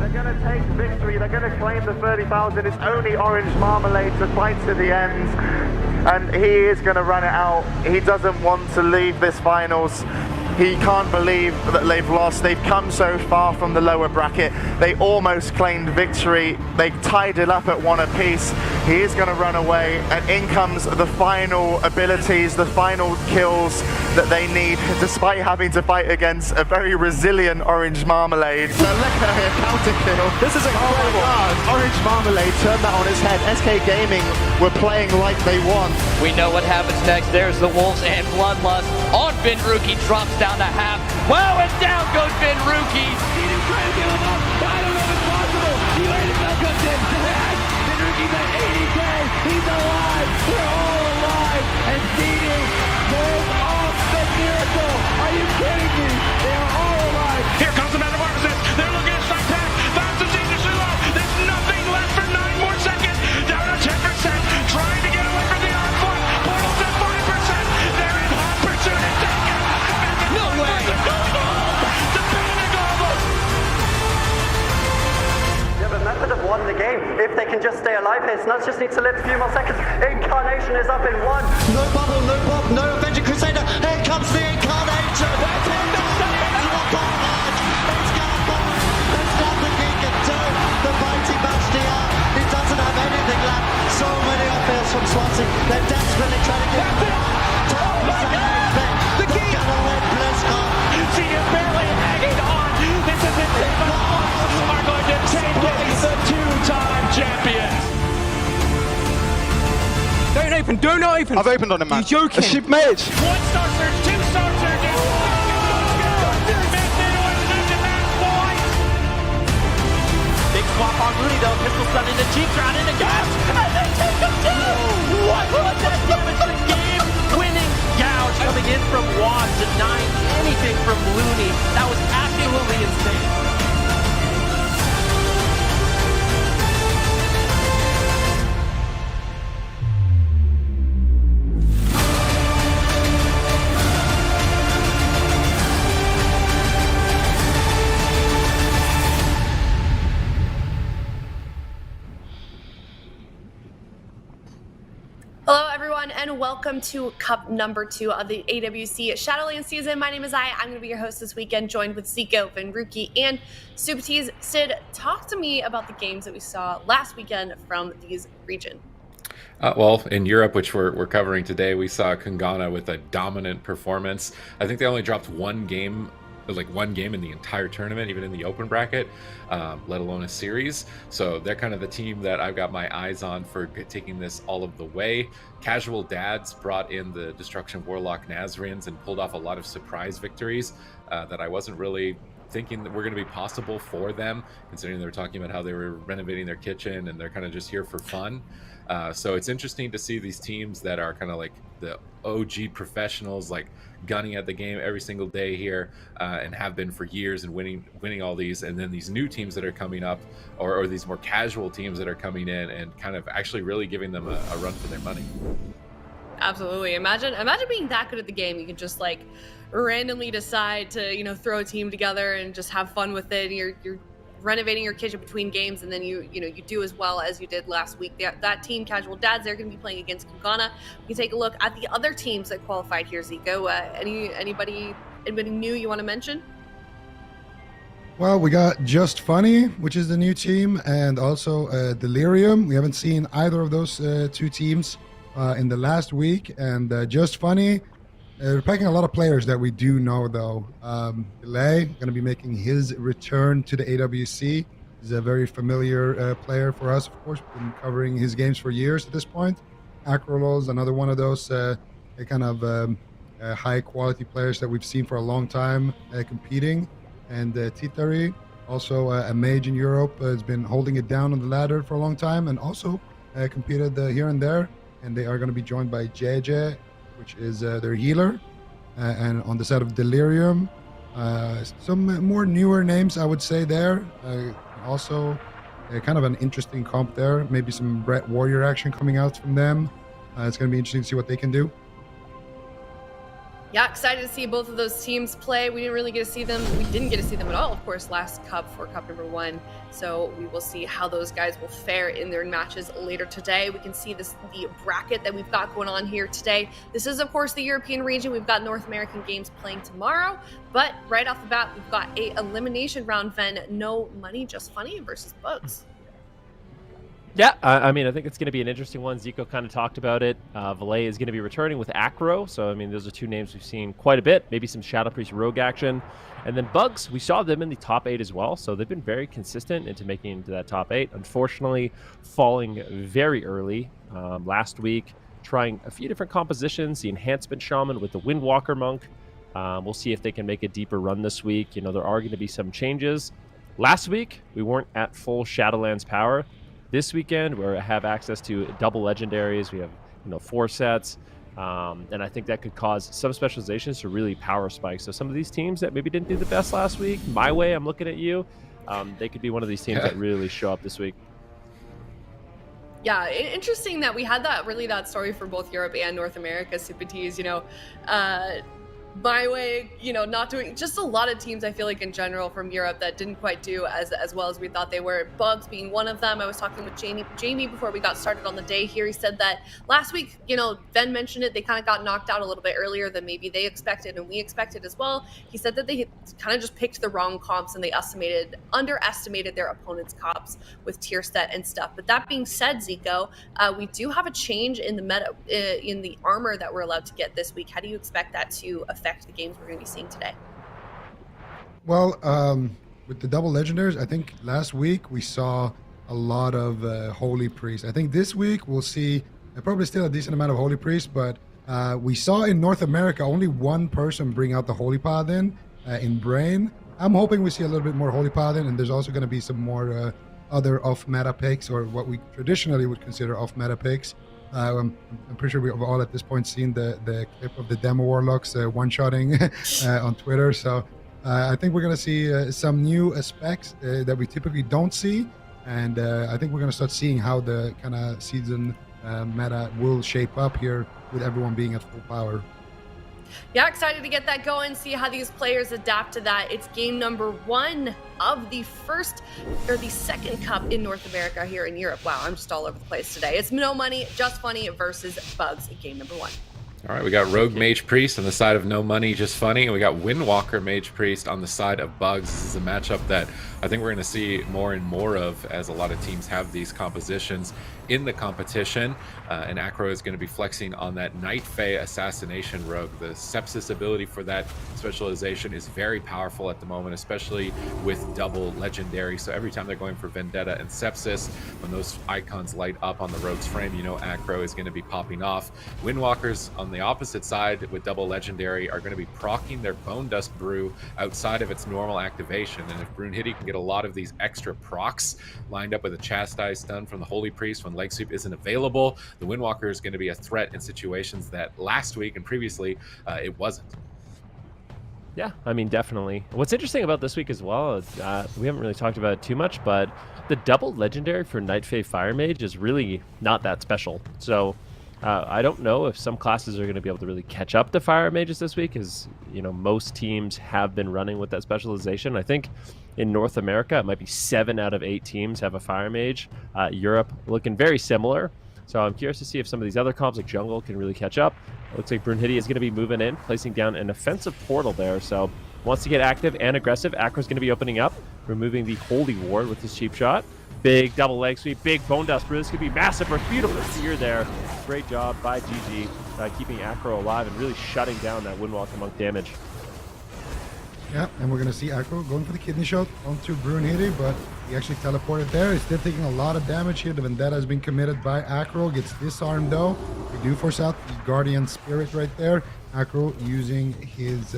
They're going to take victory. They're going to claim the 30,000. It's only Orange Marmalade to fight to the end. And he is going to run it out. He doesn't want to leave this finals. He can't believe that they've lost. They've come so far from the lower bracket. They almost claimed victory. They tied it up at 1 apiece. He is going to run away, and in comes the final abilities, the final kills that they need, despite having to fight against a very resilient Orange Marmalade. So look at her counter kill. This is incredible. Orange Marmalade turned that on his head. SK Gaming were playing like they won. We know what happens next. There's the Wolves and Bloodlust on Vinruki, drops down to half. Wow, and down goes Vinruki. He didn't try to give him up. I don't know if it's possible. He landed back up to Vinruki's at 80K. He's alive. They're all alive. And CD pulls off the miracle. Are you kidding me? They are all alive. Here comes the Metamorphosis. They're looking at strike back. Fast and dangerously low. There's nothing left for 9 more seconds. Down to 10%. Trying to get away from the onslaught. Portal's at 40%. They're in hot pursuit. It's taken. No way. The panic almost. Yeah, but Method have won the game. If they can just stay alive here, Snuds just needs to live a few more seconds. Incarnation is up in 1. No bubble, no pop, no Avenger Crusader. Here comes the Incarnation. That's him. It's gone. There's nothing he can do. The mighty Bastia, he doesn't have anything left. So many upheavals from Swansea. They're desperately trying to get That's it. Oh my God. The key. They're gonna win BlizzCon. She is barely hanging on. This is insane. But Wolves are going to take it. The 2-time champions. Don't open. I've opened on him, man. You're joking. A ship mage. 1-star surge, 2-star surge. Big swap on Rooney though. Pistol stun into cheeks, round into gas, and they take him down. What was that damage? The game-winning gouge coming in from Wad, denying anything from Looney. That was absolutely insane. Hello everyone and welcome to Cup number 2 of the AWC Shadowlands season. My name is I'm going to be your host this weekend, joined with Zico, Vinruki, and Subtees. Sid, talk to me about the games that we saw last weekend from these regions. Well, in Europe, which we're covering today, we saw KUNGARNA with a dominant performance. I think they only dropped one game in the entire tournament, even in the open bracket, let alone a series. So they're kind of the team that I've got my eyes on for taking this all of the way. Casual Dads brought in the Destruction Warlock Nazarians and pulled off a lot of surprise victories that I wasn't really thinking that were going to be possible for them, considering they were talking about how they were renovating their kitchen and they're kind of just here for fun. So it's interesting to see these teams that are kind of like the OG professionals, like gunning at the game every single day here, and have been for years and winning all these, and then these new teams that are coming up, or these more casual teams that are coming in and kind of actually really giving them a run for their money. Absolutely. Imagine being that good at the game. You can just like randomly decide to, throw a team together and just have fun with it. You're renovating your kitchen between games, and then you do as well as you did last week. That team, Casual Dads, they're going to be playing against KUNGARNA. We can take a look at the other teams that qualified here. Zico, anybody new you want to mention? Well, we got Just Funny, which is the new team, and also Delirium. We haven't seen either of those two teams in the last week, and Just Funny, we're packing a lot of players that we do know, though. Delay, going to be making his return to the AWC. He's a very familiar player for us, of course. We've been covering his games for years at this point. Acrolol's another one of those kind of high-quality players that we've seen for a long time competing. And Titari, also a mage in Europe, has been holding it down on the ladder for a long time, and also competed here and there. And they are going to be joined by JJ, which is their healer, and on the side of Delirium, some more newer names, I would say there. Also, kind of an interesting comp there. Maybe some Brett Warrior action coming out from them. It's going to be interesting to see what they can do. Yeah, excited to see both of those teams play. We didn't really get to see them. We didn't get to see them at all, of course, last Cup for Cup number 1. So we will see how those guys will fare in their matches later today. We can see the bracket that we've got going on here today. This is, of course, the European region. We've got North American games playing tomorrow. But right off the bat, we've got a elimination round, Ven. No money, just funny versus Bugs. Yeah, I mean, I think it's going to be an interesting one. Zico kind of talked about it. Valet is going to be returning with Acro. So, I mean, those are two names we've seen quite a bit. Maybe some Shadow Priest Rogue action. And then Bugs, we saw them in the top 8 as well. So they've been very consistent into making it into that top 8. Unfortunately, falling very early last week, trying a few different compositions. The Enhancement Shaman with the Windwalker Monk. We'll see if they can make a deeper run this week. You know, there are going to be some changes. Last week, we weren't at full Shadowlands power. This weekend, we have access to double legendaries. We have, 4 sets, and I think that could cause some specializations to really power spike. So some of these teams that maybe didn't do the best last week, MYWAY, I'm looking at you. They could be one of these teams that really show up this week. Yeah, interesting that we had that story for both Europe and North America. Super T's, MYWAY, not doing, just a lot of teams I feel like in general from Europe that didn't quite do as well as we thought they were. Bugs being one of them. I was talking with Jamie before we got started on the day here. He said that last week, Ben mentioned it, they kind of got knocked out a little bit earlier than maybe they expected and we expected as well. He said that they kind of just picked the wrong comps and they underestimated their opponent's comps with tier set and stuff. But that being said, Zico, we do have a change in the meta, in the armor that we're allowed to get this week. How do you expect that to affect the games we're going to be seeing today? Well, with the double legendaries, I think last week we saw a lot of Holy Priest. I think this week we'll see probably still a decent amount of Holy Priest, but we saw in North America only one person bring out the Holy Paladin in Brain. I'm hoping we see a little bit more Holy Paladin, and there's also going to be some more other off-meta picks, or what we traditionally would consider off-meta picks. I'm pretty sure we've all at this point seen the clip of the Demo Warlocks one-shotting on Twitter. So I think we're going to see some new specs that we typically don't see. And I think we're going to start seeing how the kind of season meta will shape up here with everyone being at full power. Yeah, excited to get that going, see how these players adapt to that. It's game number 1 of the second Cup in North America here in Europe. Wow, I'm just all over the place today. It's No Money, Just Funny versus Bugs in game number 1. All right, we got Rogue Mage Priest on the side of No Money, Just Funny, and we got Windwalker Mage Priest on the side of Bugs. This is a matchup that I think we're going to see more and more of as a lot of teams have these compositions in the competition. And Acro is going to be flexing on that Night Fae Assassination Rogue. The Sepsis ability for that specialization is very powerful at the moment, especially with double legendary. So every time they're going for Vendetta and Sepsis, when those icons light up on the Rogue's frame, Acro is going to be popping off. Windwalkers on the opposite side with double legendary are going to be proccing their Bone Dust Brew outside of its normal activation. And if Brunhilde can get a lot of these extra procs lined up with a Chastise stun from the Holy Priest when Leg Sweep isn't available, the Windwalker is going to be a threat in situations that last week and previously it wasn't. Yeah, I mean, definitely. What's interesting about this week as well, we haven't really talked about it too much, but the double legendary for Night Fae Fire Mage is really not that special. So I don't know if some classes are going to be able to really catch up to Fire Mages this week, as most teams have been running with that specialization. I think in North America, it might be 7 out of 8 teams have a Fire Mage. Europe looking very similar. So I'm curious to see if some of these other comps like Jungle can really catch up. It looks like Brunhilde is going to be moving in, placing down an offensive portal there. So wants to get active and aggressive. Acro's going to be opening up, removing the Holy Ward with his cheap shot. Big double leg sweep, big Bone Dust Brew. This could be massive. Beautiful steer there. Great job by GG, keeping Acro alive and really shutting down that Windwalker Monk damage. Yeah, and we're going to see Acro going for the kidney shot onto Brunhilde, but he actually teleported there. He's still taking a lot of damage here. The Vendetta has been committed by Acro. Gets disarmed though. We do force out the Guardian Spirit right there. Acro using his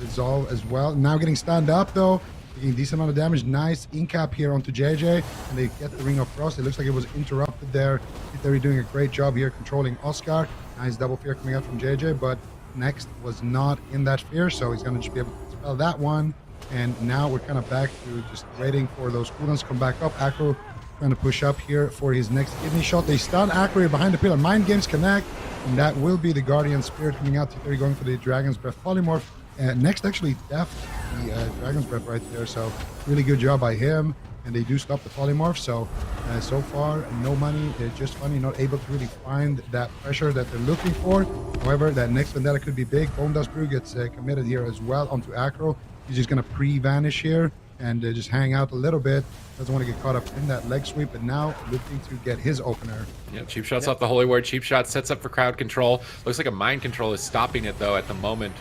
Resolve as well. Now getting stunned up though. Taking a decent amount of damage. Nice incap here onto JJ. And they get the Ring of Frost. It looks like it was interrupted there. They're doing a great job here controlling Oscar. Nice double fear coming out from JJ, but Next was not in that fear, so he's going to just be able to spell that one. And now we're kind of back to just waiting for those cooldowns to come back up. Acro trying to push up here for his next kidney shot. They stun Acro behind the pillar. Mind Games connect, and that will be the Guardian Spirit coming out. T30 going for the Dragon's Breath Polymorph. Next, actually, Deft the Dragon's Breath right there. So really good job by him. And they do stop the Polymorph. So so far, no money. Just funny, not able to really find that pressure that they're looking for. However, that next Vendetta could be big. Bone Dust Brew gets committed here as well onto Acro. He's just going to pre-vanish here and just hang out a little bit. Doesn't want to get caught up in that leg sweep, but now looking to get his opener. Yeah, cheap shots off the Holy Ward. Cheap shot sets up for crowd control. Looks like a mind control is stopping it, though, at the moment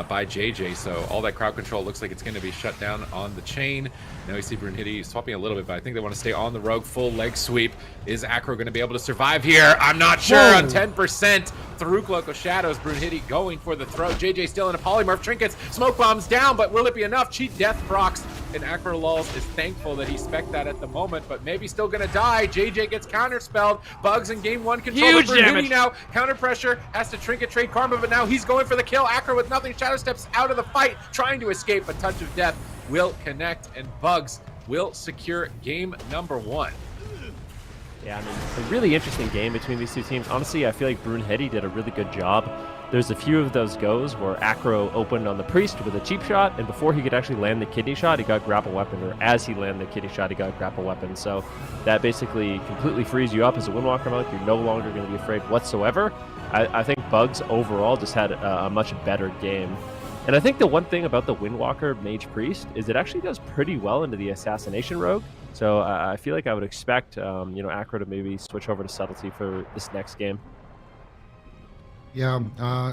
by JJ. So all that crowd control looks like it's going to be shut down on the chain. Now we see Brunhilde swapping a little bit, but I think they want to stay on the rogue. Full leg sweep. Is Acro going to be able to survive here? I'm not sure. On 10% through Cloak of Shadows. Brunhilde going for the throw. JJ still in a polymorph. Trinkets. Smoke bombs down, but will it be enough? Cheat death procs. And Acro Lulz is thankful that he spec that at the moment, but maybe still going to die. JJ gets counterspelled. Bugs in game one control. Huge damage. Now counter pressure. Has to Trinket trade Karma, but now he's going for the kill. Acro with nothing. Shadow steps out of the fight, trying to escape. A touch of death will connect, and Bugs will secure game number 1. Yeah, I mean, it's a really interesting game between these two teams. Honestly, I feel like Brunhilde did a really good job. There's a few of those goes where Acro opened on the Priest with a cheap shot, and before he could actually land the kidney shot, he got grapple weapon, or as he landed the kidney shot, he got grapple weapon. So that basically completely frees you up as a Windwalker monk. You're no longer going to be afraid whatsoever. I think Bugs overall just had a much better game. And I think the one thing about the Windwalker Mage Priest is it actually does pretty well into the Assassination Rogue. So I feel like I would expect, Acro to maybe switch over to Subtlety for this next game. Yeah,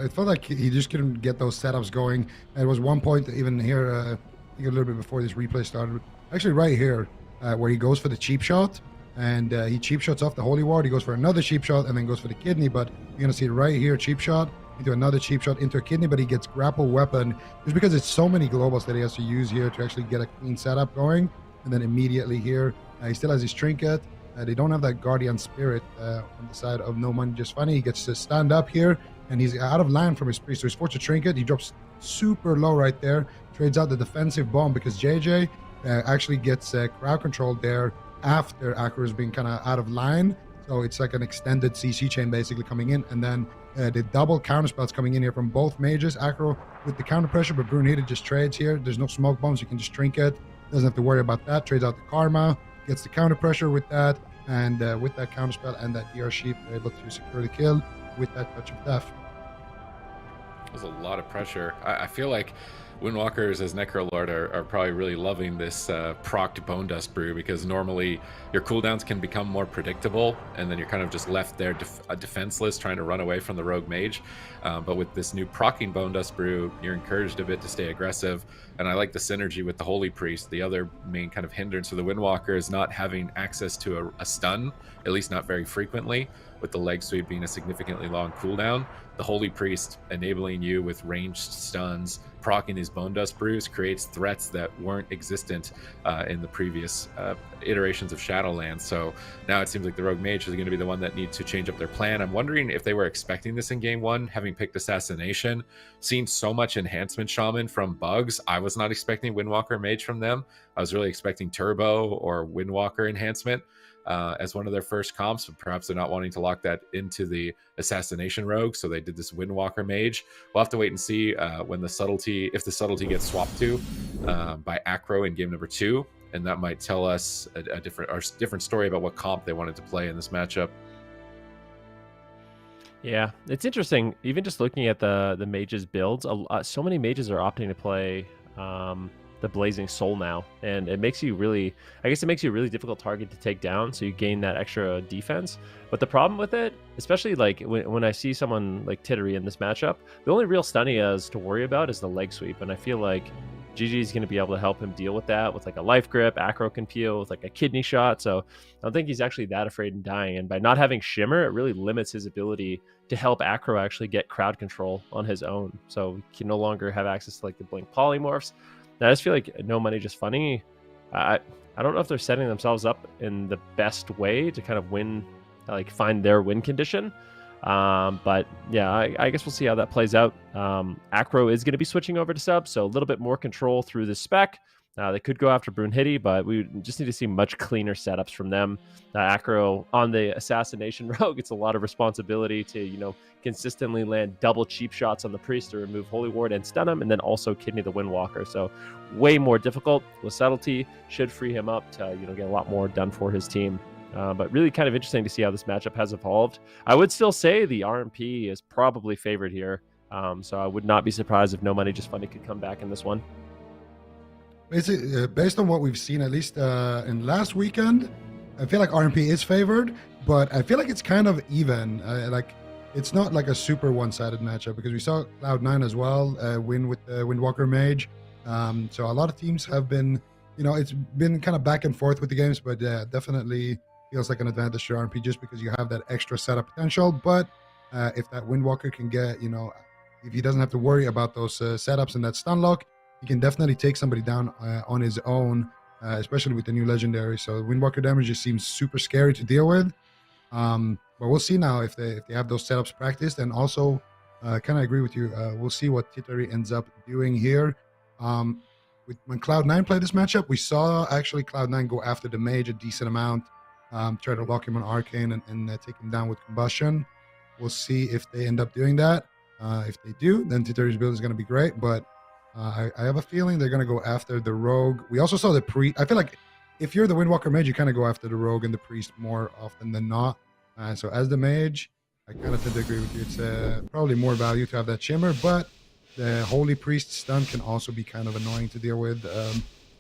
it felt like he just couldn't get those setups going. There was one point even here, I think a little bit before this replay started, actually right here, where he goes for the cheap shot, and he cheap shots off the Holy Ward. He goes for another cheap shot and then goes for the kidney, but you're going to see it right here, cheap shot into another cheap shot into a kidney, but he gets grapple weapon just because it's so many globals that he has to use here to actually get a clean setup going. And then immediately here, he still has his trinket. They don't have that Guardian Spirit on the side of No Money Just Funny. He gets to stand up here, and he's out of line from his priest. So he's forced to trinket. He drops super low right there, trades out the defensive bomb because JJ actually gets crowd control there after Acro is being kind of out of line. So it's like an extended CC chain basically coming in, and then the double counter spells coming in here from both mages. Acro with the counter pressure, but Brunhilde just trades here. There's no smoke bombs. You can just trinket. Doesn't have to worry about that. Trades out the Karma, gets the counter pressure with that, and with that counter spell and that DR sheep, they're able to secure the kill with that touch of death. There's a lot of pressure. I feel like Windwalkers as Necrolord are probably really loving this procced Bone Dust Brew, because normally your cooldowns can become more predictable, and then you're kind of just left there defenseless trying to run away from the Rogue Mage. But with this new proccing Bone Dust Brew, you're encouraged a bit to stay aggressive. And I like the synergy with the Holy Priest. The other main kind of hindrance for the Windwalker is not having access to a stun, at least not very frequently, with the leg sweep being a significantly long cooldown. The Holy Priest enabling you with ranged stuns, proccing these Bone Dust Brews creates threats that weren't existent in the previous iterations of Shadowlands. So now it seems like the Rogue Mage is going to be the one that needs to change up their plan. I'm wondering if they were expecting this in game one, having picked Assassination, seeing so much enhancement Shaman from Bugs. I was not expecting Windwalker Mage from them. I was really expecting Turbo or Windwalker enhancement as one of their first comps, but perhaps they're not wanting to lock that into the Assassination Rogue, so they did this Windwalker Mage. We'll have to wait and see when the subtlety, if the subtlety gets swapped to by Acro in game number 2, and that might tell us a different story about what comp they wanted to play in this matchup. Yeah, it's interesting. Even just looking at the mages builds, so many mages are opting to play the Blazing Soul now, and it makes you really, I guess it makes you a really difficult target to take down, so you gain that extra defense. But the problem with it, especially like when I see someone like Tittery in this matchup, the only real stun he has to worry about is the leg sweep, and I feel like GG is going to be able to help him deal with that with like a life grip. Acro can peel with like a kidney shot, so I don't think he's actually that afraid of dying. And by not having Shimmer, it really limits his ability to help Acro actually get crowd control on his own. So he can no longer have access to like the blink polymorphs. And I just feel like No Money Just Funny, I don't know if they're setting themselves up in the best way to kind of win, like find their win condition. But yeah, I guess we'll see how that plays out. Acro is going to be switching over to sub, so a little bit more control through the spec. They could go after Brunhilde, but we just need to see much cleaner setups from them. Acro on the assassination rogue, it's a lot of responsibility to, consistently land double cheap shots on the priest to remove Holy Ward and stun him, and then also kidney the Windwalker. So way more difficult. With subtlety, should free him up to, get a lot more done for his team. But really kind of interesting to see how this matchup has evolved. I would still say the RMP is probably favored here. So I would not be surprised if No Money Just Funny could come back in this one. Basically, based on what we've seen, at least in last weekend, I feel like RMP is favored, but I feel like it's kind of even. It's not like a super one-sided matchup, because we saw Cloud9 as well win with the Windwalker Mage. So a lot of teams have been, it's been kind of back and forth with the games, but definitely feels like an advantage to RMP just because you have that extra setup potential. But if that Windwalker can get, if he doesn't have to worry about those setups and that stun lock, he can definitely take somebody down on his own, especially with the new legendary. So Windwalker damage just seems super scary to deal with. But we'll see now if they have those setups practiced. And also, kind of agree with you. We'll see what Titari ends up doing here. When Cloud9 played this matchup, we saw actually Cloud9 go after the mage a decent amount, try to lock him on Arcane and take him down with Combustion. We'll see if they end up doing that. If they do, then Titari's build is going to be great. But I have a feeling they're going to go after the Rogue. We also saw the Priest. I feel like if you're the Windwalker Mage, you kind of go after the Rogue and the Priest more often than not. So as the Mage, I kind of tend to agree with you. It's probably more value to have that Shimmer, but the Holy Priest stun can also be kind of annoying to deal with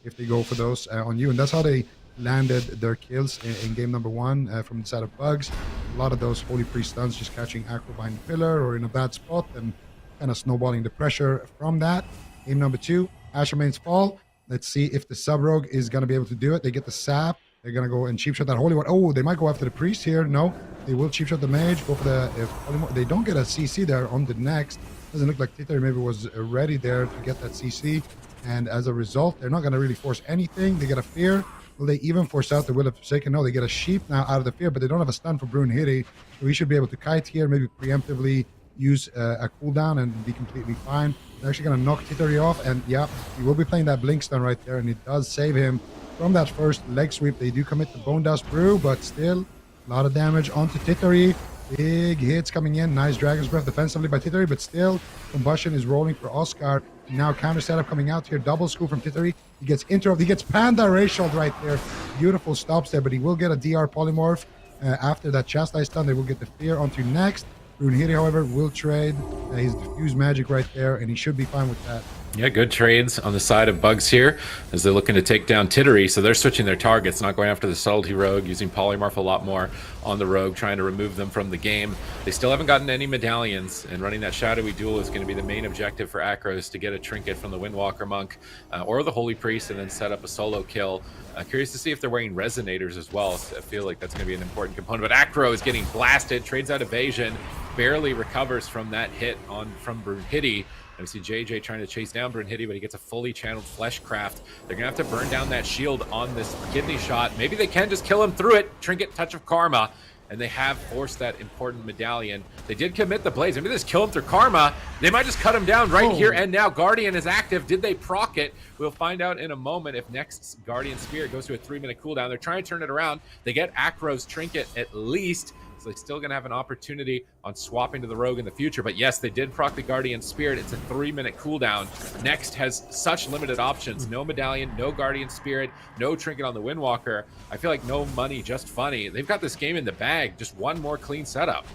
if they go for those on you. And that's how they landed their kills in game number 1 from the side of Bugs. A lot of those Holy Priest stuns just catching Acro behind the pillar or in a bad spot and kind of snowballing the pressure from that. Game number 2, Asher Main's Fall. Let's see if the sub-rogue is going to be able to do it. They get the sap. They're going to go and cheap shot that Holy Ward. Oh, they might go after the Priest here. No, they will cheap shot the Mage. Go for the... they don't get a CC there on the next. Doesn't look like Titari maybe was ready there to get that CC. And as a result, they're not going to really force anything. They get a Fear. Will they even force out the Will of Forsaken? No, they get a Sheep now out of the Fear, but they don't have a stun for Brunhilde. So we should be able to kite here, maybe preemptively use a cooldown and be completely fine. They're actually going to knock Titari off, and yeah, he will be playing that Blink stun right there, and it does save him from that first leg sweep. They do commit the Bone Dust Brew, but still a lot of damage onto Titari. Big hits coming in. Nice Dragon's Breath defensively by Titari, but still Combustion is rolling for Oscar. Now counter setup coming out here. Double school from Titari. He gets interrupt. He gets Panda Racial right there. Beautiful stops there, but he will get a DR Polymorph after that Chastise stun. They will get the Fear onto next. Brunhilde, however, will trade his Diffuse Magic right there, and he should be fine with that. Yeah, good trades on the side of Bugs here as they're looking to take down Titari. So they're switching their targets, not going after the Subtlety Rogue, using Polymorph a lot more on the Rogue, trying to remove them from the game. They still haven't gotten any medallions, and running that Shadowy Duel is going to be the main objective for Acros, to get a trinket from the Windwalker Monk or the Holy Priest and then set up a solo kill. Curious to see if they're wearing Resonators as well. So I feel like that's going to be an important component. But Acro is getting blasted, trades out Evasion, barely recovers from that hit from Brunhilde. And we see JJ trying to chase down Brunhilde, but he gets a fully channeled Fleshcraft. They're going to have to burn down that shield on this kidney shot. Maybe they can just kill him through it. Trinket, Touch of Karma. And they have forced that important medallion. They did commit the Blaze. Maybe they just kill him through Karma. They might just cut him down right here and now. Guardian is active. Did they proc it? We'll find out in a moment if next Guardian Spirit goes to a 3-minute cooldown. They're trying to turn it around. They get Acro's Trinket at least. So they're still going to have an opportunity on swapping to the Rogue in the future. But yes, they did proc the Guardian Spirit. It's a 3-minute cooldown. Next has such limited options. No Medallion, no Guardian Spirit, no Trinket on the Windwalker. I feel like No Money Just Funny. They've got this game in the bag. Just one more clean setup.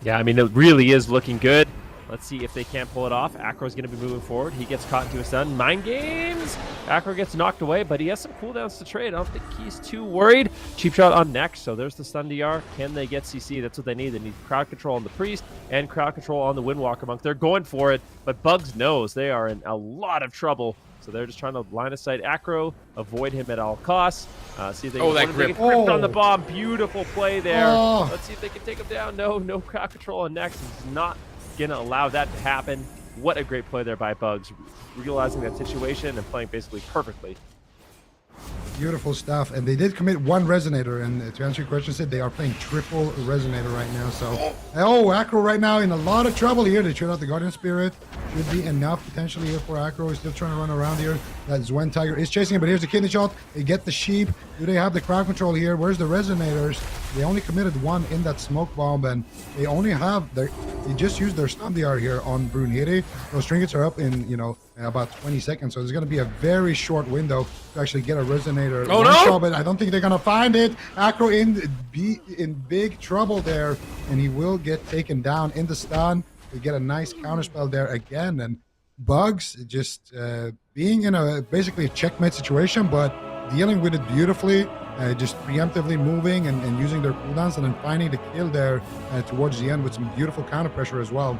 Yeah, I mean, it really is looking good. Let's see if they can't pull it off. Acro's going to be moving forward. He gets caught into a stun. Mind games! Acro gets knocked away, but he has some cooldowns to trade. I don't think he's too worried. Cheap shot on next, so there's the stun DR. Can they get CC? That's what they need. They need crowd control on the Priest and crowd control on the Windwalker Monk. They're going for it, but Bugs knows they are in a lot of trouble. So they're just trying to line of sight Acro, avoid him at all costs. See if they can that grip. on the bomb. Beautiful play there. Let's see if they can take him down. No crowd control on next. He's not gonna allow that to happen. What a great play there by Bugs, realizing that situation and playing basically perfectly. Beautiful stuff. And they did commit one Resonator, and to answer your question, Sid, they are playing triple Resonator right now. So Acro right now in a lot of trouble here. They trade out the Guardian Spirit. should be enough potentially here for Acro. He's still trying to run around here. That Zwen Tiger is chasing him, but here's the kidney shot. They get the sheep. Do they have the crowd control here? Where's the resonators? They only committed one in that smoke bomb, and they only have they just used their stun DR here on Brunhilde. Those trinkets are up in, you know, about 20 seconds, so there's going to be a very short window to actually get a resonator. Oh no! Shot, but I don't think they're going to find it. Acro in big trouble there, and he will get taken down in the stun. We get a nice counterspell there again, and Bugs just being in a basically a checkmate situation, but dealing with it beautifully, just preemptively moving and using their cooldowns, and then finding the kill there towards the end with some beautiful counter pressure as well.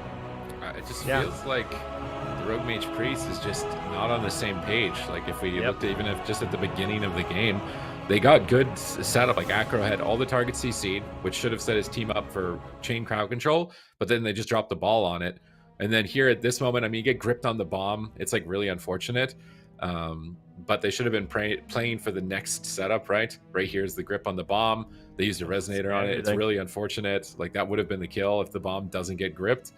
It just feels like the Rogue Mage Priest is just not on the same page. Like if we looked even if just at the beginning of the game, they got good setup. Like Acro had all the targets CC'd, which should have set his team up for chain crowd control, but then they just dropped the ball on it. And then here at this moment, I mean, you get gripped on the bomb. It's like really unfortunate. But they should have been playing for the next setup, right? Right here is the grip on the bomb. They used a resonator on it. It's really unfortunate. Like that would have been the kill if the bomb doesn't get gripped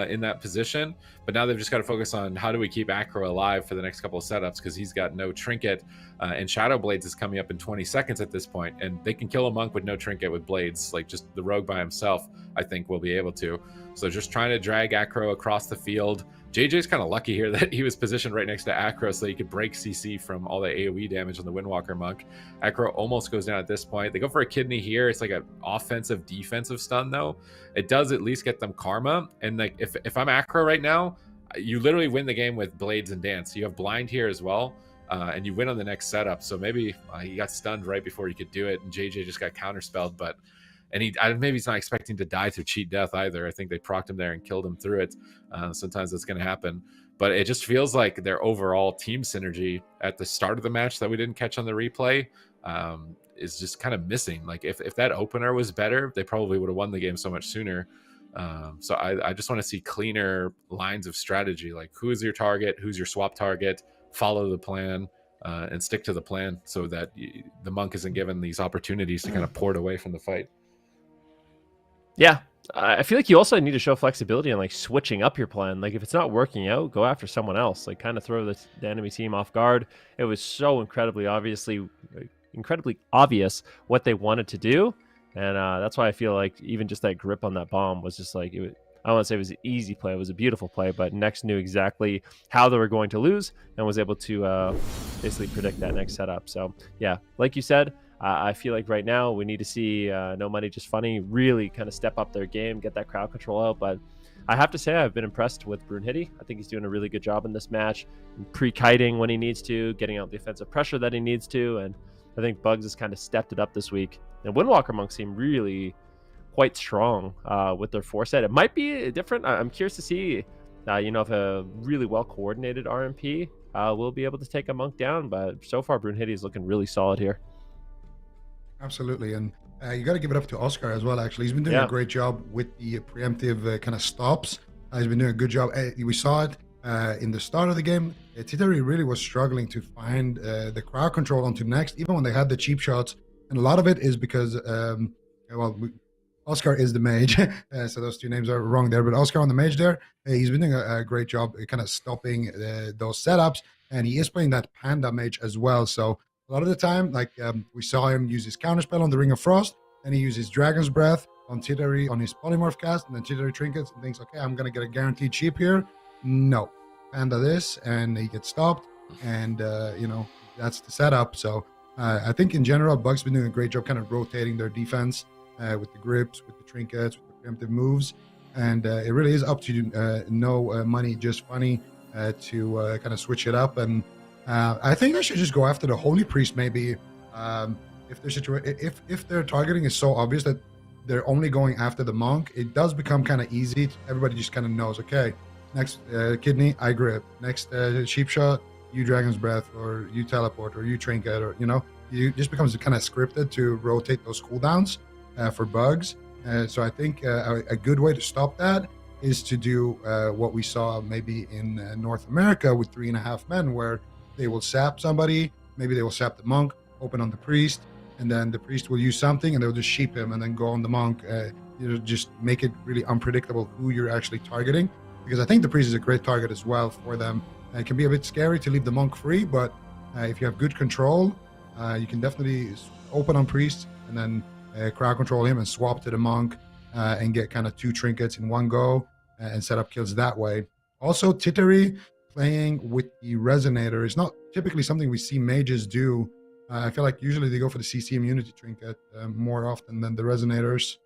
in that position. But now they've just got to focus on how do we keep Acro alive for the next couple of setups, because he's got no trinket. And Shadow Blades is coming up in 20 seconds at this point, and they can kill a monk with no trinket with blades. Like just the rogue by himself, I think, will be able to. So just trying to drag Acro across the field. JJ's kind of lucky here that he was positioned right next to Acro so he could break CC from all the AoE damage on the Windwalker monk. Acro almost goes down at this point. They go for a kidney here. It's like an offensive defensive stun though. It does at least get them karma. And like if I'm Acro right now, you literally win the game with blades and dance. You have blind here as well. And you win on the next setup. So maybe he got stunned right before he could do it, and JJ just got counterspelled. But maybe he's not expecting to die through cheat death either. I think they procced him there and killed him through it. Sometimes that's going to happen. But it just feels like their overall team synergy at the start of the match that we didn't catch on the replay is just kind of missing. Like if that opener was better, they probably would have won the game so much sooner. So I just want to see cleaner lines of strategy. Like who is your target? Who's your swap target? Follow the plan and stick to the plan so that the monk isn't given these opportunities to kind of port away from the fight. Yeah, I feel like you also need to show flexibility on like switching up your plan. Like if it's not working out, go after someone else. Like kind of throw the enemy team off guard. It was so incredibly obvious what they wanted to do, and that's why I feel like even just that grip on that bomb was just like I don't want to say it was an easy play. It was a beautiful play, but Next knew exactly how they were going to lose and was able to basically predict that next setup. So yeah, like you said. I feel like right now we need to see No Money Just Funny really kind of step up their game, get that crowd control out. But I have to say I've been impressed with Brunhilde. I think he's doing a really good job in this match, pre-kiting when he needs to, getting out the offensive pressure that he needs to. And I think Bugs has kind of stepped it up this week. And Windwalker monks seem really quite strong with their foresight. It might be different. I'm curious to see, if a really well-coordinated RMP will be able to take a monk down. But so far, Brunhilde is looking really solid here. Absolutely, and you got to give it up to Oscar as well. Actually, he's been doing a great job with the preemptive kind of stops. He's been doing a good job. We saw it in the start of the game. Titari really was struggling to find the crowd control onto Next, even when they had the cheap shots. And a lot of it is because, Oscar is the mage, so those two names are wrong there. But Oscar on the mage there, he's been doing a great job kind of stopping those setups, and he is playing that panda mage as well. So a lot of the time, like we saw him use his counterspell on the Ring of Frost, and he uses Dragon's Breath on Titari on his polymorph cast, and then Titari trinkets and thinks, okay, I'm gonna get a guaranteed cheap here. No, panda this, and he gets stopped, and that's the setup. So I think in general, Bugs been doing a great job kind of rotating their defense with the grips, with the trinkets, with the preemptive moves, and it really is up to No Money Just Funny to kind of switch it up. And I think I should just go after the Holy Priest maybe. If their targeting is so obvious that they're only going after the monk, it does become kind of easy. Everybody just kind of knows, okay, next kidney, I grip. Next sheep shot, you Dragon's Breath, or you teleport, or you trinket, or you just becomes kind of scripted to rotate those cooldowns for Bugs. So I think a good way to stop that is to do what we saw maybe in North America with 3.5 men, where they will sap somebody, maybe they will sap the monk, open on the priest, and then the priest will use something and they'll just sheep him and then go on the monk. Just make it really unpredictable who you're actually targeting. because I think the priest is a great target as well for them. It can be a bit scary to leave the monk free, but if you have good control, you can definitely open on priest and then crowd control him and swap to the monk and get kind of 2 trinkets in one go and set up kills that way. Also, Tittery playing with the resonator is not typically something we see mages do. I feel like usually they go for the CC immunity trinket more often than the resonators.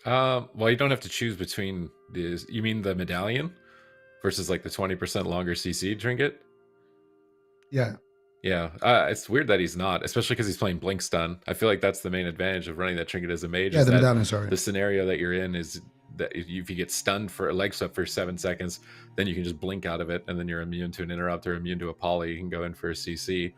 Well, you don't have to choose between these. You mean the medallion versus like the 20% longer CC trinket? Yeah. Yeah, it's weird that he's not, especially because he's playing Blink Stun. I feel like that's the main advantage of running that trinket as a mage. Yeah, is the that medallion, sorry. The scenario that you're in is that if you get stunned for a leg sweep for 7 seconds, then you can just blink out of it, and then you're immune to an interrupt or immune to a poly. You can go in for a CC.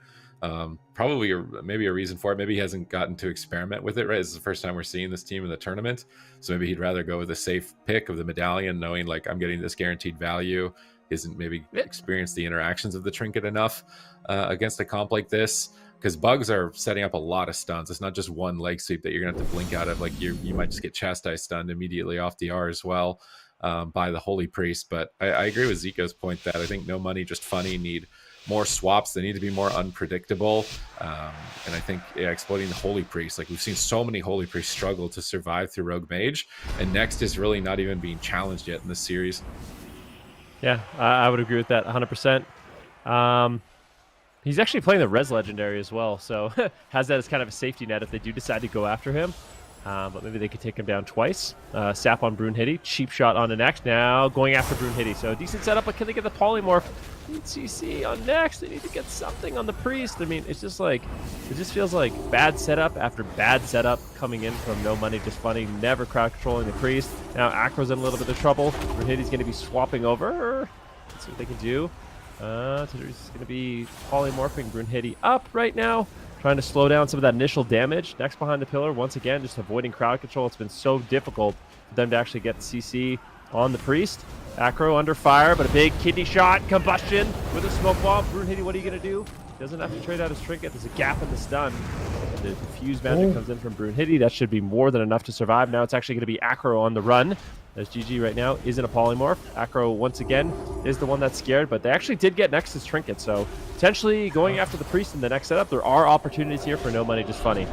Probably maybe a reason for it. Maybe he hasn't gotten to experiment with it, right? This is the first time we're seeing this team in the tournament, so maybe he'd rather go with a safe pick of the medallion, knowing like I'm getting this guaranteed value. Isn't maybe experienced the interactions of the trinket enough against a comp like this, because bugs are setting up a lot of stuns. It's not just one leg sweep that you're gonna have to blink out of. Like you might just get chastised stunned immediately off DR as well by the Holy Priest. But I agree with Zico's point that I think No Money Just Funny need more swaps. They need to be more unpredictable, and I think exploiting the Holy Priest, like we've seen so many Holy Priests struggle to survive through Rogue Mage, and Next is really not even being challenged yet in this series. Yeah, I would agree with that 100%. He's actually playing the Res Legendary as well, so has that as kind of a safety net if they do decide to go after him. But maybe they could take him down twice. Sap on Brunhilde, cheap shot on the Next. Now going after Brunhilde, so decent setup, but can they get the polymorph? Need CC on Next. They need to get something on the Priest. I mean, it's just like, it just feels like bad setup after bad setup coming in from No Money Just Funny, never crowd controlling the Priest. Now Acro's in a little bit of trouble. Brunhilde's going to be swapping over. Let's see what they can do. Tadarius is going to be polymorphing Brunhilde up right now, trying to slow down some of that initial damage. Next behind the pillar, once again, just avoiding crowd control. It's been so difficult for them to actually get the CC on the Priest. Acro under fire, but a big kidney shot, combustion with a smoke bomb. Brunhilde, what are you going to do? Doesn't have to trade out his trinket. There's a gap in the stun. The diffuse magic comes in from Brunhilde. That should be more than enough to survive. Now it's actually going to be Acro on the run, as GG right now isn't a polymorph. Acro, once again, is the one that's scared, but they actually did get Nexus trinket, so potentially going after the Priest in the next setup, there are opportunities here for No Money Just Funny.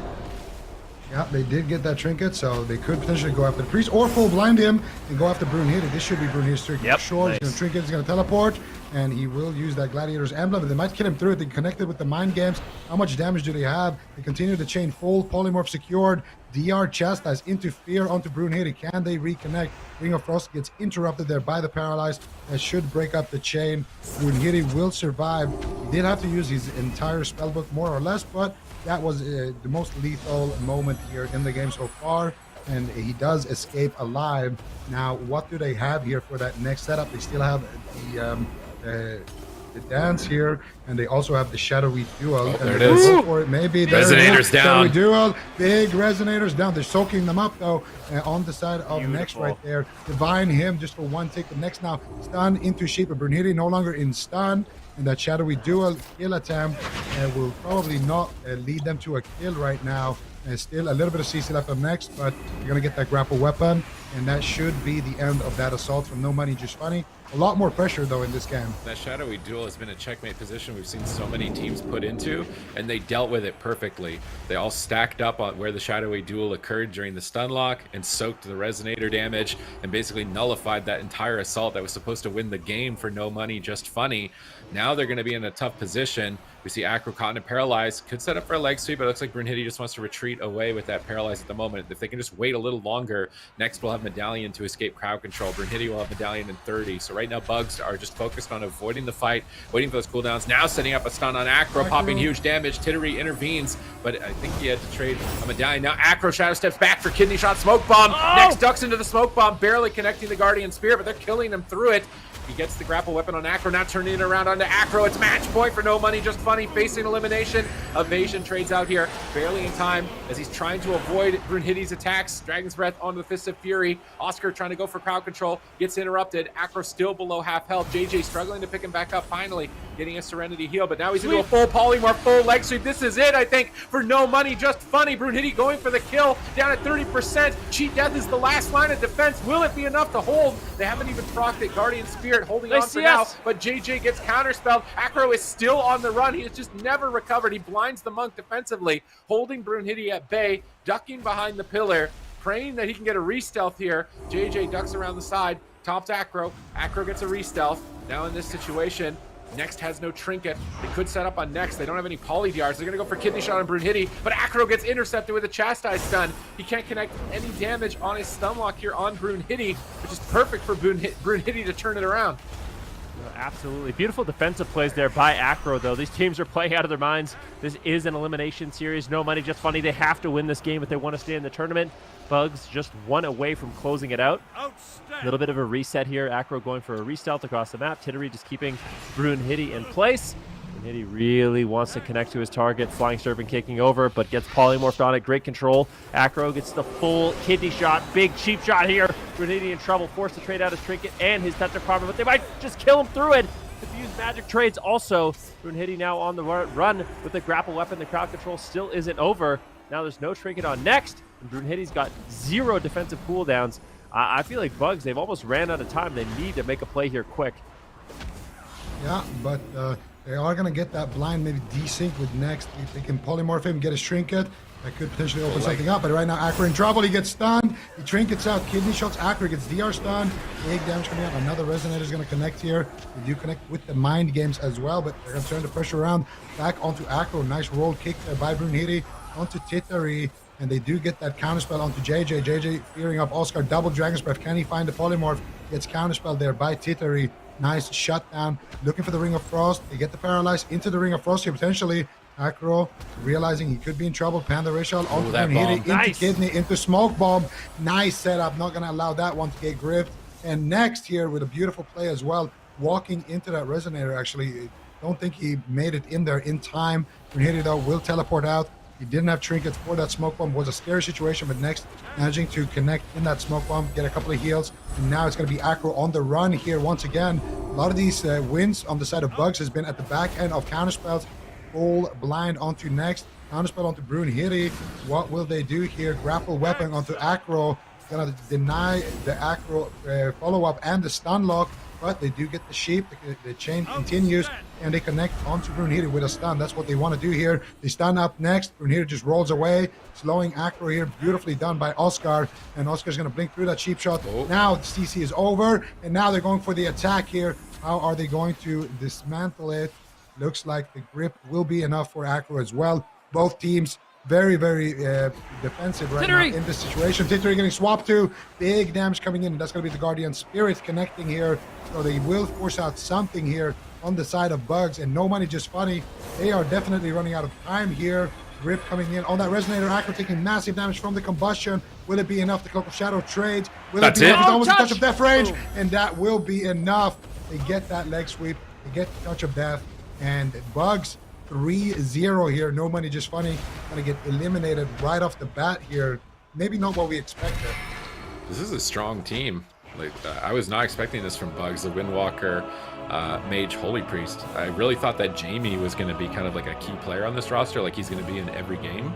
Yeah, they did get that trinket, so they could potentially go after the Priest or full blind him and go after Brunhilde. This should be Brunhilde's trinket. Yep, Sure, nice. he's going to trinket, he's going to teleport, and he will use that Gladiator's emblem, but they might kill him through it. They connected with the mind games. How much damage do they have? They continue to chain full, polymorph secured, DR chastised into fear onto Brunhilde. Can they reconnect? Ring of Frost gets interrupted there by the paralyzed. That should break up the chain. Brunhilde will survive. He did have to use his entire spellbook more or less, but that was the most lethal moment here in the game so far, and he does escape alive. Now, what do they have here for that next setup? They still have the dance here, and they also have the shadowy duel. Oh, there it is. Or maybe Resonators down. Shadowy duel, big resonators down. They're soaking them up though on the side of Next right there. Divine him just for one tick. The Next now stun into Sheep, and Brunhilde no longer in stun. And that shadowy duel kill attempt will probably not lead them to a kill right now. Still a little bit of CC left on Next, but you're going to get that grapple weapon, and that should be the end of that assault from No Money Just Funny. A lot more pressure, though, in this game. That shadowy duel has been a checkmate position we've seen so many teams put into, and they dealt with it perfectly. They all stacked up on where the shadowy duel occurred during the stun lock and soaked the resonator damage and basically nullified that entire assault that was supposed to win the game for No Money Just Funny. Now they're going to be in a tough position. We see Acro caught and paralyzed. Could set up for a leg sweep, but it looks like Brunhilde just wants to retreat away with that paralyzed at the moment. If they can just wait a little longer, Next will have Medallion to escape crowd control. Brunhilde will have Medallion in 30. So right now, Bugs are just focused on avoiding the fight, waiting for those cooldowns. Now setting up a stun on Acro, popping huge damage. Tittery intervenes, but I think he had to trade a Medallion. Now Acro shadow steps back for kidney shot, smoke bomb. Next ducks into the smoke bomb, barely connecting the Guardian Spear, but they're killing him through it. He gets the grapple weapon on Acro, now turning it around onto Acro. It's match point for No Money, Just Funny, facing elimination. Evasion trades out here, barely in time as he's trying to avoid Brunhilde's attacks. Dragon's Breath onto the Fist of Fury. Oscar trying to go for crowd control, gets interrupted. Acro still below half health. JJ struggling to pick him back up, finally getting a Serenity heal, but now he's into a full polymorph, full leg sweep. This is it, I think, for No Money, Just Funny. Brunhilde going for the kill, down at 30%. Cheat Death is the last line of defense. Will it be enough to hold? They haven't even procced it. Guardian Spirit holding on for now, but JJ gets counterspelled. Acro is still on the run. He has just never recovered. He blinds the monk defensively, holding Brunhilde at bay, ducking behind the pillar, praying that he can get a re-stealth here. JJ ducks around the side, tops Acro. Acro gets a re-stealth. Now in this situation, Next has no trinket. They could set up on Next. They don't have any poly DRs. They're going to go for kidney shot on Brunhilde, but Acro gets intercepted with a chastise stun. He can't connect any damage on his stun lock here on Brunhilde, which is perfect for Brunhilde to turn it around. Absolutely. Beautiful defensive plays there by Acro, though. These teams are playing out of their minds. This is an elimination series. No Money, Just Funny. They have to win this game if they want to stay in the tournament. Bugs just one away from closing it out. A little bit of a reset here. Acro going for a re-stealth across the map. Tittery just keeping Brunhilde in place. Brunhilde really wants to connect to his target. Flying Serpent kicking over, but gets polymorphed on it. Great control. Acro gets the full kidney shot. Big cheap shot here. Brunhilde in trouble. Forced to trade out his trinket and his touch of karma, but they might just kill him through it. Diffuse magic trades also. Brunhilde now on the run with the grapple weapon. The crowd control still isn't over. Now there's no trinket on Next. And Brunhilde's got 0 defensive cooldowns. I feel like Bugs, they've almost ran out of time. They need to make a play here quick. Yeah, but they are going to get that blind, maybe desync with Next. If they can polymorph him, get his trinket, that could potentially open something up. But right now, Acro in trouble. He gets stunned. He trinkets out, kidney shots. Acro gets DR stunned. Big damage coming out. Another Resonator is going to connect here. They do connect with the mind games as well, but they're going to turn the pressure around back onto Acro. Nice roll kick there by Brunhilde onto Tittery. And they do get that counterspell onto JJ. JJ fearing up Oscar. Double Dragon's Breath. Can he find the polymorph? Gets counterspell there by Tittery. Nice shutdown. Looking for the Ring of Frost. They get the Paralyze into the Ring of Frost here potentially. Acro realizing he could be in trouble. Panda Rishal onto Brunhilde, into nice. Kidney, into Smoke Bomb. Nice setup. Not going to allow that one to get gripped. And Next here with a beautiful play as well. Walking into that Resonator actually. Don't think he made it in there in time. Brunhilde though will teleport out. He didn't have trinkets for that smoke bomb. It was a scary situation, but Next managing to connect in that smoke bomb, get a couple of heals, and now it's going to be Acro on the run here once again. A lot of these wins on the side of Bugs has been at the back end of counterspells. Full blind onto Next, counterspell onto Brunhilde. What will they do here? Grapple weapon onto Acro. Gonna deny the Acro follow-up and the stun lock, but they do get the sheep. The chain continues, and they connect onto Brunhilde with a stun. That's what they want to do here. They stun up Next. Brunhilde just rolls away, slowing Acro here. Beautifully done by Oscar, and Oscar's going to blink through that cheap shot. Now the CC is over, and now they're going for the attack here. How are they going to dismantle it? Looks like the grip will be enough for Acro as well. Both teams very, very defensive right now in this situation. Tittery getting swapped to. Big damage coming in, and that's going to be the Guardian Spirit connecting here. So they will force out something here on the side of Bugs, and No Money, Just Funny. They are definitely running out of time here. Grip coming in on that Resonator. Acro taking massive damage from the combustion. Will it be enough? The Cloak of Shadow trades. Will it be enough? Almost a touch of death range, and that will be enough. They get that leg sweep. They get the touch of death, and Bugs 3-0 here. No Money, Just Funny gonna get eliminated right off the bat here. Maybe not what we expected. This is a strong team. Like I was not expecting this from Bugs, the Windwalker, Mage, Holy Priest. I really thought that Jamie was going to be kind of like a key player on this roster, like he's going to be in every game.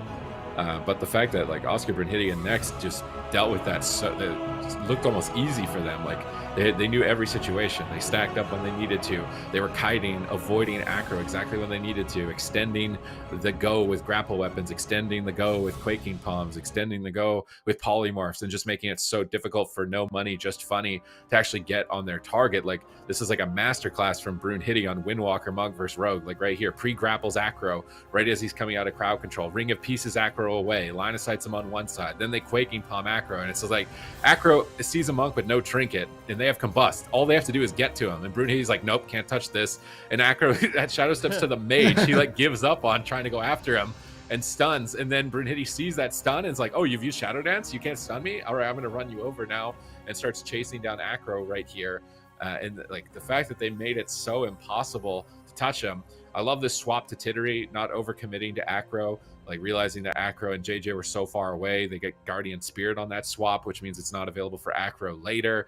But the fact that like Oscar, Brunhilde, and Next just dealt with that, so it looked almost easy for them. Like they knew every situation. They stacked up when they needed to. They were kiting, avoiding Acro exactly when they needed to, extending the go with grapple weapons, extending the go with quaking palms, extending the go with polymorphs, and just making it so difficult for No Money, Just Funny to actually get on their target. Like this is like a masterclass from Brunhilde on Windwalker, Monk versus Rogue. Like right here, pre-grapples Acro right as he's coming out of crowd control. Ring of Pieces Acro away, line of sights him on one side, then they quaking palm Acro, and it's just like Acro sees a monk with no trinket, and they have combust. All they have to do is get to him, and Brunhilde's like, nope, can't touch this. And Acro at shadow steps to the mage. He like gives up on trying to go after him and stuns, and then Brunhilde sees that stun and is like, oh, you've used Shadow Dance, you can't stun me? All right, I'm gonna run you over now, and starts chasing down Acro right here. And like the fact that they made it so impossible to touch him. I love this swap to Tittery, not overcommitting to Acro, like realizing that Acro and JJ were so far away. They get Guardian Spirit on that swap, which means it's not available for Acro later.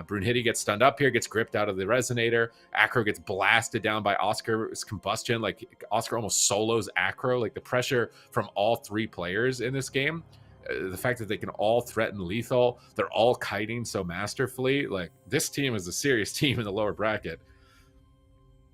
Brunhilde gets stunned up here, gets gripped out of the Resonator. Acro gets blasted down by Oscar's Combustion. Like Oscar almost solos Acro. Like the pressure from all three players in this game, the fact that they can all threaten lethal, they're all kiting so masterfully. Like this team is a serious team in the lower bracket.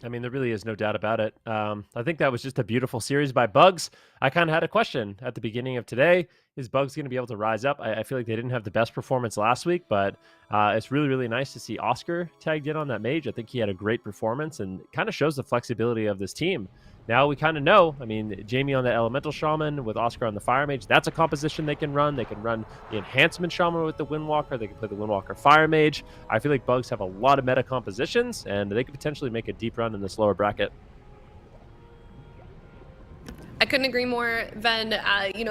I mean, there really is no doubt about it. I think that was just a beautiful series by Bugs. I kind of had a question at the beginning of today. Is Bugs going to be able to rise up? I feel like they didn't have the best performance last week, but it's really, really nice to see Oscar tagged in on that mage. I think he had a great performance and kind of shows the flexibility of this team. Now we kind of know, I mean, Jamie on the Elemental Shaman with Oscar on the Fire Mage, that's a composition they can run. They can run the Enhancement Shaman with the Windwalker. They can play the Windwalker Fire Mage. I feel like Bugs have a lot of meta compositions, and they could potentially make a deep run in this lower bracket. I couldn't agree more, Ven.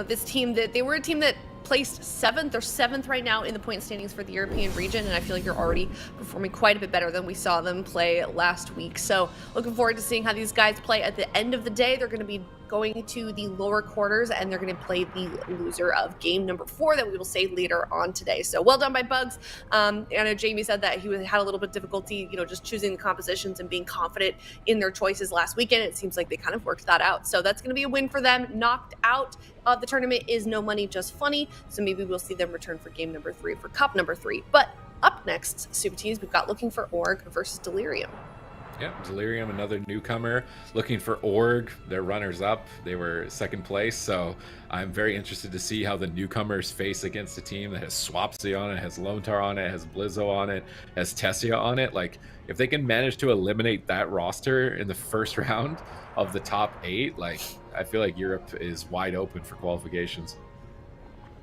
This team, they were a team that placed 7th or 7th right now in the point standings for the European region, and I feel like they're already performing quite a bit better than we saw them play last week. So looking forward to seeing how these guys play. At the end of the day, they're going to be going to the lower quarters, and they're going to play the loser of game number 4 that we will say later on today. So well done by Bugs. I know Jamie said that he had a little bit of difficulty, just choosing the compositions and being confident in their choices last weekend. It seems like they kind of worked that out. So that's going to be a win for them. Knocked out of the tournament is no money, just funny. So maybe we'll see them return for game number 3, for cup number 3. But up next, Super Teams, we've got Looking for Org versus Delirium. Yeah, Delirium, another newcomer, looking for Org. They're runners up. They were 2nd place, so I'm very interested to see how the newcomers face against a team that has Swapsy on it, has Lontar on it, has Blizzo on it, has Tessia on it. Like, if they can manage to eliminate that roster in the first round of the top 8, like, I feel like Europe is wide open for qualifications.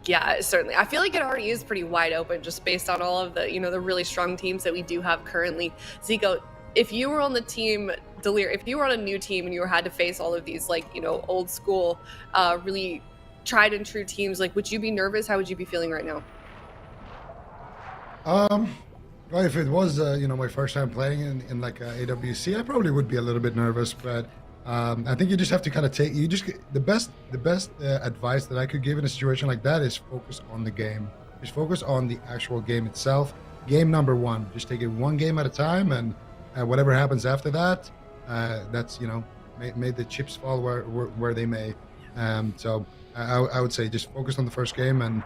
Yeah, certainly. I feel like it already is pretty wide open just based on all of the, the really strong teams that we do have currently. Zico, if you were on the team if you were on a new team and you had to face all of these old school really tried and true teams, like, would you be nervous? How would you be feeling right now? Well, if it was my first time playing in like AWC, I probably would be a little bit nervous, but I think you just have to kind of the best advice that I could give in a situation like that is focus on the game. Just focus on the actual game itself. Game number 1, just take it one game at a time, and whatever happens after that, that's may the chips fall where they may. So I would say just focus on the first game and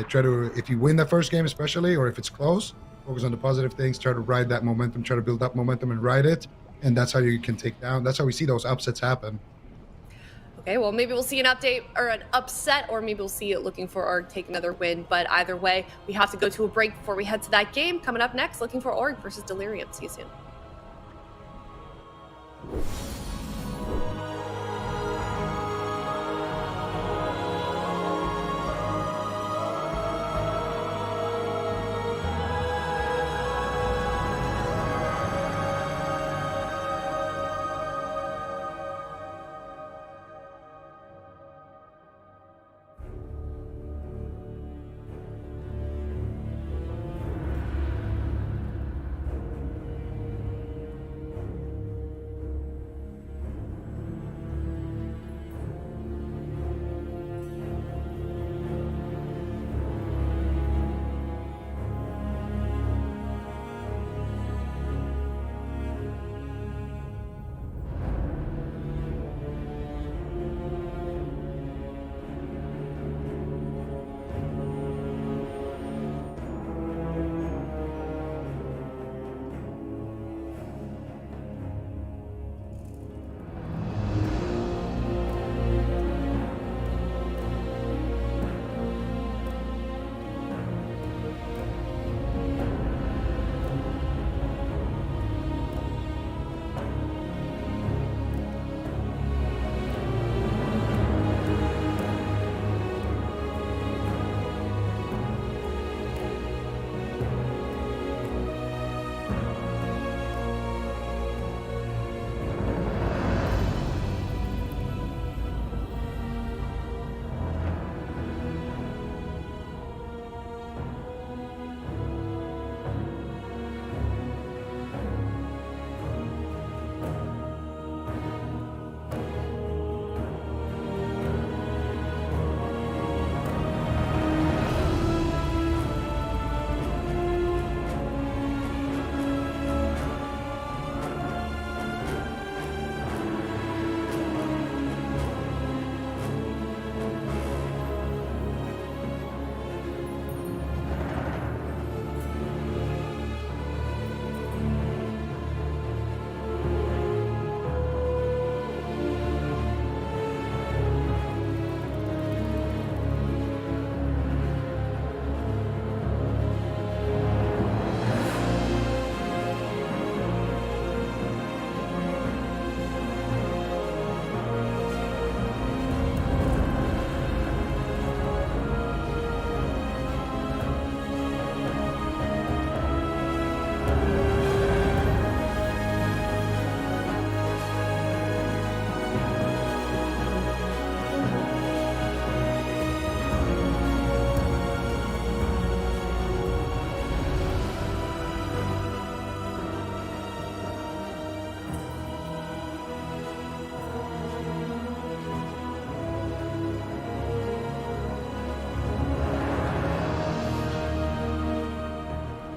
try to, if you win that first game especially, or if it's close, focus on the positive things, try to ride that momentum, try to build up momentum and ride it, and that's how you can that's how we see those upsets happen. Okay, well, maybe we'll see an update or an upset, or maybe we'll see it Looking for Org take another win. But either way, we have to go to a break before we head to that game. Coming up next, Looking for Org versus Delirium. See you soon.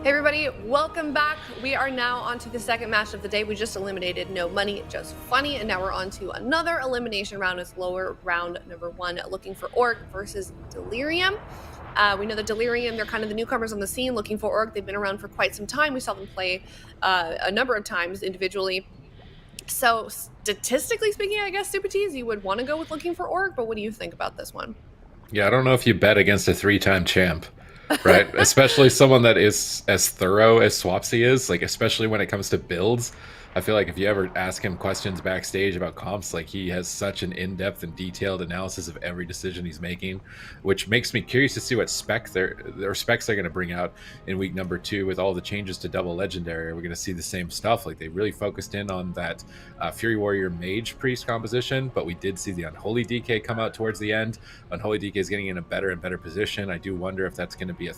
Hey everybody, welcome back. We are now on to the second match of the day. We just eliminated No Money, Just Funny, and now we're on to another elimination round. It's lower round number 1, looking for Orc versus Delirium. We know that Delirium, they're kind of the newcomers on the scene. Looking for Orc, they've been around for quite some time. We saw them play a number of times individually. So statistically speaking, I guess, Super Tees, you would want to go with Looking for Orc, but what do you think about this one? Yeah, I don't know if you bet against a 3-time champ, right? Especially someone that is as thorough as Swapsy is, like, especially when it comes to builds. I feel like if you ever ask him questions backstage about comps, like, he has such an in-depth and detailed analysis of every decision he's making, which makes me curious to see what specs they're going to bring out in week number 2 with all the changes to double legendary. Are we going to see the same stuff? Like, they really focused in on that Fury Warrior Mage Priest composition, but we did see the Unholy DK come out towards the end. Unholy DK is getting in a better and better position. I do wonder if that's going to be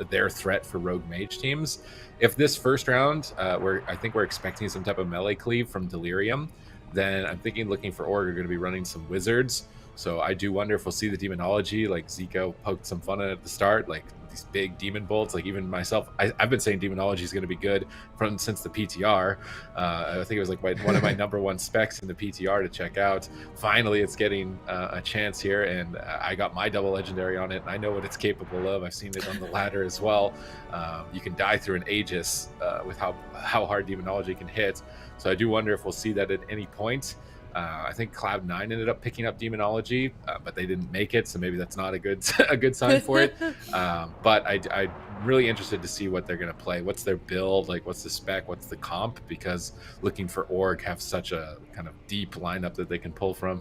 their threat for Rogue Mage teams. If this first round, I think we're expecting some type of melee cleave from Delirium, then I'm thinking Looking for Orc are going to be running some wizards. So I do wonder if we'll see the demonology, like Zico poked some fun at the start, like these big demon bolts. Like, even myself, I've been saying demonology is going to be good since the PTR. I think it was like one of my number 1 specs in the PTR to check out. Finally, it's getting a chance here, and I got my double legendary on it, and I know what it's capable of. I've seen it on the ladder as well. You can die through an Aegis with how hard demonology can hit. So I do wonder if we'll see that at any point. I think Cloud9 ended up picking up demonology, but they didn't make it, so maybe that's not a good sign for it. But I'm really interested to see what they're going to play. What's their build? Like, what's the spec? What's the comp? Because Looking for Org have such a kind of deep lineup that they can pull from.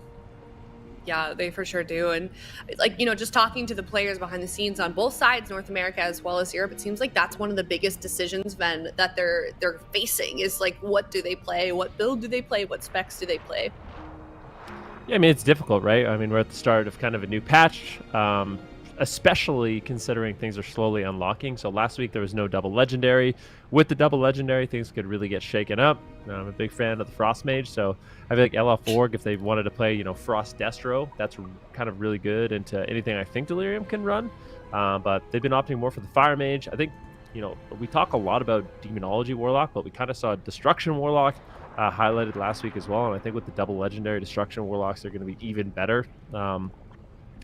Yeah, they for sure do. And like, just talking to the players behind the scenes on both sides, North America as well as Europe, it seems like that's one of the biggest decisions, Ben, that they're facing is like, what do they play? What build do they play? What specs do they play? Yeah, I mean, it's difficult, right? I mean, we're at the start of kind of a new patch, especially considering things are slowly unlocking. So last week there was no double legendary. With the double legendary, things could really get shaken up. I'm a big fan of the Frost Mage, so I feel like LF Org, if they wanted to play, Frost Destro, that's kind of really good into anything I think Delirium can run. But they've been opting more for the Fire Mage. I think, we talk a lot about Demonology Warlock, but we kind of saw Destruction Warlock highlighted last week as well. And I think with the double legendary Destruction Warlocks, they're going to be even better. I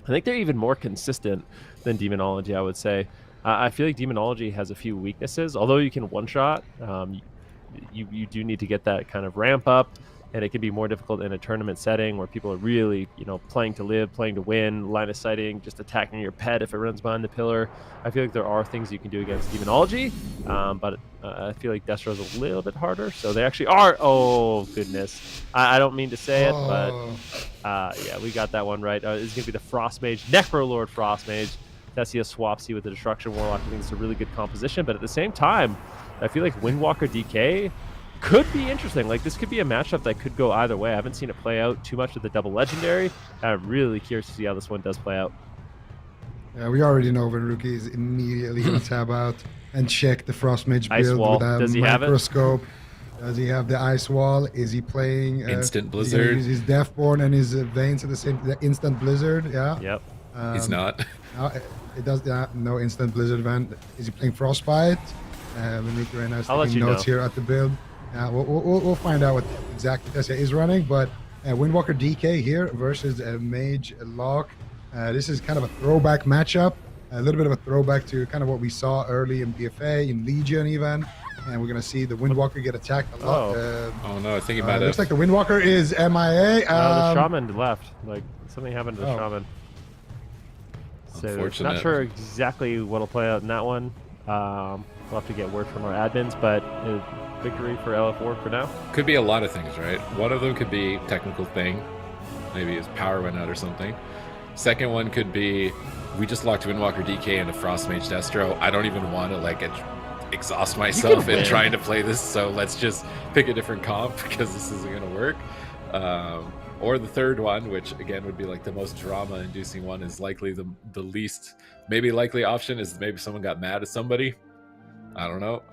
think they're even more consistent than Demonology, I would say. I feel like Demonology has a few weaknesses. Although you can one-shot, you do need to get that kind of ramp up, and it can be more difficult in a tournament setting where people are really, playing to live, playing to win, line of sighting, just attacking your pet if it runs behind the pillar. I feel like there are things you can do against Demonology, but I feel like Destro's a little bit harder. So they actually are. Oh, goodness. I don't mean to say it, but yeah, we got that one right. It's going to be the Frost Mage, Necrolord Frost Mage. Theseus Swapsy with the Destruction Warlock. I think it's a really good composition, but at the same time, I feel like Windwalker DK could be interesting. Like, this could be a matchup that could go either way. I haven't seen it play out too much with the double legendary. I'm really curious to see how this one does play out. Yeah, we already know when Rookie is immediately going to tab out and check the Frost Mage Ice build wall. with a Does he have it? microscope. Does he have the Ice Wall? Is he playing Instant Blizzard? Is his Deathborn and his Veins at the Instant Blizzard? Yeah. Yep. He's not. It does no Instant Blizzard event. Is he playing Frostbite? Rookie right now is taking notes here at the build. We'll find out what exactly Tessia is running, but Windwalker DK here versus Mage Lock. This is kind of a throwback matchup, a little bit of a throwback to kind of what we saw early in BFA, in Legion even, and we're going to see the Windwalker get attacked a lot. Oh no, I think he might have. Looks like the Windwalker is MIA. The Shaman left. Like, something happened to the Shaman. So Unfortunate. not sure exactly what'll play out in that one. We'll have to get word from our admins, but victory for LF4 for now. Could be a lot of things, right? One of them could be technical thing. Maybe his power went out or something. Second one could be we just locked Windwalker DK into Frost Mage Destro. I don't even want to exhaust myself in trying to play this, so let's just pick a different comp because this isn't going to work. Or the third one, which again would be like the most drama-inducing one, is likely the least maybe likely option is maybe someone got mad at somebody. I don't know.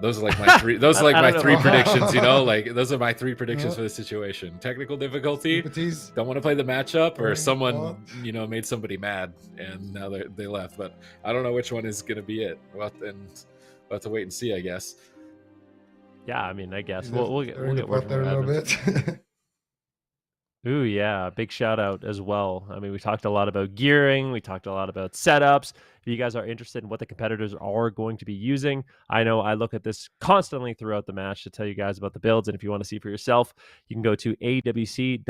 Those are like my three. Those are like my three predictions. Like those are my three predictions for the situation. Technical difficulty. Don't want to play the matchup, or someone made somebody mad and now they left. But I don't know which one is going to be it. we'll have to wait and see, I guess. Yeah, I mean, I guess They're we'll in the get word pot from there a little admins. bit. Ooh, yeah, big shout out as well. I mean, we talked a lot about gearing, we talked a lot about setups. If you guys are interested in what the competitors are going to be using, I know I look at this constantly throughout the match to tell you guys about the builds. And if you want to see for yourself, you can go to awc.gcd.tv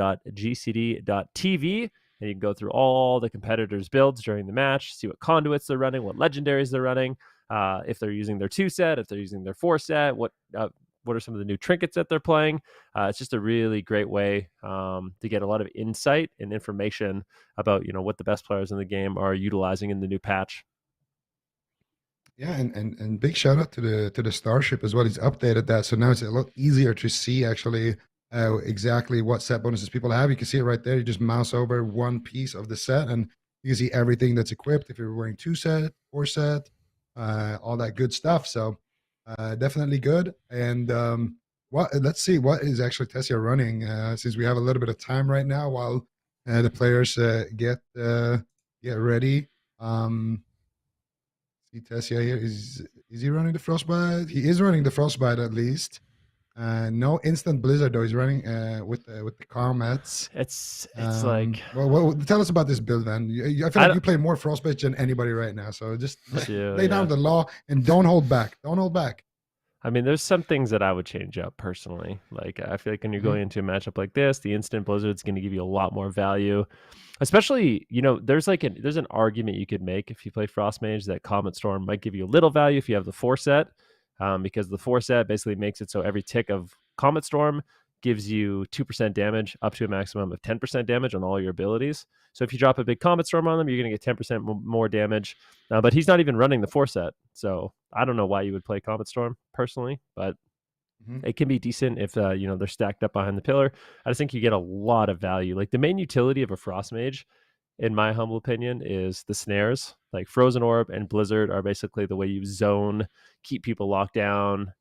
and you can go through all the competitors' builds during the match, see what conduits they're running, what legendaries they're running, if they're using their 2-set, if they're using their 4-set, what are some of the new trinkets that they're playing. It's just a really great way to get a lot of insight and information about what the best players in the game are utilizing in the new patch. Yeah, and big shout out to the Starship as well. He's updated that, so now it's a lot easier to see actually exactly what set bonuses people have. You can see it right there. You just mouse over one piece of the set, and you can see everything that's equipped. If you're wearing 2-set, 4-set, all that good stuff. So definitely good. And let's see what is actually Tessia running, since we have a little bit of time right now while the players get ready. See Tessia here. Is he running the Frostbite? He is running the Frostbite at least. No instant blizzard though. He's running with the Comets. It's like, well, tell us about this build, man. I feel like you play more Frostbite than anybody right now. So just lay down the law and don't hold back. Don't hold back. I mean, there's some things that I would change up personally. Like, I feel like when you're going into a matchup like this, the instant blizzard's going to give you a lot more value. Especially, there's an argument you could make if you play Frost Mage that Comet Storm might give you a little value if you have the 4-set, because the 4-set basically makes it so every tick of Comet Storm gives you 2% damage up to a maximum of 10% damage on all your abilities. So if you drop a big Comet Storm on them, you're going to get 10% more damage. But he's not even running the 4-set. So I don't know why you would play Comet Storm personally, but it can be decent if they're stacked up behind the pillar. I just think you get a lot of value. Like, the main utility of a Frost Mage, in my humble opinion, is the snares. Like, Frozen Orb and Blizzard are basically the way you zone, keep people locked down,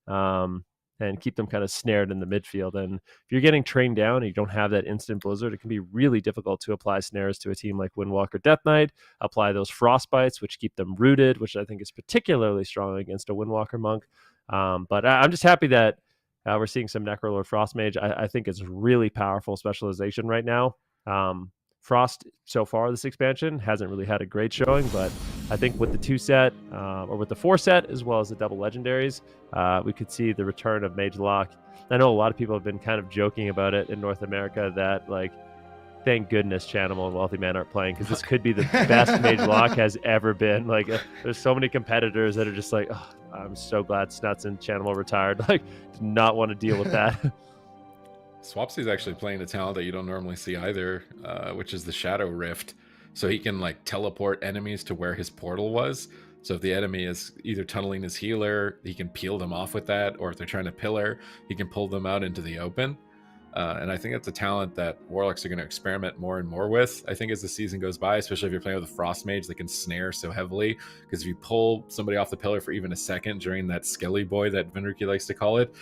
and keep them kind of snared in the midfield. And if you're getting trained down and you don't have that instant blizzard, it can be really difficult to apply snares to a team like Windwalker Death Knight, apply those frostbites, which keep them rooted, which I think is particularly strong against a Windwalker Monk. But I'm just happy that we're seeing some Necrolord Frost Mage. I think it's really powerful specialization right now. Frost, so far this expansion, hasn't really had a great showing, but I think with the 2-set or with the 4-set, as well as the double legendaries, we could see the return of Mage Lock. I know a lot of people have been kind of joking about it in North America that, like, thank goodness Chanimal and Wealthy Man aren't playing, because this could be the best Mage Lock has ever been. Like, there's so many competitors that are just like, oh, I'm so glad Snuts and Chanimal retired. Like, do not want to deal with that. Swapsy's actually playing a talent that you don't normally see either, which is the Shadow Rift. So he can, like, teleport enemies to where his portal was. So if the enemy is either tunneling his healer, he can peel them off with that, or if they're trying to pillar, he can pull them out into the open. And I think that's a talent that Warlocks are going to experiment more and more with, I think, as the season goes by, especially if you're playing with a Frost Mage that can snare so heavily. Because if you pull somebody off the pillar for even a second during that Skelly Boy that Vinruki likes to call it,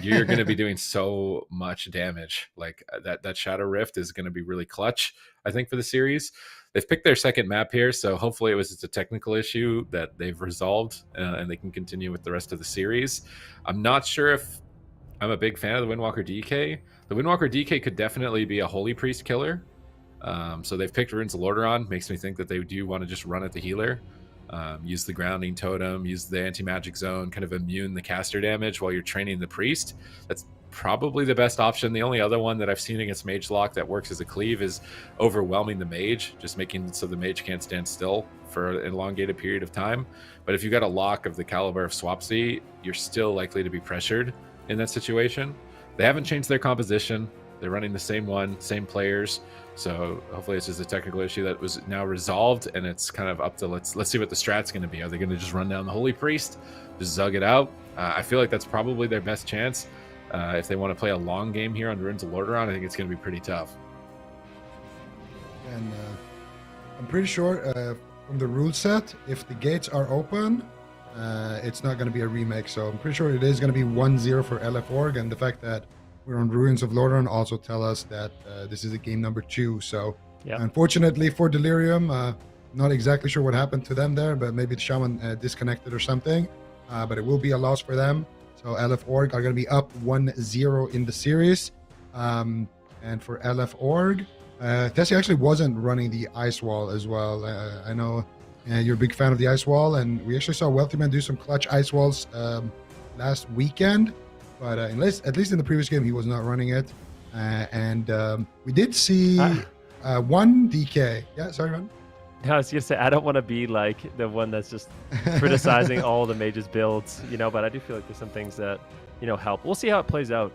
you're going to be doing so much damage. Like, that Shadow Rift is going to be really clutch, I think, for the series. They've picked their second map here, so hopefully it was just a technical issue that they've resolved, and they can continue with the rest of the series. I'm not sure if I'm a big fan of the Windwalker DK. The Windwalker DK could definitely be a Holy Priest killer. So they've picked Runes of Lordaeron. Makes me think that they do want to just run at the healer. Use the Grounding Totem, use the Anti-Magic Zone, kind of immune the caster damage while you're training the Priest. That's probably the best option. The only other one that I've seen against Mage Lock that works as a cleave is overwhelming the Mage, just making so the Mage can't stand still for an elongated period of time. But if you've got a lock of the caliber of Swapsy, you're still likely to be pressured in that situation. They haven't changed their composition. They're running the same one, same players. So hopefully it's just a technical issue that was now resolved, and it's kind of up to let's see what the strat's going to be. Are they going to just run down the Holy Priest, just zug it out? I feel like that's probably their best chance. If they want to play a long game here on Runes of Lordaeron, I think it's going to be pretty tough. And I'm pretty sure from the rule set, if the gates are open, it's not going to be a remake. So I'm pretty sure it is going to be 1-0 for LF Org, and the fact that we're on Ruins of Lordaeron also tell us that this is a game number 2. So unfortunately for Delirium, not exactly sure what happened to them there, but maybe the Shaman disconnected or something. but it will be a loss for them. So LF Org are going to be up 1-0 in the series. And for LF Org, Tessie actually wasn't running the ice wall as well. I know you're a big fan of the ice wall, and we actually saw Wealthy Man do some clutch ice walls last weekend. But at least in the previous game, he was not running it. And we did see one DK. Yeah, sorry, man. I was gonna say I don't want to be like the one that's just criticizing all the mages builds, but I do feel like there's some things that help. We'll see how it plays out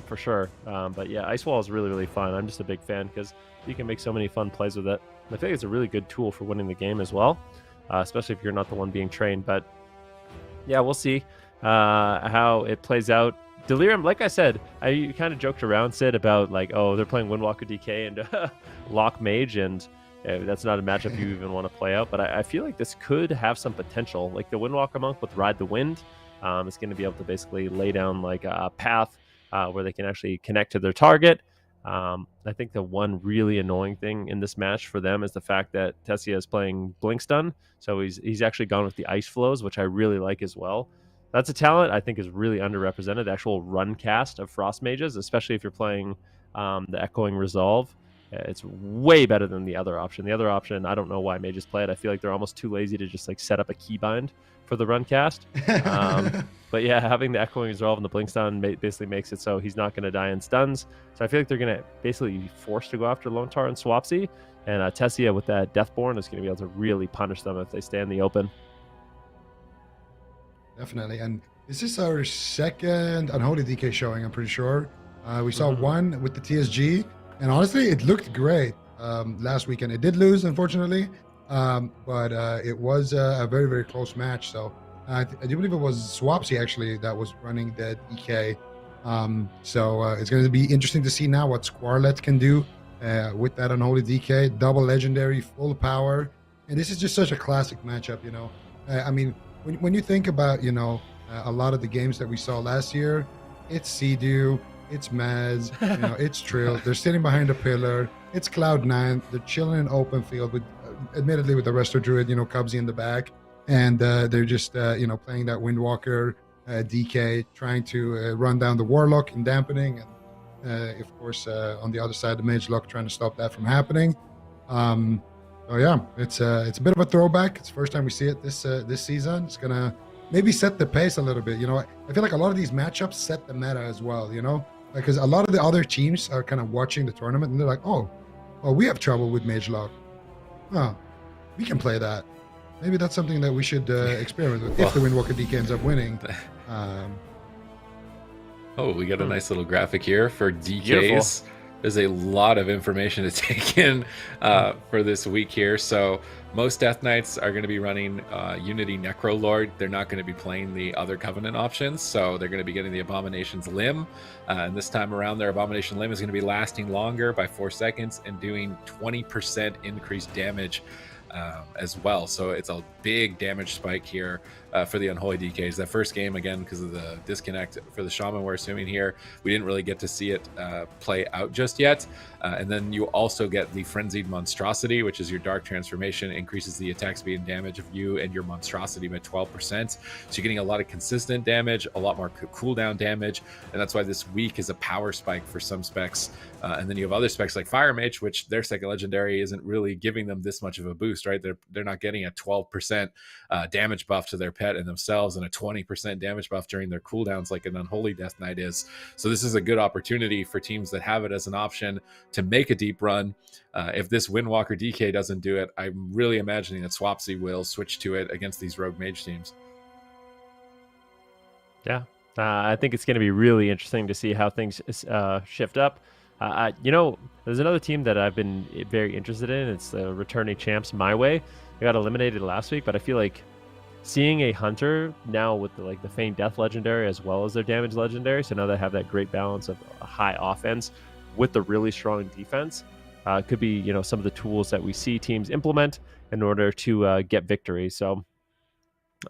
for sure. But yeah, ice wall is really, really fun. I'm just a big fan because you can make so many fun plays with it. And I think it's a really good tool for winning the game as well, especially if you're not the one being trained. But yeah, we'll see how it plays out. Delirium, like I said, I kind of joked around, Sid, about like, oh, they're playing Windwalker DK and Lock Mage, and that's not a matchup you even want to play out. But I feel like this could have some potential. Like the Windwalker Monk with Ride the Wind is going to be able to basically lay down like a path where they can actually connect to their target. I think the one really annoying thing in this match for them is the fact that Tessia is playing Blink Stun. So he's actually gone with the Ice Flows, which I really like as well. That's a talent I think is really underrepresented, the actual run cast of Frost Mages, especially if you're playing the Echoing Resolve. It's way better than the other option. The other option, I don't know why mages play it. I feel like they're almost too lazy to just like set up a keybind for the run cast. But yeah, having the Echoing Resolve and the Blink Stun basically makes it so he's not going to die in stuns. So I feel like they're going to basically be forced to go after Lone Tar and Swapsy. And Tessia with that Deathborn is going to be able to really punish them if they stay in the open. Definitely. And this is our second Unholy DK showing, I'm pretty sure. We saw one with the TSG, and honestly, it looked great last weekend. It did lose, unfortunately, but it was a very, very close match. So I do believe it was Swapsy, actually, that was running the DK. So it's going to be interesting to see now what Squarlet can do with that Unholy DK. Double Legendary, full power. And this is just such a classic matchup, I mean, when you think about, a lot of the games that we saw last year, it's Sea-Doo, it's Maz, it's Trill. They're sitting behind a pillar. It's Cloud9. They're chilling in open field with, admittedly, with the Resto Druid, Cubsy in the back. And they're just, playing that Windwalker DK, trying to run down the Warlock and dampening. And, of course, on the other side, the Mage Lock trying to stop that from happening. So yeah, it's a bit of a throwback. It's the first time we see it this season. It's gonna maybe set the pace a little bit. I feel like a lot of these matchups set the meta as well. Because a lot of the other teams are kind of watching the tournament and they're like, oh, we have trouble with Mage Lock. Oh, we can play that. Maybe that's something that we should experiment with if the Windwalker DK ends up winning. We got a nice little graphic here for DKs. Beautiful. There's a lot of information to take in for this week here. So most Death Knights are going to be running Unity Necrolord. They're not going to be playing the other Covenant options. So they're going to be getting the Abomination's Limb. And this time around, their Abomination Limb is going to be lasting longer by 4 seconds and doing 20% increased damage as well. So it's a big damage spike here for the Unholy DKs. That first game, again, because of the disconnect for the Shaman, we're assuming here, we didn't really get to see it play out just yet. And then you also get the Frenzied Monstrosity, which is your Dark Transformation, increases the attack speed and damage of you and your Monstrosity by 12%. So you're getting a lot of consistent damage, a lot more cooldown damage, and that's why this week is a power spike for some specs. And then you have other specs like Fire Mage, which their second legendary isn't really giving them this much of a boost, right? They're not getting a 12% damage buff to their pet and themselves and a 20% damage buff during their cooldowns like an Unholy Death Knight is. So this is a good opportunity for teams that have it as an option to make a deep run. If this Windwalker DK doesn't do it, I'm really imagining that Swapsy will switch to it against these rogue mage teams. Yeah, I think it's going to be really interesting to see how things shift up. There's another team that I've been very interested in. It's the returning champs, MYWAY. They got eliminated last week, but I feel like seeing a Hunter now with the Feign Death legendary as well as their damage legendary, so now they have that great balance of a high offense with the really strong defense, could be some of the tools that we see teams implement in order to get victory. So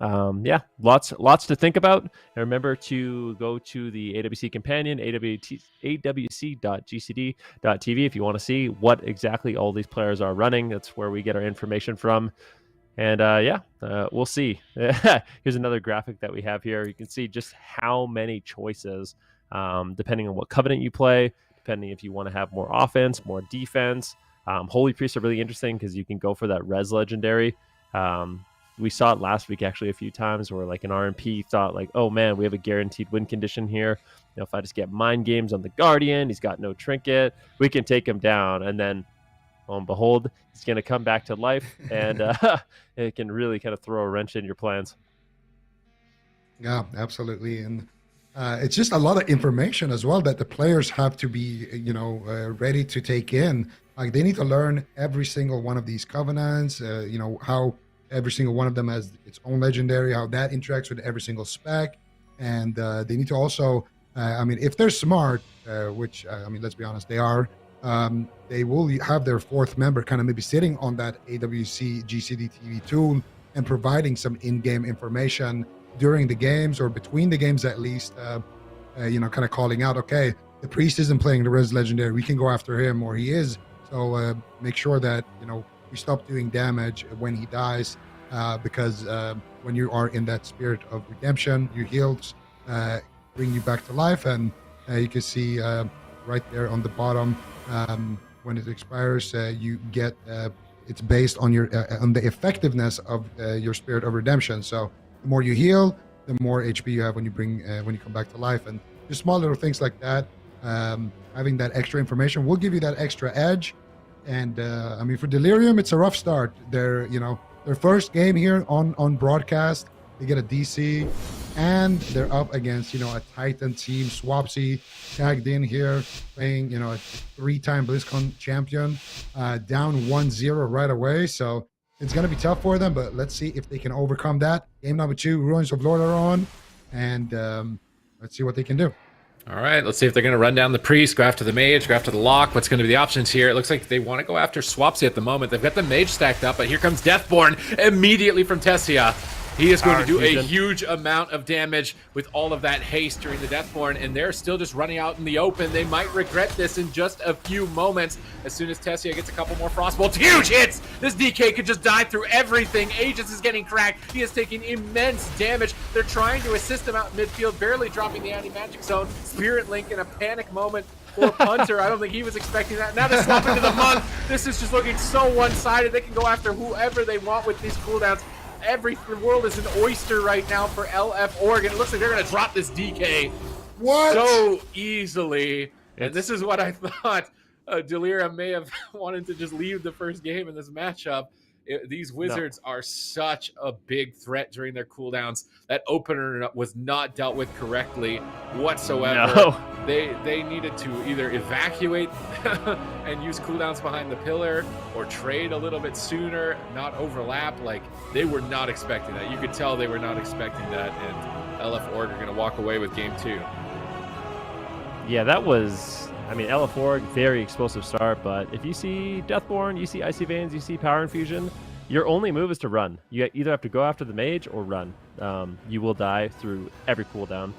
lots to think about. And remember to go to the AWC companion, awc.gcd.tv, if you want to see what exactly all these players are running. That's where we get our information from. And we'll see. Here's another graphic that we have here. You can see just how many choices, depending on what covenant you play, depending if you want to have more offense, more defense. Holy Priests are really interesting because you can go for that res legendary. We saw it last week actually a few times where like an RMP thought like, oh man, we have a guaranteed win condition here. You know, if I just get mind games on the Guardian, he's got no trinket, we can take him down. And then lo and behold, he's going to come back to life, and it can really kind of throw a wrench in your plans. Yeah, absolutely. And it's just a lot of information as well that the players have to be, ready to take in. Like they need to learn every single one of these covenants, how every single one of them has its own legendary, how that interacts with every single spec. And they need to also, if they're smart, which, let's be honest, they are, they will have their fourth member kind of maybe sitting on that AWC GCD TV tool and providing some in-game information during the games or between the games at least, kind of calling out, okay, the priest isn't playing the res legendary, we can go after him, or he is. So make sure that, we stop doing damage when he dies, because when you are in that spirit of redemption, your heals bring you back to life. And you can see right there on the bottom, when it expires, you get it's based on your on the effectiveness of your spirit of redemption. So the more you heal, the more HP you have when you come back to life. And just small little things like that, having that extra information will give you that extra edge. And for Delirium, it's a rough start. Their first game here on broadcast, they get a DC, and they're up against a Titan team. Swapsy tagged in here, playing a 3-time BlizzCon champion, down 1-0 right away. So it's gonna be tough for them, but let's see if they can overcome that. Game number 2, Ruins of Lordaeron, and let's see what they can do. All right, let's see if they're going to run down the priest, go after the mage, go after the lock. What's going to be the options here? It looks like they want to go after Swapsy at the moment. They've got the mage stacked up, but here comes Deathborn immediately from Tessia. He is going to do a huge amount of damage with all of that haste during the Deathborn, and they're still just running out in the open. They might regret this in just a few moments. As soon as Tessia gets a couple more frostbolts, huge hits! This DK could just die through everything. Aegis is getting cracked. He is taking immense damage. They're trying to assist him out in midfield, barely dropping the anti-magic zone. Spirit Link in a panic moment for Punter. I don't think he was expecting that. Now they're swapping to the monk. This is just looking so one-sided. They can go after whoever they want with these cooldowns. The world is an oyster right now for LF Oregon. It looks like they're going to drop this DK so easily. And this is what I thought Delirium may have wanted to just leave the first game in this matchup. These Wizards are such a big threat during their cooldowns. That opener was not dealt with correctly whatsoever. No. They needed to either evacuate and use cooldowns behind the pillar, or trade a little bit sooner, not overlap. Like, they were not expecting that. You could tell they were not expecting that, and LF Org are going to walk away with game 2. Yeah, that was... LF Org, very explosive start, but if you see Deathborn, you see Icy Veins, you see Power Infusion, your only move is to run. You either have to go after the mage or run. You will die through every cooldown.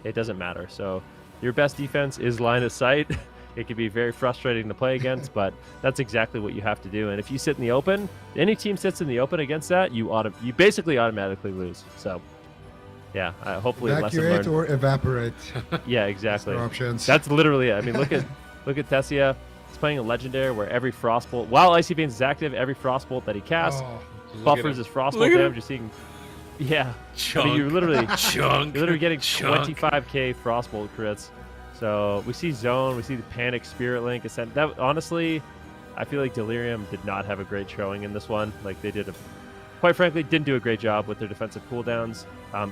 It doesn't matter. So your best defense is line of sight. It can be very frustrating to play against, but that's exactly what you have to do. And if you sit in the open, any team sits in the open against that, you basically automatically lose. So yeah, hopefully evacuate lesson learned. or evaporate. Yeah, exactly. Options. That's literally it. Look at Tessia. He's playing a legendary where every frostbolt, while Icy Veins is active, every frostbolt that he casts buffers his frostbolt damage. You're seeing, you're literally getting 25k frostbolt crits. So we see Zone, we see the Panic, Spirit Link. That honestly, I feel like Delirium did not have a great showing in this one. Like quite frankly, didn't do a great job with their defensive cooldowns.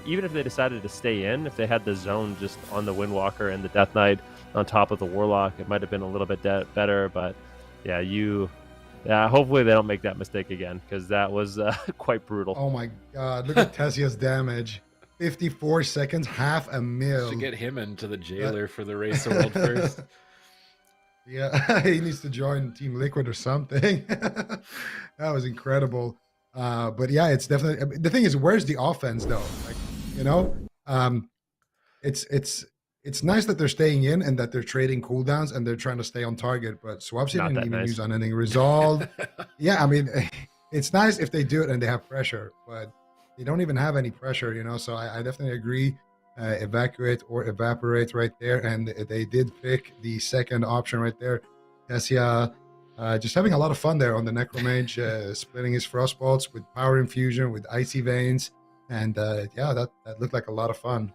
Even if they decided to stay in, if they had the Zone just on the Windwalker and the Death Knight on top of the Warlock, it might have been a little bit better. But hopefully they don't make that mistake again, because that was quite brutal. Oh my god, look at Tessia's damage. 54 seconds, 500,000. Should get him into the jailer for the race of world first. Yeah, he needs to join Team Liquid or something. That was incredible. But yeah, it's definitely, the thing is, where's the offense though? It's nice that they're staying in and that they're trading cooldowns and they're trying to stay on target, but Swapsy didn't even use on anything. Resolve. Yeah, it's nice if they do it and they have pressure, but they don't even have any pressure, so I definitely agree. Evacuate or evaporate right there, and they did pick the second option right there. Tessia just having a lot of fun there on the Necromage, splitting his Frost Bolts with Power Infusion, with Icy Veins, and yeah, that looked like a lot of fun.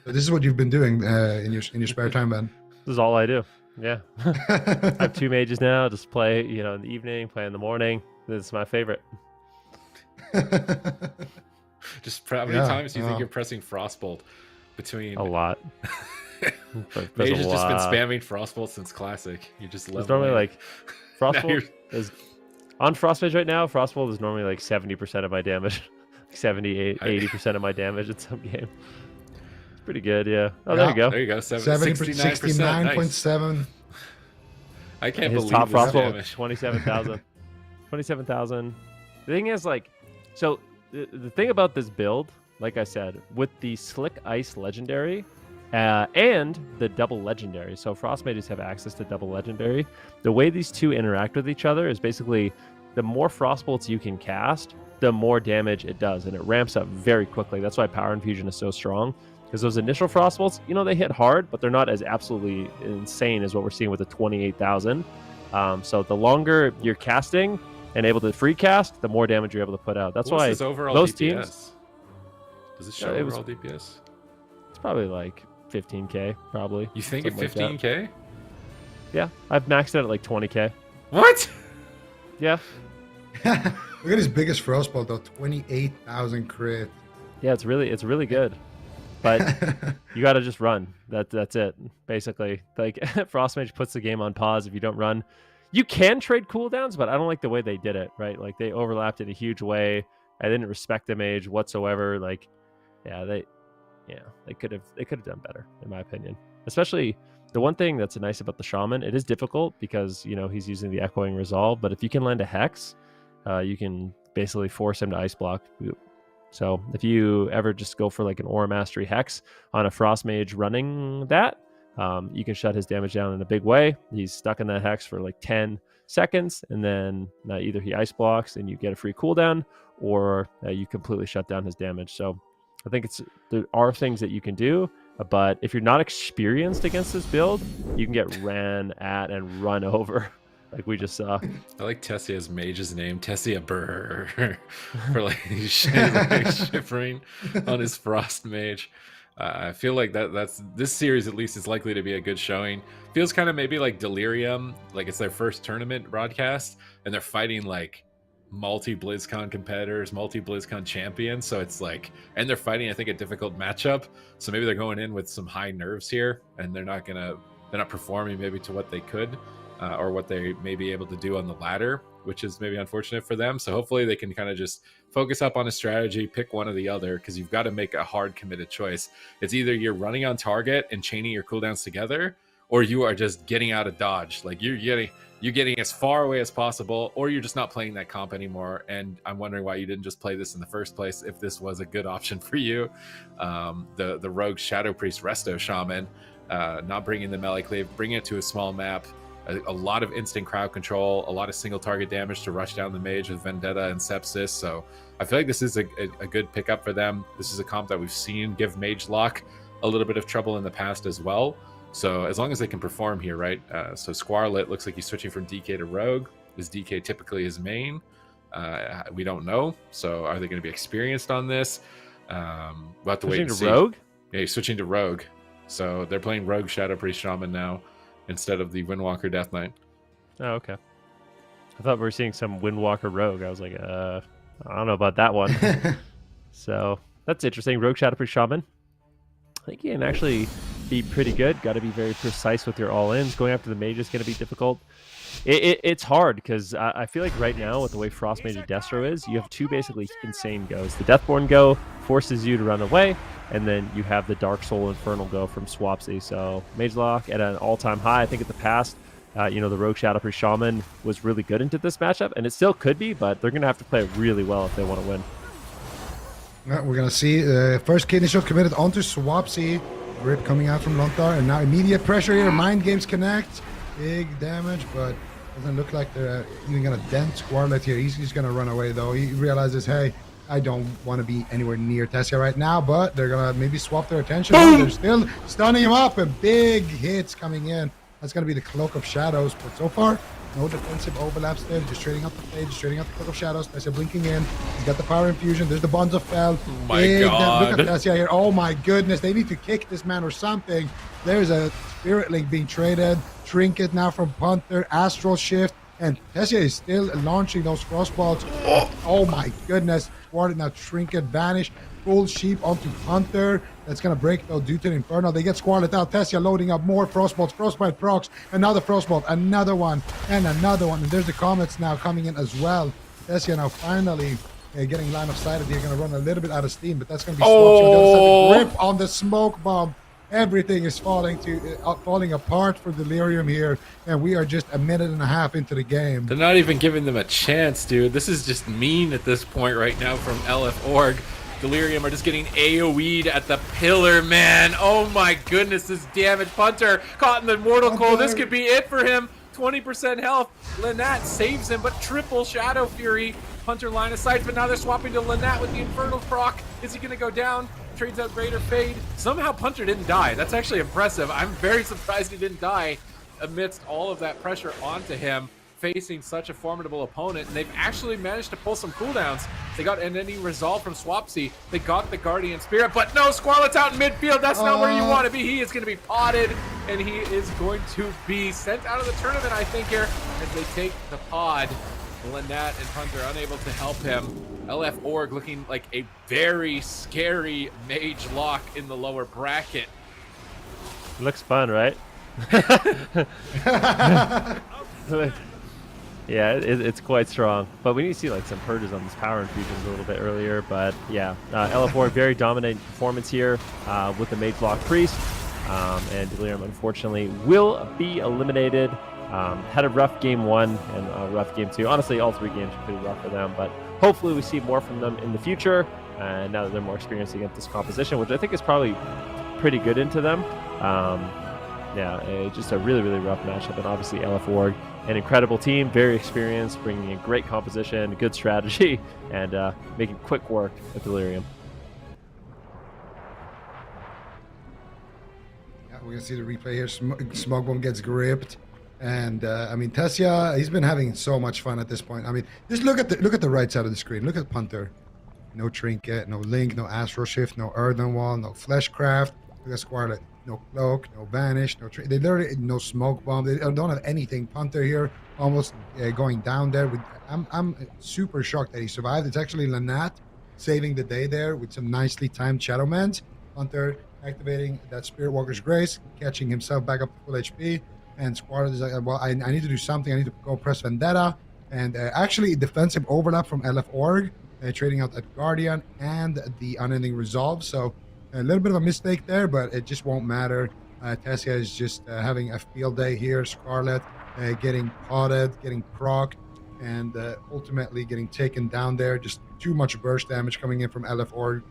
So this is what you've been doing in your spare time, Ben. This is all I do. Yeah. I have 2 mages now. Just play, in the evening, play in the morning. This is my favorite. Just how many times do you think you're pressing Frostbolt between? A lot. Mage has just been spamming Frostbolt since Classic. You just love. It's normally like Frostbolt is on Frostmage right now. Frostbolt is normally like 70% of my damage, 80% of my damage in some game. It's pretty good, yeah. Oh, there you go. There you go. 69.7. I can't believe top this Frostbolt damage. 27,000. 27,000. The thing is, like, so the thing about this build, like I said, with the Slick Ice Legendary and the double Legendary, so Frost Mages have access to double Legendary. The way these two interact with each other is basically the more Frostbolts you can cast, the more damage it does, and it ramps up very quickly. That's why Power Infusion is so strong, because those initial Frostbolts, they hit hard, but they're not as absolutely insane as what we're seeing with the 28,000. So the longer you're casting and able to free cast, the more damage you're able to put out. That's why most teams. Does it show overall DPS? It's probably like 15k, probably. You think at 15k? Yeah, I've maxed it at like 20k. What? Yeah. Look at his biggest Frostbolt though, 28,000 crit. Yeah, it's really good. But you got to just run. That's it, basically. Like, Frostmage puts the game on pause if you don't run. You can trade cooldowns, but I don't like the way they did it, right? Like, they overlapped in a huge way. I didn't respect the mage whatsoever. Like, they could have done better, in my opinion. Especially the one thing that's nice about the Shaman, it is difficult because, he's using the Echoing Resolve, but if you can land a Hex, you can basically force him to Ice Block. So if you ever just go for like an Aura Mastery Hex on a Frost Mage running that, you can shut his damage down in a big way. He's stuck in that Hex for like 10 seconds, and then either he Ice Blocks and you get a free cooldown, or you completely shut down his damage. So I think there are things that you can do, but if you're not experienced against this build, you can get ran at and run over. Like we just saw. I like Tessia's mage's name, Tessia Burr, for like shivering on his Frost Mage. I feel like that's this series at least is likely to be a good showing. Feels kind of maybe like Delirium, like it's their first tournament broadcast, and they're fighting like multi-BlizzCon competitors, multi-BlizzCon champions. So it's like, and they're fighting, I think, a difficult matchup. So maybe they're going in with some high nerves here, and they're not performing maybe to what they could. Or what they may be able to do on the ladder, which is maybe unfortunate for them. So hopefully they can kind of just focus up on a strategy, pick one or the other, because you've got to make a hard committed choice. It's either you're running on target and chaining your cooldowns together, or you are just getting out of dodge. Like you're getting as far away as possible, or you're just not playing that comp anymore. And I'm wondering why you didn't just play this in the first place if this was a good option for you. The Rogue Shadow Priest Resto Shaman, not bringing the melee cleave, bringing it to a small map. A lot of instant crowd control, a lot of single target damage to rush down the mage with Vendetta and Sepsis. So I feel like this is a good pickup for them. This is a comp that we've seen give Mage Lock a little bit of trouble in the past as well. So as long as they can perform here, right? So Squarlet looks like he's switching from DK to Rogue. Is DK typically his main? We don't know. So are they going to be experienced on this? We'll have to wait and see. Rogue? Yeah, he's switching to Rogue. So they're playing Rogue Shadow Priest Shaman now, instead of the Windwalker Death Knight. Oh, okay. I thought we were seeing some Windwalker Rogue. I was like, I don't know about that one. So that's interesting. Rogue Shadow Priest Shaman. I think he can actually be pretty good. Got to be very precise with your all-ins. Going after the mage is going to be difficult. It's hard because I feel like right now with the way Frost Mage Destro is, you have two basically insane goes. The Deathborn go forces you to run away, and then you have the Dark Soul Infernal go from Swapsy. So Mage Lock at an all-time high. I think at the past, the Rogue Shadow Priest Shaman was really good into this matchup, and it still could be, but they're going to have to play it really well if they want to win. Yeah, we're going to see first Kidney Shot committed onto Swapsy. Rip coming out from Lontar, and now immediate pressure here. Mind Games connect. Big damage, but Doesn't look like they're even going to dent Squarlet here. He's just going to run away, though. He realizes, hey, I don't want to be anywhere near Tessia right now, but they're going to maybe swap their attention. Oh, they're still stunning him up, and big hits coming in. That's going to be the Cloak of Shadows, but so far, no defensive overlaps there. Just trading out the play, just trading out the Cloak of Shadows. Tessia blinking in. He's got the Power Infusion. There's the Bonds of Fel. Oh my God. Look at Tessia here. Oh my goodness. They need to kick this man or something. There's a Spirit Link being traded. Trinket now from Punter. Astral Shift. And Tessia is still launching those crossbows. Oh my goodness. Thwarted now. Trinket vanish. Full sheep onto Hunter. That's going to break though due to the Inferno. They get Squarlet out. Tessia loading up more Frostbolts. Frostbite procs. Another Frostbolt. Another one. And another one. And there's the Comets now coming in as well. Tessia now finally getting line of sight. They're going to run a little bit out of steam, but that's going to be swapped. The grip on the smoke bomb. Everything is falling apart for Delirium here, and we are just a minute and a half into the game. They're not even giving them a chance, dude. This is just mean at this point right now from LF Org. Delirium are just getting AoE'd at the pillar, man. Oh my goodness, this damage. Punter caught in the Mortal Coil. This could be it for him. 20% health. Lynette saves him, but triple Shadow Fury. Hunter line of sight, but now they're swapping to Lynette with the Infernal proc. Is he going to go down? Trades out Greater Fade. Somehow Punter didn't die. That's actually impressive. I'm very surprised he didn't die amidst all of that pressure onto him, facing such a formidable opponent. And they've actually managed to pull some cooldowns. They got an ending resolve from Swapsy. They got the Guardian Spirit, but no, Squarlet's out in midfield. That's not where you want to be. He is going to be potted, and he is going to be sent out of the tournament, I think, here, as they take the pod. Lynette and Hunter unable to help him. LF Org looking like a very scary mage lock in the lower bracket. Looks fun, right? Yeah, it's quite strong. But we need to see like some purges on these power infusions a little bit earlier. But yeah, LF Org very dominant performance here with the mage lock priest. And Delirium unfortunately will be eliminated. Had a rough game 1 and a rough game 2. Honestly, all 3 games were pretty rough for them, but hopefully we see more from them in the future. And now that they're more experienced against this composition, which I think is probably pretty good into them. Yeah, just a really, really rough matchup. And obviously LF Org, an incredible team, very experienced, bringing in great composition, good strategy, and making quick work at Delirium. Yeah, we're going to see the replay here. Smoke Bomb gets gripped. And I mean, Tessia, he's been having so much fun at this point. I mean, just look at the right side of the screen. Look at Punter. No Trinket, no Link, no Astral Shift, no Earthen Wall, no Fleshcraft. Look at Squarlet. No Cloak, no Vanish, no They literally no Smoke Bomb. They don't have anything. Punter here almost going down there. I'm super shocked that he survived. It's actually Lynette saving the day there with some nicely timed Shadow Mends. Punter activating that Spirit Walker's Grace, catching himself back up to full HP. And Squarlet is like, well, I need to do something. I need to go press Vendetta. And actually, defensive overlap from LF Org, trading out that Guardian and the Unending Resolve. So a little bit of a mistake there, but it just won't matter. Tessia is just having a field day here. Scarlet getting potted, getting proc, and ultimately getting taken down there. Just too much burst damage coming in from LF Org.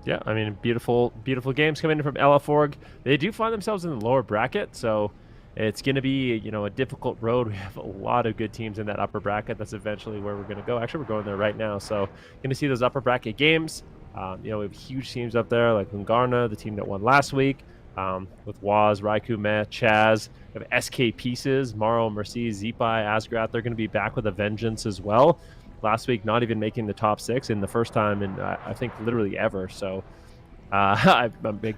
Yeah, I mean, beautiful games coming in from LF Org. They do find themselves in the lower bracket, so it's going to be, a difficult road. We have a lot of good teams in that upper bracket. That's eventually where we're going to go. Actually, we're going there right now, so going to see those upper bracket games. We have huge teams up there like KUNGARNA, the team that won last week, with Waz, Raikou, Meh, Chaz. We have SK Pieces, Maro, Mercy, Zeepai, Asgrath. They're going to be back with a vengeance as well. Last week, not even making the top 6 in the first time in, I think, literally ever. So I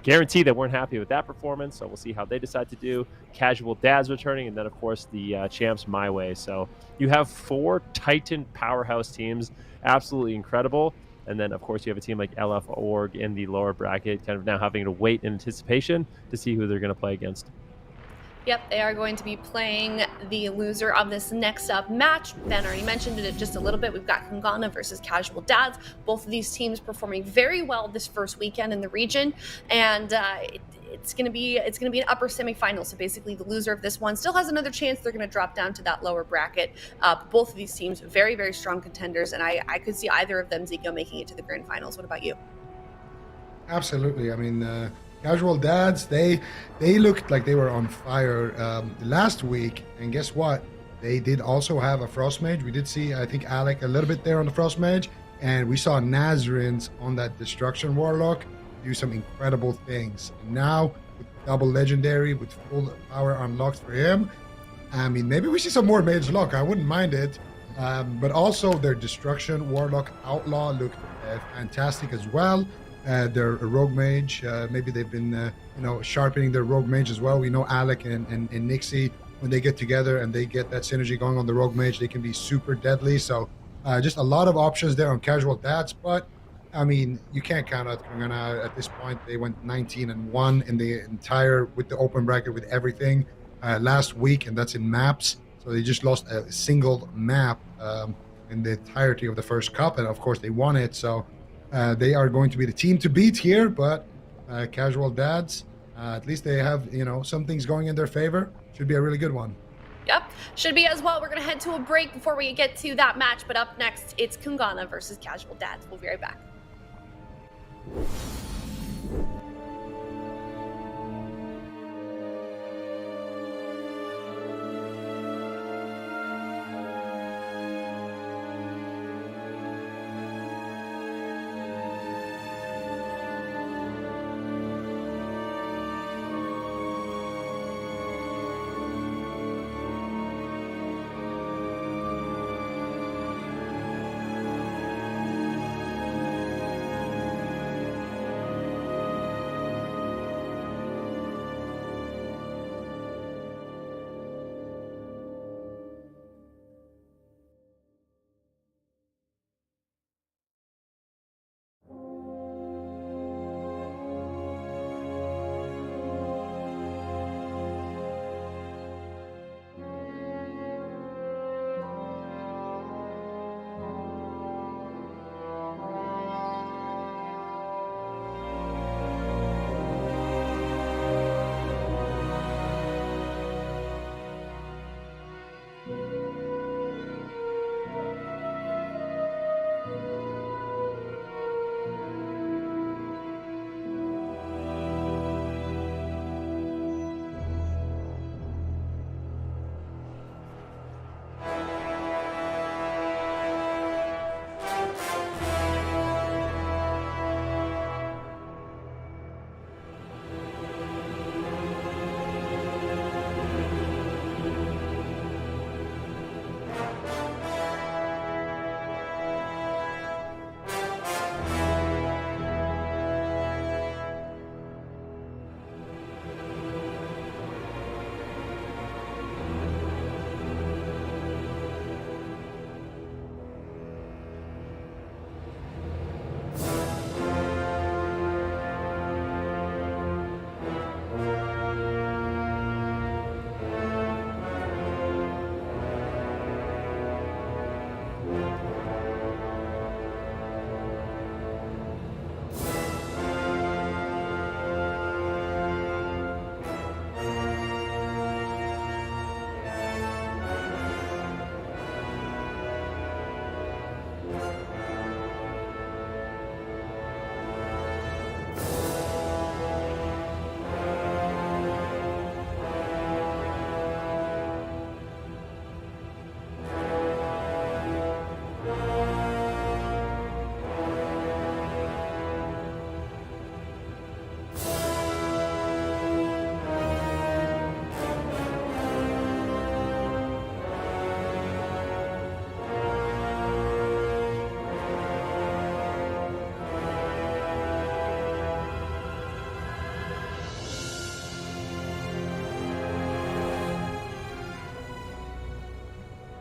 guarantee they weren't happy with that performance. So we'll see how they decide to do. Casual Dads returning, and then, of course, the champs MYWAY. So you have 4 Titan powerhouse teams. Absolutely incredible. And then, of course, you have a team like LF Org in the lower bracket, kind of now having to wait in anticipation to see who they're going to play against. Yep, they are going to be playing the loser of this next up match. Ben already mentioned it just a little bit. We've got KUNGARNA versus Casual Dads. Both of these teams performing very well this first weekend in the region, and it's going to be an upper semifinal. So basically, the loser of this one still has another chance. They're going to drop down to that lower bracket. Both of these teams very, very strong contenders, and I could see either of them, Zico, making it to the grand finals. What about you? Absolutely. I mean, Casual Dads, they looked like they were on fire last week, and guess what? They did also have a Frost Mage. We did see, I think, Alec a little bit there on the Frost Mage, and we saw Nazarins on that Destruction Warlock do some incredible things. And now, with double Legendary, with full power unlocked for him, I mean, maybe we see some more Mage Luck. I wouldn't mind it. But also, their Destruction Warlock Outlaw looked fantastic as well. Their Rogue Mage, maybe they've been, sharpening their Rogue Mage as well. We know Alec and Nixie, when they get together and they get that synergy going on the Rogue Mage, they can be super deadly. So just a lot of options there on Casual Dads. But, I mean, you can't count out KUNGARNA at this point. They went 19-1 in the entire, with the open bracket, with everything last week, and that's in maps. So they just lost a single map in the entirety of the first cup, and of course they won it. So they are going to be the team to beat here. But Casual Dads, at least they have, some things going in their favor. Should be a really good one. Yep, should be as well. We're going to head to a break before we get to that match. But up next, it's KUNGARNA versus Casual Dads. We'll be right back.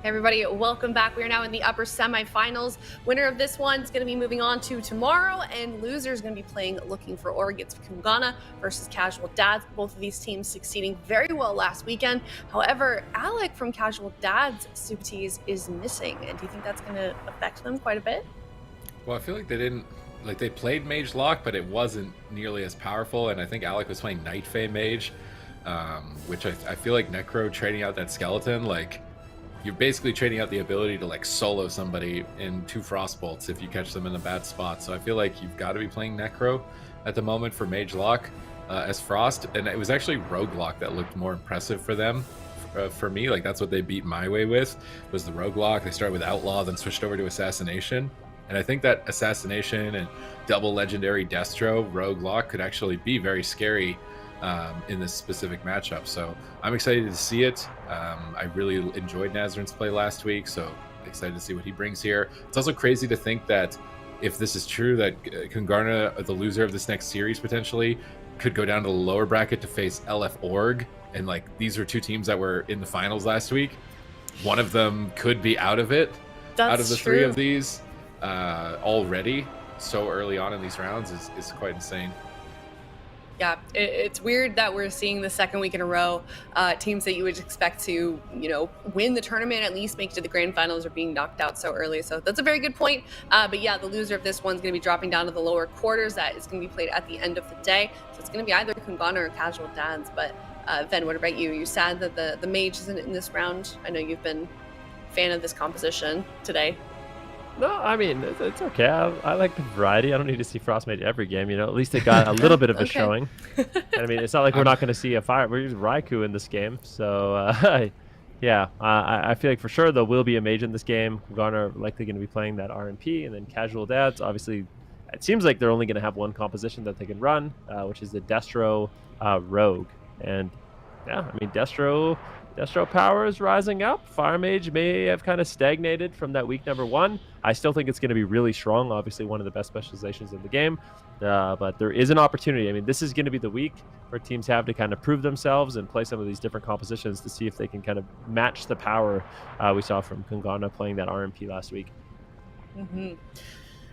Everybody, welcome back. We are now in the upper semifinals. Winner of this one is going to be moving on to tomorrow, and loser is going to be playing Looking for Ore against KUNGARNA versus Casual Dads. Both of these teams succeeding very well last weekend. However, Alec from Casual Dads Super Tees is missing, and do you think that's going to affect them quite a bit? Well, I feel like they didn't, they played Mage Lock, but it wasn't nearly as powerful, and I think Alec was playing Night Fae Mage, which I feel like Necro trading out that skeleton, you're basically trading out the ability to solo somebody in 2 Frostbolts if you catch them in a bad spot. So I feel like you've got to be playing Necro at the moment for Mage Lock. as Frost, and it was actually Roguelock that looked more impressive for them. For me, like that's what they beat MYWAY with, was the Roguelock. They started with Outlaw, then switched over to Assassination. And I think that Assassination and double legendary Destro Roguelock could actually be very scary in this specific matchup. So I'm excited to see it. I really enjoyed Nazaryn's play last week, so excited to see what he brings here. It's also crazy to think that if this is true, that KUNGARNA, the loser of this next series potentially, could go down to the lower bracket to face LF Org. And like, these are two teams that were in the finals last week. One of them could be out of it. Out of the three of these already so early on in these rounds is quite insane. Yeah, it's weird that we're seeing the second week in a row teams that you would expect to, win the tournament, at least make it to the grand finals, are being knocked out so early. So that's a very good point. But yeah, the loser of this one's going to be dropping down to the lower quarters. That is going to be played at the end of the day. So it's going to be either KUNGARNA or Casual Dads. But Ven, what about you? Are you sad that the mage isn't in this round? I know you've been a fan of this composition today. No, I mean, it's okay. I like the variety. I don't need to see Frost Mage every game, At least it got a little bit of a showing. And I mean, it's not like we're not going to see a fire. We're using Raikou in this game. So, yeah, I feel like for sure there will be a mage in this game. KUNGARNA are likely going to be playing that RMP, and then Casual Dads. Obviously, it seems like they're only going to have one composition that they can run, which is the Destro Rogue. And, yeah, I mean, Destro power is rising up. Fire Mage may have kind of stagnated from that week number 1. I still think it's going to be really strong. Obviously, one of the best specializations in the game. But there is an opportunity. I mean, this is going to be the week where teams have to kind of prove themselves and play some of these different compositions to see if they can kind of match the power we saw from KUNGARNA playing that RMP last week. Mm-hmm.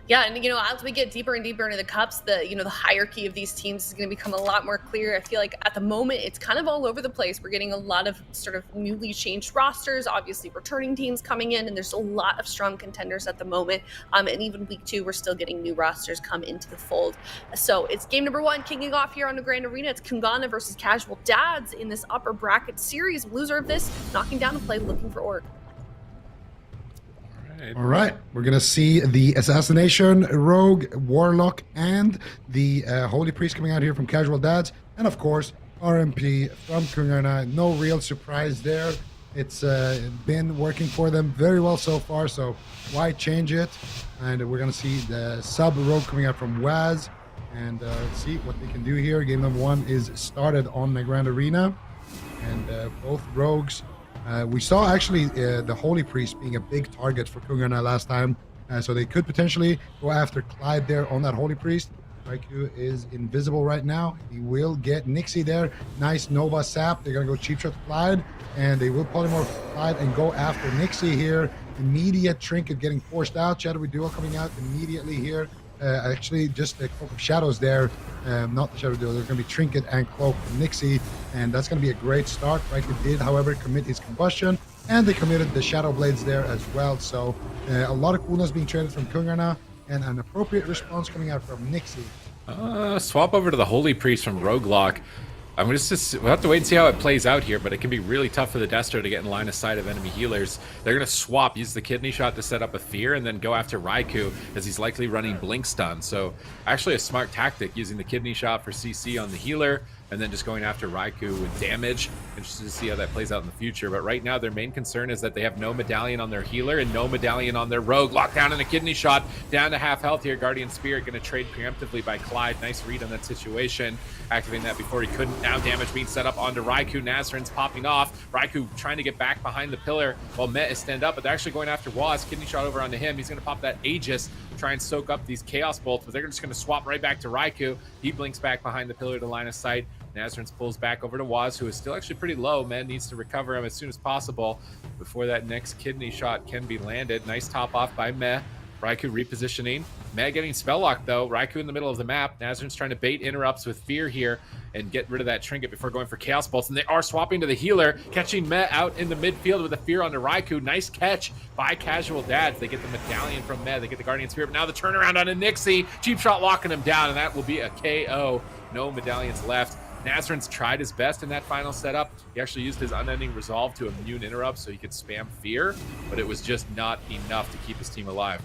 Yeah, and as we get deeper and deeper into the cups, the hierarchy of these teams is going to become a lot more clear. I feel like at the moment it's kind of all over the place. We're getting a lot of sort of newly changed rosters, obviously returning teams coming in, and there's a lot of strong contenders at the moment. And even week 2, we're still getting new rosters come into the fold. So it's game number 1 kicking off here on the Grand Arena. It's KUNGARNA versus Casual Dads in this upper bracket series. Loser of this knocking down a play, looking for Org. All right, we're going to see the Assassination, Rogue, Warlock, and the Holy Priest coming out here from Casual Dads. And of course, RMP from KUNGARNA. No real surprise there. It's been working for them very well so far, so why change it? And we're going to see the sub-Rogue coming out from Waz. And let's see what they can do here. Game number 1 is started on the Grand Arena. And both Rogues... we saw actually the Holy Priest being a big target for KUNGARNA last time, so they could potentially go after Clyde there on that Holy Priest. Raikou is invisible right now. He will get Nixie there. Nice Nova Sap. They're going to go cheap shot Clyde, and they will polymorph Clyde and go after Nixie here. Immediate Trinket getting forced out. Shadowy Duel coming out immediately here. Actually, just the Cloak of Shadows there, not the Shadow Duel. There's going to be Trinket and Cloak from Nixie, and that's going to be a great start. Raikou did, however, commit his combustion, and they committed the Shadow Blades there as well. So a lot of coolness being traded from KUNGARNA, and an appropriate response coming out from Nixie. Swap over to the Holy Priest from Roguelock. I'm we'll have to wait and see how it plays out here, but it can be really tough for the Destro to get in line of sight of enemy healers. They're going to swap, use the Kidney Shot to set up a Fear, and then go after Raikou, as he's likely running Blink Stun. So actually a smart tactic, using the Kidney Shot for CC on the healer, and then just going after Raikou with damage. Interested to see how that plays out in the future. But right now, their main concern is that they have no medallion on their healer and no medallion on their Rogue. Locked down in a Kidney Shot, down to half health here. Guardian Spirit going to trade preemptively by Clyde. Nice read on that situation. Activating that before he couldn't. Now damage being set up onto Raikou. Nazaryn's popping off. Raikou trying to get back behind the pillar while Met is stand up, but they're actually going after Waz. Kidney Shot over onto him. He's going to pop that Aegis, try and soak up these Chaos Bolts, but they're just going to swap right back to Raikou. He blinks back behind the pillar to line of sight. Nazaryn pulls back over to Waz, who is still actually pretty low. Man needs to recover him as soon as possible before that next Kidney Shot can be landed. Nice top off by Meh. Raikou repositioning. Meh getting spell locked though. Raikou in the middle of the map. Nazaryn's trying to bait interrupts with Fear here and get rid of that Trinket before going for Chaos Bolts. And they are swapping to the healer, catching Meh out in the midfield with a Fear onto Raikou. Nice catch by Casual Dads. They get the medallion from Meh. They get the Guardian Spirit. But now the turnaround onto Nixie. Cheap shot locking him down, and that will be a KO. No medallions left. Nazaryn's tried his best in that final setup. He actually used his Unending Resolve to immune interrupts so he could spam Fear, but it was just not enough to keep his team alive.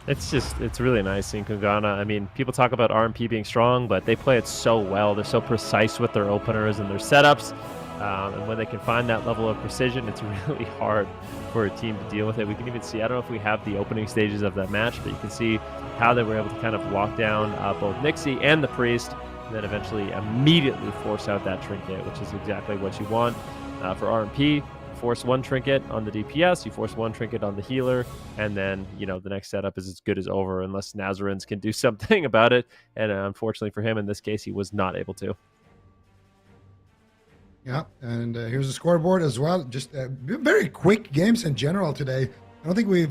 It's really nice seeing Kungana. I mean, people talk about RMP being strong, but they play it so well. They're so precise with their openers and their setups. And when they can find that level of precision, it's really hard for a team to deal with it. We can even see, I don't know if we have the opening stages of that match, but you can see how they were able to kind of lock down both Nixie and the Priest, and then eventually immediately force out that trinket, which is exactly what you want for RMP. Force one trinket on the DPS, you force one trinket on the healer, and then, you know, the next setup is as good as over unless Nazarins can do something about it. And unfortunately for him, in this case, he was not able to. Yeah, and here's the scoreboard as well. Just very quick games in general today. I don't think we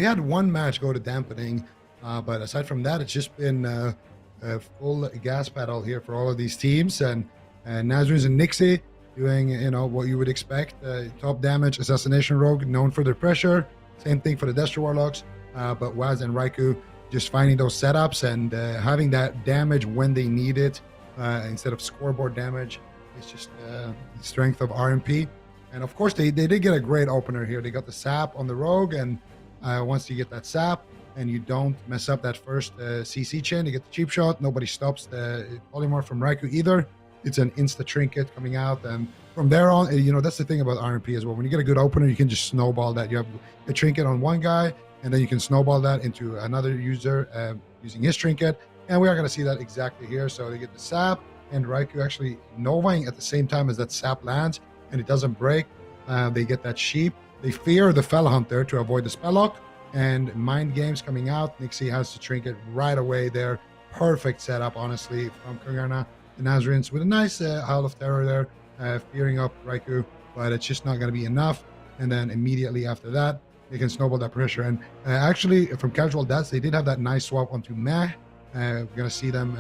had one match go to dampening, but aside from that, it's just been a full gas pedal here for all of these teams. And Nazarins and Nixie doing, you know, what you would expect. Top damage, Assassination Rogue, known for their pressure. Same thing for the Destro Warlocks. But Waz and Raikou just finding those setups and having that damage when they need it instead of scoreboard damage. It's just the strength of RMP. And of course, they did get a great opener here. They got the sap on the Rogue, and once you get that sap and you don't mess up that first CC chain, you get the cheap shot. Nobody stops the polymorph from Raikou either. It's an insta trinket coming out, and from there on, you know, that's the thing about RMP as well. When you get a good opener, you can just snowball that. You have a trinket on one guy, and then you can snowball that into another user using his trinket. And we are going to see that exactly here. So they get the sap, and Raikou actually novaing at the same time as that sap lands, and it doesn't break. They get that sheep. They fear the Fell Hunter to avoid the spell lock, and Mind Games coming out. Nixie has the trinket right away there. Perfect setup, honestly, from Kungarna. The Nazarins with a nice Howl of Terror there, fearing up Raikou, but it's just not going to be enough. And then immediately after that, they can snowball that pressure. And actually, from Casual Deaths, they did have that nice swap onto Meh. We're going to see them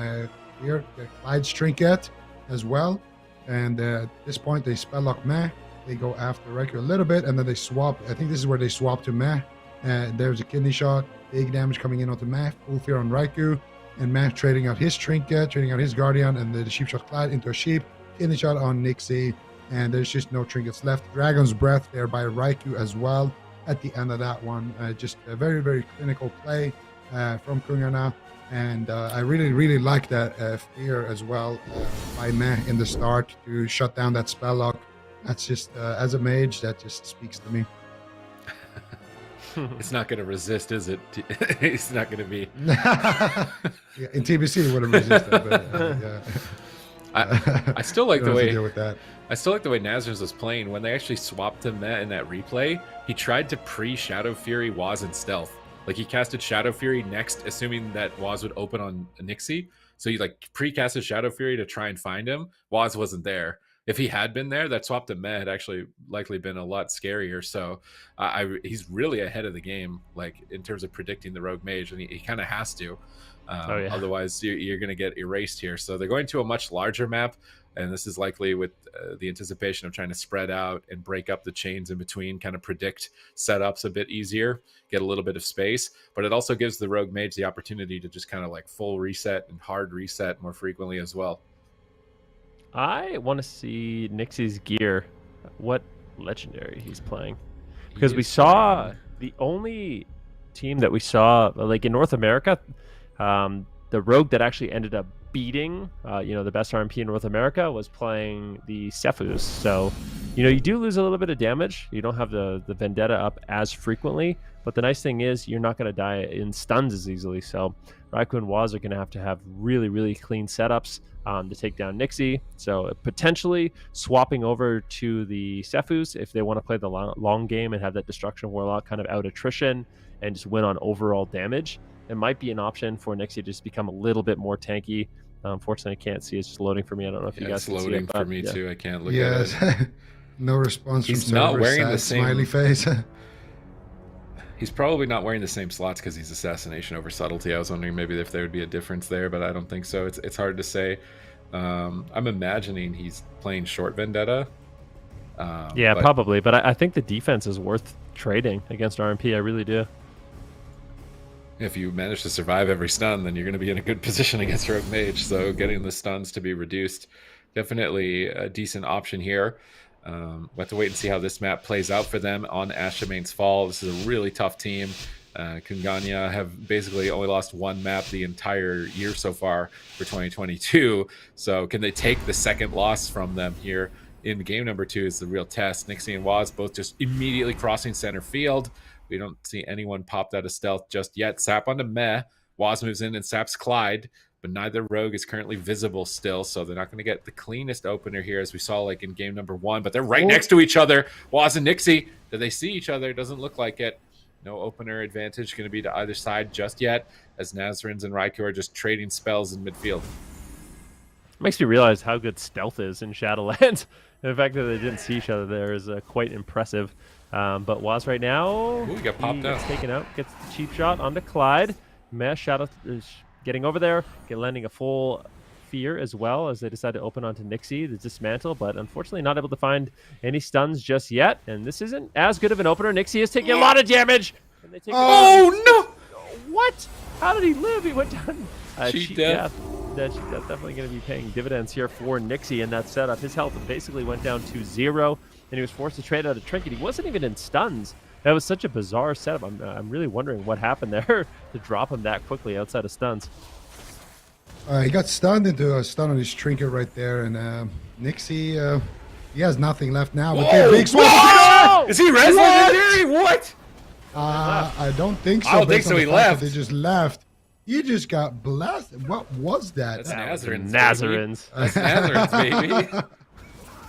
here get Clyde's trinket as well. And at this point, they spelllock Meh. They go after Raikou a little bit, and then they swap. I think this is where they swap to Meh. There's a kidney shot, big damage coming in onto Meh, full fear on Raikou. And Meh trading out his trinket, trading out his guardian, and the sheep shot Clyde into a sheep. Kidney shot on Nixie, and there's just no trinkets left. Dragon's Breath there by Raikou as well at the end of that one. Just a very, very clinical play from Kungarna. And I really, really like that fear as well by Meh in the start to shut down that spell lock. That's just, as a mage, that just speaks to me. It's not going to resist, is it? It's not going to be. Yeah, in TBC, it would have resisted. But, yeah. I still like the way. Deal with that. I still like the way Nazarins was playing. When they actually swapped him in that replay, he tried to pre-Shadow Fury Waz in stealth. Like, he casted Shadow Fury next, assuming that Waz would open on Nixie. So he like pre-casted Shadow Fury to try and find him. Waz wasn't there. If he had been there, that swap to Meh had actually likely been a lot scarier. So he's really ahead of the game, like in terms of predicting the rogue mage, and he kind of has to. Otherwise, you're going to get erased here. So they're going to a much larger map, and this is likely with the anticipation of trying to spread out and break up the chains in between, kind of predict setups a bit easier, get a little bit of space. But it also gives the rogue mage the opportunity to just kind of like full reset and hard reset more frequently as well. I want to see Nixie's gear, what legendary he's playing. Because we saw the only team that we saw, like in North America, the rogue that actually ended up beating, the best RMP in North America was playing the Cephus. So, you do lose a little bit of damage. You don't have the Vendetta up as frequently. But the nice thing is you're not going to die in stuns as easily. So Raikou and Waz are going to have really, really clean setups to take down Nixie. So potentially swapping over to the Cephus if they want to play the long game and have that Destruction Warlock kind of out attrition and just win on overall damage. It might be an option for Nixie to just become a little bit more tanky. Unfortunately, I can't see. It's just loading for me. I don't know if you guys can see it. It's loading for me too. I can't look at it. No response he's from not server, wearing the same smiley face. He's probably not wearing the same slots because he's Assassination over Subtlety. I was wondering maybe if there would be a difference there, but I don't think so. It's hard to say. I'm imagining he's playing short Vendetta. Probably. But I think the defense is worth trading against RMP. I really do. If you manage to survive every stun, then you're going to be in a good position against Rogue Mage. So getting the stuns to be reduced, definitely a decent option here. We'll have to wait and see how this map plays out for them on Ashamane's Fall. This is a really tough team. Kunganya have basically only lost one map the entire year so far for 2022. So can they take the second loss from them here in game number 2 is the real test. Nixie and Waz both just immediately crossing center field. We don't see anyone popped out of stealth just yet. Sap onto Meh. Waz moves in and saps Clyde, but neither rogue is currently visible still, so they're not going to get the cleanest opener here as we saw like in game number 1, but they're right next to each other. Waz and Nixie, do they see each other? Doesn't look like it. No opener advantage going to be to either side just yet, as Nazarins and Raikou are just trading spells in midfield. Makes me realize how good stealth is in Shadowlands. And the fact that they didn't see each other there is quite impressive. But Waz right now, Ooh, he got popped out. Gets taken out, gets the cheap shot onto Clyde. Mesh Shadow is getting over there, landing a full fear as well as they decide to open onto Nixie, the dismantle, but unfortunately not able to find any stuns just yet. And this isn't as good of an opener. Nixie is taking a lot of damage. And they take no! What? How did he live? He went down. Cheat death. That's definitely going to be paying dividends here for Nixie in that setup. His health basically went down to 0, and he was forced to trade out a trinket. He wasn't even in stuns. That was such a bizarre setup. I'm really wondering what happened there to drop him that quickly outside of stuns. He got stunned into a stun on his trinket right there, and Nixie, he has nothing left now. But big swap. Is he res legendary? What? I don't think so. I don't think so. He left. They just left. He just got blasted. What was that? That's Nazarins. Nazarins. That's Nazarins, baby.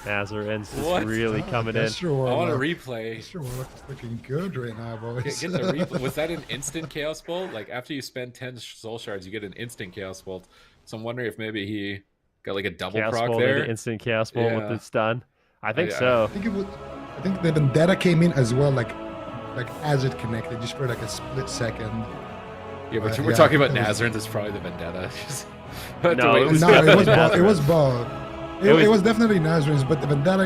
Nazarins is really coming in. I want a replay. Sure, looking good right now, boys. Get the replay. Was that an instant Chaos Bolt? Like after you spend 10 soul shards, you get an instant Chaos Bolt. So I'm wondering if maybe he got like a double Chaos proc Bolt, there. Maybe instant Chaos Bolt with the stun. I think so. I think the Vendetta came in as well, like as it connected, just for like a split second. Yeah, but we're talking about Nazarins. It's probably the Vendetta. It was both. It was definitely Nazarins, but the Vendetta,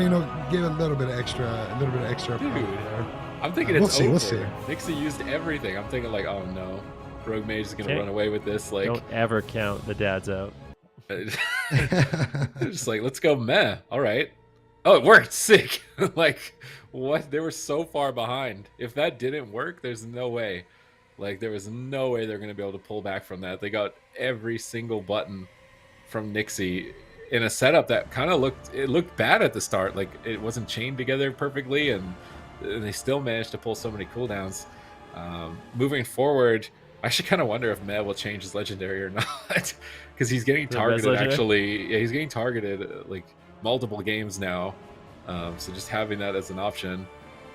gave a little bit of extra. Dude, I'm thinking it's over. We'll see. Nixie used everything. I'm thinking like, oh no, Rogue Mage is gonna run away with this. Like, don't ever count the dads out. Just like, let's go Meh. All right. Oh, it worked. Sick. Like, what? They were so far behind. If that didn't work, there's no way. Like, there was no way they're going to be able to pull back from that. They got every single button from Nixie in a setup that kind of looked bad at the start. Like, it wasn't chained together perfectly, and they still managed to pull so many cooldowns. Moving forward, I actually kind of wonder if Meh will change his legendary or not, because he's getting targeted. Actually, yeah, he's getting targeted like multiple games now. So just having that as an option,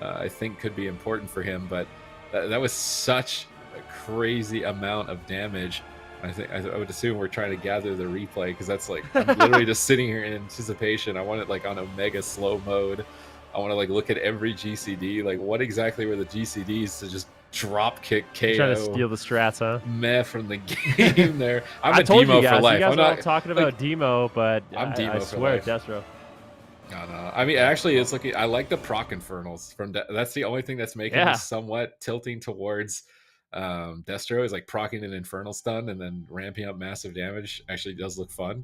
I think, could be important for him. But that was such a crazy amount of damage. I would assume we're trying to gather the replay, because that's like, I'm literally just sitting here in anticipation. I want it like on a mega slow mode. I want to like look at every GCD, like what exactly were the GCDs to just drop kick KO. Trying to steal the strats, huh? Meh from the game there. I a told Demo you guys, for life. You guys I'm are not all talking about Demo, but I'm Demo I for swear, life. Destro. No. I mean, actually, it's like I like the proc infernals from. That's the only thing that's making me somewhat tilting towards Destro, is like procking an infernal stun and then ramping up massive damage. Actually, does look fun.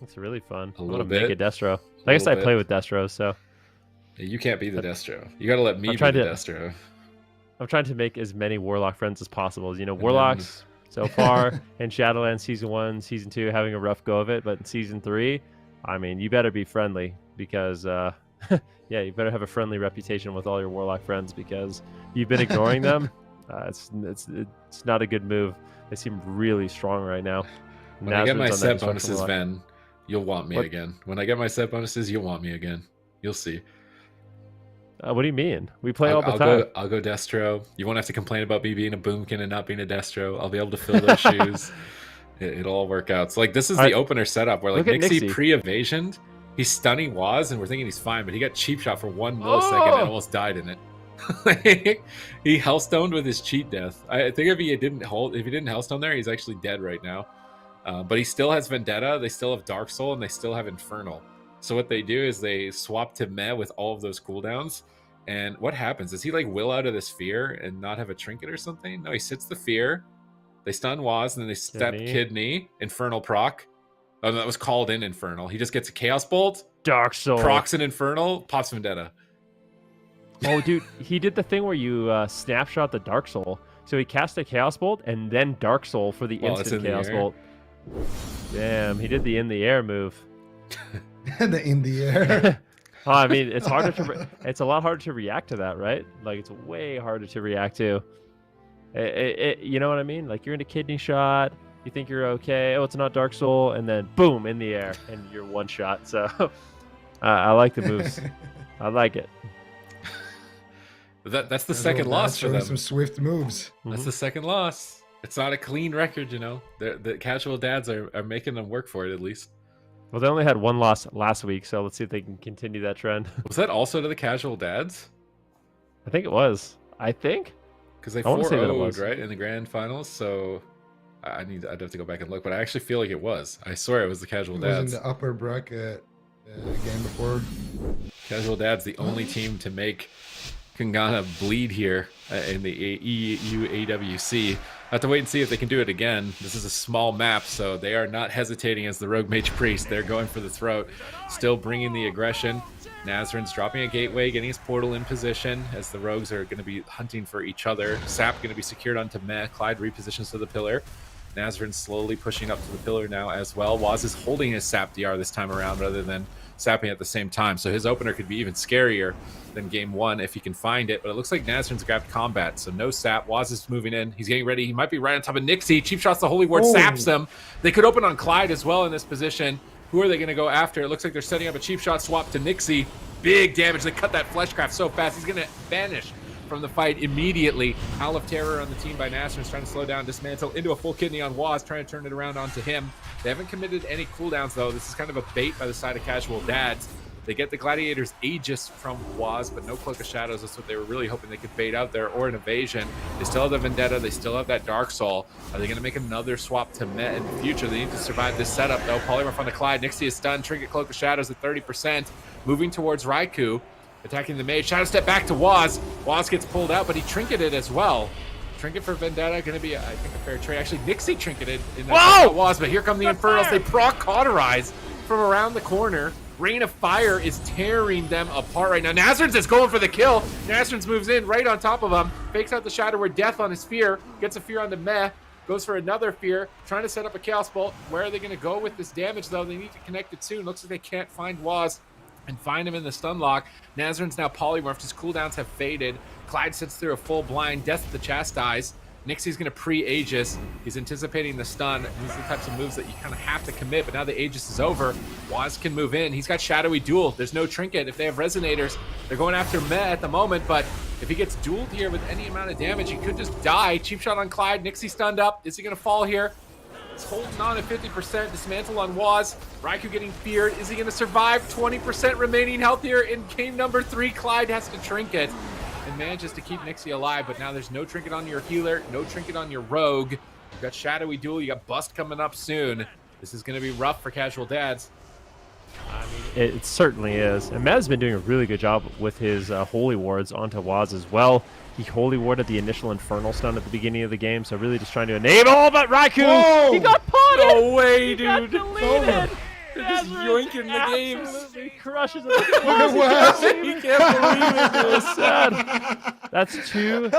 It's really fun. A I little want bit. to make a Destro. I guess I play with Destro, so you can't be the Destro. You got to let me be the Destro. I'm trying to make as many Warlock friends as possible. You know, Warlocks so far in Shadowlands Season 1, Season 2 having a rough go of it, but in Season 3, I mean, you better be friendly, because yeah, you better have a friendly reputation with all your Warlock friends, because you've been ignoring them. It's not a good move. They seem really strong right now. When I get my set bonuses, Ven, you'll want me again. When I get my set bonuses, you'll want me again. You'll see. What do you mean? We play all the time. I'll go Destro. You won't have to complain about me being a Boomkin and not being a Destro. I'll be able to fill those shoes. It'll all work out. So like, this is the opener setup where like Nixie pre-evasioned. He's stunning Waz, and we're thinking he's fine, but he got cheap shot for 1 millisecond and almost died in it. He hellstoned with his cheat death. I think if he didn't hellstone there, he's actually dead right now. But he still has Vendetta, they still have Dark Soul, and they still have Infernal. So what they do is they swap to Meh with all of those cooldowns. And what happens? Does he like will out of this fear and not have a trinket or something? No, he sits the fear. They stun Waz, and then they step Kidney, Infernal proc. Oh, no, that was called in Infernal. He just gets a Chaos Bolt. Dark Soul. Procs an Infernal, pops Vendetta. Oh, dude, he did the thing where you snapshot the Dark Soul. So he cast a Chaos Bolt and then Dark Soul for the While it's instant in the Chaos air? Bolt. Damn, he did the in the air move. In the air. Oh, I mean, it's harder to. It's a lot harder to react to that, right? Like, it's way harder to react to. You know what I mean? Like, you're in a kidney shot. You think you're okay. Oh, it's not Dark Soul, and then boom, in the air, and you're one shot. So, I like the moves. I like it. That's the second loss for them. Some swift moves. That's the second loss. It's not a clean record, you know. The casual dads are making them work for it at least. Well, they only had one loss last week, so let's see if they can continue that trend. Was that also to the casual dads? I think it was. I think. Because they I wanna say that it 4-0'd, was. right, in the grand finals. So I'd have to go back and look, but I actually feel like it was. I swear it was the casual It was in dads. the upper bracket game before. Casual dads, the only team to make Kungana bleed here in the EU AWC. I have to wait and see if they can do it again. This is a small map, so they are not hesitating as the Rogue Mage Priest. They're going for the throat, still bringing the aggression. Nazarin's dropping a gateway, getting his portal in position as the Rogues are going to be hunting for each other. Sap going to be secured onto Meh. Clyde repositions to the pillar. Nazarin slowly pushing up to the pillar now as well. Waz is holding his Sap DR this time around rather than sapping at the same time, so his opener could be even scarier than game one if he can find it, but it looks like Nazarin's grabbed combat, so no sap. Waz is moving in. He's getting ready. He might be right on top of Nixie. Cheap shots the Holy Ward, saps him. They could open on Clyde as well in this position. Who are they going to go after? It looks like they're setting up a cheap shot swap to Nixie. Big damage. They cut that Fleshcraft so fast. He's going to vanish from the fight immediately. Howl of Terror on the team by Nazarin's trying to slow down, dismantle into a full kidney on Waz, trying to turn it around onto him. They haven't committed any cooldowns, though. This is kind of a bait by the side of casual dads. They get the Gladiator's Aegis from Waz, but no Cloak of Shadows. That's what they were really hoping they could bait out there, or an evasion. They still have the Vendetta. They still have that Dark Soul. Are they going to make another swap to Met in the future? They need to survive this setup, though. Polymorph on the Clyde. Nixie is stunned. Trinket Cloak of Shadows at 30%. Moving towards Raikou. Attacking the Mage. Shadow step back to Waz. Waz gets pulled out, but he trinketed as well. Trinket for Vendetta going to be, I think, a fair trade. Actually, Nixie trinketed in that Waz, but here come the Infernals. They proc Cauterize from around the corner. Rain of Fire is tearing them apart right now. Nazarin's is going for the kill. Nazarin's moves in right on top of him. Fakes out the Shadow Word Death on his Fear. Gets a Fear onto Meh. Goes for another Fear. Trying to set up a Chaos Bolt. Where are they going to go with this damage, though? They need to connect it soon. Looks like they can't find Waz and find him in the stun lock. Nazarin's now polymorphed. His cooldowns have faded. Clyde sits through a full blind. Death to Chastise. Nixie's going to pre-Aegis. He's anticipating the stun. These are the types of moves that you kind of have to commit, but now the Aegis is over. Waz can move in. He's got Shadowy Duel. There's no Trinket. If they have Resonators, they're going after Meh at the moment, but if he gets dueled here with any amount of damage, he could just die. Cheap shot on Clyde. Nixie stunned up. Is he going to fall here? He's holding on at 50%. Dismantle on Waz. Raikou getting feared. Is he going to survive? 20% remaining health here in game number 3. Clyde has to Trinket and manages to keep Nixie alive, but now there's no Trinket on your healer, no Trinket on your Rogue. You've got Shadowy Duel, you got Bust coming up soon. This is going to be rough for casual dads. I mean, it certainly is. And Matt's been doing a really good job with his Holy Wards onto Waz as well. He Holy Warded the initial Infernal stun at the beginning of the game, so really just trying to enable, but Raikou! Whoa! He got potted! No way, He dude. got deleted! They're just yoinking the games. Absolutely crushes it. Look at Waz. You can't believe it. It was sad. That's 2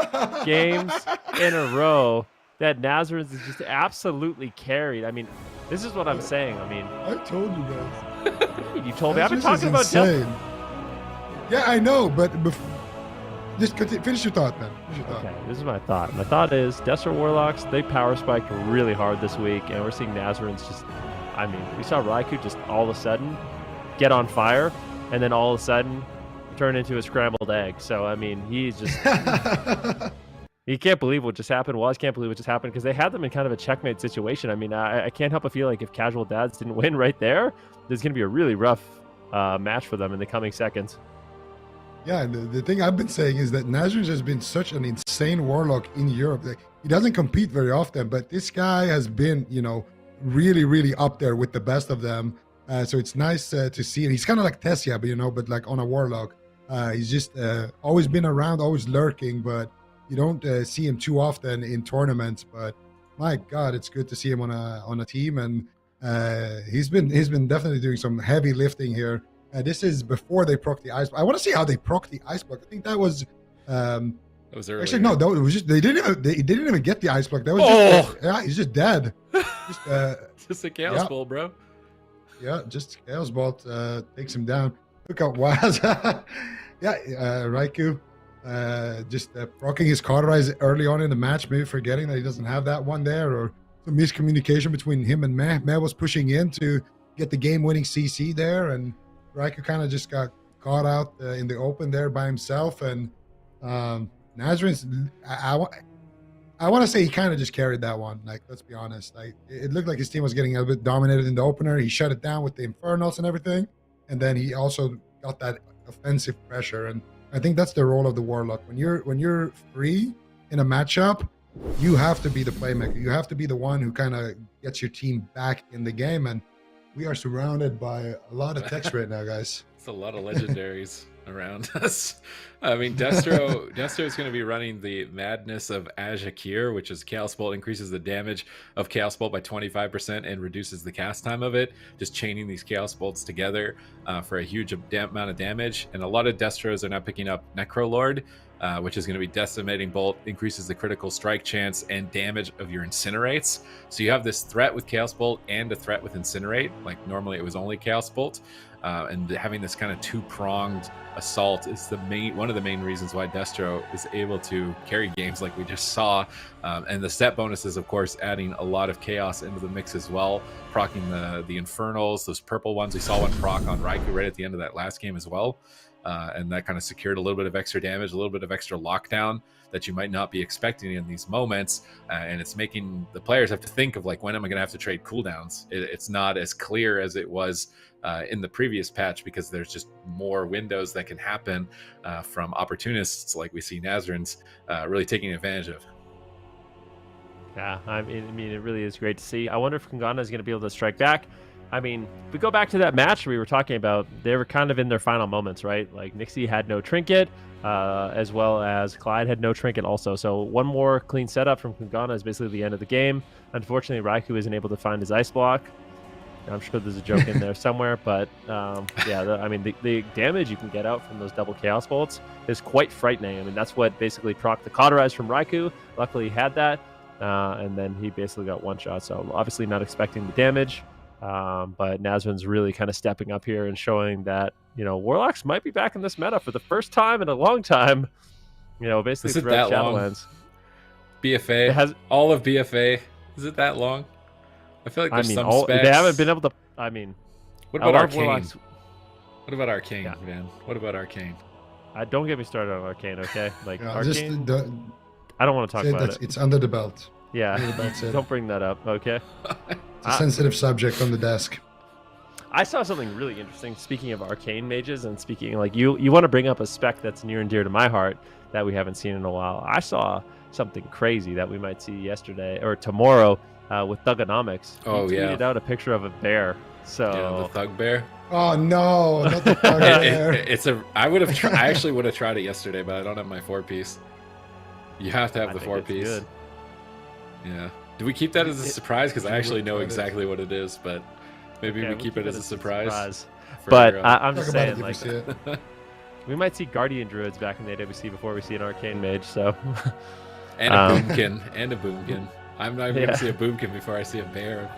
games in a row that Nazarin's is just absolutely carried. I mean, this is what I'm saying. I mean, I told you guys. you told me. I've been This is talking about insane. Yeah, I know, but just finish your thought, man. Finish your thought. Okay, this is my thought. My thought is Desert Warlocks, they power spiked really hard this week, and we're seeing Nazarin's just, I mean, we saw Raikou just all of a sudden get on fire, and then all of a sudden turn into a scrambled egg. So, I mean, he's just, he can't believe what just happened. Waz can't believe what just happened because they had them in kind of a checkmate situation. I mean, I can't help but feel like if Casual Dads didn't win right there, there's going to be a really rough match for them in the coming seconds. Yeah, the thing I've been saying is that Nazarin has been such an insane warlock in Europe. Like, he doesn't compete very often, but this guy has been, you know, really, really up there with the best of them. So it's nice to see. And he's kind of like Tessia, but, you know, but like on a warlock. He's just always been around, always lurking, but you don't see him too often in tournaments. But my God, it's good to see him on a team, and he's been definitely doing some heavy lifting here. This is before they proc the ice. I want to see how they proc the ice block. I think that was. That was earlier. Actually, no, it was just they didn't even get the ice block. That was just, yeah, he's just dead. Just a chaos bolt, bro. Yeah, just chaos bolt takes him down. Look out, Waz. Raikou just proccing his cauterize early on in the match, maybe forgetting that he doesn't have that one there, or some miscommunication between him and Meh. Meh was pushing in to get the game-winning CC there, and Raikou kind of just got caught out in the open there by himself. And Nazarian's, I want to say he kind of just carried that one. Like, let's be honest. Like, it looked like his team was getting a bit dominated in the opener. He shut it down with the Infernals and everything, and then he also got that offensive pressure. And I think that's the role of the Warlock. When you're free in a matchup, you have to be the playmaker. You have to be the one who kind of gets your team back in the game. And we are surrounded by a lot of text right now, guys. It's a lot of legendaries around us. I mean, Destro is going to be running the Madness of Ajakir, which is Chaos Bolt, increases the damage of Chaos Bolt by 25% and reduces the cast time of it, just chaining these Chaos Bolts together for a huge amount of damage. And a lot of Destros are now picking up Necrolord, which is going to be Decimating Bolt, increases the critical strike chance and damage of your Incinerates. So you have this threat with Chaos Bolt and a threat with Incinerate. Like, normally it was only Chaos Bolt. And having this kind of two-pronged assault is one of the main reasons why Destro is able to carry games like we just saw. And the set bonuses, of course, adding a lot of chaos into the mix as well, procking the Infernals, those purple ones. We saw one proc on Raikou right at the end of that last game as well. And that kind of secured a little bit of extra damage, a little bit of extra lockdown that you might not be expecting in these moments. And it's making the players have to think of, like, when am I going to have to trade cooldowns? It's not as clear as it was in the previous patch, because there's just more windows that can happen from opportunists like we see Nazarian's really taking advantage of. Yeah, I mean, it really is great to see. I wonder if Kungana is going to be able to strike back. I mean, if we go back to that match we were talking about, they were kind of in their final moments, right? Like, Nixie had no trinket, as well as Clyde had no trinket also. So one more clean setup from Kungana is basically the end of the game. Unfortunately, Raikou isn't able to find his ice block. I'm sure there's a joke in there somewhere, but yeah, I mean, the damage you can get out from those double Chaos Bolts is quite frightening. I mean, that's what basically proc the Cauterize from Raikou. Luckily, he had that, and then he basically got one shot. So obviously not expecting the damage. But Nazarian's really kind of stepping up here and showing that, you know, Warlocks might be back in this meta for the first time in a long time. You know, basically throughout Shadowlands. BFA, all of BFA. Is it that long? I feel like there's some specs. They haven't been able to. I mean, what about Arcane? What about Arcane, man? What about Arcane? Don't get me started on Arcane, okay? Like, Yeah, Arcane. I don't want to talk about it. It's under the belt. Yeah, don't bring that up, okay? It's a sensitive subject on the desk. I saw something really interesting. Speaking of arcane mages, and speaking, like, you want to bring up a spec that's near and dear to my heart that we haven't seen in a while. I saw something crazy that we might see yesterday or tomorrow with Thugonomics. Oh, he yeah. tweeted out a picture of a bear. So yeah, the Thug Bear. Oh no, not the Thug Bear. I actually would have tried it yesterday, but I don't have my 4-piece. You have to have the 4-piece. Good. Yeah. Do we keep that as a surprise? Because I actually know exactly what it is, but maybe we keep it as a surprise. But I'm just saying, like, see it. we might see Guardian Druids back in the AWC before we see an Arcane Mage, so... And a Boomkin. And a Boomkin. I'm not even going to see a Boomkin before I see a bear.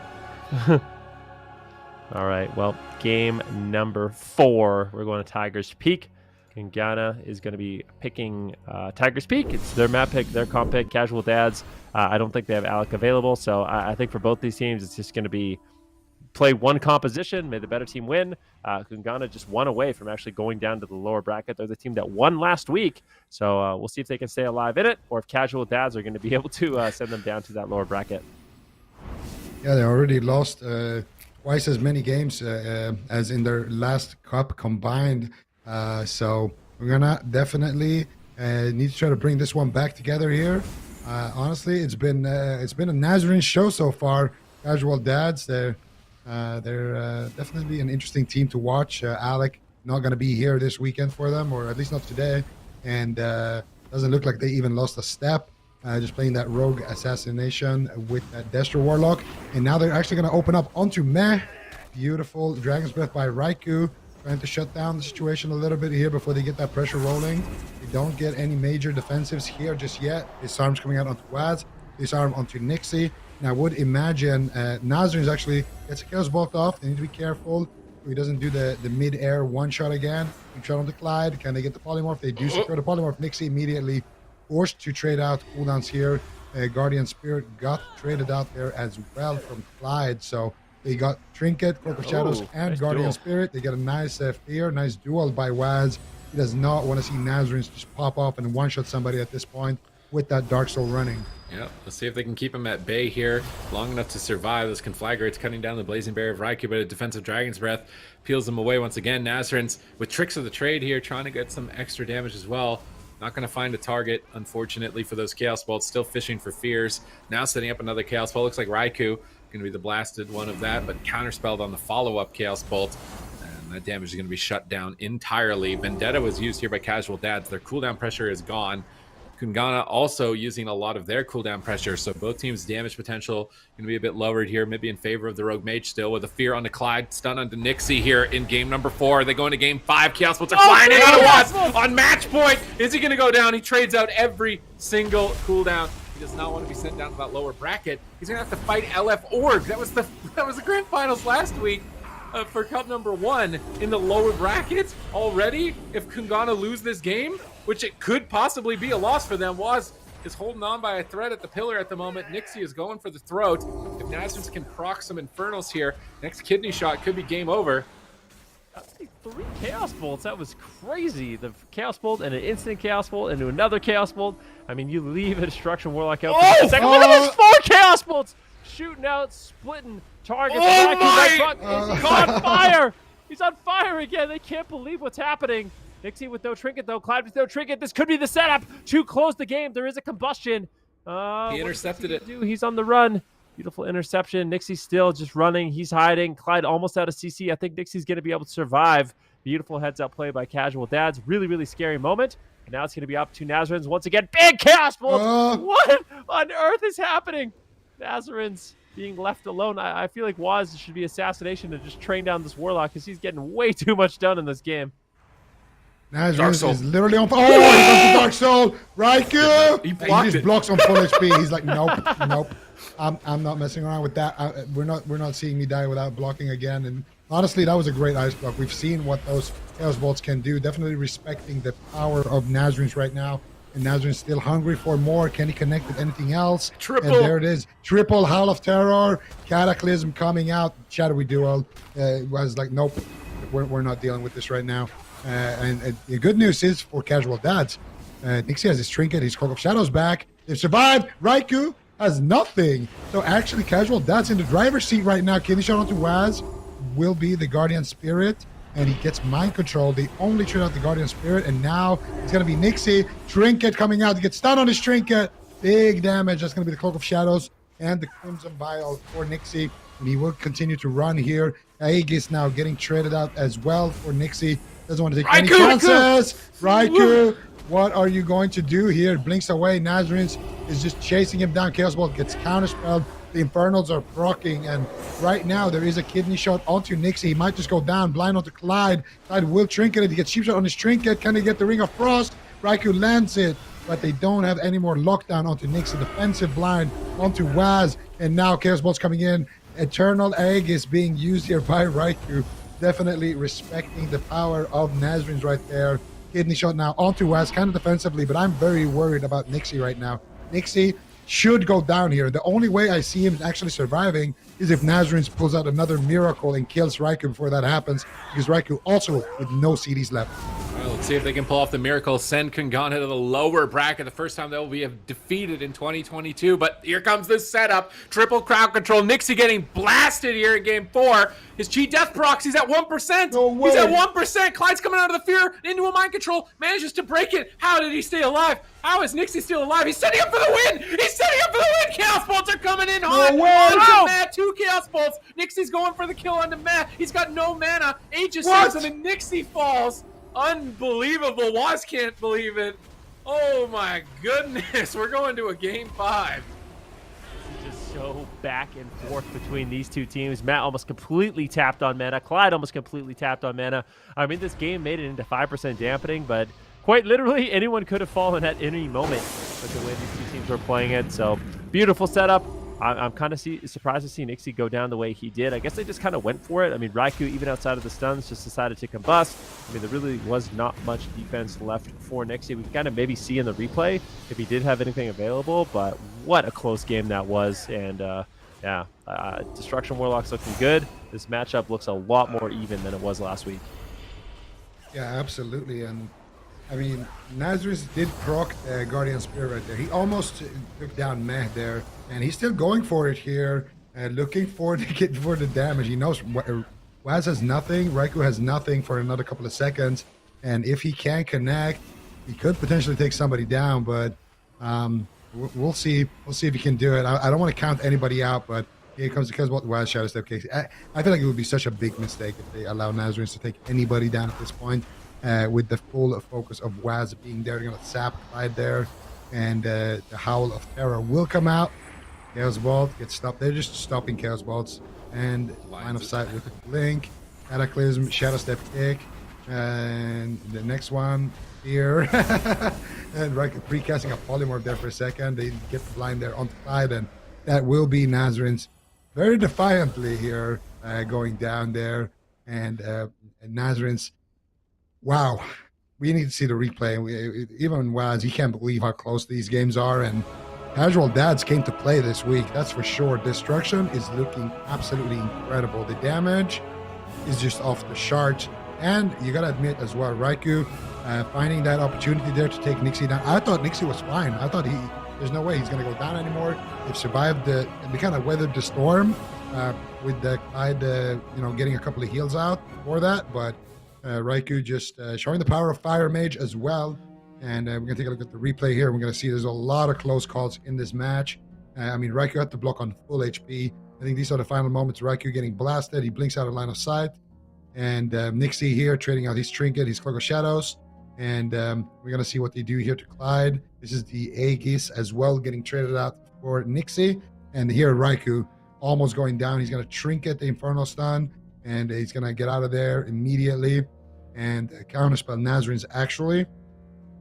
All right, well, game number 4, we're going to Tiger's Peak. Kungana is going to be picking Tiger's Peak. It's their map pick, their comp pick, Casual Dads. I don't think they have Alec available, so I think for both these teams, it's just going to be play one composition, may the better team win. Kungana just one away from actually going down to the lower bracket. They're the team that won last week, so we'll see if they can stay alive in it, or if Casual Dads are going to be able to send them down to that lower bracket. Yeah, they already lost twice as many games as in their last cup combined. So we're gonna definitely need to try to bring this one back together here. Honestly, it's been a Nazarian show so far. Casual Dads, they're definitely an interesting team to watch. Alec not gonna be here this weekend for them, or at least not today, and doesn't look like they even lost a step. Just playing that rogue assassination with that Destro Warlock, and now they're actually gonna open up onto Meh. Beautiful Dragon's Breath by Raikou. trying to shut down the situation a little bit here before they get that pressure rolling. They don't get any major defensives here just yet. Disarm's coming out onto Waz, disarm onto Nixie. And I would imagine Nazrin's actually gets a Chaos Bolt off. They need to be careful so he doesn't do the mid-air one-shot again. Big shot onto Clyde. Can they get the polymorph? They do secure the polymorph. Nixie immediately forced to trade out cooldowns here. Guardian Spirit got traded out there as well from Clyde. So they got Trinket, Cloak of Shadows, and nice Guardian duel. Spirit. They get a nice fear, nice duel by Waz. He does not want to see Nazarins just pop off and one-shot somebody at this point with that Dark Soul running. Yeah, let's see if they can keep him at bay here long enough to survive. Those Conflagrates cutting down the Blazing Barrier of Raikou, but a defensive Dragon's Breath peels them away once again. Nazarins with Tricks of the Trade here, trying to get some extra damage as well. Not going to find a target, unfortunately, for those Chaos Bolts. Still fishing for fears. Now setting up another Chaos Bolt. Looks like Raikou going to be the blasted one of that, but counterspelled on the follow-up Chaos Bolt. And that damage is going to be shut down entirely. Vendetta was used here by Casual Dads. Their cooldown pressure is gone. Kungana also using a lot of their cooldown pressure, so both teams' damage potential going to be a bit lowered here, maybe in favor of the Rogue Mage still, with a fear onto Clyde, stun onto Nixie here in game number 4. They go into game 5. Chaos Bolts are flying in on Watts on match point. Is he going to go down? He trades out every single cooldown. He does not want to be sent down to that lower bracket. He's going to have to fight LF Org. That was the grand finals last week. For cup number 1 in the lower bracket already. If Kungana lose this game, which it could possibly be a loss for them, Waz is holding on by a thread at the pillar at the moment. Nixie is going for the throat. If Nazarins can proc some Infernals here, next kidney shot could be game over. 3 Chaos Bolts, that was crazy. The Chaos Bolt and an instant Chaos Bolt into another Chaos Bolt. I mean, you leave a Destruction Warlock out for a second. Look at this, 4 Chaos Bolts shooting out, splitting targets. Oh my! He's on fire! He's on fire again. They can't believe what's happening. Nixie with no trinket, though. Clyde with no trinket. This could be the setup to close the game. There is a combustion. He intercepted it. He's on the run. Beautiful interception. Nixie's still just running. He's hiding. Clyde almost out of CC. I think Nixie's going to be able to survive. Beautiful heads-up play by Casual Dads. Really, really scary moment. And now it's going to be up to Nazarins once again. Big Chaos Bolt! What on earth is happening? Nazarins being left alone. I feel like Waz should be assassination to just train down this Warlock because he's getting way too much done in this game. Nazarins is literally on fire. Oh, he goes to Dark Soul. Raikou! He blocked just it. blocks on full HP. He's like, nope, nope. I'm not messing around with that. We're not seeing me die without blocking again. And honestly, that was a great ice block. We've seen what those Chaos Bolts can do. Definitely respecting the power of Nazarins right now. And Nazarins still hungry for more. Can he connect with anything else? Triple. And there it is. Triple Howl of Terror. Cataclysm coming out. Shadowy Duel was like, nope, we're not dealing with this right now. And the good news is for Casual Dads, Nixie has his trinket, his Cloak of Shadows back. They've survived. Raikou has nothing. So actually, Casual Dads in the driver's seat right now. Kidney shot onto Waz will be the Guardian Spirit, and he gets mind control. They only trade out the Guardian Spirit, and now it's going to be Nixie. Trinket coming out. He gets stunned on his trinket. Big damage. That's going to be the Cloak of Shadows and the Crimson Vial for Nixie. And he will continue to run here. Aegis now getting traded out as well for Nixie. Doesn't want to take any chances. Raikou, what are you going to do here? Blinks away. Nazarins is just chasing him down. Chaos Bolt gets counterspelled. The Infernals are proccing, and right now there is a kidney shot onto Nixie. He might just go down. Blind onto Clyde. Clyde will trinket it. He gets cheap shot on his trinket. Can he get the Ring of Frost? Raikou lands it, but they don't have any more lockdown onto Nixie. Defensive blind onto Waz, and now Chaos Bolt's coming in. Eternal Egg is being used here by Raikou. Definitely respecting the power of Nazarins right there. Kidney shot now onto Waz, kind of defensively, but I'm very worried about Nixie right now. Nixie should go down here. The only way I see him actually surviving is if Nazarins pulls out another miracle and kills Raikou before that happens, because Raikou also with no CDs left. All right, let's see if they can pull off the miracle, send Kungana to the lower bracket. The first time they will be defeated in 2022, but here comes this setup. Triple crowd control. Nixie getting blasted here in game 4. His Chi Death procs, he's at 1%. No way. He's at 1%. Clyde's coming out of the fear into a mind control, manages to break it. How did he stay alive? How is Nixie still alive? He's setting up for the win. He's setting up for the win. Chaos Bolts are coming in hot. No way. Onto Matt, 2 Chaos Bolts. Nixie's going for the kill onto Matt. He's got no mana. Aegis saves him and Nixie falls. Unbelievable. Waz can't believe it. Oh my goodness. We're going to a game 5. This is just so back and forth between these two teams. Matt almost completely tapped on mana. Clyde almost completely tapped on mana. I mean, this game made it into 5% dampening, but quite literally, anyone could have fallen at any moment with the way these two teams were playing it. So, beautiful setup. I'm kind of surprised to see Nixie go down the way he did. I guess they just kind of went for it. I mean, Raikou, even outside of the stuns, just decided to combust. I mean, there really was not much defense left for Nixie. We can kind of maybe see in the replay if he did have anything available, but what a close game that was. And yeah, Destruction Warlock's looking good. This matchup looks a lot more even than it was last week. Yeah, absolutely. And I mean, Nazareth did proc Guardian Spirit right there. He almost took down Meh there, and he's still going for it here, looking for the damage. He knows Waz has nothing, Raikou has nothing for another couple of seconds, and if he can connect, he could potentially take somebody down, but we'll see. We'll see if he can do it. I don't want to count anybody out, but here comes because what Waz Shadow Step case. I feel like it would be such a big mistake if they allow Nazareth to take anybody down at this point. With the full focus of Waz being there, they're going to sap Clyde there, and the Howl of Terror will come out. Chaos Bolt gets stopped. They're just stopping Chaos Bolts, and line of sight with Blink, Cataclysm, Shadow Step Kick, and the next one here, and right, precasting a Polymorph there for a second. They get the blind there on Clyde, and that will be Nazareth very defiantly here going down there, and Nazareth. Wow, we need to see the replay. Even Waz, he can't believe how close these games are, and Casual Dads came to play this week, that's for sure. Destruction is looking absolutely incredible. The damage is just off the charts, and you gotta admit as well, Raikou finding that opportunity there to take Nixie down. I thought Nixie was fine. I thought there's no way he's gonna go down anymore. They've survived they kind of weathered the storm with the Clyde, getting a couple of heals out for that, but Raikou just showing the power of Fire Mage as well. And we're going to take a look at the replay here. We're going to see there's a lot of close calls in this match. I mean, Raikou had to block on full HP. I think these are the final moments. Raikou getting blasted. He blinks out of line of sight. And Nixie here trading out his Trinket, his Cloak of Shadows. And we're going to see what they do here to Clyde. This is the Aegis as well getting traded out for Nixie. And here Raikou almost going down. He's going to Trinket the Infernal Stun. And he's going to get out of there immediately. And counterspell Nazareth actually.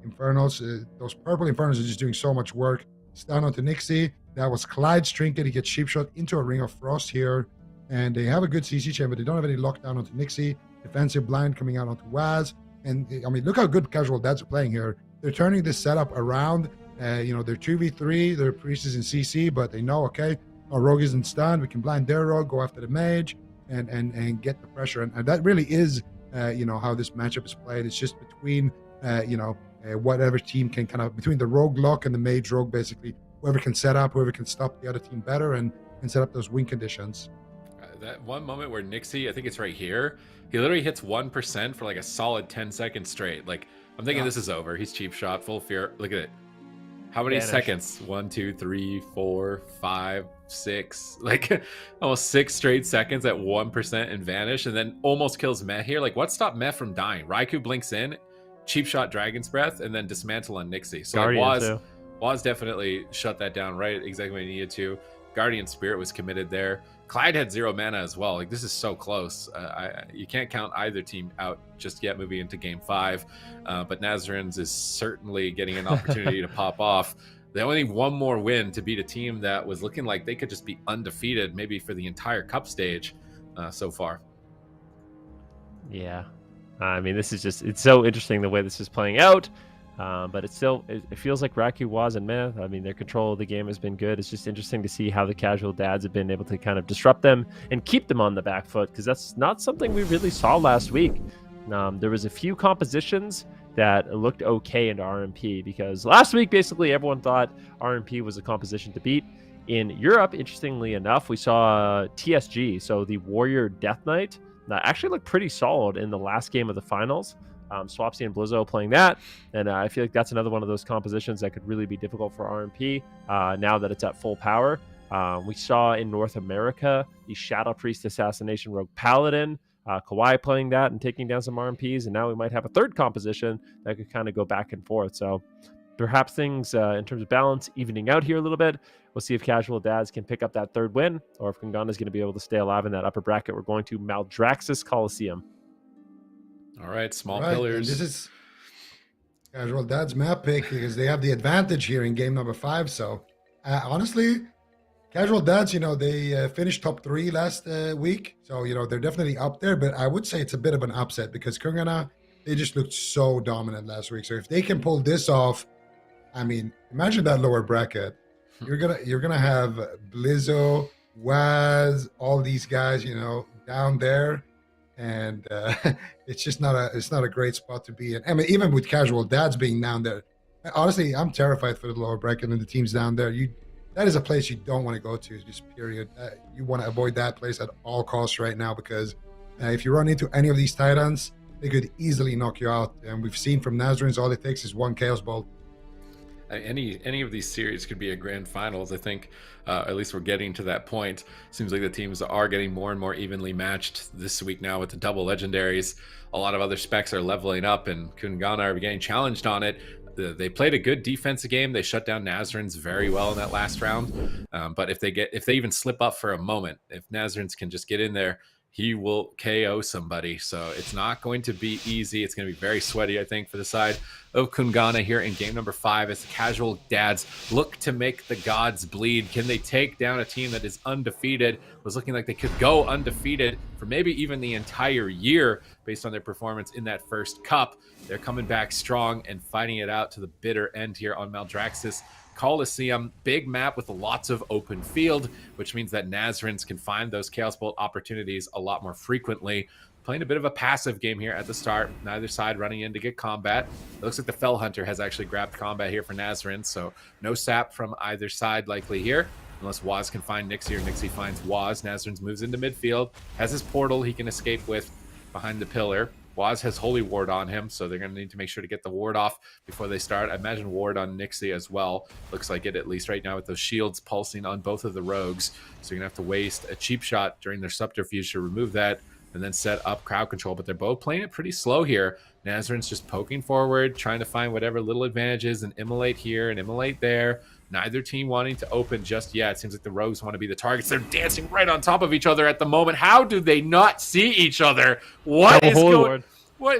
Infernals, those purple Infernals are just doing so much work. Stun onto Nixie. That was Clyde's Trinket. He gets Sheep Shot into a Ring of Frost here. And they have a good CC chain, but they don't have any lockdown onto Nixie. Defensive blind coming out onto Waz. And I mean, look how good Casual Dads are playing here. They're turning this setup around. They're 2v3. They're Priestess in CC, but they know, okay, our Rogue isn't stunned. We can blind their Rogue, go after the Mage. And get the pressure, and that really is how this matchup is played. It's just between whatever team can kind of between the Rogue Lock and the Mage Rogue, basically whoever can set up, whoever can stop the other team better and set up those win conditions. That one moment where Nixie, I think it's right here, he literally hits 1% for like a solid 10 seconds straight. Like, I'm thinking this is over. He's cheap shot, full fear. Look at it. How many seconds? 1, 2, 3, 4, 5, 6, like almost 6 straight seconds at 1% and vanish, and then almost kills Meh here. Like, what stopped Meh from dying? Raikou blinks in, cheap shot Dragon's Breath, and then dismantle on Nixie. So like, Waz definitely shut that down right exactly when he needed to. Guardian Spirit was committed there. Clyde had 0 mana as well. Like, this is so close. You can't count either team out just yet moving into game 5. But Nazarens is certainly getting an opportunity to pop off. They only need one more win to beat a team that was looking like they could just be undefeated maybe for the entire cup stage so far. Yeah. I mean, this is just, it's so interesting the way this is playing out. But it feels like Raikou, Waz, and Meh, I mean, their control of the game has been good. It's just interesting to see how the Casual Dads have been able to kind of disrupt them and keep them on the back foot, because that's not something we really saw last week. There was a few compositions that looked okay into RMP, because last week, basically, everyone thought RMP was a composition to beat. In Europe, interestingly enough, we saw TSG, so the Warrior Death Knight, that actually looked pretty solid in the last game of the finals. Swapsy and Blizzo playing that, and I feel like that's another one of those compositions that could really be difficult for RMP now that it's at full power. We saw in North America the Shadow Priest Assassination Rogue Paladin, Kawhi playing that and taking down some RMPs, and now we might have a third composition that could kind of go back and forth. So perhaps things in terms of balance evening out here a little bit. We'll see if Casual Dads can pick up that third win, or if Kungana is going to be able to stay alive in that upper bracket. We're going to Maldraxxus Coliseum. All right, small Right, pillars. and this is Casual Dad's map pick because they have the advantage here in game number 5. So honestly, Casual Dads, they finished top 3 last week. So, they're definitely up there. But I would say it's a bit of an upset because Kungana, they just looked so dominant last week. So if they can pull this off, I mean, imagine that lower bracket. You're gonna have Blizzo, Waz, all these guys, down there. And it's just not a great spot to be in. I mean, even with Casual Dads being down there, honestly, I'm terrified for the lower bracket and the teams down there. That is a place you don't want to go to, just period. You want to avoid that place at all costs right now because if you run into any of these Titans, they could easily knock you out. And we've seen from Nazarens, all it takes is one Chaos Bolt. Any of these series could be a grand finals. I think at least we're getting to that point. Seems like the teams are getting more and more evenly matched this week now with the double legendaries. A lot of other specs are leveling up, and Kungana are getting challenged on it. They played a good defensive game. They shut down Nazarens very well in that last round. But if they even slip up for a moment, if Nazarens can just get in there, he will KO somebody. So it's not going to be easy. It's going to be very sweaty, I think, for the side of Kungana here in game number 5 as the Casual Dads look to make the gods bleed. Can they take down a team that is undefeated? Was looking like they could go undefeated for maybe even the entire year based on their performance in that first cup. They're coming back strong and fighting it out to the bitter end here on Maldraxxus Coliseum. Big map with lots of open field, which means that Nazarens can find those Chaos Bolt opportunities a lot more frequently. Playing a bit of a passive game here at the start. Neither side running in to get combat. It looks like the Fell Hunter has actually grabbed combat here for Nazarens, so no sap from either side likely here. Unless Waz can find Nixie or Nixie finds Waz. Nazarens moves into midfield. Has his portal he can escape with behind the pillar. Waz has Holy Ward on him, so they're going to need to make sure to get the ward off before they start. I imagine ward on Nixie as well. Looks like it at least right now with those shields pulsing on both of the rogues. So you're going to have to waste a cheap shot during their subterfuge to remove that and then set up crowd control. But they're both playing it pretty slow here. Nazarens just poking forward, trying to find whatever little advantages and immolate here and immolate there. Neither team wanting to open just yet. It seems like the rogues want to be the targets. They're dancing right on top of each other at the moment. How do they not see each other? What is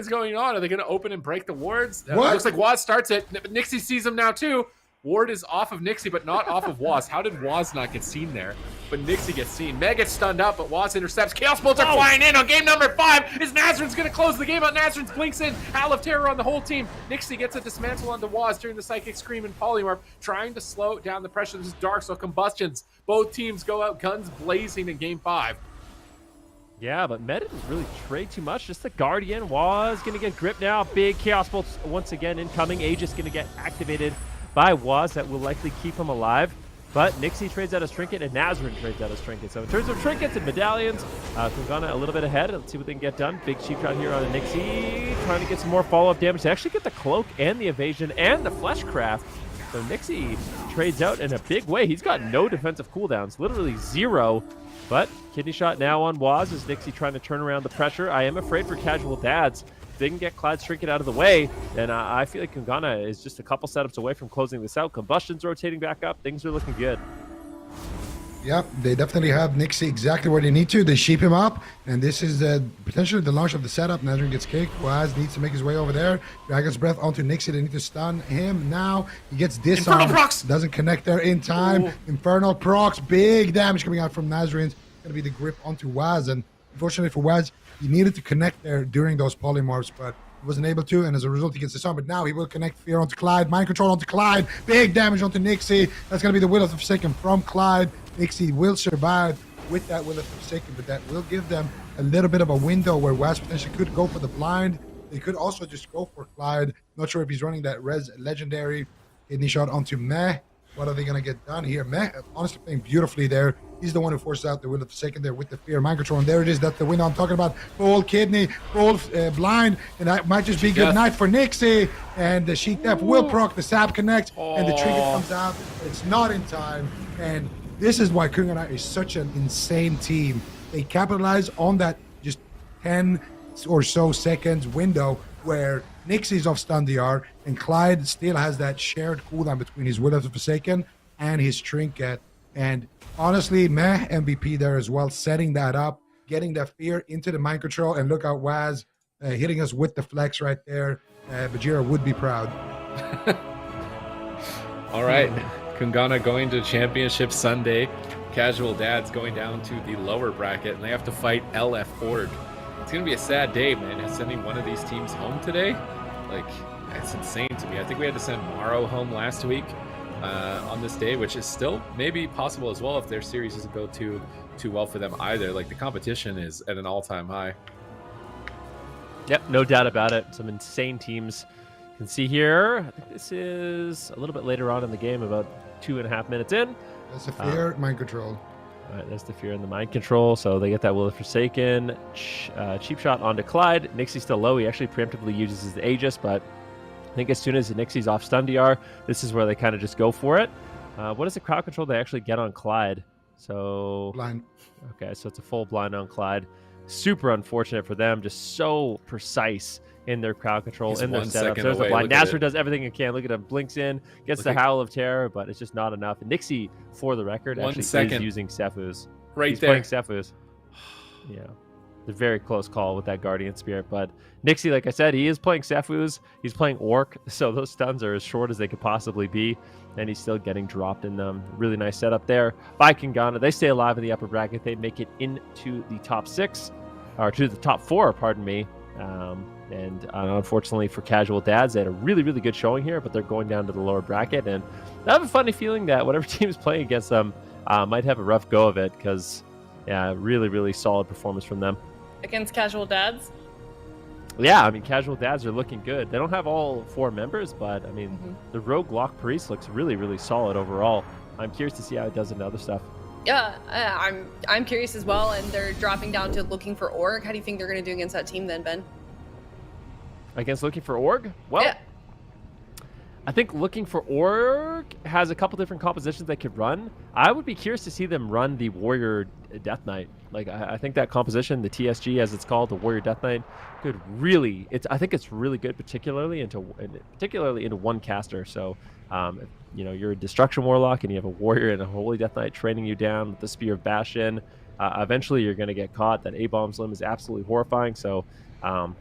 going on? Are they going to open and break the wards? Looks like Waz starts it. Nixie sees him now too. Ward is off of Nixie, but not off of Waz. How did Waz not get seen there? But Nixie gets seen. Meg gets stunned up, but Waz intercepts. Chaos Bolts are flying in on game number 5. Is Nazarens going to close the game out? Nazarens blinks in. Howl of Terror on the whole team. Nixie gets a dismantle onto Waz during the Psychic Scream and Polymorph, trying to slow down the pressure. This is Dark Soul Combustions. Both teams go out guns blazing in game 5. Yeah, but Meta didn't really trade too much. Just the Guardian was going to get gripped now. Big Chaos Bolts once again incoming. Aegis going to get activated by Waz. That will likely keep him alive. But Nixie trades out his Trinket and Nazarene trades out his Trinket. So in terms of Trinkets and Medallions, Kungana a little bit ahead. Let's see what they can get done. Big cheap shot here on Nixie. Trying to get some more follow-up damage. They actually get the Cloak and the Evasion and the Fleshcraft. So Nixie trades out in a big way. He's got no defensive cooldowns. Literally 0. But kidney shot now on Waz as Nixie trying to turn around the pressure. I am afraid for Casual Dads. If they can get Clyde's Trinket out of the way, then I feel like Kungana is just a couple setups away from closing this out. Combustion's rotating back up. Things are looking good. Yeah, they definitely have Nixie exactly where they need to. They sheep him up, and this is potentially the launch of the setup. Nazarene gets kicked. Waz needs to make his way over there. Dragon's Breath onto Nixie. They need to stun him now. He gets disarmed. Doesn't connect there in time. Ooh. Infernal procs. Big damage coming out from Nazarene. It's going to be the grip onto Waz, and unfortunately for Waz, he needed to connect there during those polymorphs, but he wasn't able to, and as a result, he gets disarmed. But now he will connect Fear onto Clyde. Mind Control onto Clyde. Big damage onto Nixie. That's going to be the Will of the Forsaken from Clyde. Nixie will survive with that Will of the Forsaken, but that will give them a little bit of a window where Waz potentially could go for the blind. They could also just go for Clyde. Not sure if he's running that res legendary kidney shot onto Meh. What are they going to get done here? Meh, honestly, playing beautifully there. He's the one who forces out the Will of the Forsaken there with the Fear Mind Control. And there it is. That's the window I'm talking about. Full kidney, full blind. And that might just be good night for Nixie. And the Sheet Death will proc. The Sap connects. And the Trinket comes out. It's not in time. And this is why Kungana is such an insane team. They capitalize on that just 10 or so seconds window where Nixie's off stun DR and Clyde still has that shared cooldown between his Will of the Forsaken and his Trinket. And honestly, meh MVP there as well, setting that up, getting that fear into the mind control. And look out, Waz hitting us with the flex right there. Bajira would be proud. All right, Kungana going to Championship Sunday. Casual Dads going down to the lower bracket, and they have to fight LF Org. It's going to be a sad day, man, sending one of these teams home today. Like, that's insane to me. I think we had to send Morrow home last week on this day, which is still maybe possible as well if their series doesn't go too well for them either. Like, the competition is at an all-time high. Yep, no doubt about it. Some insane teams. You can see here, I think this is a little bit later on in the game, about 2.5 minutes in. That's the fear, mind control. All right, there's the fear and the mind control. So they get that Will of Forsaken. Cheap shot onto Clyde. Nixie's still low. He actually preemptively uses the Aegis, but I think as soon as Nixie's off stun DR, this is where they kind of just go for it. What is the crowd control they actually get on Clyde? So Blind. Okay, so it's a full blind on Clyde. Super unfortunate for them. Just so precise in their crowd control, He's in their 1 setup. second There's the away. blind. Look at Nasser it. does everything he can. Look at him, blinks in, gets the Howl of Terror, but it's just not enough. And Nixie, for the record, 1 actually second. is using Sephuz. Right He's there. playing Sephuz. Yeah. It's a very close call with that Guardian Spirit. But Nixie, like I said, he is playing Sephuz. He's playing Orc, so those stuns are as short as they could possibly be. And he's still getting dropped in them. Really nice setup there by Kungana. They stay alive in the upper bracket. They make it into the top 6, or to the top 4, pardon me. And unfortunately for Casual Dads, they had a really, really good showing here, but they're going down to the lower bracket. And I have a funny feeling that whatever team's playing against them might have a rough go of it because, yeah, really, really solid performance from them. Against Casual Dads? Yeah, I mean, Casual Dads are looking good. They don't have all 4 members, but, I mean, the Rogue Lock Priest looks really, really solid overall. I'm curious to see how it does in other stuff. Yeah, I'm curious as well, and they're dropping down to looking for Org. How do you think they're going to do against that team then, Ben? Against looking for Org? Well, yeah. I think looking for Org has a couple different compositions they could run. I would be curious to see them run the Warrior Death Knight. Like, I think that composition, the TSG as it's called, the Warrior Death Knight, could really, I think it's really good, particularly into one caster. So, if, you know, you're a Destruction Warlock and you have a Warrior and a Holy Death Knight training you down with the Spear of Bastion, eventually you're going to get caught. That A-Bomb's limb is absolutely horrifying. So,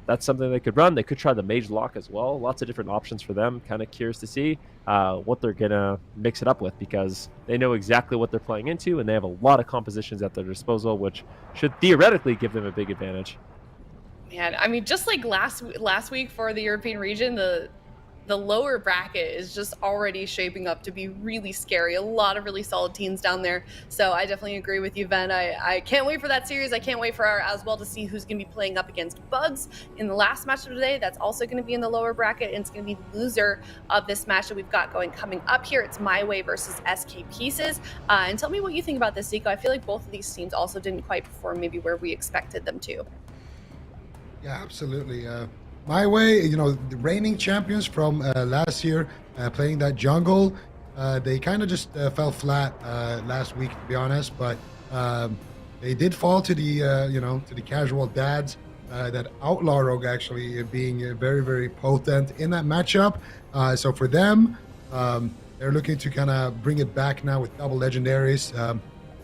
that's something they could run. They could try the Mage Lock as well. Lots of different options for them. Kind of curious to see what they're going to mix it up with, because they know exactly what they're playing into, and they have a lot of compositions at their disposal, which should theoretically give them a big advantage. Man, I mean, just like last week for the European region, the lower bracket is just already shaping up to be really scary. A lot of really solid teams down there. So I definitely agree with you, Ben. I can't wait for that series. I can't wait for our as well to see who's going to be playing up against Bugs in the last match of the day. That's also going to be in the lower bracket, and it's going to be the loser of this match that we've got coming up here. It's MYWAY versus SK Pieces. And tell me what you think about this, Zico. I feel like both of these teams also didn't quite perform maybe where we expected them to. Yeah, absolutely. MYWAY, you know, the reigning champions from last year, playing that jungle, they kind of just fell flat last week, to be honest. But they did fall to the, to the Casual Dads. That Outlaw Rogue actually being very, very potent in that matchup. So for them, they're looking to kind of bring it back now with double legendaries.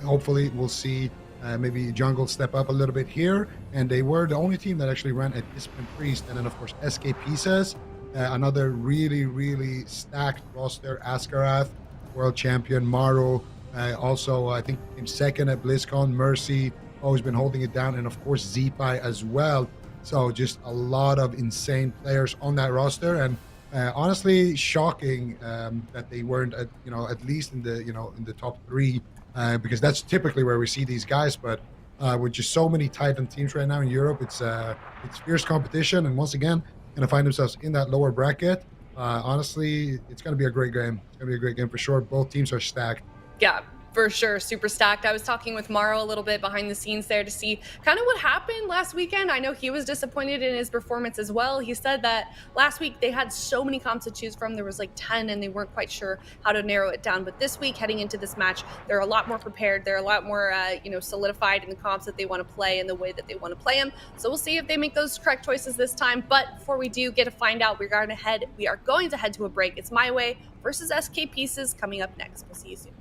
Hopefully, we'll see maybe Jungle step up a little bit here. And they were the only team that actually ran a Discipline Priest. And then, of course, SK Pieces, another really, really stacked roster. Askarath, world champion. Maro, also, I think, in second at BlizzCon. Mercy, always been holding it down. And, of course, Zepai as well. So just a lot of insane players on that roster. And honestly, shocking that they weren't, at least in the top 3. Because that's typically where we see these guys, but with just so many Titan teams right now in Europe, it's fierce competition, and once again, going to find themselves in that lower bracket. Honestly, it's going to be a great game. It's going to be a great game for sure. Both teams are stacked. Yeah, For sure, super stacked. I was talking with Maro a little bit behind the scenes there to see kind of what happened last weekend. I know he was disappointed in his performance as well. He said that last week they had so many comps to choose from. There was like 10 and they weren't quite sure how to narrow it down. But this week, heading into this match, they're a lot more prepared. They're a lot more, solidified in the comps that they want to play and the way that they want to play them. So we'll see if they make those correct choices this time. But before we do get to find out, we are going to head to a break. It's MYWAY versus SK Pieces coming up next. We'll see you soon.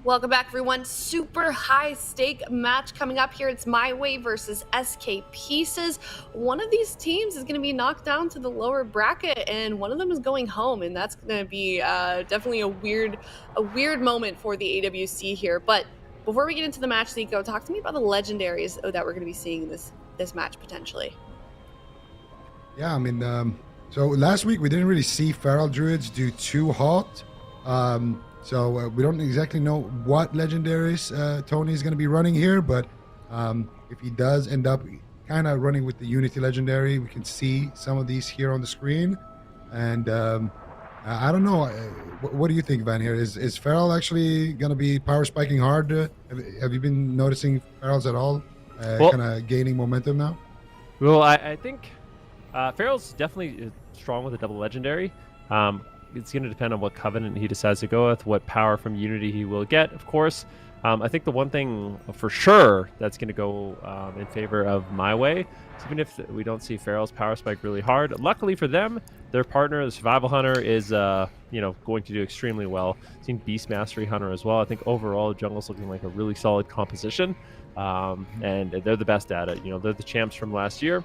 Welcome back, everyone. Super high stake match coming up here. It's MYWAY versus SK Pieces. One of these teams is going to be knocked down to the lower bracket, and one of them is going home, and that's going to be definitely a weird moment for the AWC here. But before we get into the match, Nico, talk to me about the legendaries that we're going to be seeing in this match potentially. Yeah, I mean, so last week we didn't really see Feral Druids do too hot. So we don't exactly know what legendaries Tony is going to be running here, but if he does end up kind of running with the Unity legendary, we can see some of these here on the screen. And I don't know, what do you think, Van, here? Is Feral actually going to be power spiking hard? Have you been noticing Ferals at all kind of gaining momentum now? Well, I think Feral's definitely strong with a double legendary. It's going to depend on what Covenant he decides to go with, what power from Unity he will get, of course. I think the one thing for sure that's going to go in favor of MYWAY, even if we don't see Farrell's power spike really hard, luckily for them, their partner, the Survival Hunter, is going to do extremely well. Seeing Beast Mastery Hunter as well. I think overall, Jungle's looking like a really solid composition, and they're the best at it. They're the champs from last year.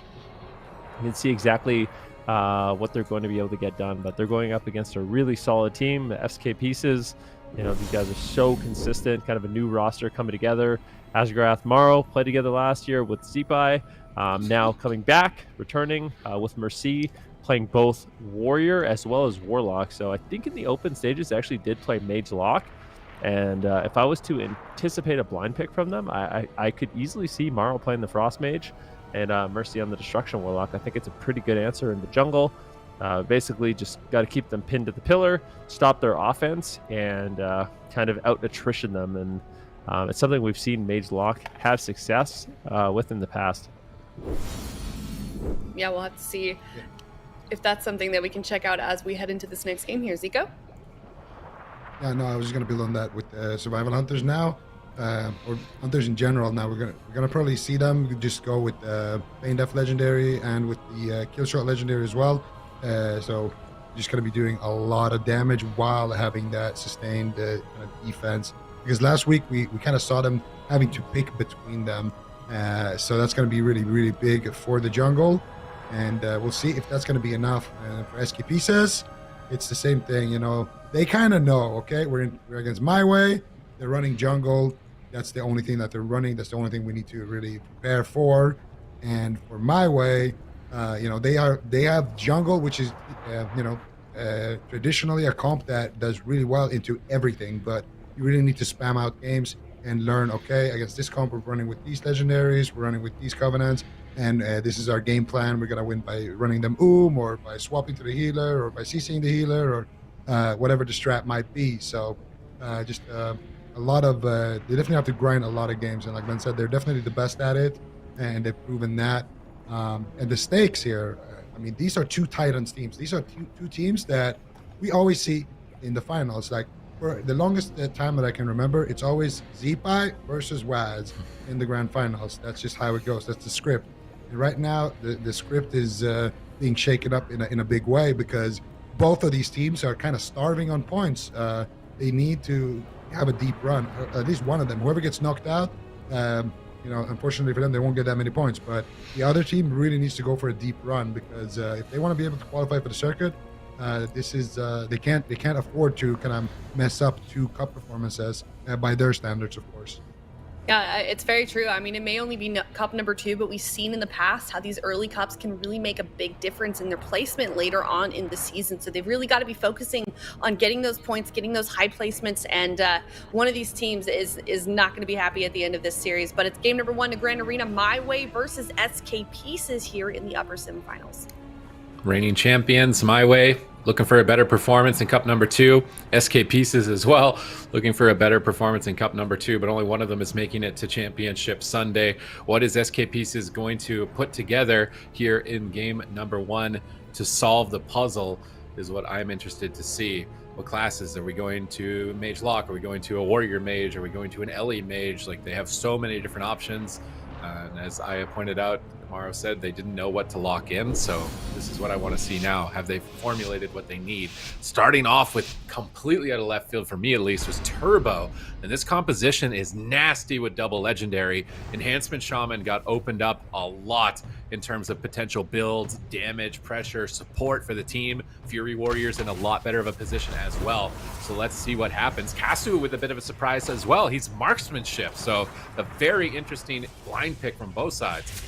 You can see exactly what they're going to be able to get done, but they're going up against a really solid team. The SK Pieces, these guys are so consistent, kind of a new roster coming together. Asgrath, Morrow played together last year with Zeepai, now coming back, returning with Mercy, playing both Warrior as well as Warlock. So I think in the open stages they actually did play Mage Lock, and if I was to anticipate a blind pick from them, I could easily see Morrow playing the Frost Mage and Mercy on the Destruction Warlock. I think it's a pretty good answer in the jungle. Basically, just got to keep them pinned to the pillar, stop their offense, and kind of out-attrition them. And it's something we've seen Mage Lock have success with in the past. Yeah, we'll have to see if that's something that we can check out as we head into this next game here. Zico? Yeah, no, I was just going to build on that with Survival Hunters now. Or Hunters in general. Now we're gonna probably see them just go with Pain Death Legendary and with the Kill Shot Legendary as well. So just gonna be doing a lot of damage while having that sustained kind of defense. Because last week we kind of saw them having to pick between them. So that's gonna be really, really big for the jungle, and we'll see if that's gonna be enough. For SKP says, it's the same thing. They kind of know. Okay, we're against MYWAY. They're running jungle. That's the only thing that they're running. That's the only thing we need to really prepare for. And for MYWAY, they have jungle, which is traditionally a comp that does really well into everything. But you really need to spam out games and learn. Okay, against this comp, we're running with these legendaries. We're running with these covenants, and this is our game plan. We're gonna win by running them or by swapping to the healer, or by CCing the healer, or whatever the strat might be. So a lot of they definitely have to grind a lot of games, and like Ben said, they're definitely the best at it, and they've proven that. And the stakes here, these are two Titans teams. These are two teams that we always see in the finals. Like for the longest time that I can remember, it's always Zeepai versus Waz in the grand finals. That's just how it goes. That's the script. And right now, the script is being shaken up in a big way, because both of these teams are kind of starving on points. They need to have a deep run, at least one of them. Whoever gets knocked out, unfortunately for them, they won't get that many points. But the other team really needs to go for a deep run, because if they want to be able to qualify for the circuit, they can't afford to kind of mess up two cup performances by their standards, of course. Yeah, it's very true. It may only be cup number 2, but we've seen in the past how these early cups can really make a big difference in their placement later on in the season. So they've really got to be focusing on getting those points, getting those high placements, and one of these teams is not going to be happy at the end of this series. But it's game number 1 to Grand Arena, MYWAY versus SK Pieces here in the upper semifinals. Reigning champions, MYWAY, looking for a better performance in Cup number 2. SK Pieces as well, looking for a better performance in Cup number 2, but only one of them is making it to Championship Sunday. What is SK Pieces going to put together here in game number 1 to solve the puzzle is what I'm interested to see. What classes are we going to? Mage Lock? Are we going to a Warrior Mage? Are we going to an Ellie Mage? Like, they have so many different options. And as I pointed out, Morrow said they didn't know what to lock in, so this is what I want to see now. Have they formulated what they need? Starting off with, completely out of left field for me at least, was Turbo, and this composition is nasty with double legendary. Enhancement Shaman got opened up a lot in terms of potential builds, damage, pressure, support for the team. Fury Warriors in a lot better of a position as well, so let's see what happens. Kasu with a bit of a surprise as well. He's marksmanship, so a very interesting blind pick from both sides.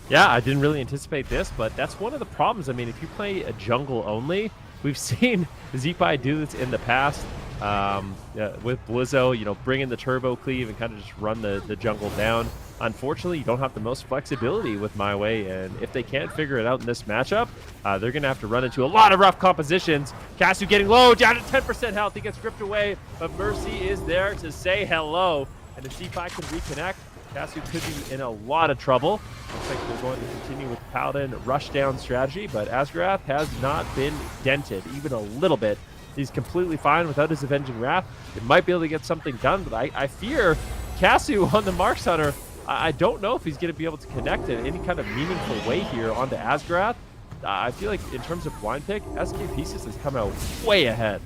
Yeah, I didn't really anticipate this, but that's one of the problems. If you play a jungle only, we've seen Zeepai do this in the past with Blizzo, bring in the turbo cleave and kind of just run the jungle down. Unfortunately, you don't have the most flexibility with MYWAY, and if they can't figure it out in this matchup, they're going to have to run into a lot of rough compositions. Kasu getting low, down to 10% health. He gets gripped away, but Mercy is there to say hello, and if Zeepai can reconnect, Kasu could be in a lot of trouble. Looks like they're going to continue with the Paladin rush down strategy, but Asgrath has not been dented even a little bit He's completely fine without his Avenging Wrath. It might be able to get something done, but I fear Casu on the Marks Hunter. I don't know if he's going to be able to connect in any kind of meaningful way here onto Asgrath. I feel like in terms of blind pick, SK Pieces has come out way ahead.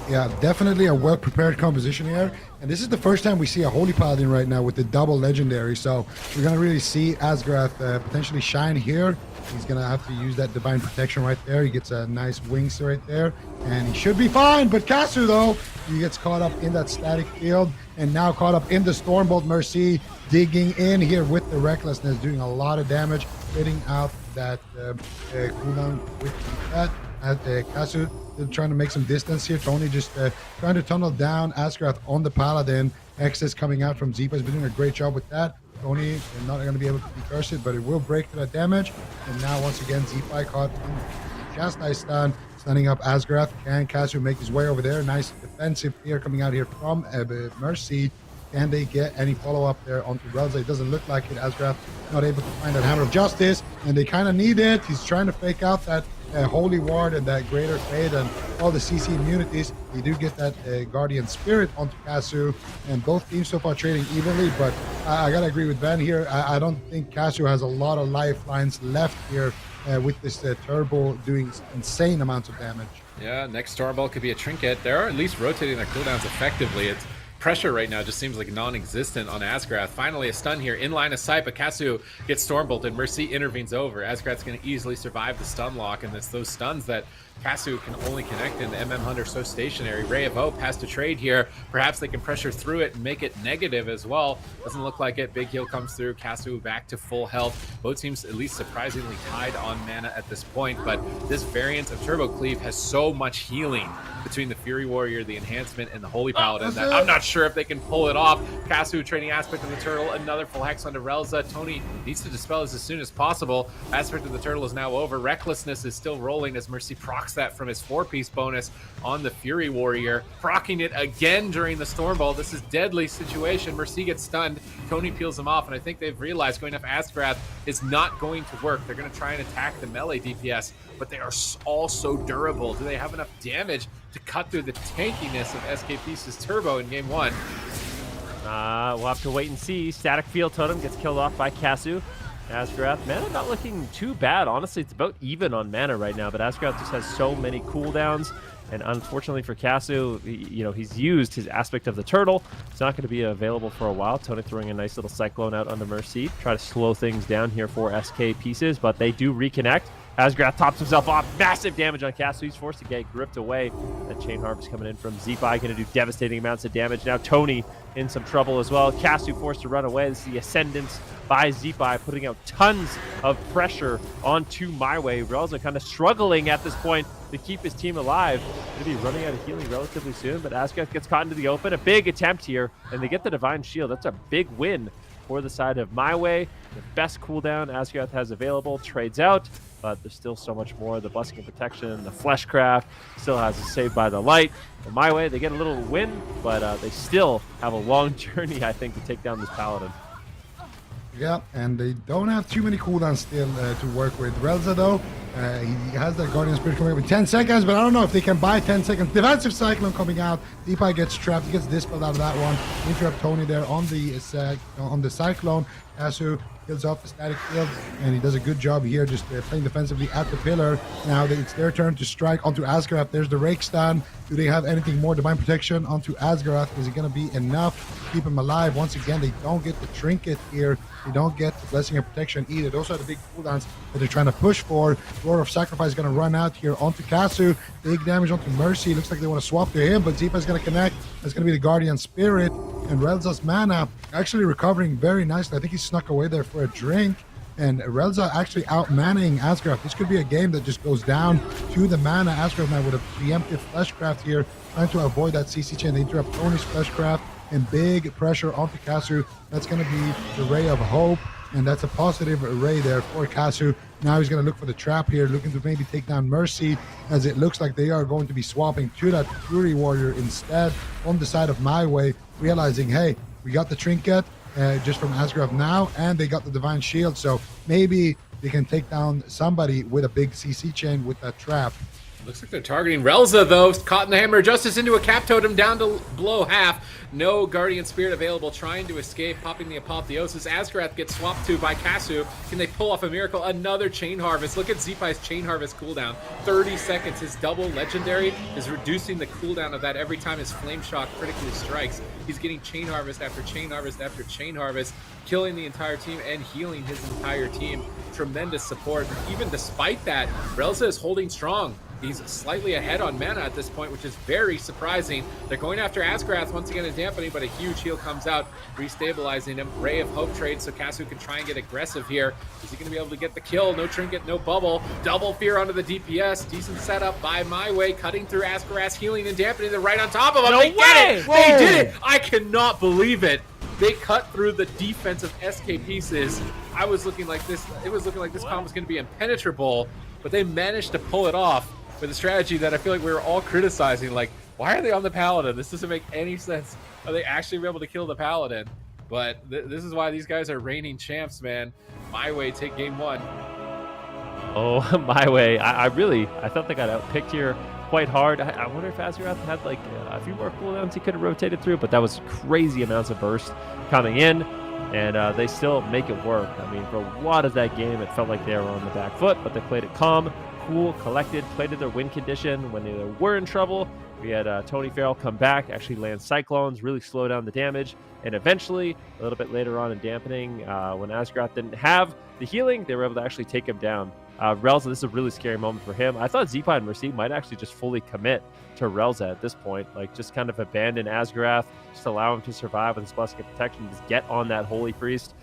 Yeah, definitely a well-prepared composition here. And this is the first time we see a Holy Paladin right now with the double legendary. So we're going to really see Asgrath potentially shine here. He's going to have to use that Divine Protection right there. He gets a nice wings right there. And he should be fine. But Casu, though, he gets caught up in that static field. And now caught up in the Stormbolt. Mercy digging in here with the Recklessness, doing a lot of damage, hitting out that cooldown with that. Casu trying to make some distance here. Tony just trying to tunnel down Asgrath on the Paladin. Excess coming out from Zipa has been doing a great job with that. Tony not going to be able to curse it, but it will break through that damage. And now once again, Zipa caught in Chastise stun, stunning up Asgrath. Can Casu make his way over there? Nice defensive here coming out here from Mercy. Can they get any follow-up there onto Relza? It doesn't look like it. Asgrath not able to find that Hammer of Justice, and they kind of need it. He's trying to fake out that Holy Ward and that Greater Fate and all the CC immunities. You do get that Guardian Spirit onto Casu, and both teams so far trading evenly, but I gotta agree with Ben here. I don't think Casu has a lot of lifelines left here with this Turbo doing insane amounts of damage. Yeah, next Stormbolt could be a trinket. They're at least rotating their cooldowns effectively. It's pressure right now just seems like non-existent on Asgrath. Finally a stun here in line of sight, but Casu gets Stormbolted. Mercy intervenes over. Asgrath's going to easily survive the stun lock, and it's those stuns that Casu can only connect in. The MM Hunter so stationary. Ray of Hope has to trade here. Perhaps they can pressure through it and make it negative as well. Doesn't look like it. Big heal comes through. Casu back to full health. Both teams at least surprisingly tied on mana at this point, but this variant of Turbo Cleave has so much healing between the Fury Warrior, the Enhancement, and the Holy Paladin that I'm not sure if they can pull it off. Casu trading Aspect of the Turtle, another full Hex onto Relza. Tony needs to dispel this as soon as possible. Aspect of the Turtle is now over. Recklessness is still rolling as Mercy procs that from his 4-piece bonus on the Fury Warrior, proccing it again during the Stormbolt. This is deadly situation. Mercy gets stunned. Tony peels him off, and I think they've realized going up Asgrath is not going to work. They're going to try and attack the melee DPS, but they are all so durable. Do they have enough damage to cut through the tankiness of SK Pieces Turbo in game 1? We'll have to wait and see. Static Field Totem gets killed off by Casu. Asgrath, mana not looking too bad. Honestly, it's about even on mana right now, but Asgrath just has so many cooldowns, and unfortunately for Casu, he's used his Aspect of the Turtle. It's not going to be available for a while. Tony throwing a nice little Cyclone out onto Mercy, try to slow things down here for SK Pieces, but they do reconnect. Asgrath tops himself off. Massive damage on Casu. He's forced to get gripped away. That Chain Harvest coming in from Zipa, going to do devastating amounts of damage. Now Tony in some trouble as well. Casu forced to run away. This is the Ascendance by Zipa, putting out tons of pressure onto MYWAY. Relza kind of struggling at this point to keep his team alive. Going to be running out of healing relatively soon, but Asgrath gets caught into the open. A big attempt here, and they get the Divine Shield. That's a big win for the side of MYWAY. The best cooldown Asgrath has available trades out, but there's still so much more. The Blessing of Protection, the Fleshcraft, still has a Saved by the Light. For MYWAY, they get a little win, but they still have a long journey, I think, to take down this Paladin. Yeah, and they don't have too many cooldowns still to work with. Relza, though, he has that Guardian Spirit coming up in 10 seconds, but I don't know if they can buy 10 seconds. Defensive Cyclone coming out. Deepai gets trapped. He gets dispelled out of that one. Interrupt Tony there on the Cyclone. Casu kills off the static field, and he does a good job here just playing defensively at the pillar. Now it's their turn to strike onto Asgrath. There's the Rake Stun. Do they have anything more? Divine Protection onto Asgrath. Is it going to be enough to keep him alive? Once again, they don't get the Trinket here. They don't get the Blessing of Protection either. Those are the big cooldowns that they're trying to push for. Roar of Sacrifice is going to run out here onto Casu. Big damage onto Mercy. Looks like they want to swap to him, but Zipa is going to connect. That's going to be the Guardian Spirit. And Relza's mana actually recovering very nicely. I think he snuck away there for a drink. And Relza actually out-manning Asgrath. This could be a game that just goes down to the mana. Asgrath now with a preemptive Fleshcraft here, trying to avoid that CC chain. They interrupt Tony's Fleshcraft, and big pressure onto Casu. That's going to be the Ray of Hope, and that's a positive ray there for Casu. Now he's going to look for the trap here, looking to maybe take down Mercy, as it looks like they are going to be swapping to that Fury Warrior instead on the side of MYWAY, realizing, hey, we got the Trinket just from Asgrath now, and they got the Divine Shield, so maybe they can take down somebody with a big CC chain with that trap. Looks like they're targeting Relza, though. Caught in the hammer of justice into a cap totem, down to below half. No Guardian Spirit available, trying to escape, popping the Apotheosis. Asgarath gets swapped to by Kasu. Can they pull off a miracle? Another Chain Harvest. Look at Zipai's Chain Harvest cooldown. 30 seconds. His double legendary is reducing the cooldown of that every time his Flame Shock critically strikes. He's getting Chain Harvest after Chain Harvest after Chain Harvest, killing the entire team and healing his entire team. Tremendous support. Even despite that, Relza is holding strong. He's slightly ahead on mana at this point, which is very surprising. They're going after Asgarath once again in dampening, but a huge heal comes out, restabilizing him. Ray of Hope trade, so Kasu can try and get aggressive here. Is he going to be able to get the kill? No trinket, no bubble. Double fear onto the DPS. Decent setup by MYWAY, cutting through Asgarath's healing and dampening. They're right on top of him. They get it! They did it! I cannot believe it. They cut through the defensive SK pieces. I was looking like this. It was looking like this comp was going to be impenetrable, but they managed to pull it off with a strategy that I feel like we were all criticizing. Like, why are they on the Paladin? This doesn't make any sense. Are they actually able to kill the Paladin? But this is why these guys are reigning champs, man. MYWAY take game 1. Oh, MYWAY. I thought they got outpicked here quite hard. I wonder if Azurath had like a few more cooldowns he could have rotated through, but that was crazy amounts of burst coming in, and they still make it work. I mean, for a lot of that game, it felt like they were on the back foot, but they played it calm, cool, collected, played to their win condition when they were in trouble. We had Tony Farrell come back, actually land Cyclones, really slow down the damage, and eventually, a little bit later on in dampening, when Asgarath didn't have the healing, they were able to actually take him down. Relza, this is a really scary moment for him. I thought Zipa and Mercy might actually just fully commit to Relza at this point, like just kind of abandon Asgarath, just allow him to survive with his Blessing of Protection, just get on that Holy Priest.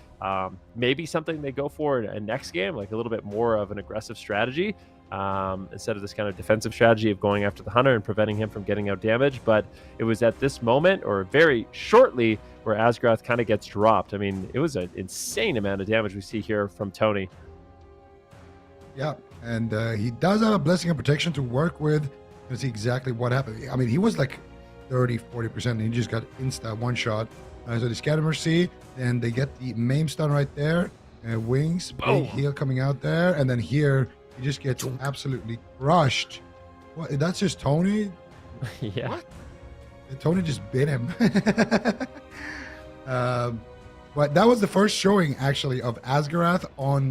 Maybe something they go for in a next game, like a little bit more of an aggressive strategy, instead of this kind of defensive strategy of going after the Hunter and preventing him from getting out damage. But it was at this moment, or very shortly, where Asgarath kind of gets dropped. I mean, it was an insane amount of damage we see here from Tony. Yeah, and he does have a Blessing of Protection to work with to see exactly what happened. I mean, he was like 30-40%, and he just got insta one shot. So they scatter Mercy, and they get the Maim stun right there. Wings, big heal coming out there, and then here he just gets absolutely crushed. What? That's just Tony? Yeah. What? Tony just bit him. But that was the first showing, actually, of Asgarath on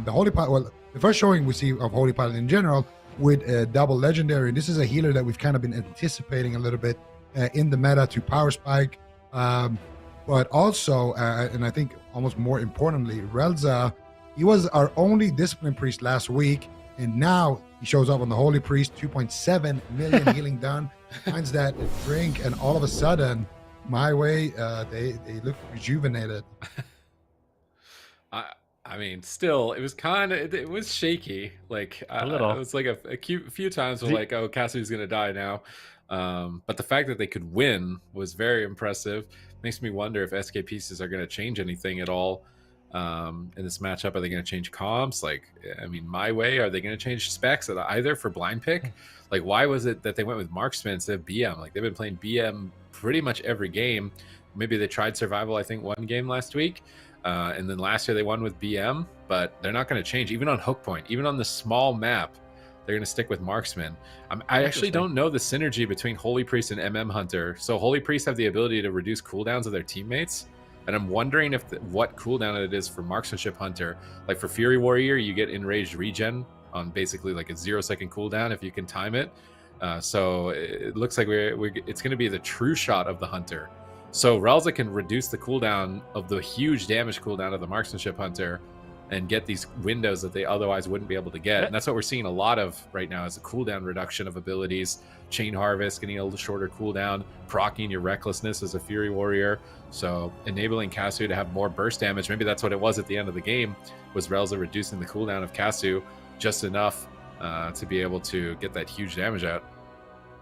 the Holy Pilot. Well, the first showing we see of Holy Pilot in general with a double legendary. This is a healer that we've kind of been anticipating a little bit in the meta to power spike. But also, and I think almost more importantly, Relza, he was our only Discipline Priest last week, and now he shows up on the Holy Priest, 2.7 million healing done, finds that drink, and all of a sudden, MYWAY, they look rejuvenated. I mean, still, it was kind of, it was shaky. Like, a little. It was like a few times where like, oh, Cassie's going to die now. But the fact that they could win was very impressive. Makes me wonder if SK pieces are going to change anything at all in this matchup. Are they going to change comps? Like, I mean, MYWAY, are they going to change specs either for blind pick? Like, why was it that they went with Marksman instead of BM? Like, they've been playing BM pretty much every game. Maybe they tried Survival, I think, one game last week. And then last year they won with BM, but they're not going to change. Even on Hook Point, even on the small map, they're going to stick with Marksman. I actually don't know the synergy between Holy Priest and MM Hunter. So Holy Priests have the ability to reduce cooldowns of their teammates, and I'm wondering if what cooldown it is for Marksmanship Hunter. Like for Fury Warrior, you get Enraged Regen on basically like a 0-second cooldown if you can time it. So it looks like it's going to be the true shot of the Hunter. So Relza can reduce the cooldown of the huge damage cooldown of the Marksmanship Hunter and get these windows that they otherwise wouldn't be able to get. And that's what we're seeing a lot of right now, is a cooldown reduction of abilities. Chain Harvest, getting a little shorter cooldown, proccing your Recklessness as a Fury Warrior. So enabling Kasu to have more burst damage. Maybe that's what it was at the end of the game, was Relza reducing the cooldown of Kasu just enough to be able to get that huge damage out.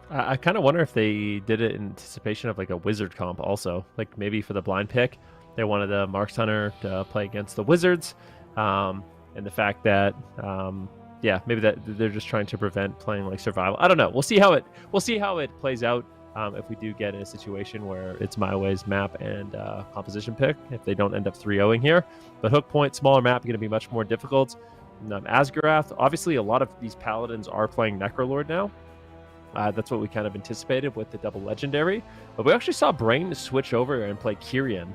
I kind of wonder if they did it in anticipation of like a wizard comp also. Like maybe for the blind pick, they wanted the Marks Hunter to play against the wizards. And the fact that, maybe that they're just trying to prevent playing like survival. I don't know. We'll see how it plays out. If we do get in a situation where it's MYWAY's map and composition pick, if they don't end up 3-0ing here. But Hook Point, smaller map, going to be much more difficult. Asgarath. Obviously, a lot of these paladins are playing Necrolord now. That's what we kind of anticipated with the double legendary. But we actually saw Brain switch over and play Kyrian.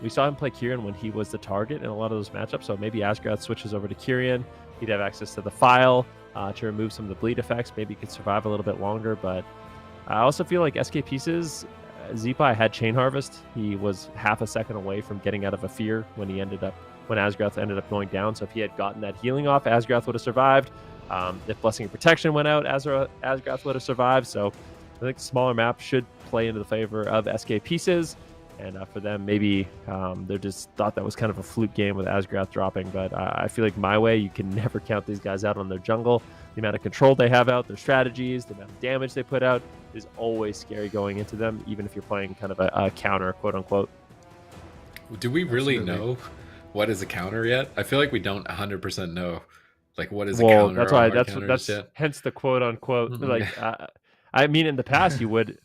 We saw him play Kyrian when he was the target in a lot of those matchups. So maybe Asgarath switches over to Kyrian. He'd have access to the file to remove some of the bleed effects. Maybe he could survive a little bit longer. But I also feel like SK Pieces, Zeepai had Chain Harvest. He was half a second away from getting out of a fear when Asgarath ended up going down. So if he had gotten that healing off, Asgarath would have survived. If Blessing of Protection went out, Asgarath would have survived. So I think the smaller map should play into the favor of SK Pieces. And for them, maybe they just thought that was kind of a fluke game with Asgarath dropping. But I feel like MYWAY, you can never count these guys out on their jungle. The amount of control they have out, their strategies, the amount of damage they put out is always scary going into them, even if you're playing kind of a counter, quote unquote. Do we really know what is a counter yet? I feel like we don't 100% know. Like, what is a counter? That's why that's hence the quote unquote. Like, I mean, in the past you would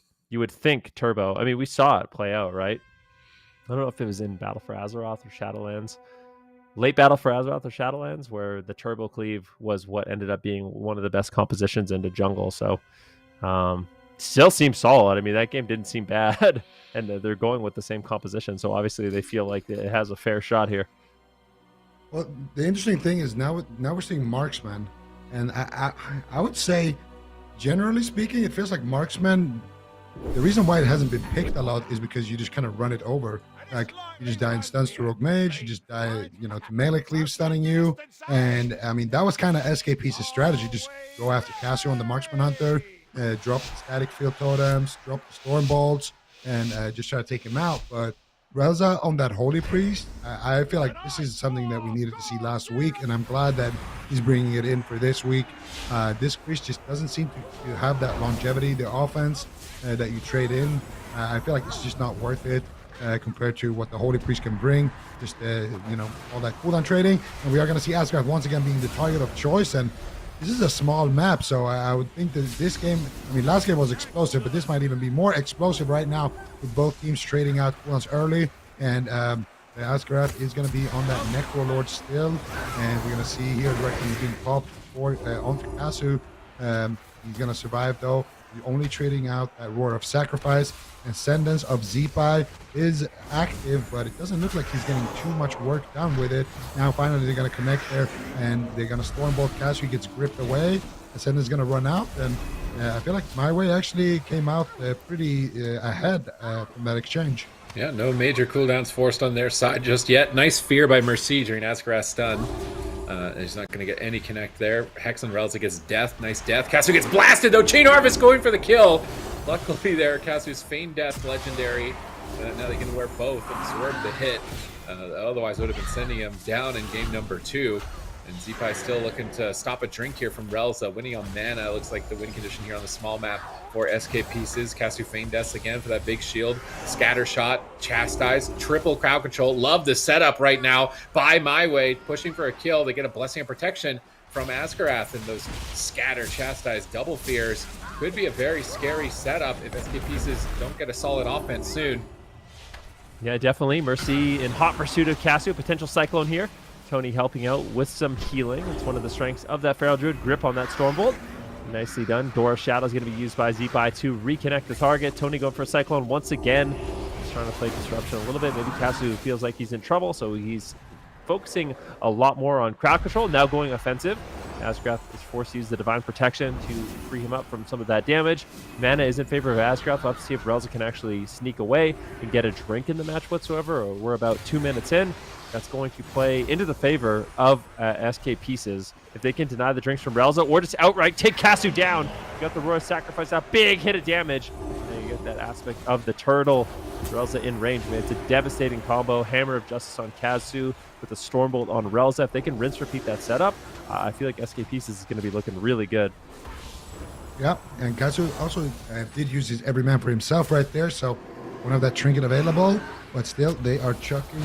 think Turbo. I mean, we saw it play out, right? I don't know if it was in Battle for Azeroth or Shadowlands, late Battle for Azeroth or Shadowlands, where the Turbo Cleave was what ended up being one of the best compositions into jungle. So, still seems solid. I mean, that game didn't seem bad, and they're going with the same composition. So obviously they feel like it has a fair shot here. Well, the interesting thing is now we're seeing marksman, and I would say, generally speaking, it feels like marksman. The reason why it hasn't been picked a lot is because you just kind of run it over. Like, you just die in stuns to Rogue Mage, you just die, to melee cleave stunning you. And I mean, that was kind of SK Pieces' strategy. Just go after Cassio on the marksman hunter, drop the static field totems, drop the storm bolts, and just try to take him out. But Relza on that Holy Priest, I feel like this is something that we needed to see last week, and I'm glad that he's bringing it in for this week. This Priest just doesn't seem to have that longevity, the offense that you trade in. I feel like it's just not worth it compared to what the Holy Priest can bring. Just, all that cooldown trading. And we are going to see Asgard once again being the target of choice, and this is a small map, so I would think that this game, last game was explosive, but this might even be more explosive right now with both teams trading out cooldowns early. And Asgarath is going to be on that Necrolord still, and we're going to see here directly being popped onto Kasu. He's going to survive though. He's only trading out that Roar of Sacrifice. Ascendance of Zeepai is active, but it doesn't look like he's getting too much work done with it. Now finally they're going to connect there, and they're going to Stormbolt Casu. He gets gripped away. Ascendance is going to run out, and I feel like MYWAY actually came out pretty ahead from that exchange. Yeah, no major cooldowns forced on their side just yet. Nice fear by Mercy during Asgarath's stun. He's not going to get any connect there. Hex on Relza gets death. Nice death. Casu gets blasted, though. Chain Harvest going for the kill. Luckily there, Casu's Feigned Death legendary. Now they can wear both, absorb the hit. Otherwise would have been sending him down in game number 2. And Zeepai still looking to stop a drink here from Relza, winning on mana. Looks like the win condition here on the small map for SK Pieces. Casu Feigned Death again for that big shield. Scatter shot, chastise, triple crowd control. Love the setup right now by MYWAY, pushing for a kill. They get a Blessing of Protection from Asgarath, and those scatter, chastise, double fears could be a very scary setup if SK Pieces don't get a solid offense soon. Yeah, definitely. Mercy in hot pursuit of Cassio. Potential Cyclone here. Tony helping out with some healing. It's one of the strengths of that Feral Druid. Grip on that Stormbolt. Nicely done. Dora Shadow is going to be used by Zeepai to reconnect the target. Tony going for a Cyclone once again. He's trying to play Disruption a little bit. Maybe Cassio feels like he's in trouble, so he's focusing a lot more on crowd control. Now going offensive. Asgarath is forced to use the Divine Protection to free him up from some of that damage. Mana is in favor of Asgarath. We'll have to see if Relza can actually sneak away and get a drink in the match whatsoever. We're about 2 minutes in. That's going to play into the favor of SK Pieces. If they can deny the drinks from Relza or just outright take Casu down. You got the Royal Sacrifice, that big hit of damage. And you get that aspect of the turtle. Relza in range, man. It's a devastating combo. Hammer of Justice on Casu with a Stormbolt on Relza. If they can rinse repeat that setup, I feel like SK Pieces is going to be looking really good. Yeah, and Casu also did use his every man for himself right there, so won't have that trinket available, but still they are chucking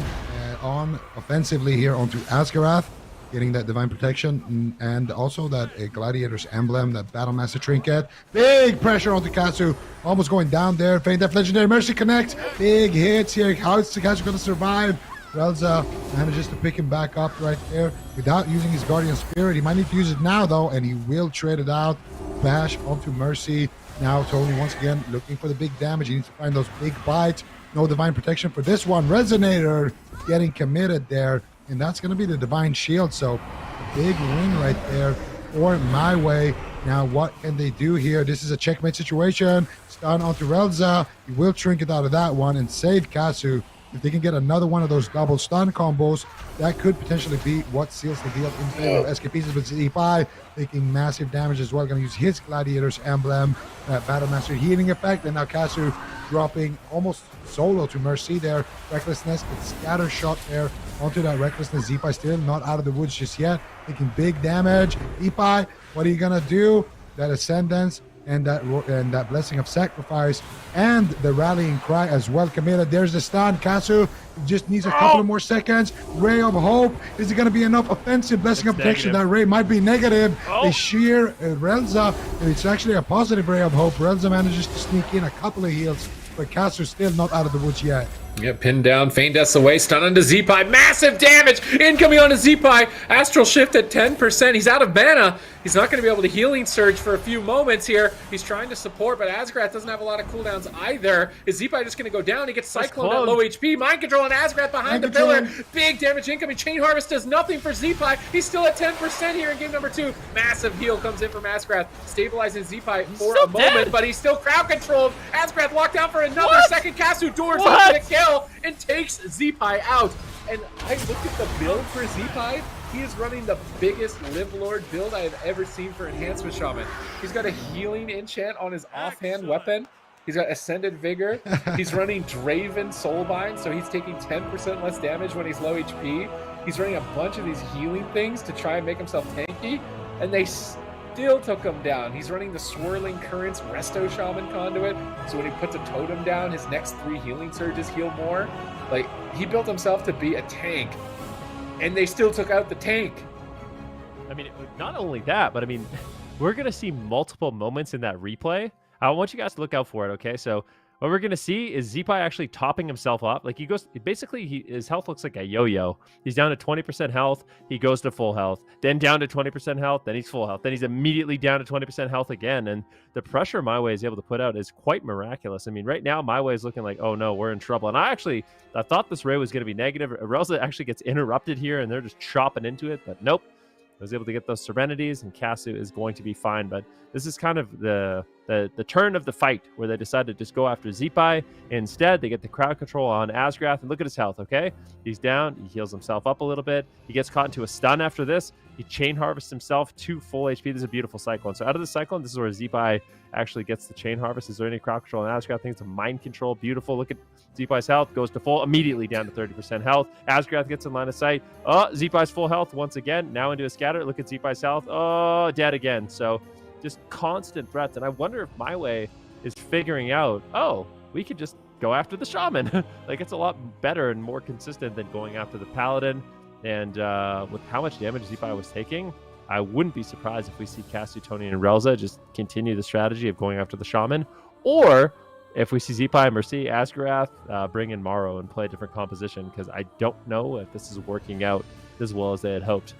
on offensively here onto Asgarath, getting that Divine Protection and also that Gladiator's Emblem, that Battlemaster trinket. Big pressure onto Casu, almost going down there. Feigned Death Legendary Mercy connect, big hits here. How is Casu going to survive? Relza manages to pick him back up right there without using his Guardian Spirit. He might need to use it now, though, and he will trade it out. Bash onto Mercy. Now Tony once again looking for the big damage. He needs to find those big bites. No Divine Protection for this one. Resonator getting committed there, and that's going to be the Divine Shield. So a big win right there for MYWAY. Now what can they do here? This is a checkmate situation. Stun onto Relza. He will trinket out of that one and save Kasu. If they can get another one of those double stun combos, that could potentially be what seals the deal in favor of SKPs. But Z5 taking massive damage as well. Going to use his Gladiator's emblem, Battlemaster healing effect, and now Kasu dropping almost solo to Mercy there. Recklessness, it's scatter shot there onto that Recklessness. Z5 still not out of the woods just yet, taking big damage. Z5, what are you gonna do? That Ascendance and that Blessing of Sacrifice and the Rallying Cry as well committed. There's the stun. Kasu just needs a couple of more seconds. Ray of Hope. Is it going to be enough offensive Blessing of Protection? That Ray might be negative. The sheer Relza, it's actually a positive Ray of Hope. Relza manages to sneak in a couple of heals, but Kasu still not out of the woods yet. Yeah, pinned down, Feign Death's away, stun onto Z-Pi, massive damage, incoming onto Z-Pi, Astral Shift at 10%, he's out of mana, he's not going to be able to Healing Surge for a few moments here, he's trying to support, but Asgrath doesn't have a lot of cooldowns either. Is Z-Pi just going to go down? He gets Cyclone at low HP, Mind Control on Asgrath behind the pillar, big damage incoming, Chain Harvest does nothing for Z-Pi, he's still at 10% here in game number 2, massive heal comes in from Asgrath, stabilizing Z-Pi for a moment, but he's still crowd controlled, Asgrath locked down for another second, Kasu doors up for the kill, and takes Z-Pi out. And I looked at the build for Z-Pi. He is running the biggest Live Lord build I have ever seen for Enhancement Shaman. He's got a healing enchant on his offhand weapon. He's got Ascended Vigor. He's running Draven Soulbind, so he's taking 10% less damage when he's low HP. He's running a bunch of these healing things to try and make himself tanky, and they still took him down. He's running the Swirling Currents Resto Shaman Conduit, so when he puts a totem down, his next 3 healing surges heal more. Like, he built himself to be a tank, and they still took out the tank. I mean, not only that, but I mean, we're going to see multiple moments in that replay. I want you guys to look out for it, okay? So what we're going to see is Z-Pi actually topping himself up. Like, he goes, basically, his health looks like a yo-yo. He's down to 20% health. He goes to full health. Then down to 20% health. Then he's full health. Then he's immediately down to 20% health again. And the pressure MYWAY is able to put out is quite miraculous. I mean, right now, MYWAY is looking like, oh, no, we're in trouble. And I thought this Ray was going to be negative. Relza actually gets interrupted here, and they're just chopping into it. But nope. I was able to get those Serenities, and Kasu is going to be fine. But this is kind of the turn of the fight where they decide to just go after Z-Pi. Instead, they get the crowd control on Asgrath, and look at his health, okay? He's down. He heals himself up a little bit. He gets caught into a stun after this. He chain harvests himself to full HP. This is a beautiful Cyclone. So out of the Cyclone, this is where Z-Pi actually gets the chain harvest. Is there any crowd control on Asgrath? I think it's a mind control. Beautiful. Look at Z-Pi's health. Goes to full. Immediately down to 30% health. Asgrath gets in line of sight. Oh, Z-Pi's full health once again. Now into a scatter. Look at Z-Pi's health. Oh, dead again. So just constant threats. And I wonder if MYWAY is figuring out, oh, we could just go after the Shaman. Like, it's a lot better and more consistent than going after the Paladin. And with how much damage Z-Pi was taking, I wouldn't be surprised if we see Kasu, Tony, and Relza just continue the strategy of going after the Shaman. Or if we see Z-Pi, Mercy, Asgrath, bring in Morrow and play a different composition, because I don't know if this is working out as well as they had hoped.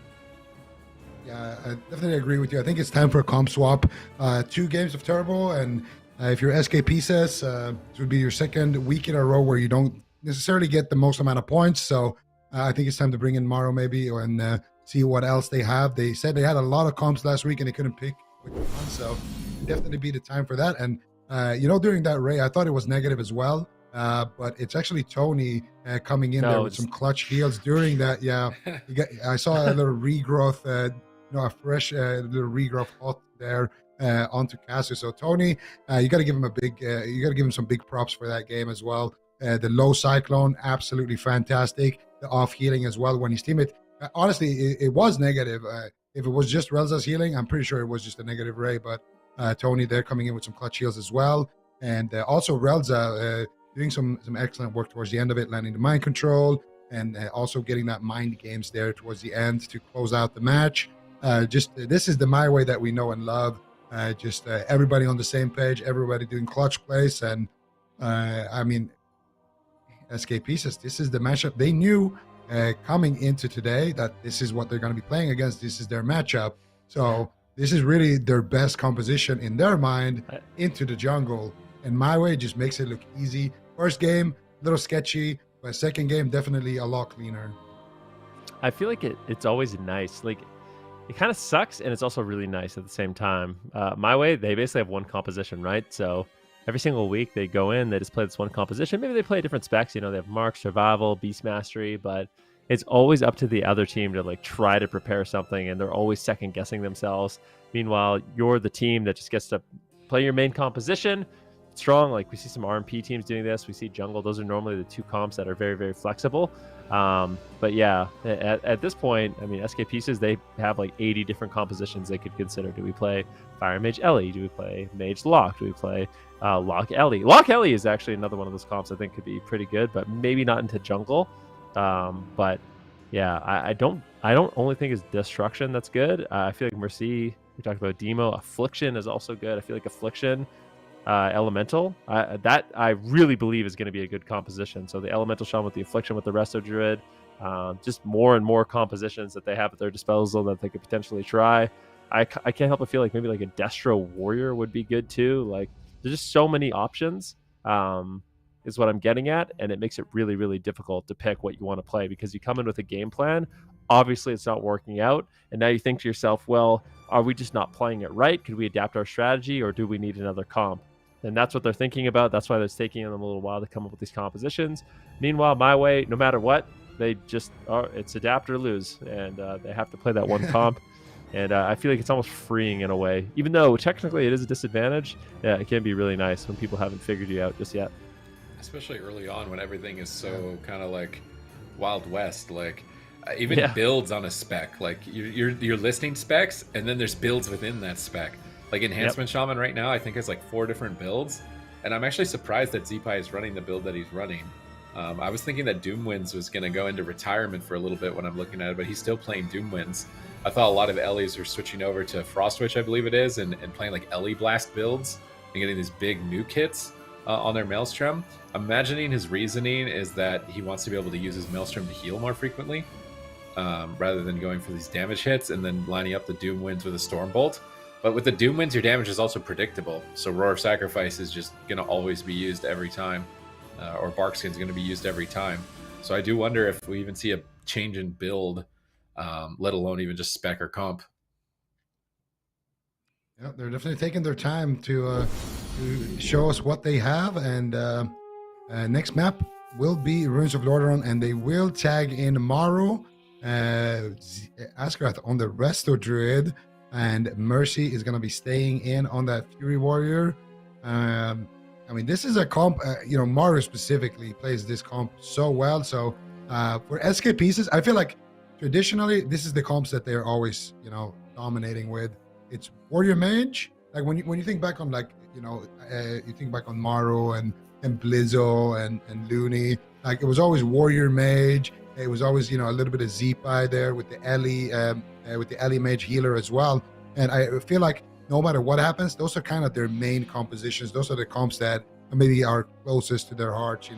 Yeah, I definitely agree with you. I think it's time for a comp swap. 2 games of Turbo, and if you're SKP says, this would be your second week in a row where you don't necessarily get the most amount of points. So I think it's time to bring in Morrow maybe and see what else they have. They said they had a lot of comps last week and they couldn't pick which one, so definitely be the time for that. And during that Ray, I thought it was negative as well, but it's actually Tony coming in there with some clutch heals during that. Yeah, I saw a little regrowth, a fresh little regrowth hot there onto Kasu. So Tony, you got to give him you got to give him some big props for that game as well. The low Cyclone, absolutely fantastic. The off healing as well when his teammate. Honestly, it was negative. If it was just Relza's healing, I'm pretty sure it was just a negative Ray. But Tony there coming in with some clutch heals as well, and also Relza doing some excellent work towards the end of it, landing the mind control, and also getting that mind games there towards the end to close out the match. This is the MYWAY that we know and love. Everybody on the same page, everybody doing clutch plays, and I mean, SK Pieces. This is the matchup they knew coming into today that this is what they're going to be playing against. This is their matchup. So this is really their best composition in their mind into the jungle. And MYWAY just makes it look easy. First game, a little sketchy, but second game, definitely a lot cleaner. I feel like it's always nice. Like, it kind of sucks, and it's also really nice at the same time. MYWAY, they basically have one composition, right? So every single week they go in, they just play this one composition. Maybe they play different specs. You know, they have Mark, Survival, Beast Mastery, but it's always up to the other team to like try to prepare something, and they're always second guessing themselves. Meanwhile, you're the team that just gets to play your main composition strong. Like, we see some RMP teams doing this. We see jungle. Those are normally the two comps that are very, very flexible. But yeah, at this point, I mean, SK Pieces, they have like 80 different compositions they could consider. Do we play Fire Mage Ellie? Do we play Mage Lock? Do we play Lock Ellie? Lock Ellie is actually another one of those comps I think could be pretty good, but maybe not into jungle. But yeah, I don't only think it's Destruction that's good. I feel like Mercy, we talked about Demo. Affliction is also good. I feel like Affliction, Elemental, that I really believe is going to be a good composition. So the Elemental Shaman with the Affliction with the Resto Druid, just more and more compositions that they have at their disposal that they could potentially try. I can't help but feel like maybe like a Destro Warrior would be good too. Like, there's just so many options, is what I'm getting at, and it makes it really, really difficult to pick what you want to play, because you come in with a game plan, obviously it's not working out, and now you think to yourself, well, are we just not playing it right? Could we adapt our strategy, or do we need another comp? And that's what they're thinking about. That's why it's taking them a little while to come up with these compositions. Meanwhile, MYWAY, no matter what, they just are, it's adapt or lose, and they have to play that one comp. And I feel like it's almost freeing in a way, even though technically it is a disadvantage. Yeah, it can be really nice when people haven't figured you out just yet. Especially early on when everything is so kind of like Wild West, like even builds on a spec. Like you're listing specs, and then there's builds within that spec. Like Enhancement Shaman right now, I think has like 4 different builds, and I'm actually surprised that Zeepai is running the build that he's running. I was thinking that Doomwinds was going to go into retirement for a little bit when I'm looking at it, but he's still playing Doomwinds. I thought a lot of Ellies were switching over to Frostwitch, I believe it is, and playing like Ellie Blast builds and getting these big nuke hits on their Maelstrom. I'm imagining his reasoning is that he wants to be able to use his Maelstrom to heal more frequently, rather than going for these damage hits and then lining up the Doomwinds with a Stormbolt. But with the Doomwinds, your damage is also predictable. So Roar of Sacrifice is just going to always be used every time, or Barkskin's going to be used every time. So I do wonder if we even see a change in build, let alone even just spec or comp. Yeah, they're definitely taking their time to show us what they have. And next map will be Ruins of Lordaeron, and they will tag in Maru, Askerath on the Resto Druid, and Mercy is going to be staying in on that Fury Warrior. I mean, this is a comp, Maru specifically plays this comp so well. So for SK Pieces, I feel like traditionally, this is the comps that they're always, dominating with. It's Warrior Mage. Like when you think back on you think back on Maru and Blizzo and Looney. Like it was always Warrior Mage. It was always a little bit of Zeepai there with the Ellie Mage healer as well. And I feel like no matter what happens, those are kind of their main compositions. Those are the comps that maybe are closest to their hearts.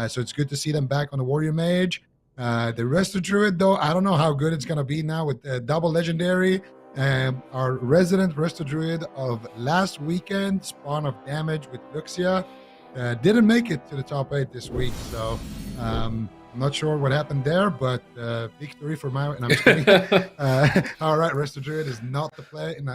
So it's good to see them back on the Warrior Mage. The Resto Druid, though, I don't know how good it's going to be now with double legendary. Our resident Resto Druid of last weekend, Spawn of Damage with Luxia, didn't make it to the top 8 this week. So I'm not sure what happened there, but victory for my... And I'm just kidding. All right, Resto Druid is not the play. And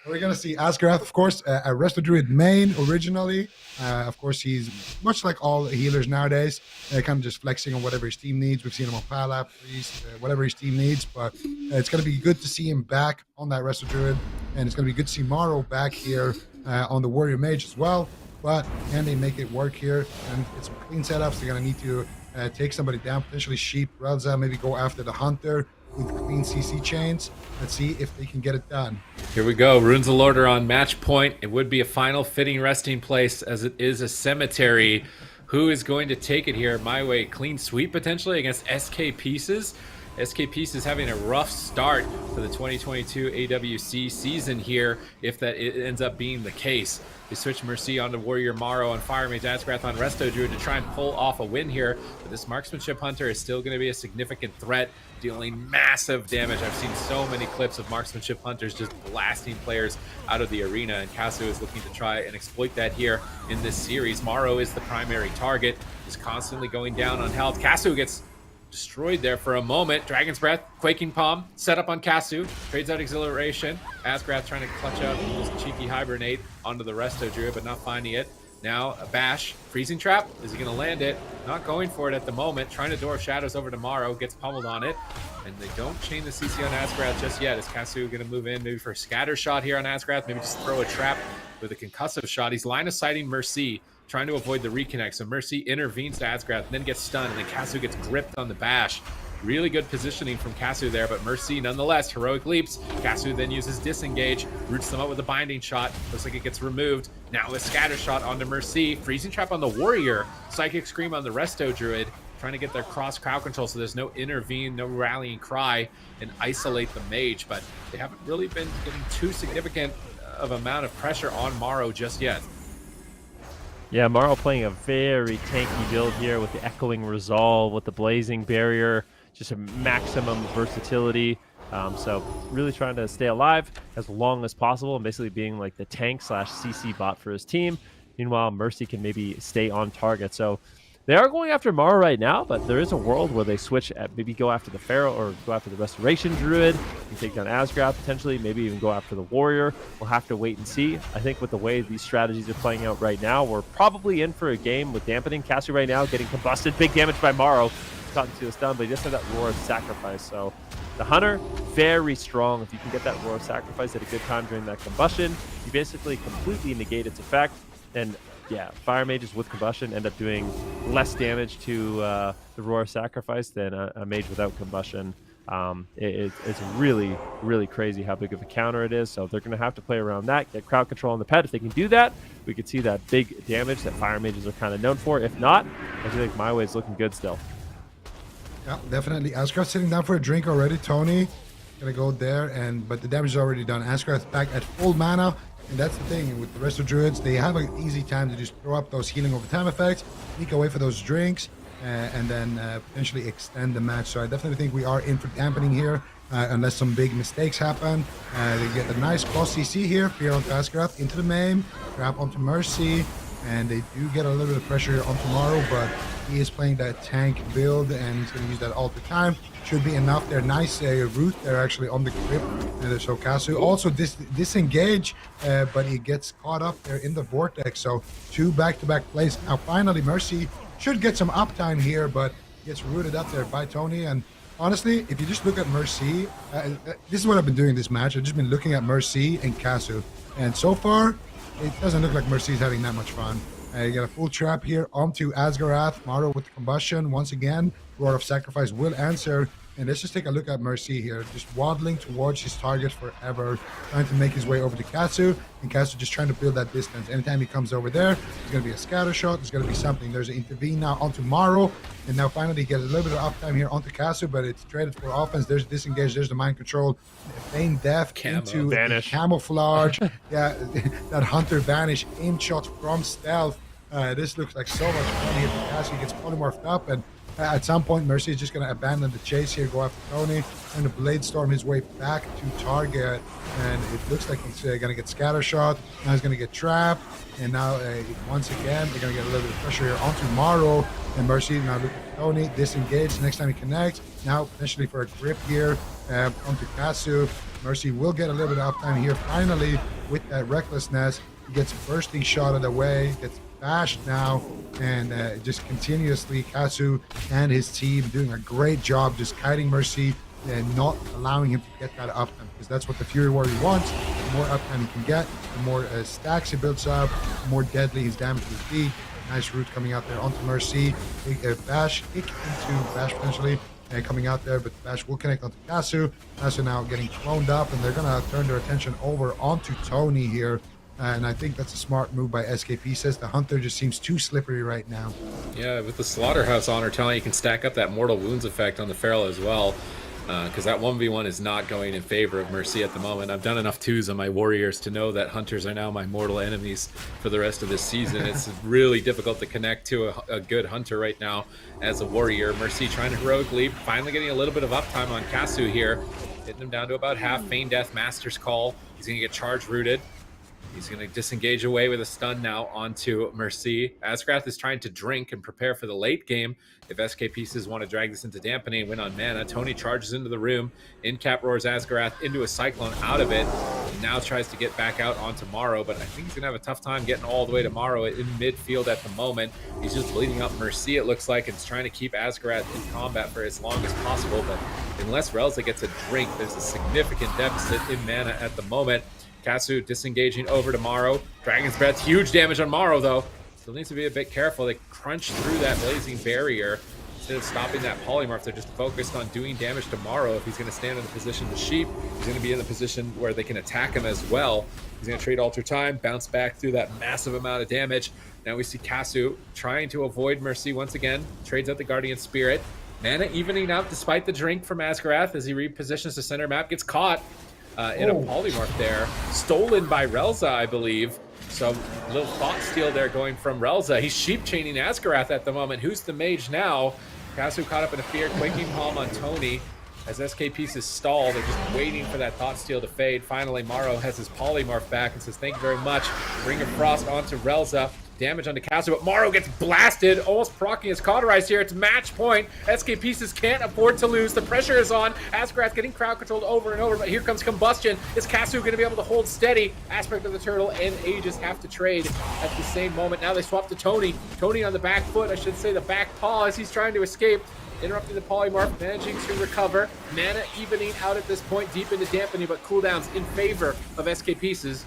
we're going to see Askerath, of course, a Resto Druid main originally. Of course, he's much like all healers nowadays, kind of just flexing on whatever his team needs. We've seen him on Palap, Priest, whatever his team needs. But it's going to be good to see him back on that Resto Druid. And it's going to be good to see Maru back here on the Warrior Mage as well. But can they make it work here? And it's some clean setups. They're going to need to take somebody down, potentially Sheep, Relza, maybe go after the Hunter with clean CC chains. Let's see if they can get it done. Here we go. Ruins of Lordaeron match point. It would be a final fitting resting place as it is a cemetery. Who is going to take it here? MYWAY clean sweep potentially against SK Pieces. SK Pieces having a rough start to the 2022 AWC season here, if that ends up being the case. They switch Mercy onto Warrior Morrow on Fire Mage Asgrath on Resto Druid to try and pull off a win here. But this Marksmanship Hunter is still going to be a significant threat, dealing massive damage. I've seen so many clips of Marksmanship Hunters just blasting players out of the arena, and Kasu is looking to try and exploit that here in this series. Morrow is the primary target, is constantly going down on health. Kasu gets destroyed there for a moment. Dragon's Breath, Quaking Palm, set up on Kasu, trades out Exhilaration. Asgrath trying to clutch out this cheeky Hibernate onto the Resto Druid, but not finding it. Now a Bash, Freezing Trap, is he going to land it? Not going for it at the moment, trying to Door Shadows over to Morrow, gets pummeled on it, and they don't chain the CC on Asgrath just yet. Is Kasu going to move in maybe for a Scatter Shot here on Asgrath, maybe just throw a trap with a Concussive Shot? He's line of sighting Mercy, trying to avoid the reconnect, so Mercy intervenes to Asgrath and then gets stunned, and then Kasu gets gripped on the Bash. Really good positioning from Kasu there, but Mercy nonetheless, heroic leaps. Kasu then uses Disengage, roots them up with a Binding Shot. Looks like it gets removed. Now a Scatter Shot onto Mercy. Freezing Trap on the Warrior. Psychic Scream on the Resto Druid. Trying to get their cross crowd control so there's no intervene, no rallying cry, and isolate the Mage, but they haven't really been getting too significant of amount of pressure on Morrow just yet. Yeah, Morrow playing a very tanky build here with the Echoing Resolve, with the Blazing Barrier, just a maximum versatility. So really trying to stay alive as long as possible and basically being like the tank slash CC bot for his team. Meanwhile, Mercy can maybe stay on target. So they are going after Morrow right now, but there is a world where they switch at maybe go after the Pharaoh or go after the Restoration Druid and take down Asgrath potentially, maybe even go after the Warrior. We'll have to wait and see. I think with the way these strategies are playing out right now, we're probably in for a game with Dampening. Kasu right now getting combusted, big damage by Morrow. Gotten to a stun, but he just had that Roar of Sacrifice. So the Hunter, very strong. If you can get that Roar of Sacrifice at a good time during that combustion, you basically completely negate its effect. And yeah, Fire Mages with combustion end up doing less damage to the Roar of Sacrifice than a mage without combustion. It's really, really crazy how big of a counter it is. So they're going to have to play around that, get crowd control on the pet. If they can do that, we could see that big damage that Fire Mages are kind of known for. If not, I feel like MYWAY is looking good still. Yeah, definitely. Asgrath sitting down for a drink already. Tony gonna go there, but the damage is already done. Asgrath back at full mana, and that's the thing with the rest of Druids. They have an easy time to just throw up those healing over time effects, sneak away for those drinks, and then potentially extend the match. So I definitely think we are in for dampening here, unless some big mistakes happen. They get a nice cross CC here. Fear onto Asgrath, into the main, trap onto Mercy, and they do get a little bit of pressure on Tomorrow, but he is playing that tank build and he's going to use that all the time. Should be enough there. Nice root there actually on the grip. And so Kasu also disengage, but he gets caught up there in the vortex. So 2 back-to-back plays. Now finally Mercy should get some uptime here, but gets rooted up there by Tony. And honestly, if you just look at Mercy, this is what I've been doing this match. I've just been looking at Mercy and Kasu. And so far, it doesn't look like Mercy's having that much fun. You get a full trap here onto Asgarath. Morrow with the combustion. Once again, Roar of Sacrifice will answer. And let's just take a look at Mercy here. Just waddling towards his target forever. Trying to make his way over to Kasu. And Kasu just trying to build that distance. Anytime he comes over there, there's going to be a scatter shot. There's going to be something. There's an intervene now onto Morrow. And now finally he gets a little bit of uptime here onto Kasu. But it's traded for offense. There's disengage. There's the mind control. Feign Death into Vanish. Camouflage. Yeah, that Hunter Vanish. Aim shot from stealth. This looks like so much fun here. Kasu gets polymorphed up, and at some point Mercy is just going to abandon the chase here, go after Tony, and the Blade Storm his way back to target, and it looks like he's going to get scatter shot. Now he's going to get trapped, and now once again they're going to get a little bit of pressure here onto Morrow, and Mercy now look at Tony, disengage next time he connects. Now potentially for a grip here onto Kasu. Mercy will get a little bit of uptime here finally with that recklessness. He gets bursting shot of the way, gets bashed now, and just continuously Kasu and his team doing a great job just kiting Mercy and not allowing him to get that uptime, because that's what the Fury Warrior wants. The more uptime he can get, the more stacks he builds up, the more deadly his damage will be. Nice root coming out there onto Mercy. Big bash kick into Bash potentially coming out there, but Bash will connect onto Kasu. Kasu now getting cloned up, and they're gonna turn their attention over onto Tony here. And I think that's a smart move by SKP. Says the Hunter just seems too slippery right now. Yeah, with the Slaughterhouse Honor talent, you can stack up that Mortal Wounds effect on the Feral as well. because that 1v1 is not going in favor of Mercy at the moment. I've done enough 2s on my warriors to know that hunters are now my mortal enemies for the rest of this season. It's really difficult to connect to a good hunter right now as a warrior. Mercy trying to heroic leap, finally getting a little bit of uptime on Kasu here, hitting him down to about half. Feign Death, Master's Call. He's going to get charge rooted. He's going to disengage away with a stun now onto Mercy. Asgrath is trying to drink and prepare for the late game. If SK Pieces want to drag this into dampening and win on mana, Tony charges into the room. In cap roars Asgrath into a Cyclone out of it. He now tries to get back out onto Morrow, but I think he's going to have a tough time getting all the way to Morrow in midfield at the moment. He's just bleeding up Mercy, it looks like, and is trying to keep Asgrath in combat for as long as possible. But unless Relza gets a drink, there's a significant deficit in mana at the moment. Kasu disengaging over to Morrow. Dragon's Breath, huge damage on Morrow though. Still needs to be a bit careful. They crunch through that blazing barrier. Instead of stopping that polymorph, they're just focused on doing damage to Morrow. If he's going to stand in the position to Sheep, he's going to be in the position where they can attack him as well. He's going to trade Alter Time, bounce back through that massive amount of damage. Now we see Kasu trying to avoid Mercy once again. Trades out the Guardian Spirit. Mana evening out despite the drink from Asgarath as he repositions the center map. Gets caught in a polymorph there. Stolen by Relza, I believe. So a little thought steal there going from Relza. He's sheep chaining Asgarath at the moment. Who's the mage now? Kasu caught up in a fear. Quaking Palm on Tony. As SK Pieces stall, they're just waiting for that thought steal to fade. Finally, Morrow has his polymorph back and says, thank you very much. Ring of Frost onto Relza. Damage onto Kasu, but Morrow gets blasted, almost proccing his cauterized here. It's match point. SK Pieces can't afford to lose. The pressure is on. Asgarath getting crowd controlled over and over, but here comes Combustion. Is Kasu going to be able to hold steady? Aspect of the Turtle and Aegis have to trade at the same moment. Now they swap to Tony. Tony on the back foot, I should say the back paw, as he's trying to escape. Interrupting the polymorph, managing to recover. Mana evening out at this point, deep into dampening, but cooldowns in favor of SK Pieces.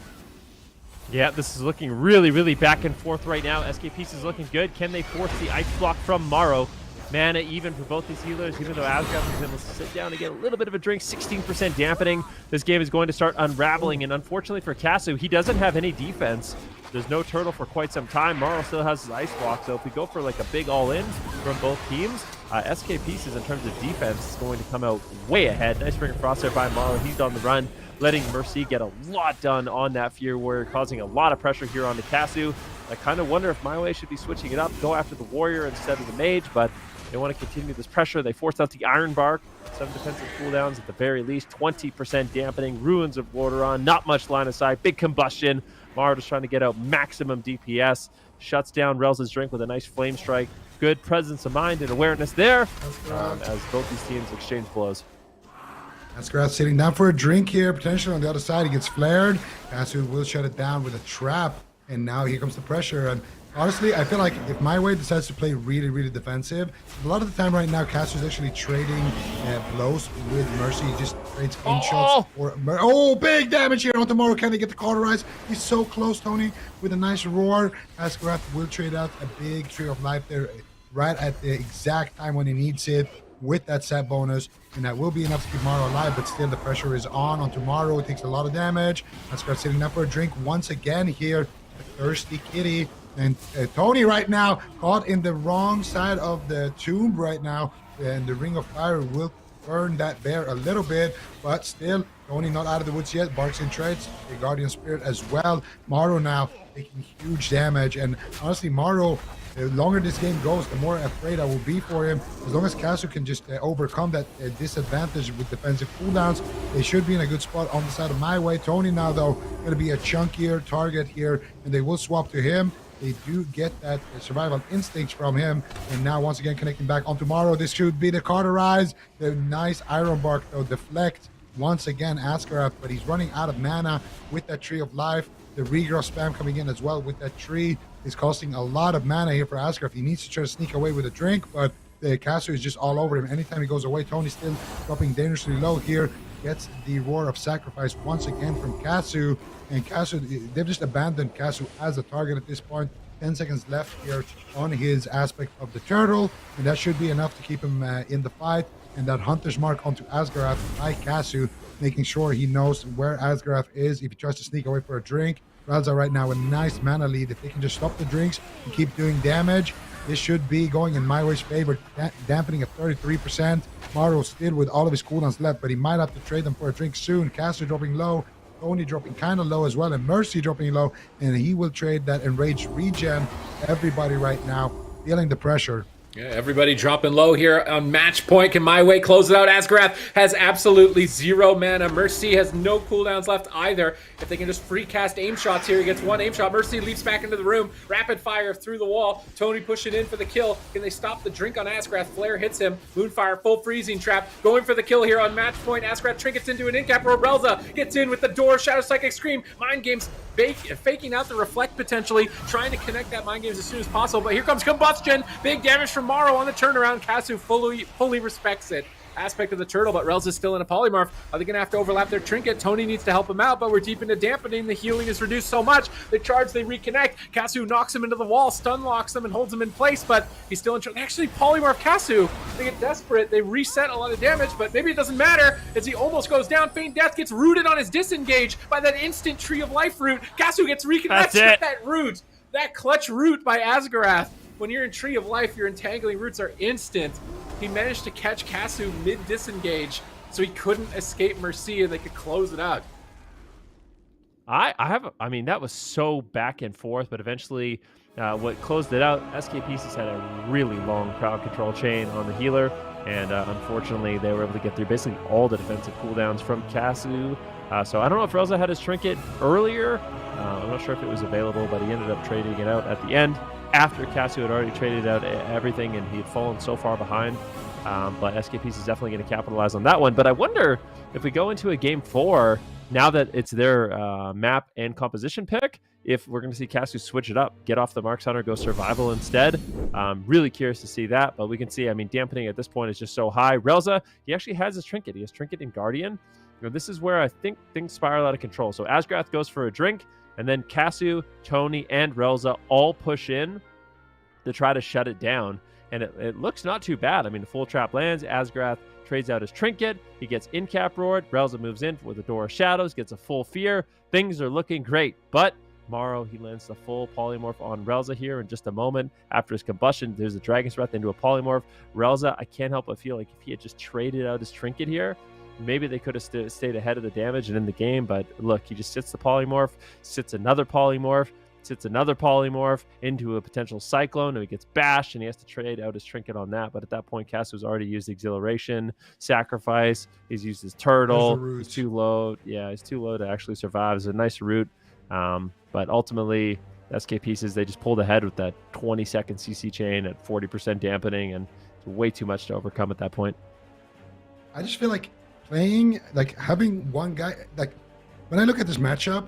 Yeah, this is looking really, really back and forth right now. SK Pieces looking good. Can they force the ice block from Morrow? Mana even for both these healers, even though Asgarath is able to sit down and get a little bit of a drink. 16% dampening. This game is going to start unraveling, and unfortunately for Kasu, he doesn't have any defense. There's no turtle for quite some time. Morrow still has his ice block, so if we go for like a big all-in from both teams, SK Pieces in terms of defense is going to come out way ahead. Nice Ring of Frost there by Morrow. He's on the run, letting Mercy get a lot done on that Fear Warrior, causing a lot of pressure here on the Kasu. I kind of wonder if MYWAY should be switching it up, go after the Warrior instead of the Mage, but they want to continue this pressure. They forced out the Iron Bark, 7 defensive cooldowns at the very least, 20% dampening, Ruins of Lordaeron, not much line of sight, big combustion. Morrow just trying to get out maximum DPS, shuts down Relza's drink with a nice flame strike. Good presence of mind and awareness there as both these teams exchange blows. Asgarath sitting down for a drink here, potentially on the other side. He gets flared. Kasu will shut it down with a trap, and now here comes the pressure. And honestly, I feel like if MYWAY decides to play really, really defensive, a lot of the time right now, Kasu is actually trading blows with Mercy. He just trades in shots. Oh, big damage here on Tomorrow. Can they get the cauterized? He's so close, Tony, with a nice roar. Asgarath will trade out a big Tree of Life there right at the exact time when he needs it with that set bonus, and that will be enough to keep Morrow alive, but still the pressure is on Tomorrow. It takes a lot of damage. Asgarath sitting down for a drink once again here. A thirsty kitty. And Tony right now caught in the wrong side of the tomb right now, and the Ring of Fire will burn that bear a little bit, but still Tony not out of the woods yet. Barks in trades, the Guardian Spirit as well. Morrow now taking huge damage, and honestly Morrow, the longer this game goes, the more afraid I will be for him. As long as Kasu can just overcome that disadvantage with defensive cooldowns, they should be in a good spot on the side of MYWAY. Tony now though going to be a chunkier target here, and they will swap to him. They do get that survival instinct from him, and now once again connecting back on Tomorrow. This should be the cauterize. The nice Iron Bark though deflect once again Asgarath, but he's running out of mana with that Tree of Life. The regrow spam coming in as well with that tree is costing a lot of mana here for Asgarath. He needs to try to sneak away with a drink, but the caster is just all over him. Anytime he goes away, Tony's still dropping dangerously low here. Gets the Roar of Sacrifice once again from Kasu, and Kasu, they've just abandoned Kasu as a target at this point. 10 seconds left here on his aspect of the turtle, and that should be enough to keep him in the fight. And that Hunter's Mark onto Asgarath by Kasu, making sure he knows where Asgarath is if he tries to sneak away for a drink. Relza right now a nice mana lead. If they can just stop the drinks and keep doing damage, This should be going in MyWay's favor, dampening at 33%. Mario still with all of his cooldowns left, but he might have to trade them for a drink soon. Caster dropping low, Tony dropping kind of low as well, and Mercy dropping low, and he will trade that enraged regen. Everybody right now feeling the pressure. Yeah, everybody dropping low here on match point. Can MyWay close it out? Asgarath has absolutely 0 mana. Mercy has no cooldowns left either. If they can just free cast aim shots here, he gets 1 aim shot. Mercy leaps back into the room. Rapid fire through the wall. Tony pushing in for the kill. Can they stop the drink on Asgarath? Flare hits him. Moonfire, full freezing trap. Going for the kill here on match point. Asgarath trinkets into an in-cap. Relza gets in with the door. Shadow Psychic Scream. Mind Games faking out the reflect potentially. Trying to connect that Mind Games as soon as possible. But here comes Combustion. Big damage from Morrow on the turnaround. Kasu fully respects it. Aspect of the turtle, but Rel's is still in a polymorph. Are they going to have to overlap their trinket? Tony needs to help him out, but we're deep into dampening. The healing is reduced so much. They charge, they reconnect. Kasu knocks him into the wall, stun locks him, and holds him in place, but he's still in trouble. Actually, polymorph Kasu. They get desperate. They reset a lot of damage, but maybe it doesn't matter as he almost goes down. Feign Death gets rooted on his disengage by that instant Tree of Life root. Kasu gets reconnected with that root. That clutch root by Asgarath. When you're in Tree of Life, your entangling roots are instant. He managed to catch Kasu mid-disengage, so he couldn't escape Mercy, and they could close it out. I mean, that was so back and forth, but eventually what closed it out, SK Pieces had a really long crowd control chain on the healer, and unfortunately, they were able to get through basically all the defensive cooldowns from Kasu. So I don't know if Relza had his trinket earlier. I'm not sure if it was available, but he ended up trading it out at the end, after Kasu had already traded out everything and he had fallen so far behind. But SKPs is definitely going to capitalize on that one. But I wonder if we go into a game 4, now that it's their map and composition pick, if we're going to see Kasu switch it up, get off the Marks Hunter, go survival instead. Really curious to see that. But we can see, I mean, dampening at this point is just so high. Relza, he actually has his trinket. He has trinket and Guardian. You know, this is where I think things spiral out of control. So Asgarath goes for a drink, and then Kasu, Tony, and Relza all push in to try to shut it down. And it looks not too bad. I mean, the full trap lands. Asgarath trades out his trinket. He gets in-cap roared. Relza moves in with a Door of Shadows, gets a full fear. Things are looking great. But Morrow, he lands the full polymorph on Relza here in just a moment. After his combustion, there's a Dragon's Breath into a polymorph. Relza, I can't help but feel like if he had just traded out his trinket here, maybe they could have stayed ahead of the damage and in the game, but look, he just sits the polymorph, sits another polymorph, sits another polymorph into a potential cyclone, and he gets bashed, and he has to trade out his trinket on that. But at that point, Kasu's already used Exhilaration, Sacrifice, he's used his turtle, he's too low. Yeah, he's too low to actually survive. It's a nice route, but ultimately, SK Pieces, they just pulled ahead with that 20-second CC chain at 40% dampening, and it's way too much to overcome at that point. I just feel like playing, like having one guy, like when I look at this matchup,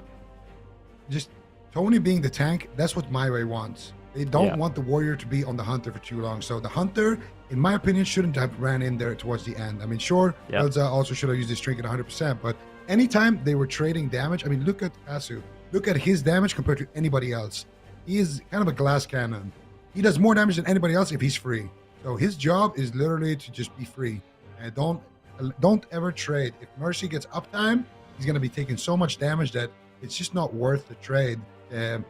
just Tony being the tank, that's what MyWay wants. They don't want the warrior to be on the hunter for too long. So the hunter, in my opinion, shouldn't have ran in there towards the end. I mean, sure, Elza also should have used his trinket 100%, but anytime they were trading damage, I mean, look at Kasu. Look at his damage compared to anybody else. He is kind of a glass cannon. He does more damage than anybody else if he's free. So his job is literally to just be free. And don't ever trade. If Mercy gets uptime, he's going to be taking so much damage that it's just not worth the trade. And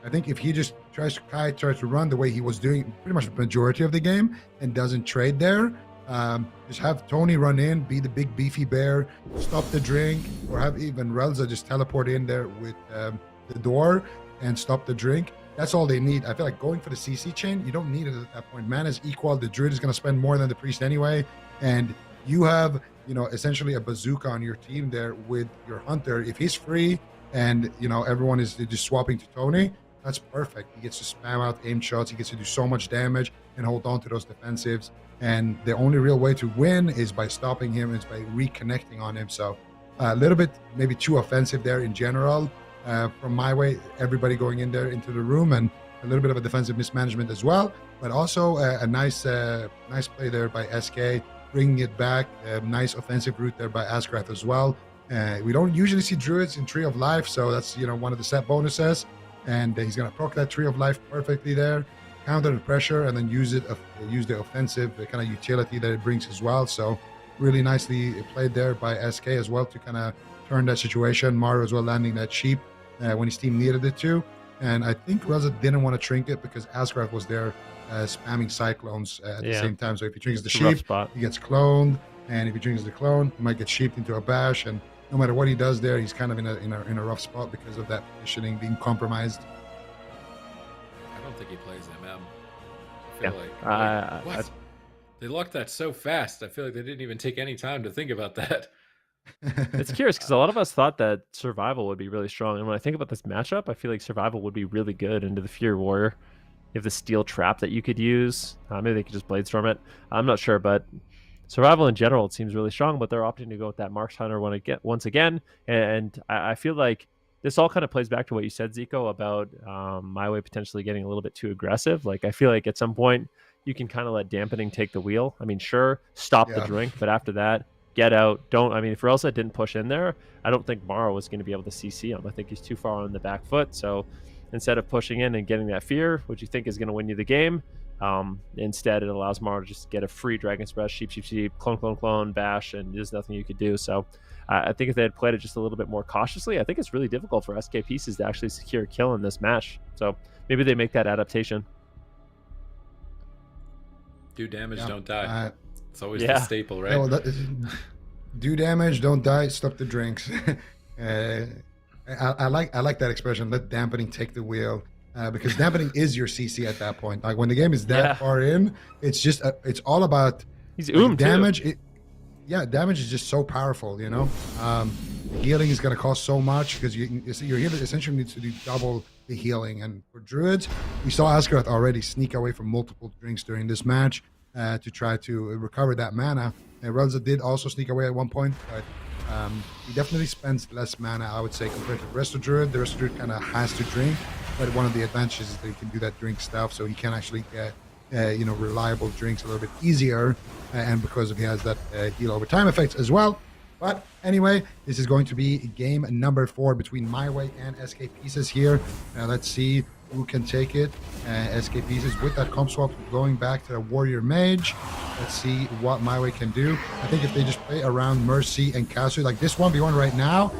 I think if he just tries to run the way he was doing pretty much the majority of the game and doesn't trade there, just have Tony run in, be the big beefy bear, stop the drink, or have even Relza just teleport in there with the door and stop the drink. That's all they need. I feel like going for the CC chain, you don't need it at that point. Mana is equal. The Druid is going to spend more than the Priest anyway. And you have, you know, essentially a bazooka on your team there with your Hunter. If he's free and, you know, everyone is just swapping to Tony, that's perfect. He gets to spam out aim shots. He gets to do so much damage and hold on to those defensives. And the only real way to win is by stopping him, is by reconnecting on him. So a little bit maybe too offensive there in general from MyWay, everybody going in there into the room, and a little bit of a defensive mismanagement as well. But also a nice play there by SK, bringing it back. A nice offensive route there by Asgarath as well. We don't usually see Druids in Tree of Life, so that's, you know, one of the set bonuses. And he's going to proc that Tree of Life perfectly there, counter the pressure, and then use the offensive kind of utility that it brings as well. So really nicely played there by SK as well to kind of turn that situation. Mario as well landing that sheep when his team needed it to. And I think Reza didn't want to trinket because Ascraft was there spamming cyclones at the same time. So if he trinkets the It's a rough sheep, spot. he gets cloned. And if he trinkets the clone, he might get sheeped into a bash. And no matter what he does there, he's kind of in a rough spot because of that positioning being compromised. I don't think he plays MM. I Yeah. feel like what? I- They locked that so fast. I feel like they didn't even take any time to think about that. It's curious because a lot of us thought that survival would be really strong, and when I think about this matchup, I feel like survival would be really good into the Fury Warrior. You have the steel trap that you could use. Maybe they could just bladestorm it. I'm not sure, but survival in general it seems really strong. But they're opting to go with that Marks Hunter once again, and I feel like this all kind of plays back to what you said, Zico, about MyWay potentially getting a little bit too aggressive. Like I feel like at some point you can kind of let dampening take the wheel. I mean, sure, stop the drink, but after that, get out. Don't. I mean, if Relsa didn't push in there, I don't think Morrow was going to be able to CC him. I think he's too far on the back foot. So instead of pushing in and getting that fear, which you think is going to win you the game, instead it allows Morrow to just get a free Dragon's Breath, sheep, clone, bash, and there's nothing you could do. So I think if they had played it just a little bit more cautiously, I think it's really difficult for SK Pieces to actually secure a kill in this match. So maybe they make that adaptation. Do damage, don't die. It's always the Yeah. staple, right? Yeah, well, do damage, don't die, stop the drinks. I like that expression. Let dampening take the wheel, because dampening is your CC at that point. Like when the game is that far in, it's just it's all about He's damage. Damage is just so powerful. You know, healing is going to cost so much because your healer essentially needs to do double the healing. And for druids, we saw Asgarath already sneak away from multiple drinks during this match to try to recover that mana. And Relza did also sneak away at one point, but he definitely spends less mana, I would say, compared to the rest of Druid. The rest of Druid kind of has to drink, but one of the advantages is that he can do that drink stuff, so he can actually get reliable drinks a little bit easier, and because he has that heal over time effects as well. But anyway, this is going to be game number 4 between MyWay and SK Pieces here. Let's see who can take it. SK Pieces with that comp swap going back to the Warrior Mage. Let's see what MyWay can do. I think if they just play around Mercy and Kasu, like this 1v1 right now,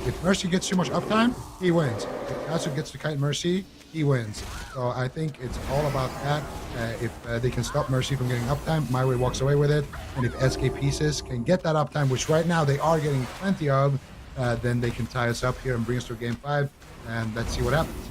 if Mercy gets too much uptime, he wins. If Kasu gets to kite Mercy, he wins. So I think it's all about that. If they can stop Mercy from getting uptime, MyWay walks away with it. And if SK Pieces can get that uptime, which right now they are getting plenty of, then they can tie us up here and bring us to game 5. And let's see what happens.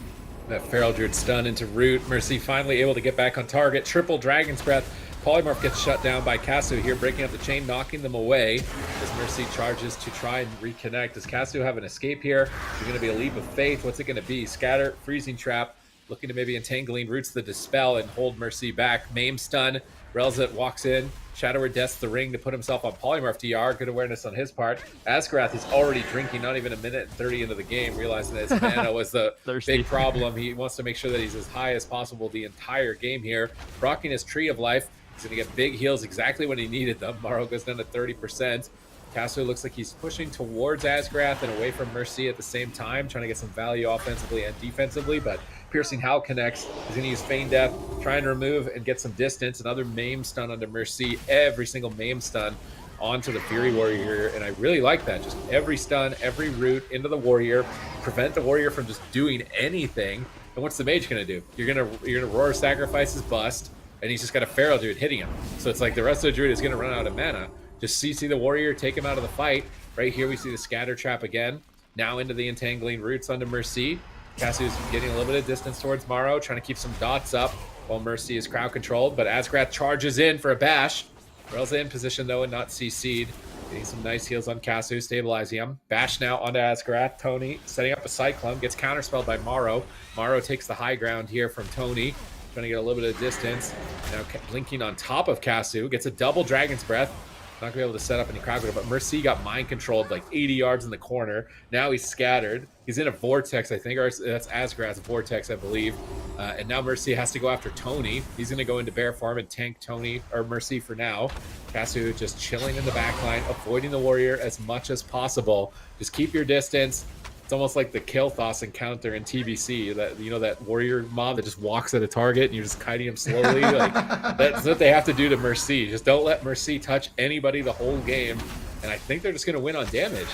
That Feral Druid stun into Root. Mercy finally able to get back on target. Triple Dragon's Breath. Polymorph gets shut down by Kasu here, breaking up the chain, knocking them away as Mercy charges to try and reconnect. Does Kasu have an escape here? Is it going to be a leap of faith? What's it going to be? Scatter, Freezing Trap, looking to maybe Entangling Roots the Dispel and hold Mercy back. Maim stun. Relzit walks in. Shadower deaths the ring to put himself on Polymorph DR. Good awareness on his part. Asgarath is already drinking, not even a minute and 30 into the game, realizing that his mana was the big problem. He wants to make sure that he's as high as possible the entire game here. Rocking his Tree of Life. He's going to get big heals exactly when he needed them. Morrow goes down to 30%. Kasu looks like he's pushing towards Asgarath and away from Mercy at the same time, trying to get some value offensively and defensively, but Piercing Howl connects. He's going to use Feign Death, trying to remove and get some distance. Another Maim stun onto Mercy. Every single Maim stun onto the Fury Warrior here, and I really like that. Just every stun, every root into the Warrior, prevent the Warrior from just doing anything. And what's the Mage going to do? You're gonna Roar Sacrifices bust, and he's just got a Feral Druid hitting him. So it's like the rest of the Druid is going to run out of mana. Just CC the Warrior, take him out of the fight. Right here we see the Scatter Trap again. Now into the Entangling Roots onto Mercy. Kasu's getting a little bit of distance towards Morrow, trying to keep some dots up while Mercy is crowd controlled. But Asgarath charges in for a bash. Relza in position though and not CC'd. Getting some nice heals on Kasu, stabilizing him. Bash now onto Asgarath. Tony setting up a Cyclone, gets counterspelled by Morrow. Morrow takes the high ground here from Tony, trying to get a little bit of distance. Now blinking on top of Kasu, gets a double Dragon's Breath. Not gonna be able to set up any crowd control, but Mercy got mind controlled like 80 yards in the corner. Now he's scattered. He's in a vortex, I think, or that's Asgarath's vortex, I believe. And now Mercy has to go after Tony. He's gonna go into bear farm and tank Tony or Mercy for now. Kasu just chilling in the backline, avoiding the Warrior as much as possible. Just keep your distance. It's almost like the Kilthos encounter in TBC, that that Warrior mob that just walks at a target and you're just kiting him slowly. Like that's what they have to do to Mercy. Just don't let Mercy touch anybody the whole game, and I think they're just going to win on damage.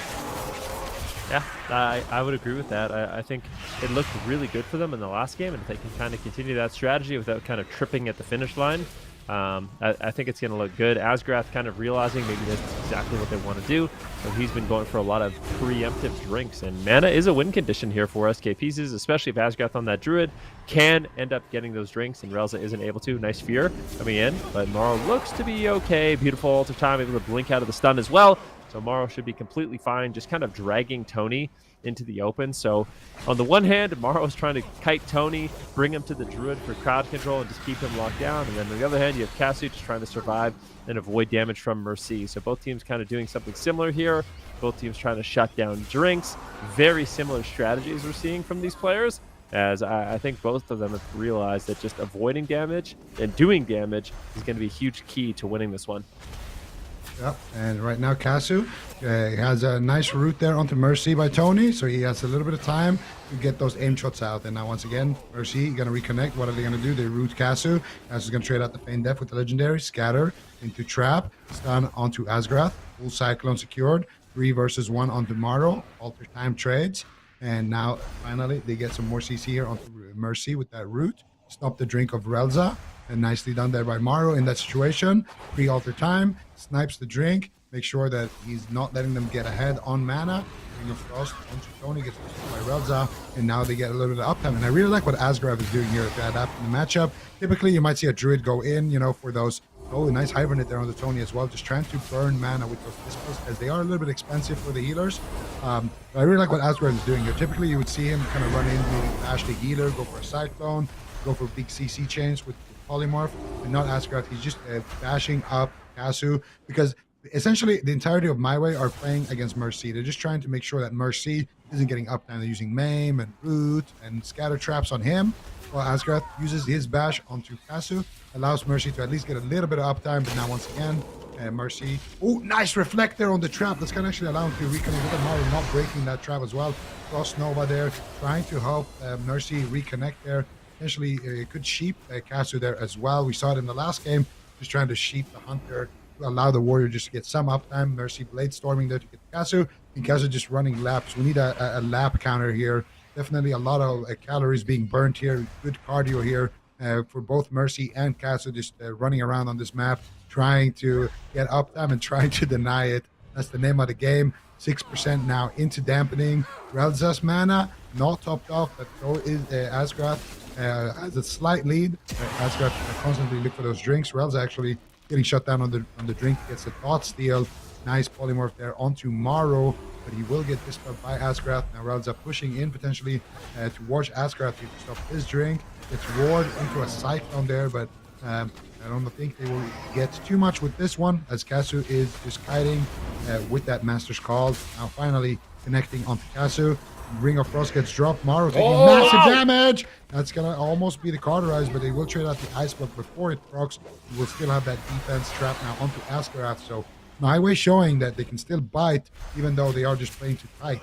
Yeah, I would agree with that. I think it looked really good for them in the last game, and if they can kind of continue that strategy without kind of tripping at the finish line, I think it's going to look good. Asgrath kind of realizing maybe that's exactly what they want to do, so he's been going for a lot of preemptive drinks, and mana is a win condition here for SK Pieces, especially if Asgrath on that Druid can end up getting those drinks, and Relza isn't able to. Nice fear coming in, but Morrow looks to be okay. Beautiful altar time, able to blink out of the stun as well. So Morrow should be completely fine, just kind of dragging Tony into the open. So on the one hand, Morrow is trying to kite Tony, bring him to the Druid for crowd control and just keep him locked down. And then on the other hand, you have Kasu just trying to survive and avoid damage from Mercy. So both teams kind of doing something similar here. Both teams trying to shut down drinks. Very similar strategies we're seeing from these players, as I think both of them have realized that just avoiding damage and doing damage is going to be a huge key to winning this one. Yep, and right now Kasu has a nice route there onto Mercy by Tony, so he has a little bit of time to get those aim shots out. And now once again, Mercy going to reconnect. What are they going to do? They root Kasu. Kasu's going to trade out the Feign Death with the Legendary, scatter into Trap, stun onto Asgrath, full Cyclone secured, 3 versus 1 onto Morrow, alter time trades. And now finally they get some more CC here onto Mercy with that root. Stop the drink of Relza. And nicely done there by Morrow in that situation. Pre-alter time, snipes the drink, make sure that he's not letting them get ahead on mana. Ring of Frost onto Tony, gets by Relza, and now they get a little bit of uptime. And I really like what Asgrath is doing here to adapt in the matchup. Typically, you might see a Druid go in, you know, for those. Oh, a nice Hibernate there on the Tony as well, just trying to burn mana with those Dispels, as they are a little bit expensive for the healers. But I really like what Asgrath is doing here. Typically, you would see him kind of run in, maybe bash the healer, go for a Cyclone, go for big CC chains with Polymorph, and not Asgrath. He's just bashing up Kasu, because essentially the entirety of MYWAY are playing against Mercy. They're just trying to make sure that Mercy isn't getting uptime. They're using Maim and Root and Scatter Traps on him, while Asgrath uses his bash onto Kasu, allows Mercy to at least get a little bit of uptime. But now once again, Mercy, oh, nice reflect there on the trap. That's going to actually allow him to reconnect with Mario, not breaking that trap as well. Frost Nova there, trying to help Mercy reconnect there. Potentially could sheep Kasu there as well. We saw it in the last game, just trying to sheep the Hunter to allow the Warrior just to get some uptime. Mercy Blade storming there to get Kasu, and Kasu just running laps. We need a lap counter here. Definitely a lot of calories being burnt here. Good cardio here for both Mercy and Kasu, just running around on this map, trying to get uptime and trying to deny it. That's the name of the game. 6% now into dampening. Relza's mana not topped off, but so is Asgrath. Has a slight lead. Asgrath constantly look for those drinks. Relza actually getting shut down on the drink. Gets a thought steal. Nice polymorph there onto Morrow, but he will get dispelled by Asgrath. Now Relza pushing in potentially towards Asgrath to stop his drink. Gets ward into a Cyclone there, but I don't think they will get too much with this one, as Kasu is just kiting with that Master's Call. Now finally connecting onto Kasu. Ring of Frost gets dropped. Morrow taking massive damage. That's going to almost be the cauterize, but they will trade out the Ice Block before it procs. We will still have that defense trap now onto Asgrath. So MYWAY showing that they can still bite, even though they are just playing too tight.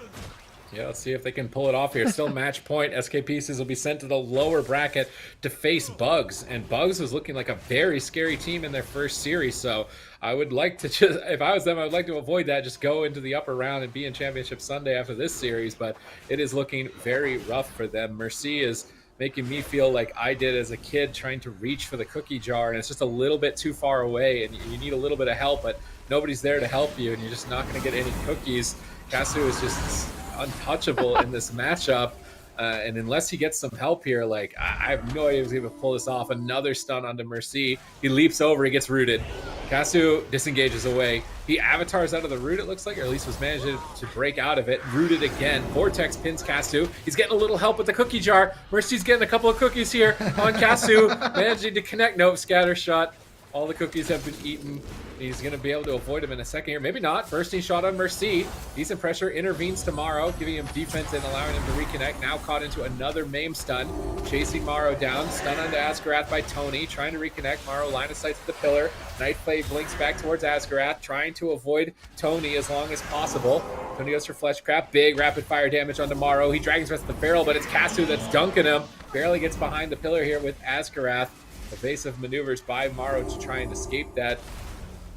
Yeah, let's see if they can pull it off here. Still match point. SK Pieces will be sent to the lower bracket to face Bugs. And Bugs was looking like a very scary team in their first series. So I would like to just, if I was them, I would like to avoid that. Just go into the upper round and be in Championship Sunday after this series. But it is looking very rough for them. Mercy is making me feel like I did as a kid trying to reach for the cookie jar. And it's just a little bit too far away. And you need a little bit of help, but nobody's there to help you. And you're just not going to get any cookies. Kasu is just untouchable in this matchup, and unless he gets some help here, like I have no idea if he's able to pull this off. Another stun onto Mercy. He leaps over, he gets rooted. Kasu disengages away. He avatars out of the root, it looks like, or at least was managing to break out of it. Rooted again. Vortex pins Kasu. He's getting a little help with the cookie jar. Mercy's getting a couple of cookies here on Kasu, managing to connect. No, scatter shot. All the cookies have been eaten. He's going to be able to avoid him in a second here. Maybe not. Bursting shot on Mercy. Decent pressure. Intervenes to Morrow, giving him defense and allowing him to reconnect. Now caught into another Maim stun. Chasing Morrow down. Stun onto Asgrath by Tony. Trying to reconnect. Morrow line of sight to the pillar. Nightblade blinks back towards Asgrath. Trying to avoid Tony as long as possible. Tony goes for Flesh Crab. Big rapid fire damage onto Morrow. He drags rest of the barrel, but it's Kasu that's dunking him. Barely gets behind the pillar here with Asgrath. Evasive maneuvers by Morrow to try and escape that.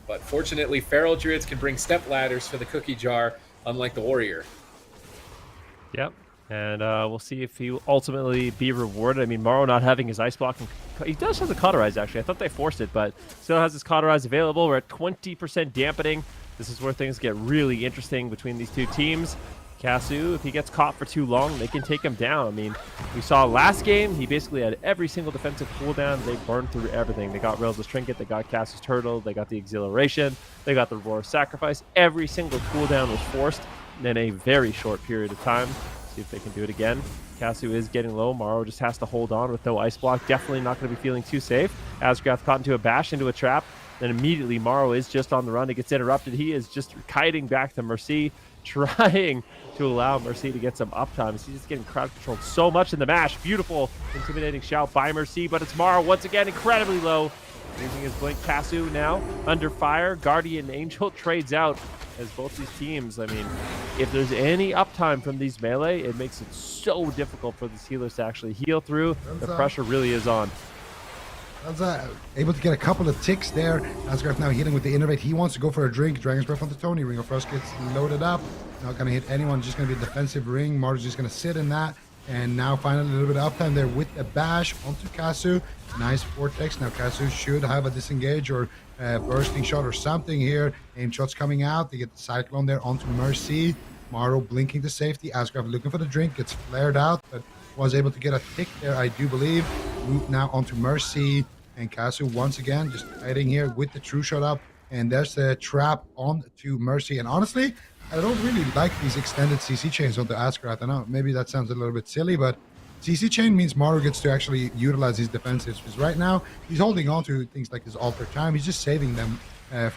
But fortunately, Feral Druids can bring step ladders for the cookie jar, unlike the Warrior. Yep. And we'll see if he will ultimately be rewarded. I mean, Morrow not having his ice block. He does have the cauterize, actually. I thought they forced it, but still has his cauterize available. We're at 20% dampening. This is where things get really interesting between these two teams. Kasu, if he gets caught for too long, they can take him down. I mean, we saw last game, he basically had every single defensive cooldown. They burned through everything. They got Rails' Trinket, they got Kasu's Turtle, they got the Exhilaration, they got the Roar of Sacrifice. Every single cooldown was forced in a very short period of time. See if they can do it again. Kasu is getting low. Morrow just has to hold on with no ice block. Definitely not going to be feeling too safe. Asgrath caught into a bash, into a trap. Then immediately Morrow is just on the run. It gets interrupted. He is just kiting back to Mercy, trying to allow Mercy to get some uptime. He's just getting crowd controlled so much in the mash. Beautiful, intimidating shout by Mercy, but it's Morrow once again incredibly low. Using his blink. Kasu now under fire. Guardian Angel trades out as both these teams. I mean, if there's any uptime from these melee, it makes it so difficult for these healers to actually heal through. The pressure really is on. Able to get a couple of ticks there. Asgarth now healing with the innervate. He wants to go for a drink. Dragon's Breath onto Tony. Ring of Frost gets loaded up. Not going to hit anyone. Just going to be a defensive ring. Mario's just going to sit in that. And now finally a little bit of uptime there with the bash onto Kasu. Nice vortex. Now Kasu should have a disengage or bursting shot or something here. Aim shots coming out. They get the cyclone there onto Mercy. Morrow blinking to safety. Asgarth looking for the drink. Gets flared out, but was able to get a tick there, I do believe. Root now onto Mercy. And Kasu once again just fighting here with the true shot up. And there's the trap onto Mercy. And honestly, I don't really like these extended CC chains onto Asgrath. I know maybe that sounds a little bit silly, but CC chain means Morrow gets to actually utilize his defensives. Because right now, he's holding on to things like his alter time. He's just saving them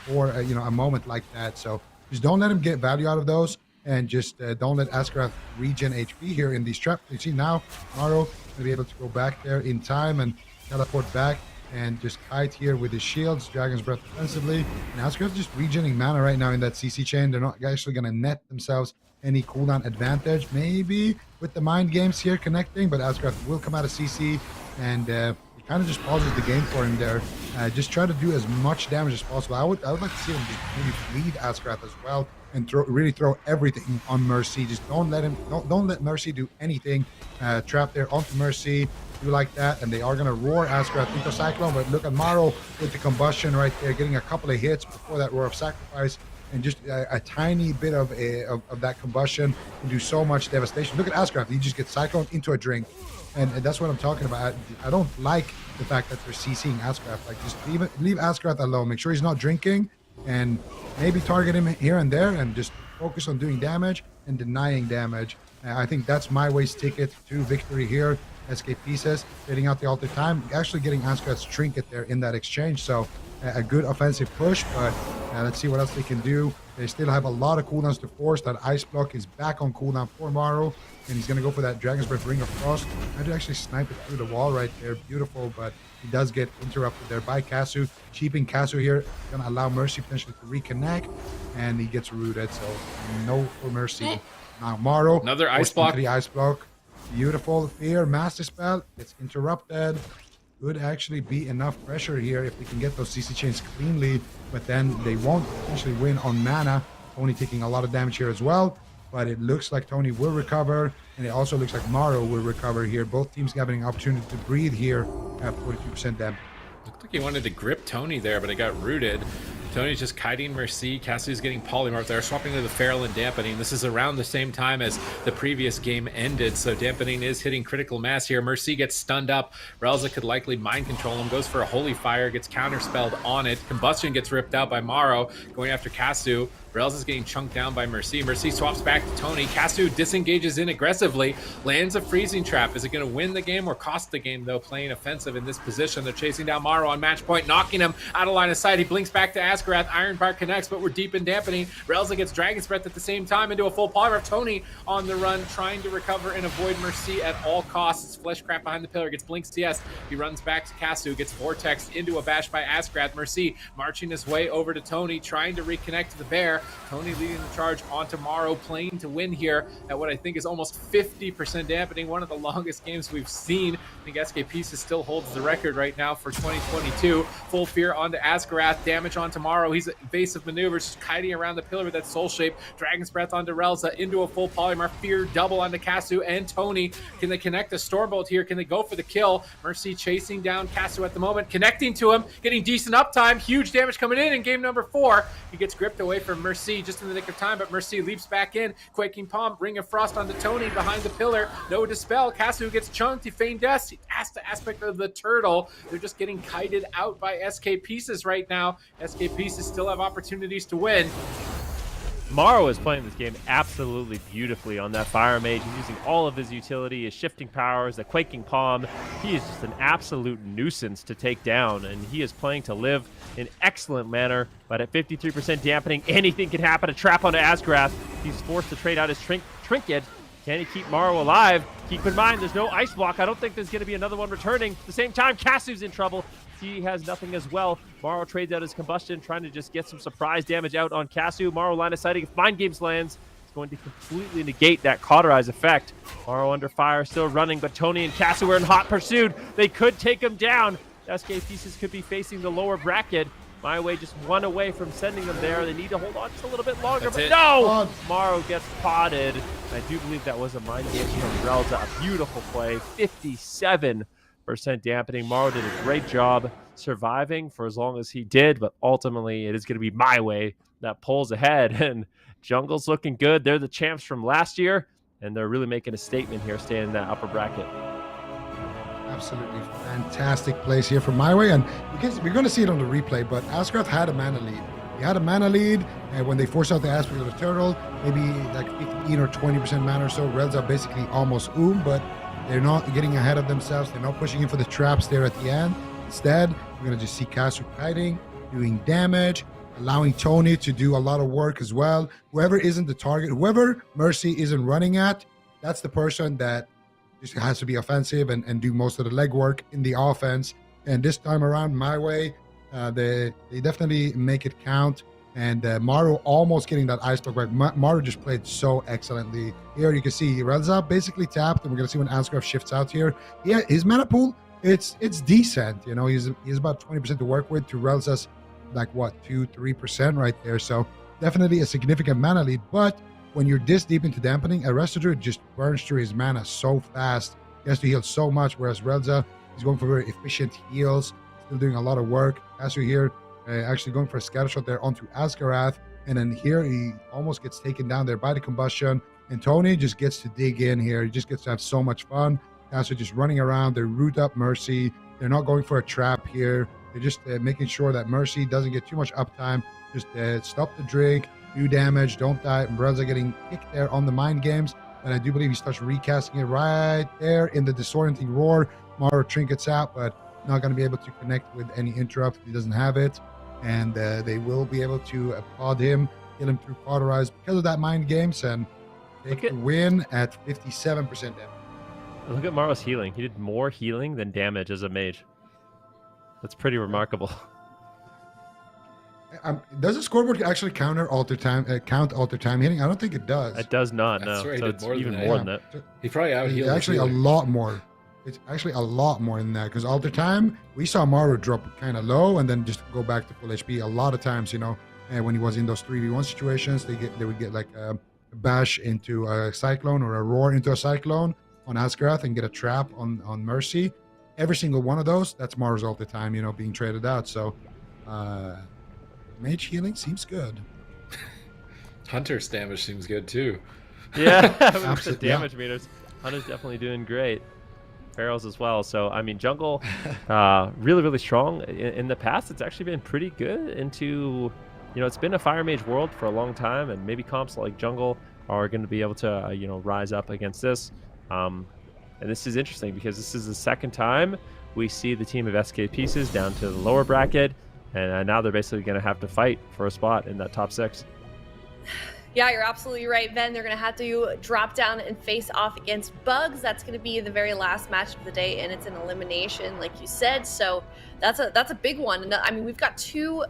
for a moment like that. So just don't let him get value out of those. And just don't let Asgrath regen HP here in these traps. You see now, Morrow will be able to go back there in time and teleport back. And just kite here with his shields, Dragon's Breath defensively. And Asgrath just regenerating mana right now in that CC chain. They're not actually going to net themselves any cooldown advantage. Maybe with the mind games here connecting, but Asgrath will come out of CC and it kind of just pauses the game for him there. Just try to do as much damage as possible. I would like to see him just maybe bleed Asgrath as well and really throw everything on Mercy. Just don't let Mercy do anything. Trap there onto Mercy. Do like that, and they are going to roar Asgrath into Cyclone, but look at Morrow with the combustion right there, getting a couple of hits before that Roar of Sacrifice, and just a tiny bit of that combustion can do so much devastation. Look at Asgrath, he just gets Cyclone into a drink, and that's what I'm talking about. I don't like the fact that they're CCing Asgrath. Like, just leave Asgrath alone. Make sure he's not drinking, and maybe target him here and there, and just focus on doing damage and denying damage. I think that's MYWAY's ticket to victory here. SK Pieces getting out the alter time, actually getting Asgrath's Trinket there in that exchange. So a good offensive push, but let's see what else they can do. They still have a lot of cooldowns to force. That Ice Block is back on cooldown for Morrow, and he's going to go for that Dragon's Breath Ring of Frost. I had to actually snipe it through the wall right there. Beautiful, but he does get interrupted there by Kasu. Cheaping Kasu here, going to allow Mercy potentially to reconnect, and he gets rooted, so no for Mercy. Now Morrow, another Ice Block. The Ice Block. Beautiful. Fear Master Spell. It's interrupted. Could actually be enough pressure here if they can get those CC chains cleanly, but then they won't potentially win on mana. Tony taking a lot of damage here as well, but it looks like Tony will recover, and it also looks like Morrow will recover here. Both teams having an opportunity to breathe here at 42% damage. Looked like he wanted to grip Tony there, but it got rooted. Tony's just kiting Mercy. Kasu's getting polymorphed there, swapping to the Feral and Dampening. This is around the same time as the previous game ended, so Dampening is hitting critical mass here. Mercy gets stunned up. Relza could likely mind control him, goes for a Holy Fire, gets counterspelled on it. Combustion gets ripped out by Morrow, going after Kasu. Relza's getting chunked down by Mercy. Mercy swaps back to Tony. Kasu disengages in aggressively, lands a freezing trap. Is it going to win the game or cost the game, though, playing offensive in this position? They're chasing down Morrow on match point, knocking him out of line of sight. He blinks back to Asgrath. Iron Bar connects, but we're deep in Dampening. Relza gets Dragon's Breath at the same time into a full polymer. Tony on the run, trying to recover and avoid Mercy at all costs. It's Flesh Crap behind the pillar, gets Blink CS. He runs back to Kasu, gets Vortex into a bash by Asgrath. Mercy marching his way over to Tony, trying to reconnect to the bear. Tony leading the charge onto Morrow, playing to win here at what I think is almost 50% dampening, one of the longest games we've seen. I think SK Pieces still holds the record right now for 2022. Full Fear onto Askarath, damage on tomorrow. He's evasive maneuvers, just kiting around the pillar with that soul shape. Dragon's Breath onto Relza, into a full polymorph. Fear double onto Kasu and Tony. Can they connect the Stormbolt here? Can they go for the kill? Mercy chasing down Kasu at the moment, connecting to him, getting decent uptime. Huge damage coming in game number 4. He gets gripped away from Mercy just in the nick of time, but Mercy leaps back in. Quaking Palm, Ring of Frost onto Tony behind the pillar. No Dispel. Kasu gets chunked. He feigned death. He has the aspect of the turtle. They're just getting kited out by SK Pieces right now. SK Pieces still have opportunities to win. Morrow is playing this game absolutely beautifully on that Fire Mage. He's using all of his utility, his shifting powers, the Quaking Palm. He is just an absolute nuisance to take down, and he is playing to live in excellent manner. But at 53% dampening, anything can happen. A trap onto Asgrath. He's forced to trade out his trinket. Can he keep Morrow alive? Keep in mind, there's no ice block. I don't think there's going to be another one returning. At the same time, Kasu's in trouble. He has nothing as well. Morrow trades out his combustion, trying to just get some surprise damage out on Kasu. Morrow line of sighting. If Mind Games lands, it's going to completely negate that cauterize effect. Morrow under fire, still running, but Tony and Kasu are in hot pursuit. They could take him down. SK Pieces could be facing the lower bracket. MYWAY just one away from sending them there. They need to hold on just a little bit longer, but no! Morrow gets potted. I do believe that was a Mind Game from Relza. A beautiful play. 57% dampening. Morrow did a great job surviving for as long as he did, but ultimately it is going to be MYWAY that pulls ahead, and Jungle's looking good. They're the champs from last year, and they're really making a statement here, staying in that upper bracket. Absolutely fantastic plays here from MYWAY, and because we're going to see it on the replay, but Askrath had a mana lead. He had a mana lead, and when they forced out the aspect of the turtle, maybe like 15 or 20% mana or so, Relza basically almost but they're not getting ahead of themselves. They're not pushing in for the traps there at the end. Instead, we're going to just see Kasu kiting, doing damage, allowing Tony to do a lot of work as well. Whoever isn't the target, whoever Mercy isn't running at, that's the person that just has to be offensive and do most of the legwork in the offense. And this time around, MYWAY, they definitely make it count. And Morrow almost getting that ice block back. Morrow just played so excellently. Here you can see Relza basically tapped, and we're going to see when Asgrath shifts out here. Yeah, his mana pool, it's decent. You know, he's about 20% to work with to Relza's like what, 2-3% right there. So definitely a significant mana lead. But when you're this deep into dampening, a Restorer just burns through his mana so fast. He has to heal so much, whereas Relza, he's going for very efficient heals, still doing a lot of work. Kasu here, actually going for a scatter shot there onto Askarath, and then here he almost gets taken down there by the combustion, and Tony just gets to dig in here. He just gets to have so much fun. Kasu just running around. They root up Mercy. They're not going for a trap here. They're just making sure that Mercy doesn't get too much uptime. Just stop the drink, do damage, don't die. And Relza getting kicked there on the Mind Games, and I do believe he starts recasting it right there in the disorienting roar. Morrow trinkets out, but not going to be able to connect with any interrupt. He doesn't have it, and they will be able to pod him, kill him through cauterize because of that Mind Games, and take the win at 57% damage. Look at Morrow's healing. He did more healing than damage as a mage. That's pretty remarkable. Does the scoreboard actually count alter time hitting? I don't think it does. It does not. That's no. right. So it's even more than that. He probably out-healed. Actually, a lot more. It's actually a lot more than that, because alter time, we saw Morrow drop kind of low and then just go back to full HP a lot of times. You know, when he was in those 3v1 situations, they would get like a bash into a cyclone or a roar into a cyclone on Askarath and get a trap on Mercy. Every single one of those, that's Morrow's alter time, you know, being traded out. So mage healing seems good. Hunter's damage seems good too. Yeah, with the damage meters, Hunter's definitely doing great. Barrels as well. So I mean, jungle really strong. In the past, it's actually been pretty good into, you know, it's been a fire mage world for a long time, and maybe comps like jungle are going to be able to you know, rise up against this. And this is interesting because this is the second time we see the team of SK Pieces down to the lower bracket, and now they're basically going to have to fight for a spot in that top 6. Yeah, you're absolutely right, Ben. They're going to have to drop down and face off against Bugs. That's going to be the very last match of the day, and it's an elimination, like you said. So that's a big one. And I mean, we've got two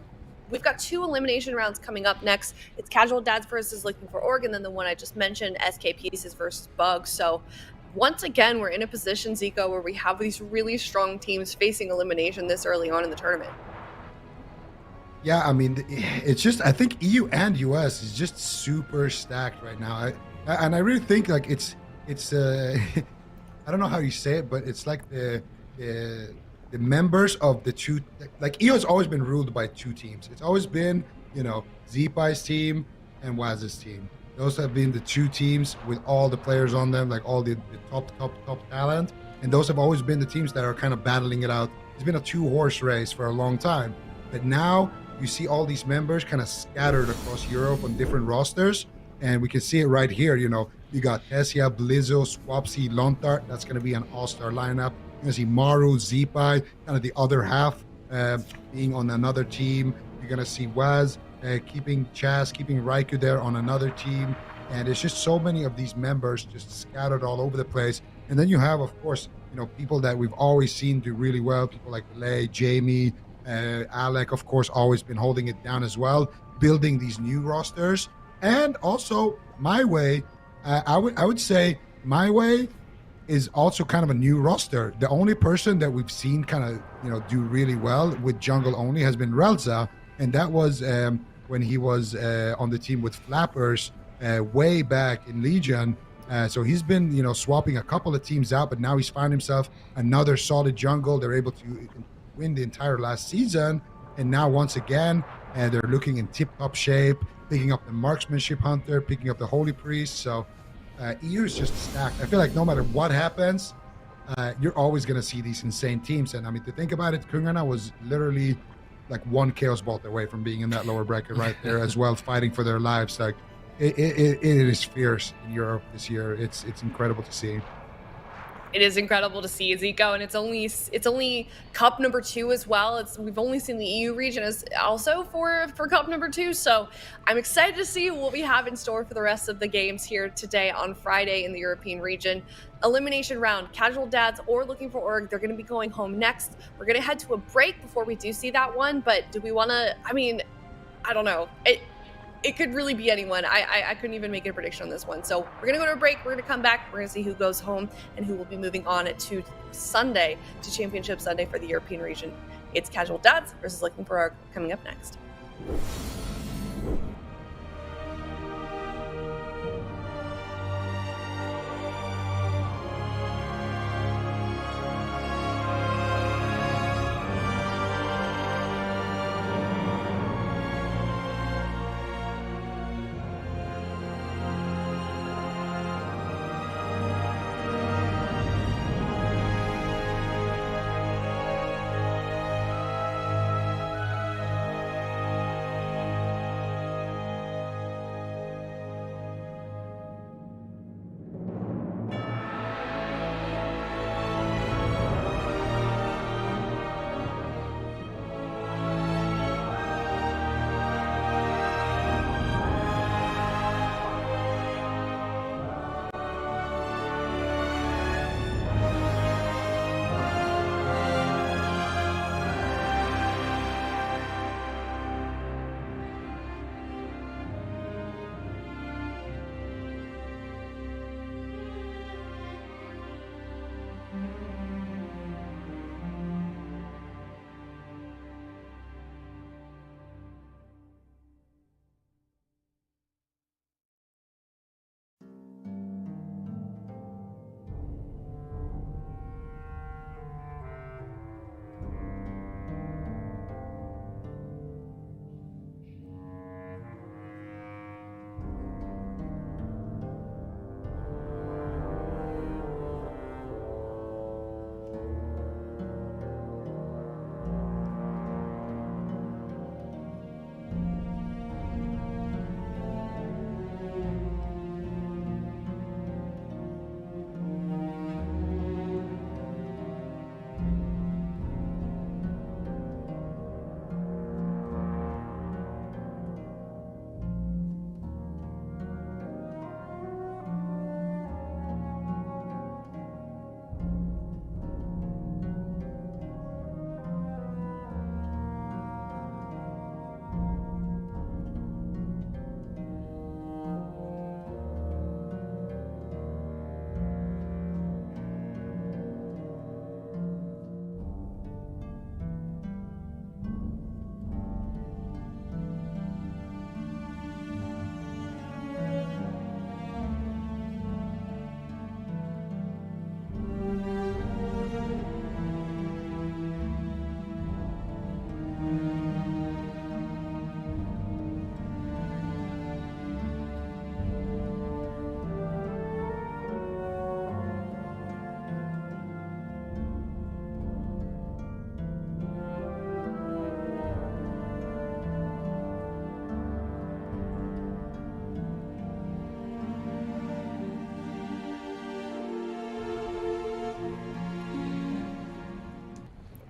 we've got 2 elimination rounds coming up next. It's Casual Dads versus Looking for Org, and then the one I just mentioned, SK Pieces versus Bug. So once again, we're in a position, Zico, where we have these really strong teams facing elimination this early on in the tournament. Yeah, I mean, it's just, I think EU and US is just super stacked right now. And I really think like it's I don't know how you say it, but it's like the members of the two, like EU has always been ruled by 2 teams. It's always been, you know, Zeepai's team and Waz's team. Those have been the 2 teams with all the players on them, like all the top talent. And those have always been the teams that are kind of battling it out. It's been a 2-horse race for a long time. But now you see all these members kind of scattered across Europe on different rosters. And we can see it right here. You know, you got Tessia, Blizzo, Swapsy, Lontar. That's going to be an all-star lineup. You're going to see Maru, Zeepai, kind of the other half being on another team. You're going to see Waz keeping Chaz, keeping Raikou there on another team. And it's just so many of these members just scattered all over the place. And then you have, of course, you know, people that we've always seen do really well. People like Lei, Jamie, Alec, of course, always been holding it down as well, building these new rosters. And also MYWAY, I would say MYWAY is also kind of a new roster. The only person that we've seen kind of, you know, do really well with jungle only has been Relza, and that was when he was on the team with Flappers way back in Legion. So he's been, you know, swapping a couple of teams out, but now he's found himself another solid jungle. They're able to win the entire last season, and now once again they're looking in tip-top shape, picking up the Marksmanship Hunter, picking up the Holy Priest. So EU is just stacked. I feel like no matter what happens, you're always going to see these insane teams. And I mean, to think about it, KUNGARNA was literally like 1 Chaos Bolt away from being in that lower bracket right there as well, fighting for their lives. Like it is fierce in Europe this year. It's incredible to see. It is incredible to see Zico, and it's only Cup number 2 as well. We've only seen the EU region as also for Cup number 2, so I'm excited to see what we have in store for the rest of the games here today on Friday in the European region. Elimination round, Casual Dads or Looking for Org, they're going to be going home next. We're going to head to a break before we do see that one, but do we want to? I mean, I don't know. It could really be anyone. I couldn't even make a prediction on this one. So we're going to go to a break. We're going to come back. We're going to see who goes home and who will be moving on to Sunday, to Championship Sunday for the European region. It's Casual Dads versus Looking for Org coming up next.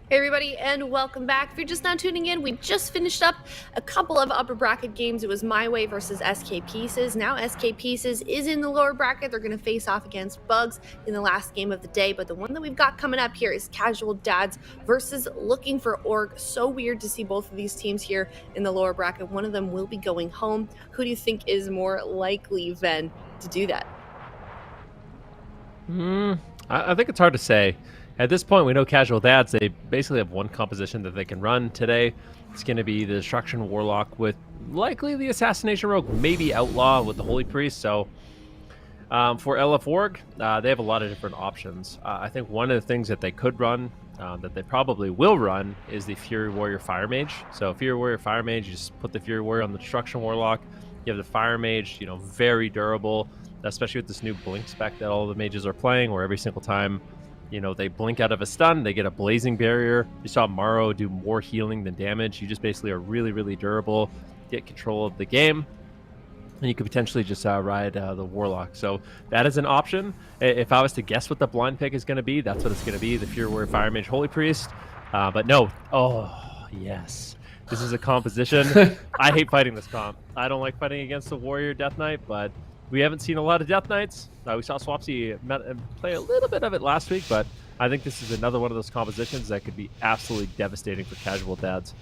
Hey everybody, and welcome back. If you're just now tuning in, we just finished up a couple of upper bracket games. It was MYWAY versus SK Pieces. Now SK Pieces is in the lower bracket. They're going to face off against Bugs in the last game of the day. But the one that we've got coming up here is Casual Dads versus Looking for Org. So weird to see both of these teams here in the lower bracket. One of them will be going home. Who do you think is more likely, Ven, to do that? I think it's hard to say. At this point, we know Casual Dads, they basically have one composition that they can run today. It's going to be the Destruction Warlock with likely the Assassination Rogue, maybe Outlaw with the Holy Priest. So for LF Org, they have a lot of different options. I think one of the things that they could run, that they probably will run, is the Fury Warrior Fire Mage. So Fury Warrior Fire Mage, you just put the Fury Warrior on the Destruction Warlock. You have the Fire Mage, you know, very durable, especially with this new Blink spec that all the mages are playing, where every single time, you know, they blink out of a stun, they get a blazing barrier. You saw Morrow do more healing than damage. You just basically are really, really durable, get control of the game, and you could potentially just ride the Warlock. So that is an option. If I was to guess what the blind pick is going to be, that's what it's going to be, the Fury Warrior Fire Mage Holy Priest. But no, oh, yes. This is a composition. I hate fighting this comp. I don't like fighting against the Warrior Death Knight, but we haven't seen a lot of Death Knights. We saw Swapsy play a little bit of it last week, but I think this is another one of those compositions that could be absolutely devastating for Casual Dads.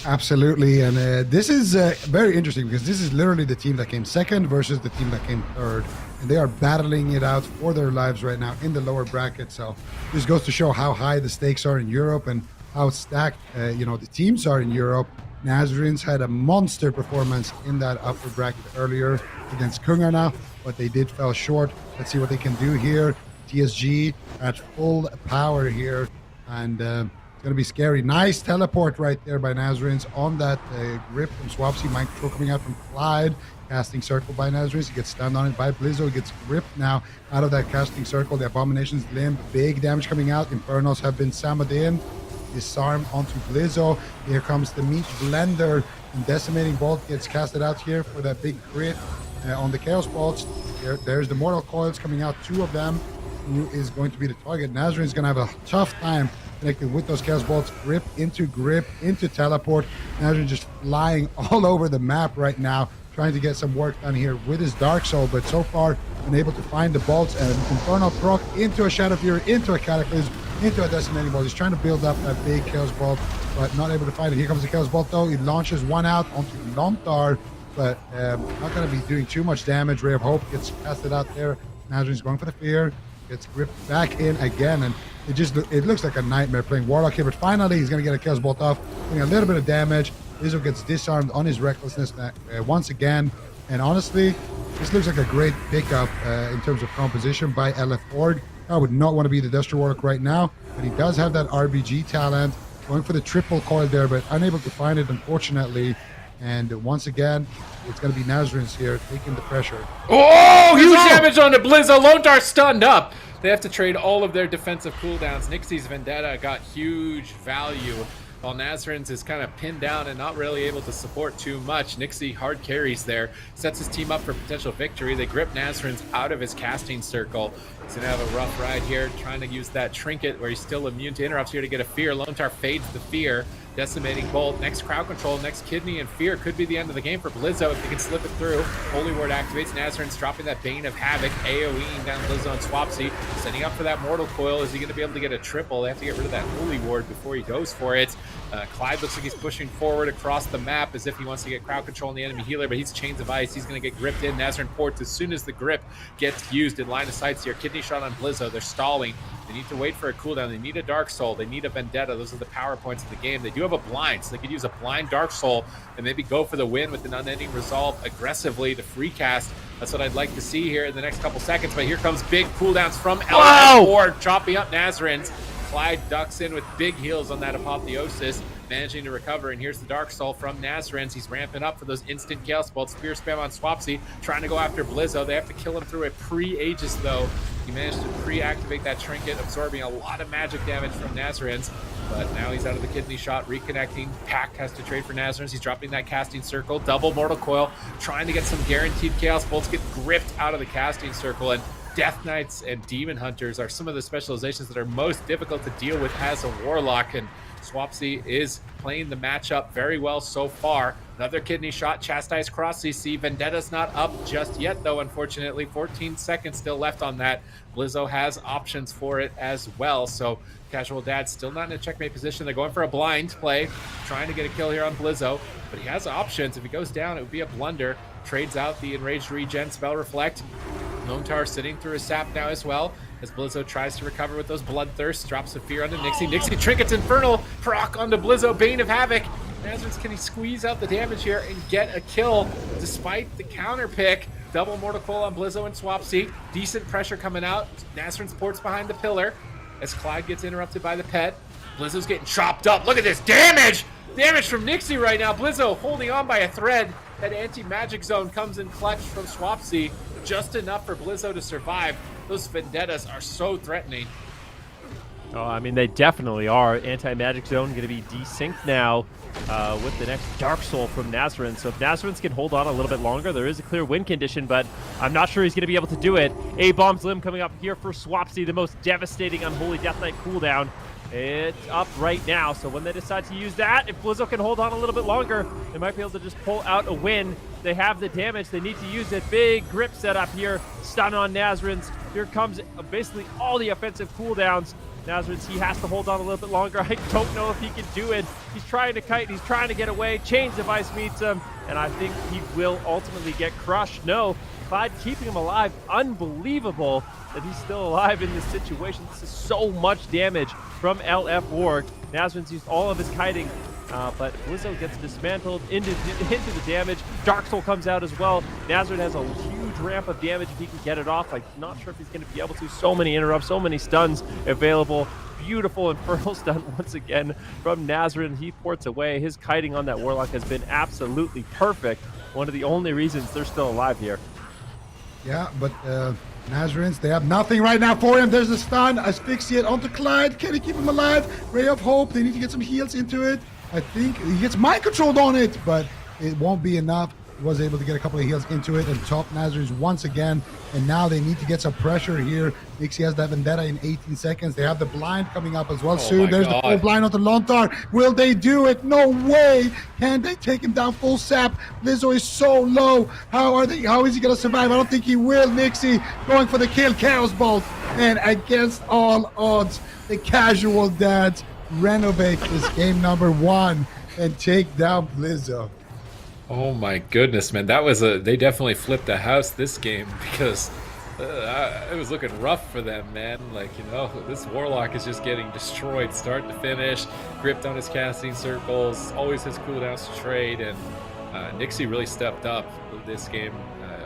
Absolutely, and this is very interesting because this is literally the team that came second versus the team that came third, and they are battling it out for their lives right now in the lower bracket. So this goes to show how high the stakes are in Europe and how stacked the teams are in Europe. Nazarenes had a monster performance in that upper bracket earlier against KUNGARNA, but they did fall short. Let's see what they can do here. TSG at full power here, and it's going to be scary. Nice teleport right there by Nazarenes on that grip from Swapsy. Mind Control coming out from Clyde. Casting circle by Nazarenes. He gets stunned on it by Blizzo. He gets gripped now out of that casting circle. The Abomination's limb. Big damage coming out. Infernos have been summoned in. Disarm onto Blizzo. Here comes the Meat Blender, and Decimating Bolt gets casted out here for that big crit on the Chaos Bolts. There's the Mortal Coils coming out, 2 of them. Who is going to be the target? Nazarene's going to have a tough time connecting with those Chaos Bolts. Grip into teleport. Nazarene just flying all over the map right now, trying to get some work done here with his Dark Soul, but so far been able to find the bolts and Infernal proc into a Shadow Fury, into a Cataclysm, into a Decimating Bolt. He's trying to build up that big Chaos Bolt, but not able to find it. Here comes the Chaos Bolt though. He launches one out onto Lontar, but not going to be doing too much damage. Ray of Hope gets casted out there. Nazarene's going for the fear, gets gripped back in again, and it looks like a nightmare playing Warlock here, but finally he's going to get a Chaos Bolt off, doing a little bit of damage. Lizzo gets disarmed on his recklessness once again, and honestly, this looks like a great pickup in terms of composition by LF Org. I would not want to be the Duster Warlock right now, but he does have that RBG talent. Going for the triple coil there, but unable to find it, unfortunately. And once again, it's going to be Nazarenes here taking the pressure. Oh, huge damage on the Blizzo. Lontar stunned up. They have to trade all of their defensive cooldowns. Nixie's Vendetta got huge value, while Nazarenes is kind of pinned down and not really able to support too much. Nixie hard carries there, sets his team up for potential victory. They grip Nazarenes out of his casting circle. He's going to have a rough ride here, trying to use that trinket where he's still immune to interrupts here to get a fear. Lontar fades the fear. Decimating Bolt, next crowd control, next kidney, and fear could be the end of the game for Blizzo if they can slip it through. Holy Ward activates. Nazarenes dropping that Bane of Havoc, AoEing down Blizzo and Swapsy, setting up for that Mortal Coil. Is he going to be able to get a triple? They have to get rid of that Holy Ward before he goes for it. Clyde looks like he's pushing forward across the map as if he wants to get crowd control on the enemy healer, but he's Chains of Ice. He's going to get gripped in. Nazarene ports as soon as the grip gets used in line of sight here. Kidney shot on Blizzo. They're stalling. They need to wait for a cooldown. They need a Dark Soul. They need a Vendetta. Those are the power points of the game. They do have a blind, so they could use a blind Dark Soul and maybe go for the win with an Unending Resolve aggressively to free cast. That's what I'd like to see here in the next couple seconds. But here comes big cooldowns from LF4, chopping up Nazarenes. Clyde ducks in with big heals on that Apotheosis, managing to recover, and here's the Dark Soul from Nazarenes. He's ramping up for those instant Chaos Bolts. Spear spam on Swapsy, trying to go after Blizzo. They have to kill him through a pre-Aegis, though. He managed to pre-activate that trinket, absorbing a lot of magic damage from Nazarenes, but now he's out of the kidney shot, reconnecting. Pack has to trade for Nazarenes. He's dropping that casting circle, double Mortal Coil, trying to get some guaranteed Chaos Bolts, get gripped out of the casting circle, and Death Knights and Demon Hunters are some of the specializations that are most difficult to deal with as a Warlock, and Swapsy is playing the matchup very well so far. Another kidney shot, Chastise Cross CC. Vendetta's not up just yet, though, unfortunately. 14 seconds still left on that. Blizzo has options for it as well, so Casual Dad still not in a checkmate position. They're going for a blind play, trying to get a kill here on Blizzo, but he has options. If he goes down, it would be a blunder. Trades out the Enraged Regen, Spell Reflect. Lone Tar sitting through his sap now as well, as Blizzo tries to recover with those Bloodthirsts. Drops a fear onto Nixie. Nixie trinkets Infernal proc onto Blizzo, Bane of Havoc. Nazareth, can he squeeze out the damage here and get a kill despite the counter pick? Double Mortal Coil on Blizzo and Swapsy. Decent pressure coming out. Nazareth ports behind the pillar as Clyde gets interrupted by the pet. Blizzo's getting chopped up. Look at this damage! Damage from Nixie right now. Blizzo holding on by a thread. That anti-magic zone comes in clutch from Swapsy. Just enough for Blizzo to survive. Those Vendettas are so threatening. Oh, I mean, they definitely are. Anti-magic zone going to be desynced now with the next Dark Soul from Nazareth. So if Nazareth can hold on a little bit longer, there is a clear win condition, but I'm not sure he's going to be able to do it. A-Bomb's Limb coming up here for Swapsy, the most devastating Unholy Death Knight cooldown. It's up right now, so when they decide to use that, if Blizzo can hold on a little bit longer, they might be able to just pull out a win. They have the damage, they need to use it. Big grip setup here, stun on Nazareth. Here comes basically all the offensive cooldowns. Nazareth, he has to hold on a little bit longer. I don't know if he can do it. He's trying to kite, he's trying to get away. Chains Device meets him, and I think he will ultimately get crushed. No, Clyde keeping him alive. Unbelievable that he's still alive in this situation. This is so much damage from LF Warg. Nazareth used all of his kiting, but Blizzo gets dismantled into the damage. Dark Soul comes out as well. Nazareth has a huge ramp of damage if he can get it off. I'm not sure if he's going to be able to. So many interrupts, so many stuns available. Beautiful Infernal stun once again from Nazareth. He ports away. His kiting on that Warlock has been absolutely perfect. One of the only reasons they're still alive here. Yeah, but Nazareth, they have nothing right now for him. There's a stun, asphyxiate onto Clyde. Can he keep him alive? Ray of Hope, they need to get some heals into it. I think he gets mind controlled on it, but it won't be enough. He was able to get a couple of heals into it and top Nazareth once again. And now they need to get some pressure here. Nixie has that Vendetta in 18 seconds. They have the blind coming up as well soon. There's the full blind onto Lontar. Will they do it? No way. Can they take him down full sap? Blizzo is so low. How is he going to survive? I don't think he will. Nixie going for the kill. Chaos Bolt. And against all odds, the Casual Dads renovate this game number 1 and take down Blizzo. Oh my goodness, man. They definitely flipped the house this game, because it was looking rough for them, man. Like, this Warlock is just getting destroyed start to finish, gripped on his casting circles, always has cooldowns to trade, and Nixie really stepped up this game.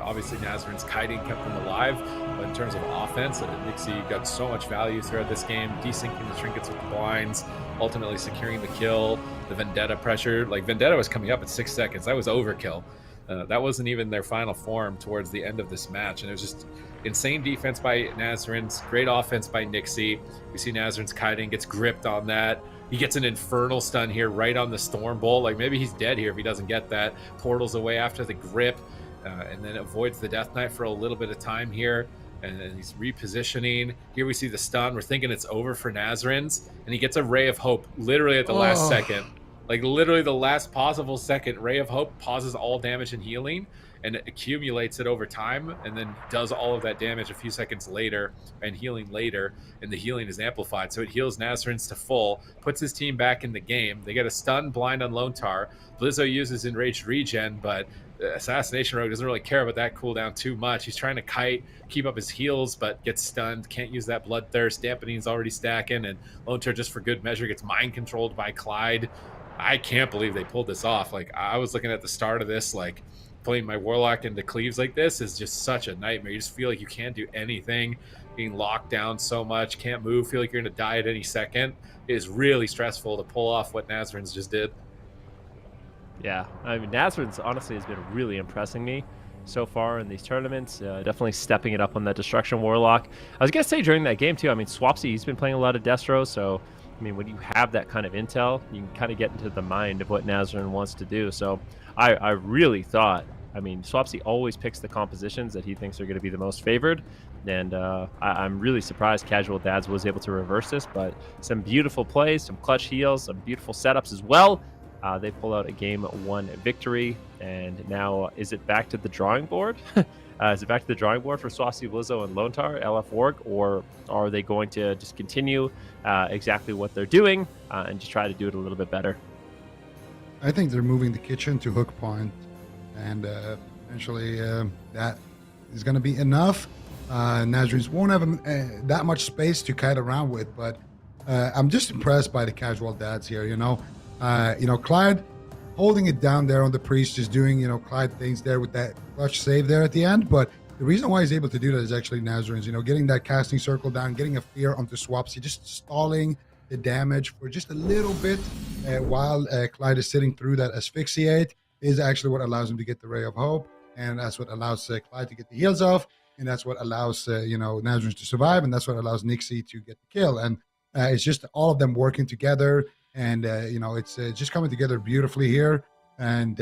Obviously, Nazareth's kiting kept him alive, but in terms of offense, Nixie got so much value throughout this game, desyncing the trinkets with the blinds, ultimately securing the kill. The Vendetta pressure, like Vendetta was coming up at 6 seconds. That was overkill. That wasn't even their final form towards the end of this match, and it was just insane defense by Nazareth, great offense by Nixie. We see Nazareth's kiting, gets gripped on that. He gets an Infernal stun here right on the Storm Bolt. Like, maybe he's dead here if he doesn't get that. Portals away after the grip. And then avoids the Death Knight for a little bit of time here, and then he's repositioning. Here we see the stun. We're thinking it's over for Nazareth, and he gets a Ray of Hope literally at the last second. Like, literally the last possible second. Ray of Hope pauses all damage and healing, and it accumulates it over time, and then does all of that damage a few seconds later, and healing later, and the healing is amplified. So it heals Nazareth to full, puts his team back in the game. They get a stun blind on Lone Tar. Blizzo uses Enraged Regen, but Assassination Rogue doesn't really care about that cooldown too much. He's trying to kite, keep up his heals, but gets stunned. Can't use that Bloodthirst. Dampening's already stacking, and Lone Tar, just for good measure, gets mind controlled by Clyde. I can't believe they pulled this off. Like, I was looking at the start of this, like, playing my Warlock into cleaves like this is just such a nightmare. You just feel like you can't do anything, being locked down so much, can't move, feel like you're going to die at any second. It is really stressful to pull off what Nazareth just did. Yeah, I mean, Nazareth honestly has been really impressing me so far in these tournaments. Definitely stepping it up on that Destruction Warlock. I was going to say during that game, too, I mean, Swapsy, he's been playing a lot of Destro, so, I mean, when you have that kind of intel, you can kind of get into the mind of what Nazareth wants to do. So I really thought I mean, Swapsy always picks the compositions that he thinks are going to be the most favored, and I'm really surprised Casual Dads was able to reverse this, but some beautiful plays, some clutch heals, some beautiful setups as well. They pull out a Game 1 victory, and now is it back to the drawing board? Is it back to the drawing board for Swapsy, Blizzo, and Lontar, LF Org, or are they going to just continue exactly what they're doing and just try to do it a little bit better? I think they're moving the kitchen to hook point, and eventually that is going to be enough. Nazarenes won't have that much space to kite around with, but I'm just impressed by the Casual Dads here. You know, Clyde holding it down there on the priest, just doing Clyde things there with that clutch save there at the end. But the reason why he's able to do that is actually Nazarenes. Getting that casting circle down, getting a fear onto Swapsy, just stalling the damage for just a little bit while Clyde is sitting through that asphyxiate is actually what allows him to get the Ray of Hope, and that's what allows Clyde to get the heals off, and that's what allows Nazarenes to survive, and that's what allows Nixie to get the kill. And it's just all of them working together, and it's just coming together beautifully here. And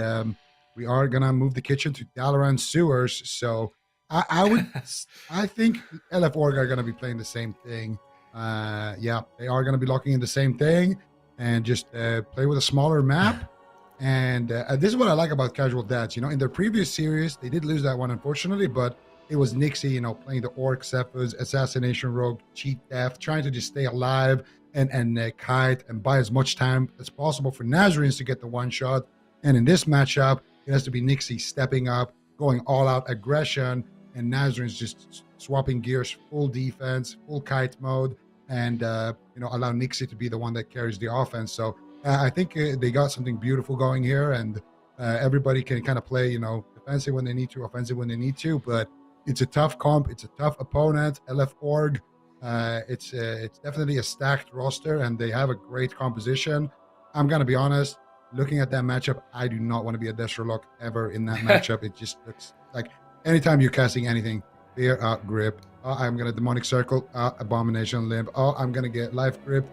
we are gonna move the kitchen to Dalaran Sewers. So I think LF Org are gonna be playing the same thing. Yeah, they are going to be locking in the same thing and just play with a smaller map. And this is what I like about Casual Dads. In their previous series, they did lose that one, unfortunately, but it was Nixie, playing the Orc, Cephas, Assassination Rogue, Cheat Death, trying to just stay alive and kite and buy as much time as possible for Nazarenes to get the one shot. And in this matchup, it has to be Nixie stepping up, going all out aggression, and Nazarenes just swapping gears, full defense, full kite mode, and allow Nixie to be the one that carries the offense. So I think they got something beautiful going here, and everybody can kind of play defensive when they need to, offensive when they need to. But it's a tough comp, it's a tough opponent. LF Org, it's definitely a stacked roster, and they have a great composition. I'm gonna be honest, looking at that matchup, I do not want to be a Destrolock ever in that matchup. It just looks like anytime you're casting anything, fear, grip, I'm gonna demonic circle, abomination limb, I'm gonna get life grip,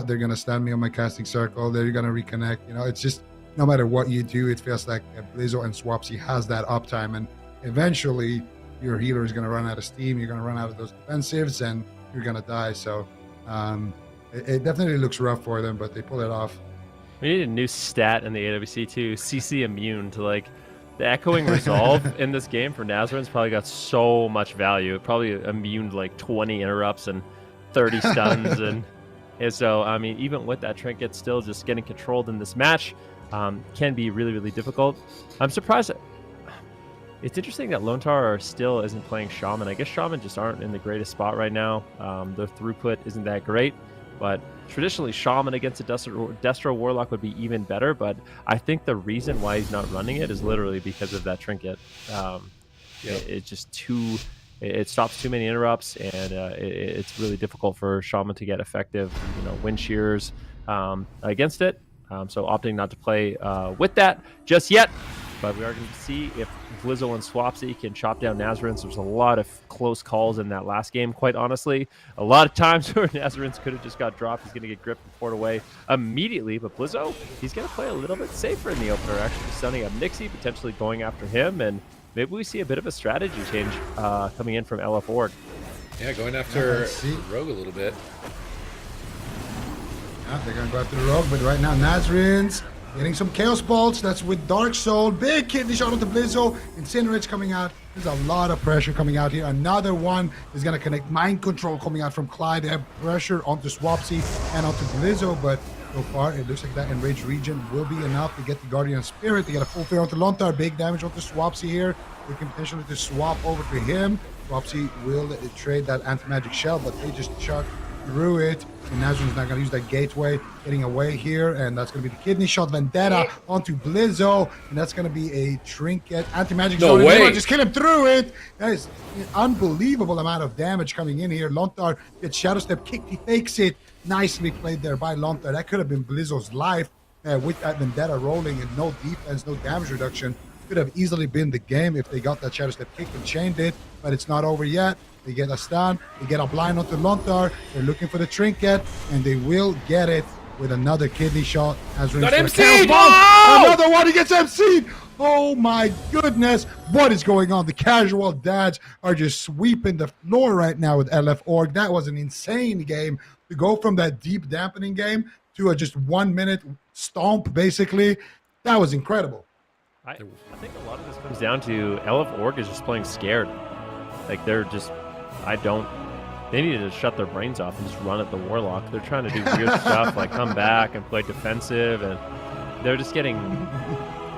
they're gonna stand me on my casting circle, they're gonna reconnect. It's just, no matter what you do, it feels like Blizzo and Swapsy has that uptime, and eventually your healer is gonna run out of steam, you're gonna run out of those defensives, and you're gonna die. So it definitely looks rough for them, but they pull it off. We need a new stat in the AWC too, CC immune to the echoing resolve in this game for Nazarenes probably got so much value. It probably immune 20 interrupts and 30 stuns, and so I mean, even with that trinket, still just getting controlled in this match can be really, really difficult. I'm surprised. It's interesting that Lontar still isn't playing Shaman. I guess Shaman just aren't in the greatest spot right now. Their throughput isn't that great. But traditionally, Shaman against a Destro Warlock would be even better, but I think the reason why he's not running it is literally because of that trinket. It's just it stops too many interrupts, and it's really difficult for Shaman to get effective wind shears against it. So opting not to play with that just yet. But we are going to see if Blizzo and Swapsy can chop down Nazarenes. There's a lot of close calls in that last game, quite honestly. A lot of times where Nazarenes could have just got dropped. He's going to get gripped and poured away immediately. But Blizzo, he's going to play a little bit safer in the opener, actually stunning up Nixie, potentially going after him. And maybe we see a bit of a strategy change coming in from LF Org. Yeah, going after Rogue a little bit. Yeah, they're going to go after the Rogue, but right now Nazarenes getting some Chaos Bolts. That's with Dark Soul. Big kidney shot onto Blizzo. Incinerate's coming out. There's a lot of pressure coming out here. Another one is going to connect. Mind Control coming out from Clyde. They have pressure onto Swapsy and onto Blizzo, but so far it looks like that Enraged Region will be enough to get the Guardian Spirit. They get a full fear onto Lontar. Big damage onto Swapsy here. They can potentially just swap over to him. Swapsy will trade that Anti-Magic Shell, but they just shot through it. And Nazarenes not going to use that gateway, getting away here, and that's going to be the kidney shot Vendetta onto Blizzo, and that's going to be a trinket anti-magic no zone. way. Just kill him through it. That is an unbelievable amount of damage coming in here. Lontar gets Shadow Step kicked, he fakes it. Nicely played there by Lontar. That could have been Blizzo's life with that Vendetta rolling and no defense, no damage reduction. Could have easily been the game if they got that Shadow Step kick and chained it, but it's not over yet. They get a stun, they get a blind onto Lontar, they're looking for the trinket, and they will get it. with another kidney shot. As Got Chaos MC'd! Bomb. Oh! Another one, he gets MC'd! Oh my goodness, what is going on? The casual dads are just sweeping the floor right now with LF Org. That was an insane game to go from that deep dampening game to a just 1 minute stomp, basically. That was incredible. I think a lot of this comes down to LF Org is just playing scared. Like they're just, they need to shut their brains off and just run at the Warlock. They're trying to do weird stuff like come back and play defensive, and they're just getting,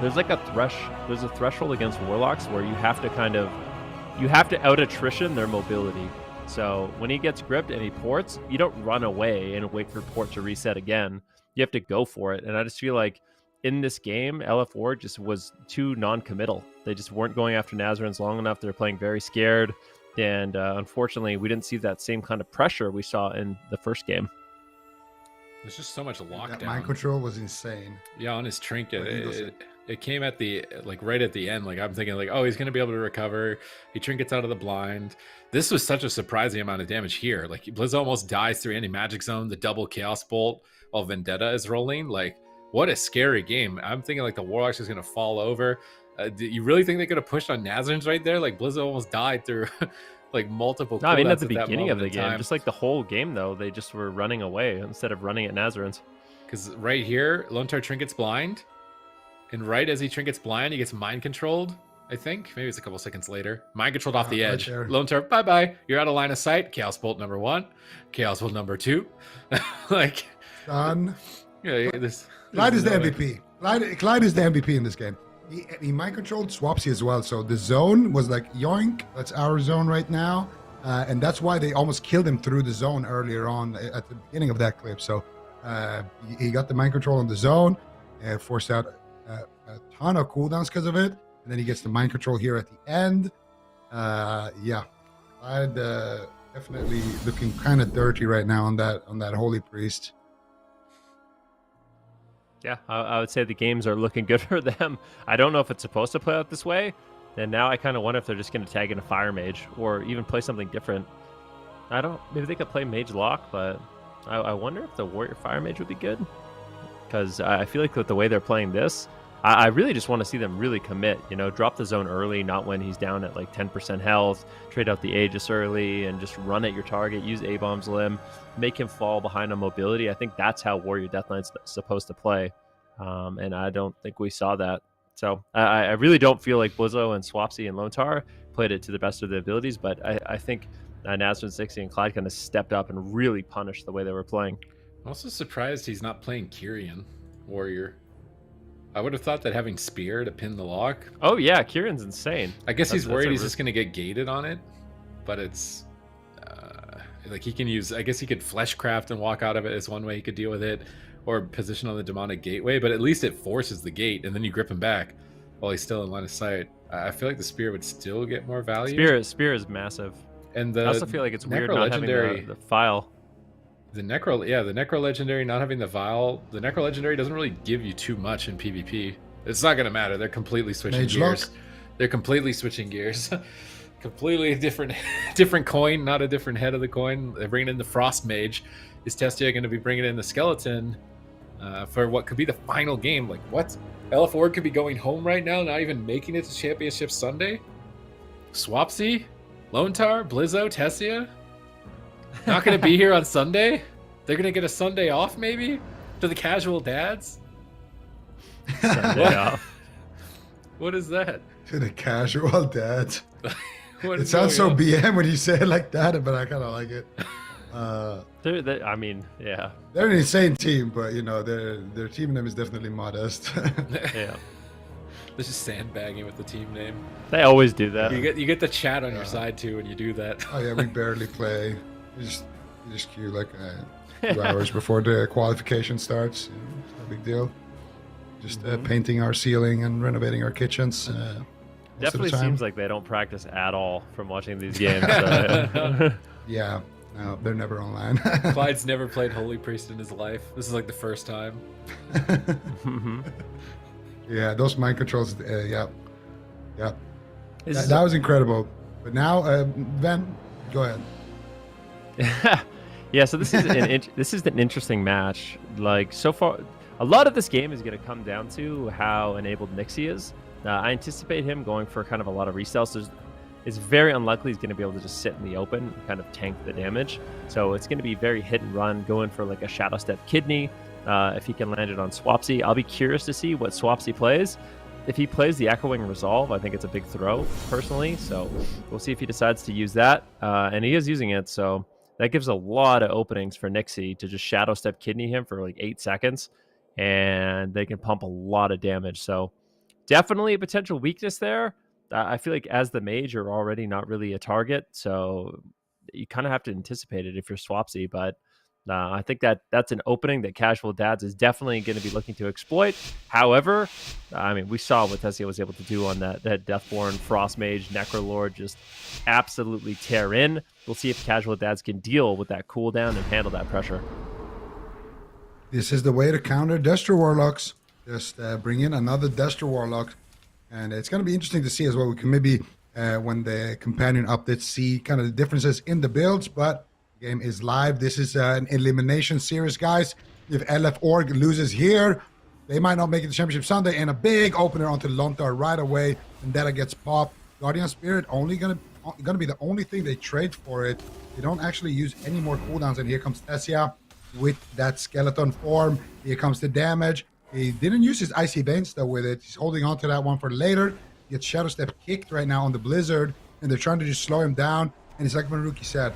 there's a threshold against Warlocks where you have to out attrition their mobility. So when he gets gripped and he ports, you don't run away and wait for port to reset again. You have to go for it. And I just feel like in this game, LF4 just was too non-committal. They just weren't going after Nazarens long enough. They're playing very scared. And unfortunately, we didn't see that same kind of pressure we saw in the first game. There's just so much lockdown. That mind control was insane. Yeah, on his trinket, it came at the right at the end. Like I'm thinking, like, oh, he's gonna be able to recover. He trinkets out of the blind. This was such a surprising amount of damage here. Like Blizz almost dies through anti-magic zone, the double chaos bolt while Vendetta is rolling. Like, what a scary game. I'm thinking like the Warlock's just gonna fall over. Do you really think they could have pushed on Nazarens right there? Like Blizz almost died through like multiple. No, I mean at the beginning of the game, just like the whole game though, they just were running away instead of running at Nazarens. Because right here, Lontar trinkets blind, and right as he trinkets blind, he gets mind controlled. I think maybe it's a couple seconds later. Mind controlled off the edge. Right Lontar, bye bye. You're out of line of sight. Chaos bolt number 1, Chaos bolt number 2. Like done. Yeah, Clyde is the MVP. Clyde is the MVP in this game. He mind controlled Swapsy as well. So the zone was like yoink. That's our zone right now, and that's why they almost killed him through the zone earlier on at the beginning of that clip. So he got the mind control on the zone, forced out a ton of cooldowns because of it, and then he gets the mind control here at the end. Yeah, Clyde definitely looking kind of dirty right now on that Holy Priest. Yeah, I would say the games are looking good for them. I don't know if it's supposed to play out this way, and now I kind of wonder if they're just going to tag in a Fire Mage or even play something different. Maybe they could play Mage Lock, but I wonder if the Warrior Fire Mage would be good. Because I feel like with the way they're playing this, I really just want to see them really commit. You know, drop the zone early, not when he's down at like 10% health. Trade out the Aegis early and just run at your target. Use A-Bomb's Limb. Make him fall behind on mobility. I think that's how Warrior Deathline's supposed to play. And I don't think we saw that. So I really don't feel like Blizzo and Swapsy and Lontar played it to the best of their abilities. But I think Nazareth 60 and Clyde kind of stepped up and really punished the way they were playing. I'm also surprised he's not playing Kyrian Warrior. I would have thought that having Spear to pin the lock. Oh yeah, Kieran's insane. I guess he's worried he's just going to get gated on it, but it's like he can use. I guess he could Fleshcraft and walk out of it as one way he could deal with it, or position on the demonic gateway. But at least it forces the gate, and then you grip him back while he's still in line of sight. I feel like the Spear would still get more value. Spear is massive, and I also feel like it's weird not having the file. The Necro Legendary not having the Vial. The Necro Legendary doesn't really give you too much in PvP. It's not going to matter. They're completely switching Mage gears. Lock. They're completely switching gears. Completely different coin, not a different head of the coin. They're bringing in the Frost Mage. Is Testia going to be bringing in the Skeleton for what could be the final game? Like, what? LF4 could be going home right now, not even making it to Championship Sunday? Swapsy? Lontar? Blizzo? Tessia? Not going to be here on Sunday? They're going to get a Sunday off, maybe? To the casual dads? Sunday off. What is that? To the casual dads. What It is sounds so going on? BM when you say it like that, but I kind of like it. I mean, yeah. They're an insane team, but you know their team name is definitely modest. Yeah. This is sandbagging with the team name. They always do that. You get the chat on your side too when you do that. Oh yeah, we barely play. You just queue like 2 hours before the qualification starts. You know, it's no big deal. Just painting our ceiling and renovating our kitchens. Definitely seems like they don't practice at all from watching these games. So. Yeah, no, they're never online. Clyde's never played Holy Priest in his life. This is like the first time. Yeah, those mind controls. Yeah. That was incredible. But now, Ben, go ahead. Yeah, so this is this is an interesting match. Like so far, a lot of this game is going to come down to how enabled Nixie is. I anticipate him going for kind of a lot of resales. So it's very unlikely he's going to be able to just sit in the open and kind of tank the damage. So it's going to be very hit and run, going for like a Shadow Step Kidney. If he can land it on Swapsy, I'll be curious to see what Swapsy plays. If he plays the Echoing Resolve, I think it's a big throw, personally. So we'll see if he decides to use that. And he is using it, so that gives a lot of openings for Nixie to just Shadow Step Kidney him for like 8 seconds. And they can pump a lot of damage. So definitely a potential weakness there. I feel like as the mage, you're already not really a target. So you kind of have to anticipate it if you're Swapsy. But I think that's an opening that Casual Dads is definitely going to be looking to exploit. However, I mean, we saw what Tessia was able to do on that Deathborn, Frost Mage, Necrolord, just absolutely tear in. We'll see if Casual Dads can deal with that cooldown and handle that pressure. This is the way to counter Destro Warlocks. Just bring in another Destro Warlock. And it's going to be interesting to see as well. We can maybe, when the companion updates, see kind of the differences in the builds. But the game is live. This is an elimination series, guys. If LF Org loses here, they might not make it to Championship Sunday. And a big opener onto Lontar right away. Vendetta gets popped. Guardian Spirit only going to be the only thing they trade for it. They don't actually use any more cooldowns. And here comes Tessia with that skeleton form. Here comes the damage. He didn't use his Icy Veins though with it. He's holding on to that one for later. He gets Shadow Step kicked right now on the Blizzard, and they're trying to just slow him down. And it's like Maruki said,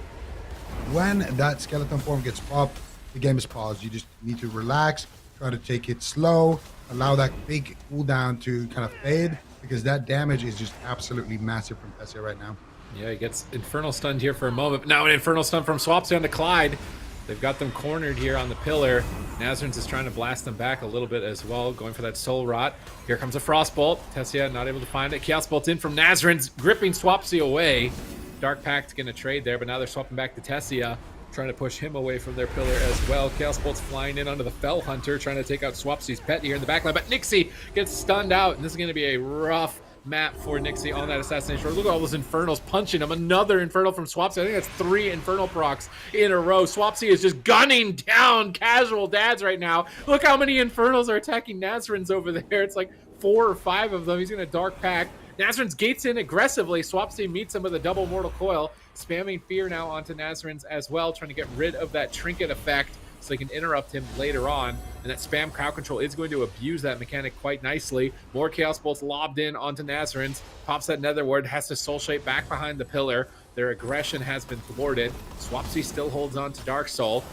when that skeleton form gets popped, the game is paused. You just need to relax, try to take it slow, allow that big cooldown to kind of fade, because that damage is just absolutely massive from Tessia right now. Yeah, he gets Infernal stunned here for a moment, but now an Infernal stun from Swapsy onto Clyde. They've got them cornered here on the pillar. Nazarens is trying to blast them back a little bit as well, going for that Soul Rot. Here comes a Frostbolt. Tessia not able to find it. Chaos Bolt in from Nazarens, gripping Swapsy away. Dark Pact going to trade there, but now they're swapping back to Tessia, trying to push him away from their pillar as well. Chaos Bolt's flying in onto the Fell Hunter, trying to take out Swapsy's pet here in the backline, but Nixie gets stunned out, and this is going to be a rough map for Nixie on that assassination. Look at all those Infernals punching him. Another Infernal from Swapsy. I think that's 3 Infernal procs in a row. Swapsy is just gunning down Casual Dads right now. Look how many Infernals are attacking Nazarens over there. It's like 4 or 5 of them. He's going to Dark Pact. Nazarens gates in aggressively. Swapsy meets him with a double Mortal Coil, spamming Fear now onto Nazarens as well, trying to get rid of that Trinket effect so they can interrupt him later on. And that spam crowd control is going to abuse that mechanic quite nicely. More Chaos Bolts lobbed in onto Nazarens. Pops that Nether Ward, has to Soul Shape back behind the pillar. Their aggression has been thwarted. Swapsy still holds on to Dark Soul.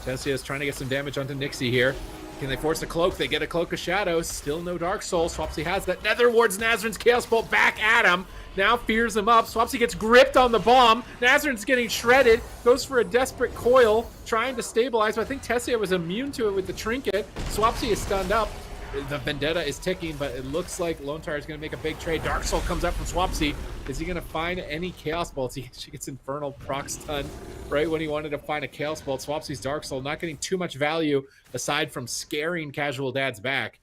Tessia is trying to get some damage onto Nixie here. Can they force a cloak? They get a Cloak of Shadows. Still no Dark Soul. Swapsy has that. Nether Ward's Nazarens Chaos Bolt back at him. Now fears him up. Swapsy gets gripped on the bomb. Nazaren's getting shredded. Goes for a desperate coil, trying to stabilize. But I think Tessia was immune to it with the Trinket. Swapsy is stunned up. The Vendetta is ticking, but it looks like Lontar is going to make a big trade. Dark Soul comes up from Swapsy. Is he going to find any Chaos Bolts? She gets Infernal proc stun right when he wanted to find a Chaos Bolt. Swapsy's Dark Soul not getting too much value aside from scaring Casual Dads back.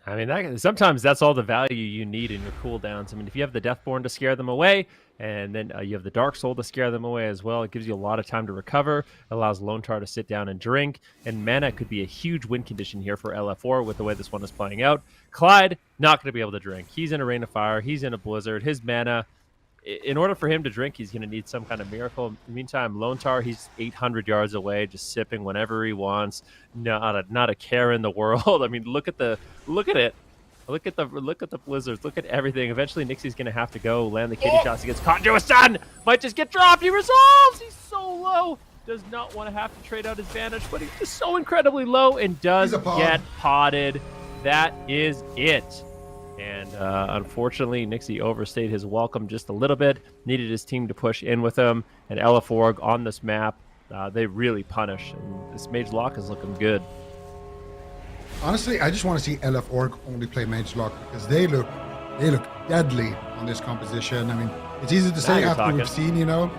I mean, sometimes that's all the value you need in your cooldowns. I mean, if you have the Deathborn to scare them away, and then you have the Dark Soul to scare them away as well, it gives you a lot of time to recover. It allows Lontar to sit down and drink, and mana could be a huge win condition here for LF4 with the way this one is playing out. Clyde, not going to be able to drink. He's in a Rain of Fire. He's in a Blizzard. His mana, in order for him to drink, he's going to need some kind of miracle. In the meantime, Lontar, he's 800 yards away, just sipping whenever he wants. Not a care in the world. I mean, look at it. Look at the Blizzards. Look at everything. Eventually, Nixie's going to have to go land the kitty shots. He gets caught into a stun. Might just get dropped. He resolves. He's so low. Does not want to have to trade out his Vanish, but he's just so incredibly low and does get potted. That is it. And unfortunately, Nixie overstayed his welcome just a little bit. Needed his team to push in with him. And LF4 on this map, they really punish. And this Mage Lock is looking good. Honestly, I just want to see LF Org only play Mage Lock because they look deadly on this composition. I mean, it's easy to say after we've seen, you know.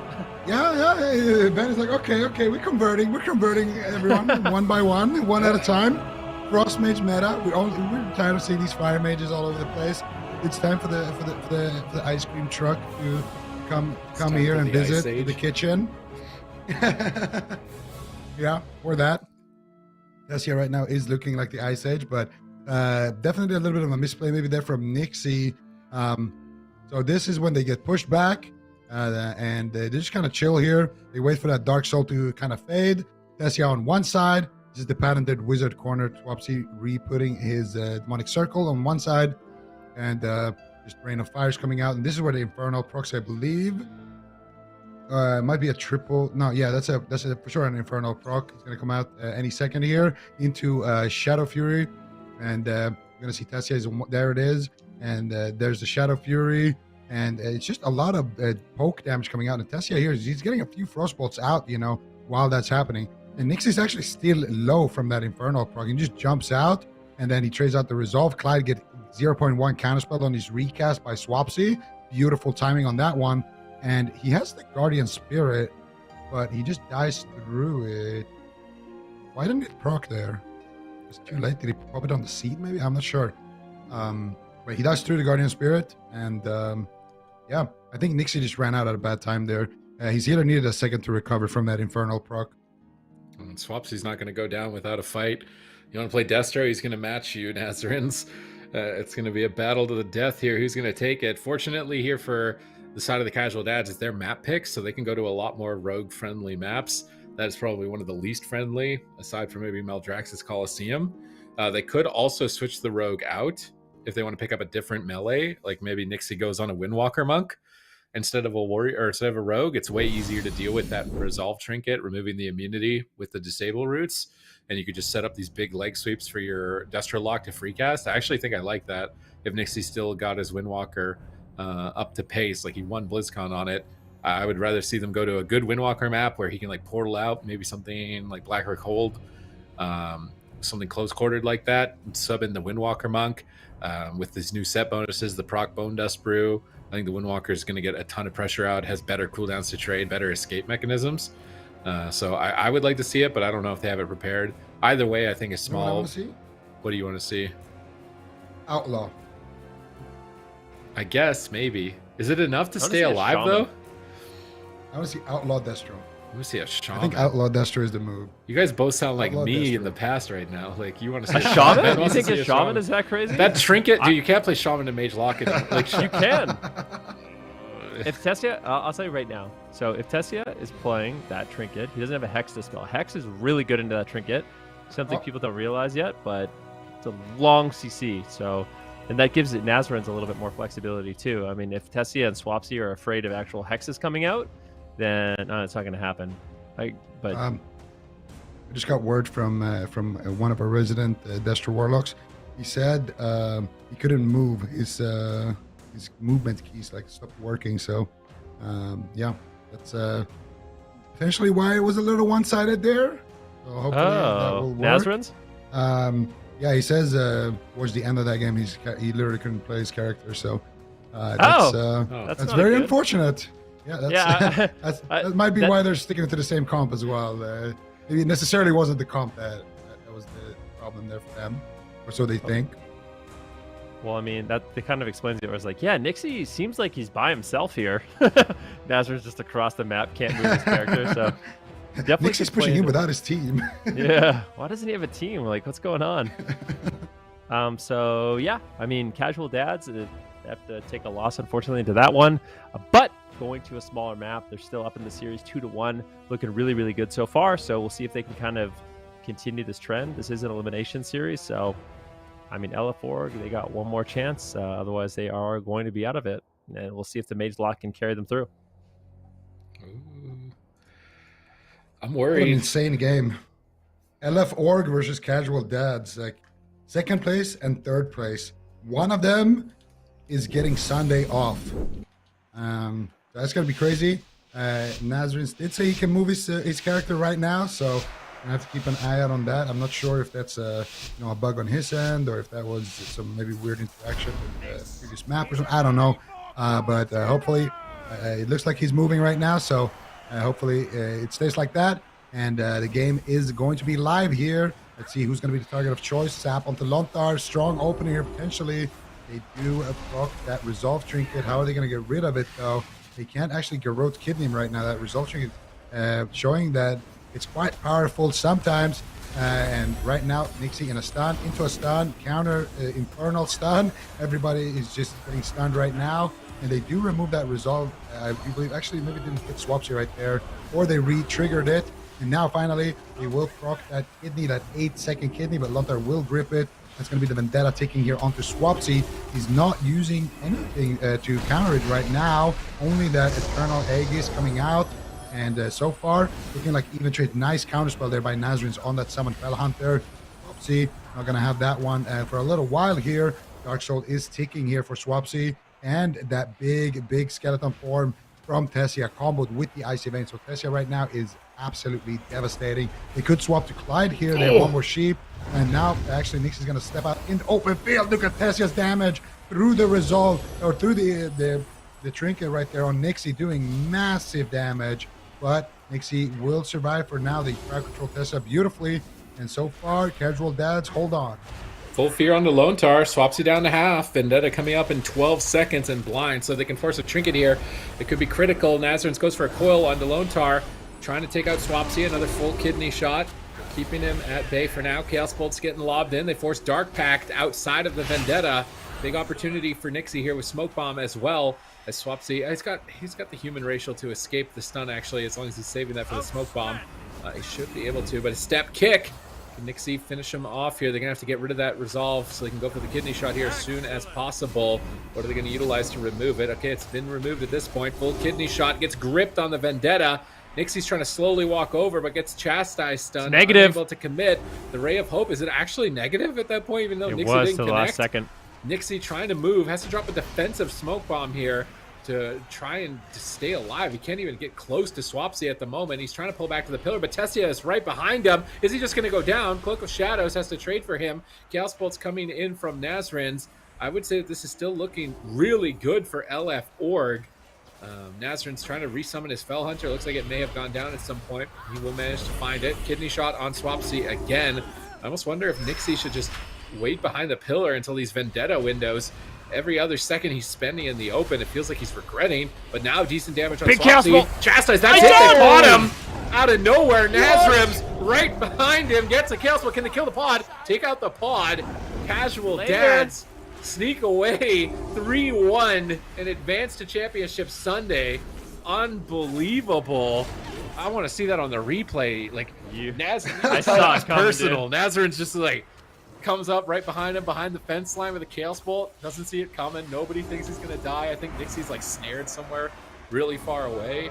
Yeah. Ben is like, okay, we're converting everyone one by one at a time. Frost Mage meta. We're tired of seeing these Fire Mages all over the place. It's time for the ice cream truck to come here and visit the kitchen. Yeah, or that. Tessia right now is looking like the Ice Age, but definitely a little bit of a misplay maybe there from Nixie. So this is when they get pushed back, and they just kind of chill here. They wait for that Dark Soul to kind of fade. Tessia on one side. This is the patented Wizard Corner. Swapsy re-putting his Demonic Circle on one side, and just Rain of Fires coming out. And this is where the Infernal procs, I believe. It might be a triple. No, yeah, that's a for sure an Infernal proc. It's gonna come out any second here into Shadow Fury, and you're gonna see Tessia. There it is, and there's the Shadow Fury, and it's just a lot of poke damage coming out. And Tessia here, he's getting a few Frostbolts out, you know, while that's happening. And Nixie's actually still low from that Infernal proc. He just jumps out, and then he trades out the Resolve. Clyde get 0.1 counterspell on his recast by Swapsy. Beautiful timing on that one. And he has the Guardian Spirit, but he just dies through it. Why didn't it proc there? It's too late. Did he pop it on the seed maybe? I'm not sure. But he dies through the Guardian Spirit. And yeah, I think Nixie just ran out at a bad time there. He's either needed a second to recover from that Infernal proc. And Swapsy's not going to go down without a fight. You want to play Destro? He's going to match you, Nazarins. It's going to be a battle to the death here. Who's going to take it? Fortunately here for the side of the Casual Dads is their map picks, so they can go to a lot more rogue-friendly maps. That is probably one of the least friendly, aside from maybe Maldraxxus Coliseum. They could also switch the rogue out if they want to pick up a different melee, like maybe Nixie goes on a Windwalker Monk instead of a warrior, or instead of a rogue. It's way easier to deal with that Resolve Trinket, removing the immunity with the Disable Roots, and you could just set up these big leg sweeps for your Destro Lock to free cast. I actually think I like that if Nixie still got his Windwalker up to pace, like he won BlizzCon on it. I would rather see them go to a good Windwalker map where he can like portal out, maybe something like Blackrock Hold, something close quartered like that, sub in the Windwalker Monk with these new set bonuses, the proc Bone Dust Brew. I think the Windwalker is going to get a ton of pressure out, has better cooldowns to trade, better escape mechanisms. So I would like to see it, but I don't know if they have it prepared. Either way, I think a small... You know what I want to see? What do you want to see? Outlaw. I guess, maybe. Is it enough to stay alive, though? I want to see Outlaw Destro. I want to see a Shaman. I think Outlaw Destro is the move. You guys both sound like Outlaw me Destro. in the past right now. Like, you want to see A Shaman? You think a Shaman is that crazy? That Trinket, dude, you can't play Shaman and Mage Lock. Like, You can. If Tessia, I'll tell you right now. So if Tessia is playing that Trinket, he doesn't have a Hex to spell. Hex is really good into that Trinket. Something people don't realize yet, but it's a long CC. So... And that gives it Nazarins a little bit more flexibility too. I mean, if Tessia and Swapsy are afraid of actual hexes coming out, then it's not going to happen. I just got word from one of our resident Destro Warlocks. He said he couldn't move his movement keys, like stopped working. So yeah, that's potentially why it was a little one-sided there. So hopefully that will work. Nazarins? Yeah, he says towards the end of that game, he literally couldn't play his character. So that's very good. unfortunate. Yeah, that might be why they're sticking to the same comp as well. Maybe it necessarily wasn't the comp that was the problem there for them, or so they think. Well, I mean, that kind of explains it. Where it's like, yeah, Nixie seems like he's by himself here. Nazar's just across the map, can't move his character, so... Definitely Nixie's pushing him without his team. Yeah. Why doesn't he have a team? Like, what's going on? So, yeah. I mean, Casual Dads have to take a loss, unfortunately, into that one. But going to a smaller map, they're still up in the series 2-1. Looking really, really good so far. So we'll see if they can kind of continue this trend. This is an elimination series. So, I mean, LF4, they got one more chance. Otherwise, they are going to be out of it. And we'll see if the Mage Lock can carry them through. I'm worried. What an insane game. LF Org versus Casual Dads. Like second place and third place. One of them is getting Sunday off. That's gonna be crazy. Nazarins did say he can move his character right now, so I have to keep an eye out on that. I'm not sure if that's a bug on his end or if that was some maybe weird interaction with the previous map or something. I don't know. But hopefully it looks like he's moving right now, so hopefully it stays like that. And the game is going to be live here. Let's see who's going to be the target of choice. Sap onto Lontar. Strong opening here potentially. They do proc that Resolve Trinket. How are they going to get rid of it, though? They can't actually Garrote Kidney him right now. That Resolve Trinket showing that it's quite powerful sometimes. And right now, Nixie in a stun, into a stun, counter, infernal stun. Everybody is just getting stunned right now. And they do remove that resolve. I believe actually maybe didn't hit Swapsy right there, or they re-triggered it. And now finally, they will proc that kidney, that 8-second kidney, but Lothar will grip it. That's going to be the Vendetta taking here onto Swapsy. He's not using anything to counter it right now. Only that Eternal Aegis coming out. And so far, looking like even trade. Nice counterspell there by Nazarins on that Summon Fell Hunter. Swapsy not going to have that one for a little while here. Dark Soul is ticking here for Swapsy. And that big skeleton form from Tessia comboed with the Icy Vein. So Tessia right now is absolutely devastating. They could swap to Clyde here. They have one more sheep. And now actually Nix is going to step out in the open field. Look at Tessia's damage through the resolve, or through the trinket right there on Nixie, doing massive damage. But Nixie will survive for now. They crowd control Tessia beautifully. And so far, Casual Dads hold on. Full fear on the Lone Tar. Swapsy down to half. Vendetta coming up in 12 seconds and blind, so they can force a trinket here. It could be critical. Nazarins goes for a coil on the Lone Tar, trying to take out Swapsy. Another full kidney shot, keeping him at bay for now. Chaos Bolt's getting lobbed in. They force Dark Pact outside of the Vendetta. Big opportunity for Nixie here with Smoke Bomb as well. As Swapsy, he's got the human racial to escape the stun, actually, as long as he's saving that for the Smoke Bomb. He should be able to, but a step kick. Can Nixie finish him off here? They're going to have to get rid of that resolve so they can go for the kidney shot here as soon as possible. What are they going to utilize to remove it? Okay, it's been removed at this point. Full kidney shot gets gripped on the Vendetta. Nixie's trying to slowly walk over, but gets chastised, stunned. It's negative. Unable to commit. The Ray of Hope, is it actually negative at that point, even though It Nixie was didn't to the connect? last second. Nixie trying to move, has to drop a defensive Smoke Bomb here to try and to stay alive. He can't even get close to Swapsy at the moment. He's trying to pull back to the pillar, but Tessia is right behind him. Is he just going to go down? Cloak of Shadows has to trade for him. Chaos Bolt's coming in from Nazarins. I would say that this is still looking really good for LF Org. Nazarins trying to resummon his Fell Hunter. Looks like it may have gone down at some point. He will manage to find it. Kidney shot on Swapsy again. I almost wonder if Nixie should just wait behind the pillar until these Vendetta windows. Every other second he's spending in the open, it feels like he's regretting. But now decent damage on Swapsy. Chastise, that's it. They caught him out of nowhere. Nazrim's right behind him. Gets a kill. So can they kill the pod? Take out the pod. Casual Dads sneak away 3-1 and advance to Championship Sunday. Unbelievable. I want to see that on the replay. Like, I saw it coming, personal. Nazarin's just like comes up right behind him, behind the fence line with a Chaos Bolt. Doesn't see it coming. Nobody thinks he's gonna die. I think Nixie's like snared somewhere really far away.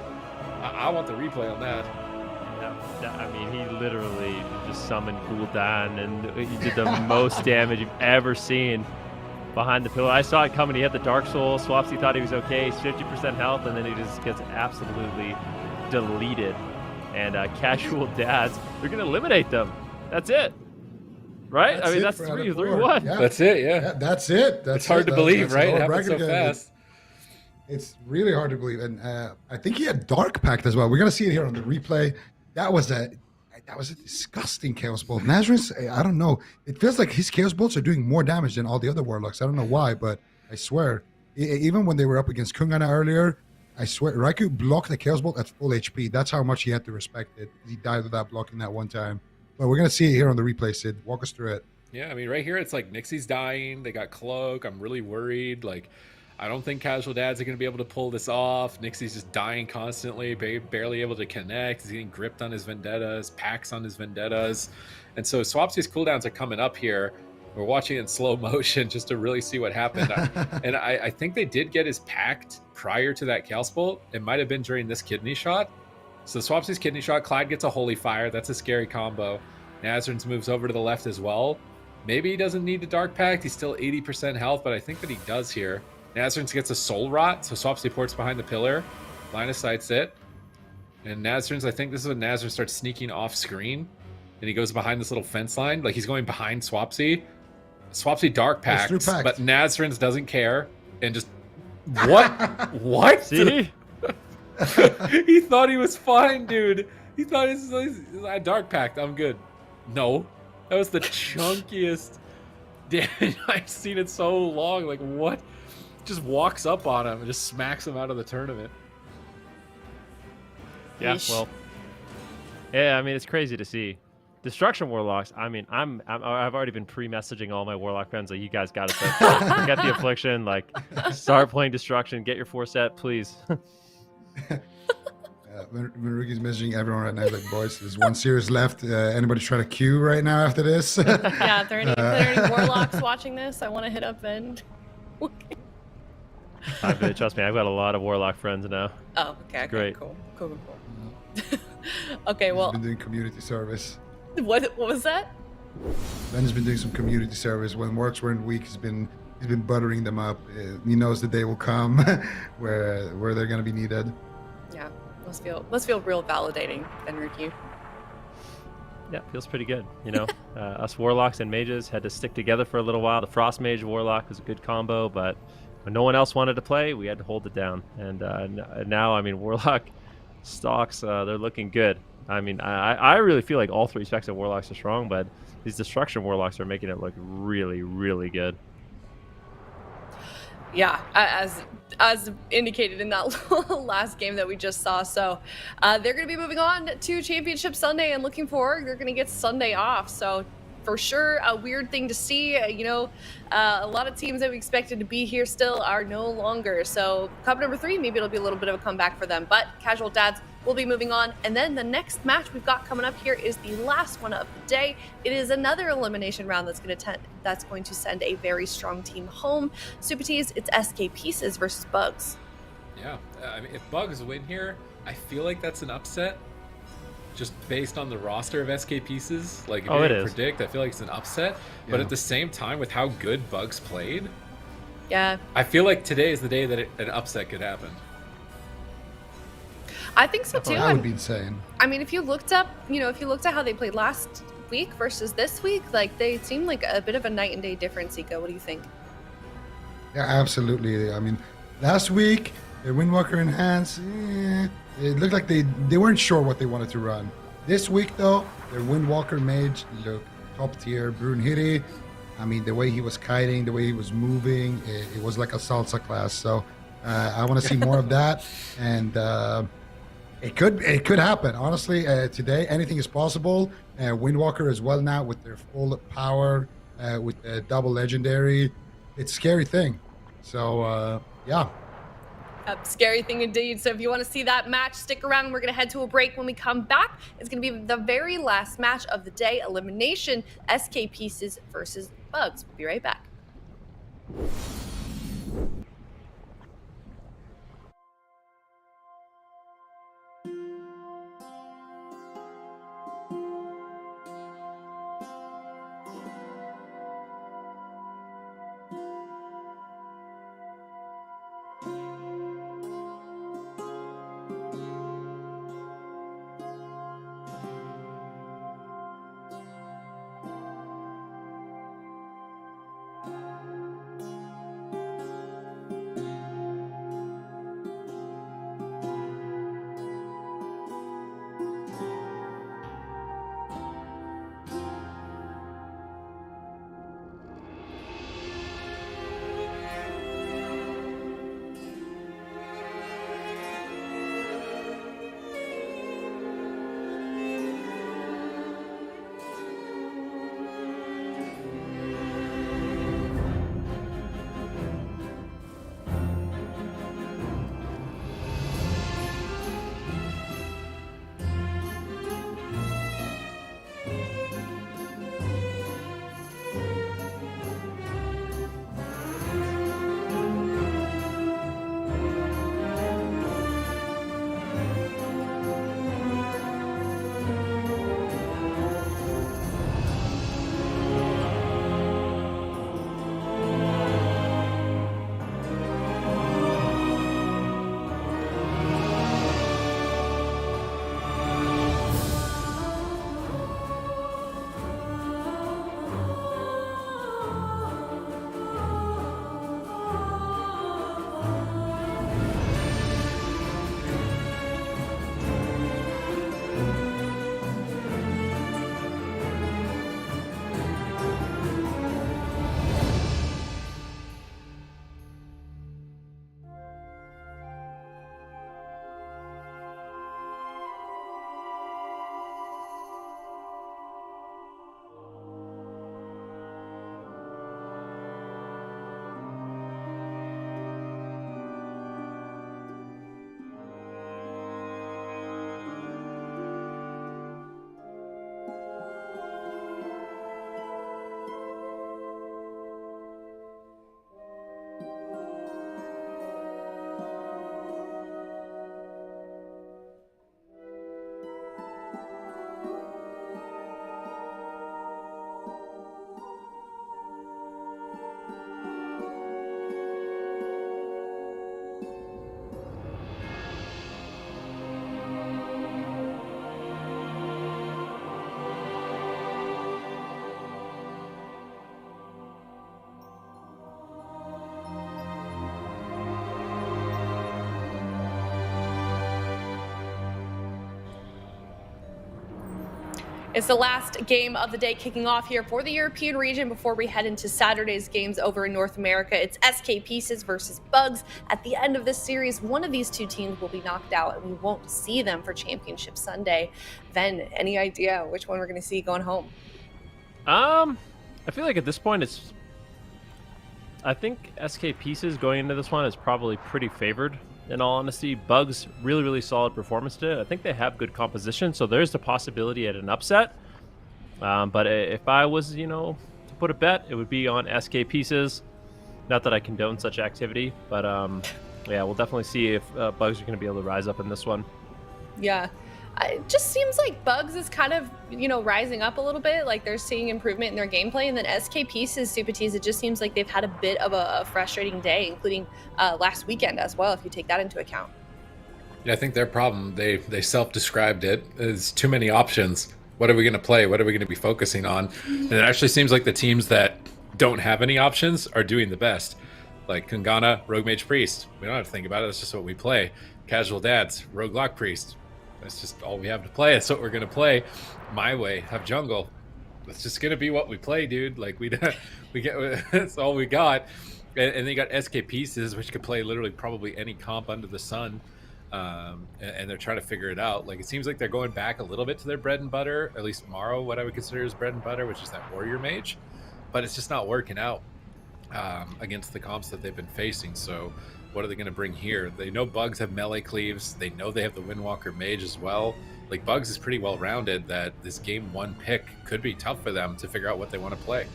I want the replay on that. I mean, he literally just summoned Gul'dan, and he did the most damage you've ever seen behind the pillar. I saw it coming. He had the Dark Soul. Swapsy thought he was okay. He's 50% health, and then he just gets absolutely deleted. And Casual Dads, they're gonna eliminate them. That's it. Right? I mean, that's 3-1. Yeah. That's it, yeah. That's it. That's it's hard to believe, right? It happened so fast. It's really hard to believe. And I think he had Dark Pact as well. We're going to see it here on the replay. That was a disgusting Chaos Bolt. Nazarins, I don't know. It feels like his Chaos Bolts are doing more damage than all the other Warlocks. I don't know why, but I swear, even when they were up against Kungana earlier, I swear, Raikou blocked the Chaos Bolt at full HP. That's how much he had to respect it. He died without blocking that one time. But we're going to see it here on the replay, Sid. Walk us through it. Yeah, I mean, right here, it's like Nixie's dying. They got Cloak. I'm really worried. Like, I don't think Casual Dads are going to be able to pull this off. Nixie's just dying constantly, barely able to connect. He's getting gripped on his Vendettas, packs on his Vendettas. And so Swapsy's cooldowns are coming up here. We're watching in slow motion just to really see what happened. And I think they did get his packed prior to that Chaos Bolt. It might have been during this kidney shot. So Swapsy's kidney shot, Clyde gets a Holy Fire. That's a scary combo. Nazarins moves over to the left as well. Maybe he doesn't need the Dark Pact. He's still 80% health, but I think that he does here. Nazarins gets a Soul Rot, so Swapsy ports behind the pillar. Line of sights it. And Nazarins, I think this is when Nazarin starts sneaking off screen. And he goes behind this little fence line. Like he's going behind Swapsy. Swapsy Dark Pacts, but Nazarins doesn't care. And just... What? What? See? He thought he was fine, dude. He thought he's a Dark Pact. I'm good. No, that was the chunkiest damage I've seen in so long. Like what? Just walks up on him and just smacks him out of the tournament. Yeah, well, Yeah, I mean, it's crazy to see. Destruction Warlocks, I mean, I've already been pre-messaging all my Warlock friends like, you guys got to get the Affliction, like, start playing Destruction, get your 4-set, please. When Ricky's messaging everyone right now, he's like, boys, there's one series left. Anybody trying to queue right now after this? Yeah, if there are any Warlocks watching this, I want to hit up and... Trust me, I've got a lot of Warlock friends now. Oh, okay, Great. cool. Okay, well... He's been doing community service. What was that? Ben's been doing some community service. When works weren't weak, he's been buttering them up. He knows the day will come where they're gonna be needed. Yeah, must feel real validating, Enrique. Yeah, feels pretty good. You know, us Warlocks and Mages had to stick together for a little while. The Frost Mage Warlock was a good combo, but when no one else wanted to play, we had to hold it down. And now, I mean, Warlock stocks, they're looking good. I mean, I really feel like all 3 specs of Warlocks are strong, but these Destruction Warlocks are making it look really, really good. Yeah, as indicated in that last game that we just saw. So they're going to be moving on to Championship Sunday and looking forward. They're going to get Sunday off. So for sure, a weird thing to see. You know, a lot of teams that we expected to be here still are no longer. So cup number 3, maybe it'll be a little bit of a comeback for them. But Casual Dads will be moving on. And then the next match we've got coming up here is the last one of the day. It is another elimination round that's going to send a very strong team home. Super T's, it's SK Pieces versus Bugs. Yeah, I mean, if Bugs win here, I feel like that's an upset. Just based on the roster of SK Pieces, like if you're gonna predict, I feel like it's an upset. Yeah. But at the same time, with how good Bugs played, yeah, I feel like today is the day that an upset could happen. I think so too. That would be insane. I mean, if you looked at how they played last week versus this week, like they seem like a bit of a night and day difference. Ika, what do you think? Yeah, absolutely. I mean, last week, their Windwalker Enhance, it looked like they weren't sure what they wanted to run. This week, though, their Windwalker Mage looked top tier. Brunhilde, I mean, the way he was kiting, the way he was moving, it was like a salsa class. So I want to see more of that. And it could happen. Honestly, today, anything is possible. Windwalker as well now with their full power, with the double legendary. It's a scary thing. So, yeah. A scary thing indeed. So if you want to see that match, stick around. We're going to head to a break. When we come back, it's going to be the very last match of the day, elimination, SK Pieces versus Bugs. We'll be right back. It's the last game of the day kicking off here for the European region before we head into Saturday's games over in North America. It's SK Pieces versus Bugs. At the end of this series, one of these two teams will be knocked out and we won't see them for Championship Sunday. Ven, any idea which one we're going to see going home? I feel like at this point I think SK Pieces going into this one is probably pretty favored. In all honesty, Bugs really solid performance today. I think they have good composition, so there's the possibility at an upset. But if I was, to put a bet, it would be on SK Pieces. Not that I condone such activity, but yeah, we'll definitely see if Bugs are going to be able to rise up in this one. Yeah. It just seems like Bugs is kind of, rising up a little bit. Like they're seeing improvement in their gameplay. And then SK Pieces, Supatis, it just seems like they've had a bit of a frustrating day, including last weekend as well, if you take that into account. Yeah, I think their problem, they self-described it, is too many options. What are we going to play? What are we going to be focusing on? And it actually seems like the teams that don't have any options are doing the best. Like KUNGARNA, Rogue Mage Priest. We don't have to think about it. That's just what we play. Casual Dads, Rogue Lock Priest. That's just all we have to play. That's what we're going to play. MYWAY, have jungle. That's just going to be what we play, dude. Like, we get that's all we got. And then you got SK Pieces, which could play literally probably any comp under the sun. And they're trying to figure it out. Like, it seems like they're going back a little bit to their bread and butter, at least Morrow, what I would consider as bread and butter, which is that Warrior Mage. But it's just not working out against the comps that they've been facing. So what are they going to bring here? They know Bugs have melee cleaves. They know they have the Windwalker Mage as well. Like, Bugs is pretty well rounded that this game one pick could be tough for them to figure out what they want to play.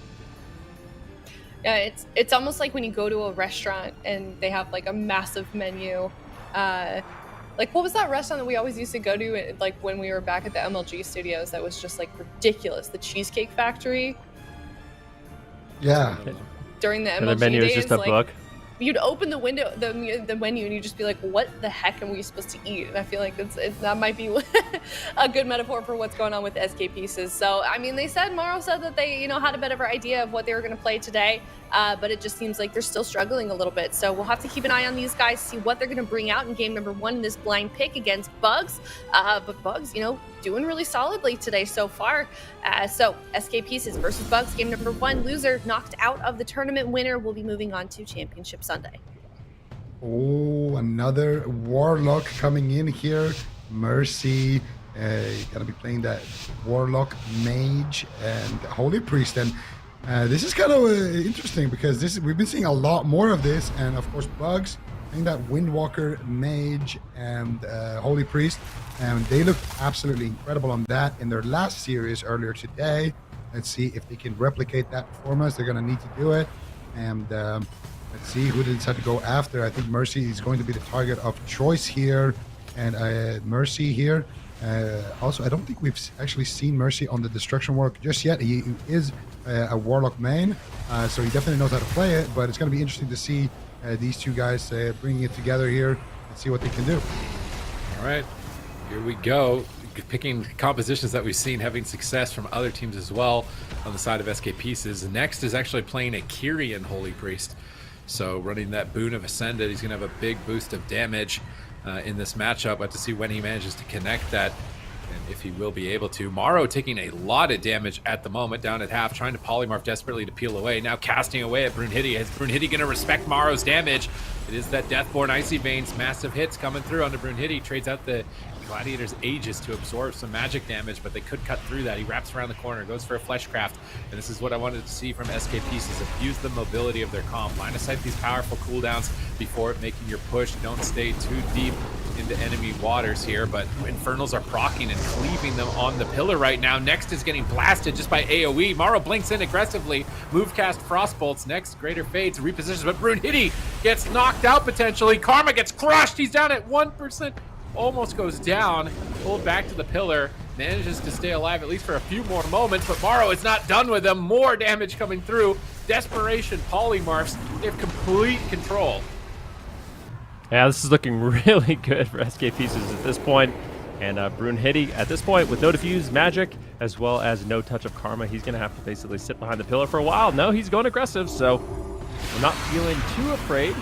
Yeah, it's almost like when you go to a restaurant and they have like a massive menu. Like, what was that restaurant that we always used to go to, like when we were back at the MLG studios, that was just like ridiculous? The Cheesecake Factory. Yeah. During the MLG the menu days, is just a book. You'd open the window, the menu, and you'd just be like, "What the heck are we supposed to eat?" And I feel like that might be a good metaphor for what's going on with SK Pieces. So, I mean, Morrow said that they, had a better idea of what they were going to play today, but it just seems like they're still struggling a little bit. So we'll have to keep an eye on these guys, see what they're going to bring out in game number 1 in this blind pick against Bugs. But Bugs, doing really solidly today so far. So SK Pieces versus Bugs, game number 1. Loser knocked out of the tournament. Winner will be moving on to Championship Sunday. Oh, another Warlock coming in here. Mercy, gonna be playing that Warlock Mage and Holy Priest. And this is kind of interesting because we've been seeing a lot more of this. And of course, Bugs playing that Windwalker Mage and Holy Priest. And they looked absolutely incredible on that in their last series earlier today. Let's see if they can replicate that performance. They're going to need to do it. And let's see who they decide to go after. I think Mercy is going to be the target of choice here. And Mercy here. Also, I don't think we've actually seen Mercy on the Destruction Work just yet. He is a Warlock main, so he definitely knows how to play it. But it's going to be interesting to see these two guys bringing it together here and see what they can do. All right. Here we go, picking compositions that we've seen having success from other teams as well on the side of SK Pieces. Next is actually playing a Kyrian Holy Priest. So running that Boon of Ascended, he's going to have a big boost of damage in this matchup. We'll have to see when he manages to connect that and if he will be able to. Morrow taking a lot of damage at the moment, down at half, trying to polymorph desperately to peel away. Now casting away at Brunhilde. Is Brunhilde going to respect Morrow's damage? It is that Deathborn Icy Veins, massive hits coming through onto Brunhilde. Trades out the Gladiator's Aegis to absorb some magic damage, but they could cut through that. He wraps around the corner, goes for a Fleshcraft, and this is what I wanted to see from SK Pieces. Abuse the mobility of their comp. Line of sight these powerful cooldowns before making your push. Don't stay too deep into enemy waters here, but Infernals are proccing and cleaving them on the pillar right now. Next is getting blasted just by AoE. Morrow blinks in aggressively. Move cast Frostbolts. Next, Greater Fades repositions, but Brunhilde gets knocked out potentially. Karma gets crushed. He's down at 1%. Almost goes down, pulled back to the pillar, manages to stay alive at least for a few more moments, but Morrow is not done with him. More damage coming through. Desperation polymorphs. They have complete control. Yeah, this is looking really good for SK Pieces at this point. And Brunhilde, at this point, with no diffuse magic, as well as no touch of Karma, he's going to have to basically sit behind the pillar for a while. No, he's going aggressive, so we're not feeling too afraid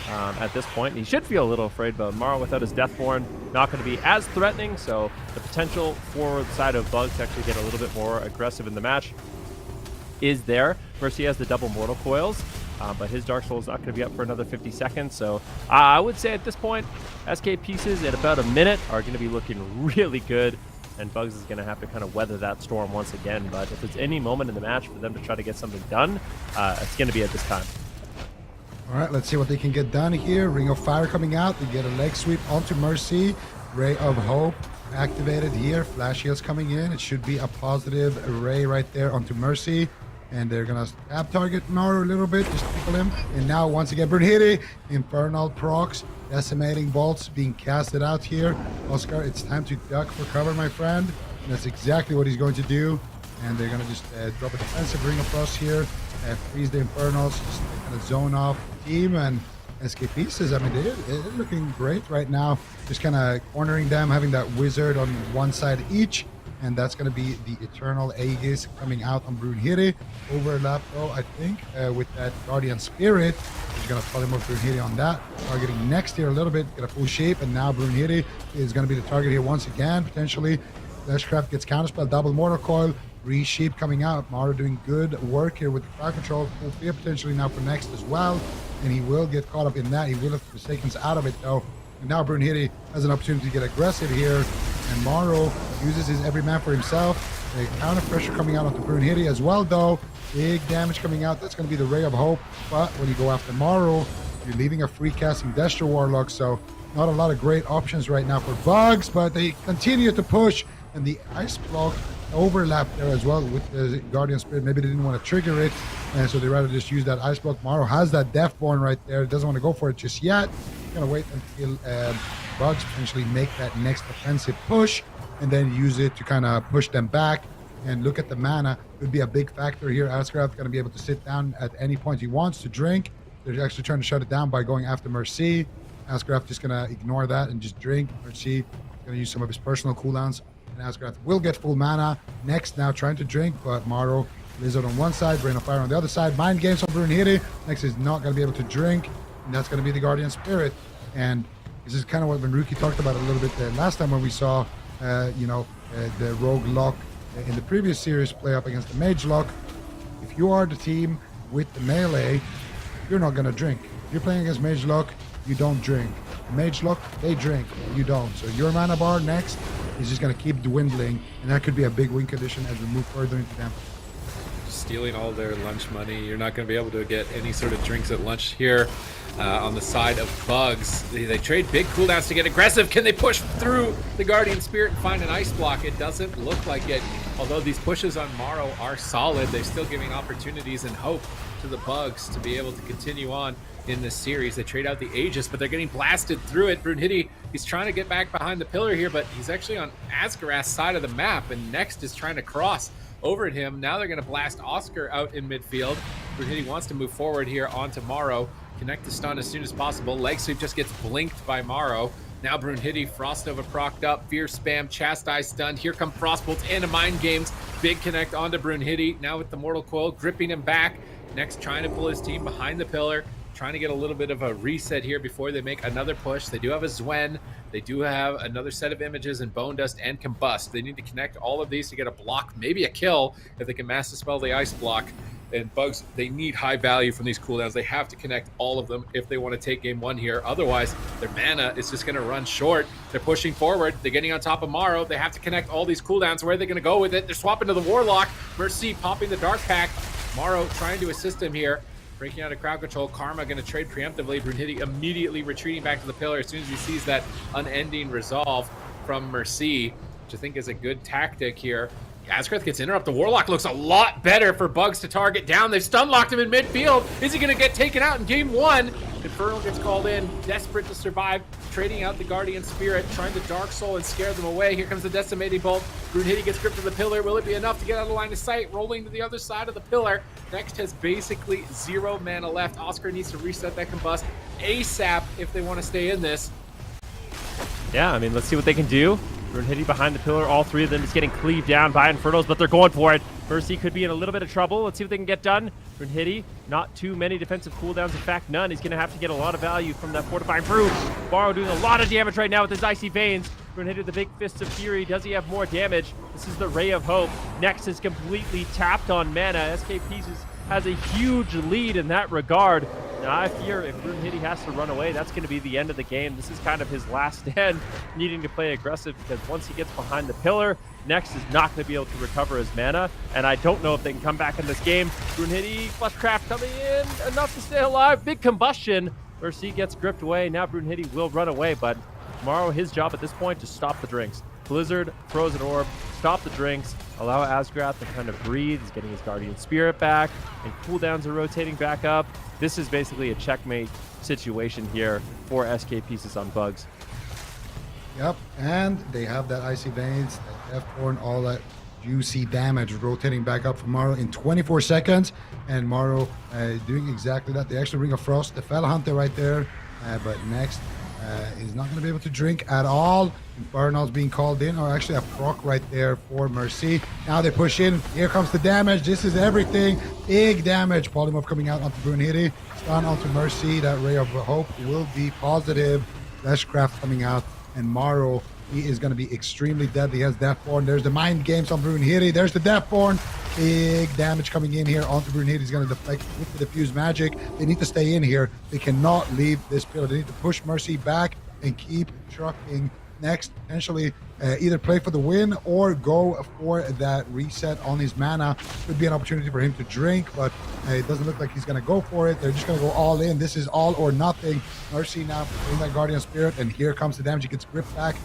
at this point. He should feel a little afraid, but Morrow without his Deathborn, not going to be as threatening, so the potential for the side of Bugs to actually get a little bit more aggressive in the match is there. Mercy has the double Mortal Coils, but his Dark Soul is not going to be up for another 50 seconds, so I would say at this point, SK Pieces in about a minute are going to be looking really good, and Bugs is going to have to kind of weather that storm once again, but if it's any moment in the match for them to try to get something done, it's going to be at this time. All right, let's see what they can get done here. Ring of Fire coming out. They get a leg sweep onto Mercy. Ray of Hope activated here. Flash heals coming in. It should be a positive ray right there onto Mercy. And they're going to stab target Morrow a little bit, just tickle him. And now, once again, Brunhilde, Infernal procs, decimating bolts being casted out here. Oscar, it's time to duck for cover, my friend. And that's exactly what he's going to do. And they're going to just drop a defensive ring across here, freeze the Infernals, just kind of zone off the team. And SK Pieces, I mean, they're looking great right now. Just kind of cornering them, having that wizard on one side each. And that's going to be the Eternal Aegis coming out on Brunhilde. Overlap, though, I think, with that Guardian Spirit. He's going to polymorph Brunhilde on that. Targeting next here a little bit, get a full shape. And now Brunhilde is going to be the target here once again, potentially. Fleshcraft gets counterspell, double Mortal Coil. Reshape coming out. Morrow doing good work here with the crowd control. Full fear potentially now for next as well. And he will get caught up in that. He will have Forsaken's out of it, though. And now Brunhilde has an opportunity to get aggressive here. And Morrow uses his every man for himself. A counter pressure coming out onto Brunhilde as well, though. Big damage coming out. That's going to be the Ray of Hope. But when you go after Morrow, you're leaving a free casting Destro Warlock. So not a lot of great options right now for Bugs. But they continue to push. And the Ice Block overlap there as well with the Guardian Spirit. Maybe they didn't want to trigger it. And so they rather just use that Ice Block. Morrow has that Deathborn right there. Doesn't want to go for it just yet. Gonna wait until Bugs potentially make that next offensive push and then use it to kind of push them back. And look at the mana. Could be a big factor here. Ascraft gonna be able to sit down at any point he wants to drink. They're actually trying to shut it down by going after Mercy. Ascraft just gonna ignore that and just drink. Mercy gonna use some of his personal cooldowns. And Ascraft will get full mana. Next now trying to drink, but Morrow, Lizard on one side, Rain of Fire on the other side. Mind games on Brunhilde. Next is not gonna be able to drink. And that's going to be the Guardian Spirit. And this is kind of what Venruki talked about a little bit last time when we saw, the Rogue Lock in the previous series play up against the Mage Lock. If you are the team with the melee, you're not going to drink. If you're playing against Mage Lock, you don't drink. Mage Lock, they drink. You don't. So your mana bar next is just going to keep dwindling. And that could be a big win condition as we move further into them. Stealing all their lunch money. You're not going to be able to get any sort of drinks at lunch here. On the side of Bugs, they trade big cooldowns to get aggressive. Can they push through the Guardian Spirit and find an ice block? It doesn't look like it. Although these pushes on Morrow are solid, they're still giving opportunities and hope to the Bugs to be able to continue on in this series. They trade out the Aegis, but they're getting blasted through it. Brunhilde, he's trying to get back behind the pillar here, but he's actually on Asgarath's side of the map, and Next is trying to cross over at him. Now they're going to blast Oscar out in midfield. Brunhilde wants to move forward here onto Morrow. Connect the stun as soon as possible. Leg sweep just gets blinked by Morrow. Now Brunhilde, Frost Nova procced up, Fierce Spam, Chastise stunned. Here come Frostbolts and a Mind Games. Big connect onto Brunhilde. Now with the Mortal Coil, gripping him back. Next trying to pull his team behind the pillar. Trying to get a little bit of a reset here before they make another push. They do have a Zwen. They do have another set of images in Bone Dust and Combust. They need to connect all of these to get a block, maybe a kill, if they can mass dispel the ice block. And Bugs, they need high value from these cooldowns. They have to connect all of them if they want to take game one here. Otherwise, their mana is just going to run short. They're pushing forward. They're getting on top of Morrow. They have to connect all these cooldowns. Where are they going to go with it? They're swapping to the Warlock. Mercy popping the Dark Pack. Morrow trying to assist him here. Breaking out of crowd control. Karma going to trade preemptively. Brunhilde immediately retreating back to the pillar as soon as he sees that unending resolve from Mercy, which I think is a good tactic here. Asgarath gets interrupted. The Warlock looks a lot better for Bugs to target down. They've stun locked him in midfield. Is he going to get taken out in game one? Infernal gets called in, desperate to survive, trading out the Guardian Spirit, trying to Dark Soul and scare them away. Here comes the Decimating Bolt. Brunhilde gets gripped to the pillar. Will it be enough to get out of line of sight? Rolling to the other side of the pillar. Next has basically 0 mana left. Oscar needs to reset that Combust ASAP if they want to stay in this. Yeah, I mean, let's see what they can do. Brunhilde behind the pillar, all three of them is getting cleaved down by Infernals, but they're going for it. Mercy could be in a little bit of trouble. Let's see what they can get done. Brunhilde, not too many defensive cooldowns. In fact, none. He's going to have to get a lot of value from that Fortifying Brew. Morrow doing a lot of damage right now with his Icy Veins. Brunhilde with the big Fists of Fury. Does he have more damage? This is the Ray of Hope. Next is completely tapped on mana. SK Pieces has a huge lead in that regard. Now, I fear if Brunhilde has to run away, that's going to be the end of the game. This is kind of his last stand, needing to play aggressive, because once he gets behind the pillar, Next is not going to be able to recover his mana, and I don't know if they can come back in this game. Brunhilde, Flushcraft coming in, enough to stay alive. Big combustion. Mercy gets gripped away. Now Brunhilde will run away, but tomorrow his job at this point to stop the drinks. Blizzard, Frozen Orb, stop the drinks, allow Asgrath to kind of breathe. He's getting his Guardian Spirit back, and cooldowns are rotating back up. This is basically a checkmate situation here for SK Pieces on Bugs. Yep, and they have that Icy Veins, that Deathborn, all that juicy damage rotating back up for Morrow in 24 seconds. And Morrow doing exactly that. They actually bring a Frost, the Fell Hunter right there. But next is not going to be able to drink at all. Infernal's being called in, or actually a proc right there for Mercy. Now they push in. Here comes the damage. This is everything. Big damage. Polymorph coming out onto Brunhilde. Stun onto Mercy. That Ray of Hope will be positive. Fleshcraft coming out. And Morrow, he is going to be extremely deadly. He has Deathborn. There's the Mind Games on Brunhilde. There's the Deathborn. Big damage coming in here onto Brunhilde. He's going to deflect with the Diffuse Magic. They need to stay in here. They cannot leave this pillar. They need to push Mercy back and keep trucking. Next, potentially either play for the win or go for that reset on his mana. Could be an opportunity for him to drink, but it doesn't look like he's going to go for it. They're just going to go all in. This is all or nothing. Mercy now in that Guardian Spirit, and here comes the damage. He gets gripped back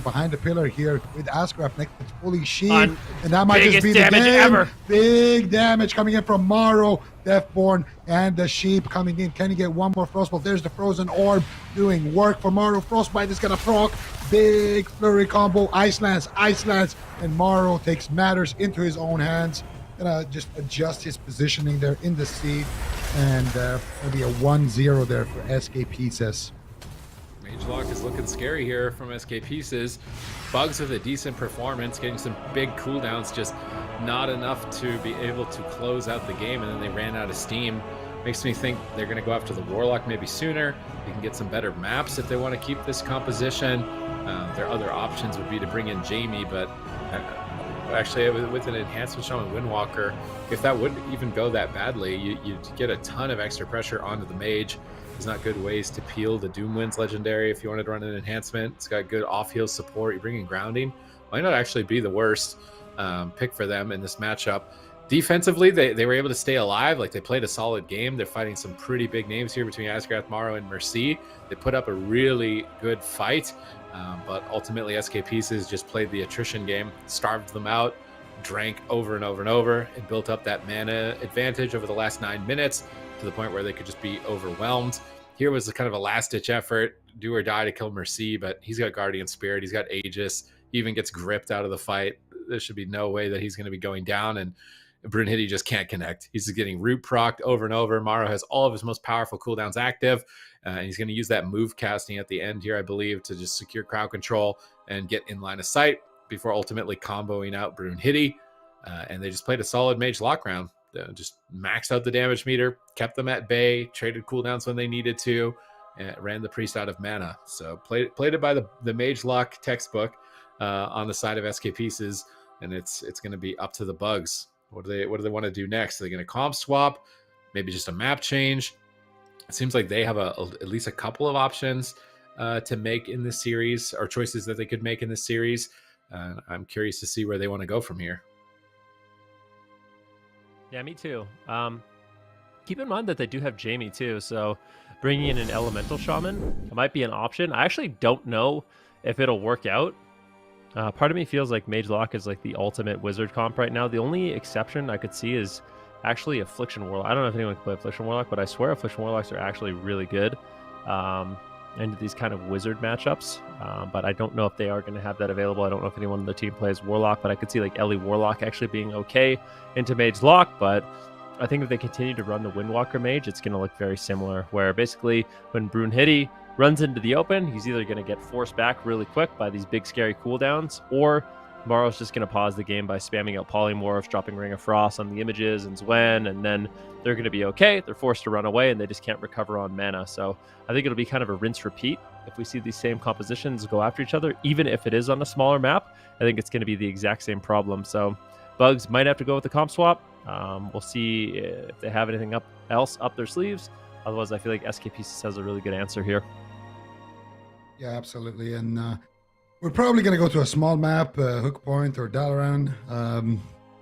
behind the pillar here with Asgraf. Next, it's fully sheathed, and that might just be the damage game. ever. Big damage coming in from Morrow, Deathborn, and the Sheep coming in. Can he get one more Frostbolt? There's the Frozen Orb doing work for Morrow. Frostbite is going to proc. Big flurry combo, Ice Lance, and Morrow takes matters into his own hands. Gonna just adjust his positioning there in the seat, and gonna be a 1-0 there for SK Pieces. Mage Lock is looking scary here from SK Pieces. Bugs with a decent performance, getting some big cooldowns, just not enough to be able to close out the game, and then they ran out of steam. Makes me think they're going to go after the Warlock maybe sooner. They can get some better maps if they want to keep this composition. Their other options would be to bring in Jamie, but actually with an Enhancement Shaman Windwalker, if that would even go that badly, you'd get a ton of extra pressure onto the Mage. There's not good ways to peel the Doomwind's Legendary if you wanted to run an enhancement. It's got good off-heal support. You bring in Grounding. Might not actually be the worst pick for them in this matchup. Defensively, they were able to stay alive. Like, they played a solid game. They're fighting some pretty big names here between Asgrath, Morrow, and Mercy. They put up a really good fight, but ultimately SK Pieces just played the attrition game, starved them out, drank over and over and over, and built up that mana advantage over the last 9 minutes to the point where they could just be overwhelmed. Here was kind of a last-ditch effort, do or die to kill Mercy, but he's got Guardian Spirit, he's got Aegis, he even gets gripped out of the fight. There should be no way that he's going to be going down, and Brunhilde just can't connect. He's just getting root procced over and over. Morrow has all of his most powerful cooldowns active, and he's going to use that move casting at the end here, I believe, to just secure crowd control and get in line of sight before ultimately comboing out Brunhilde. And they just played a solid Mage Lock round. Just maxed out the damage meter, kept them at bay, traded cooldowns when they needed to, and ran the Priest out of mana. So played it by the Mage Lock textbook on the side of SK Pieces, and it's going to be up to the Bugs. What do they want to do next? Are they going to comp swap? Maybe just a map change? It seems like they have at least a couple of options to make in this series, or choices that they could make in this series. I'm curious to see where they want to go from here. Yeah, me too. Keep in mind that they do have Jamie too, so bringing in an Elemental Shaman might be an option. I actually don't know if it'll work out. Part of me feels like Mage Lock is like the ultimate wizard comp right now. The only exception I could see is actually Affliction Warlock. I don't know if anyone can play Affliction Warlock, but I swear Affliction Warlocks are actually really good into these kind of wizard matchups. But I don't know if they are going to have that available. I don't know if anyone on the team plays Warlock, but I could see like Ellie Warlock actually being okay into Mage Lock. But I think if they continue to run the Windwalker Mage, it's going to look very similar, where basically when Brunhilde runs into the open, he's either going to get forced back really quick by these big scary cooldowns, or Morrow's just going to pause the game by spamming out Polymorph, dropping Ring of Frost on the images and Zwen, and then they're going to be okay. They're forced to run away, and they just can't recover on mana. So I think it'll be kind of a rinse-repeat if we see these same compositions go after each other, even if it is on a smaller map. I think it's going to be the exact same problem. So Bugs might have to go with the comp swap. We'll see if they have anything else up their sleeves. Otherwise, I feel like SK Pieces has a really good answer here. Yeah, absolutely. And we're probably going to go to a small map, Hook Point or Dalaran.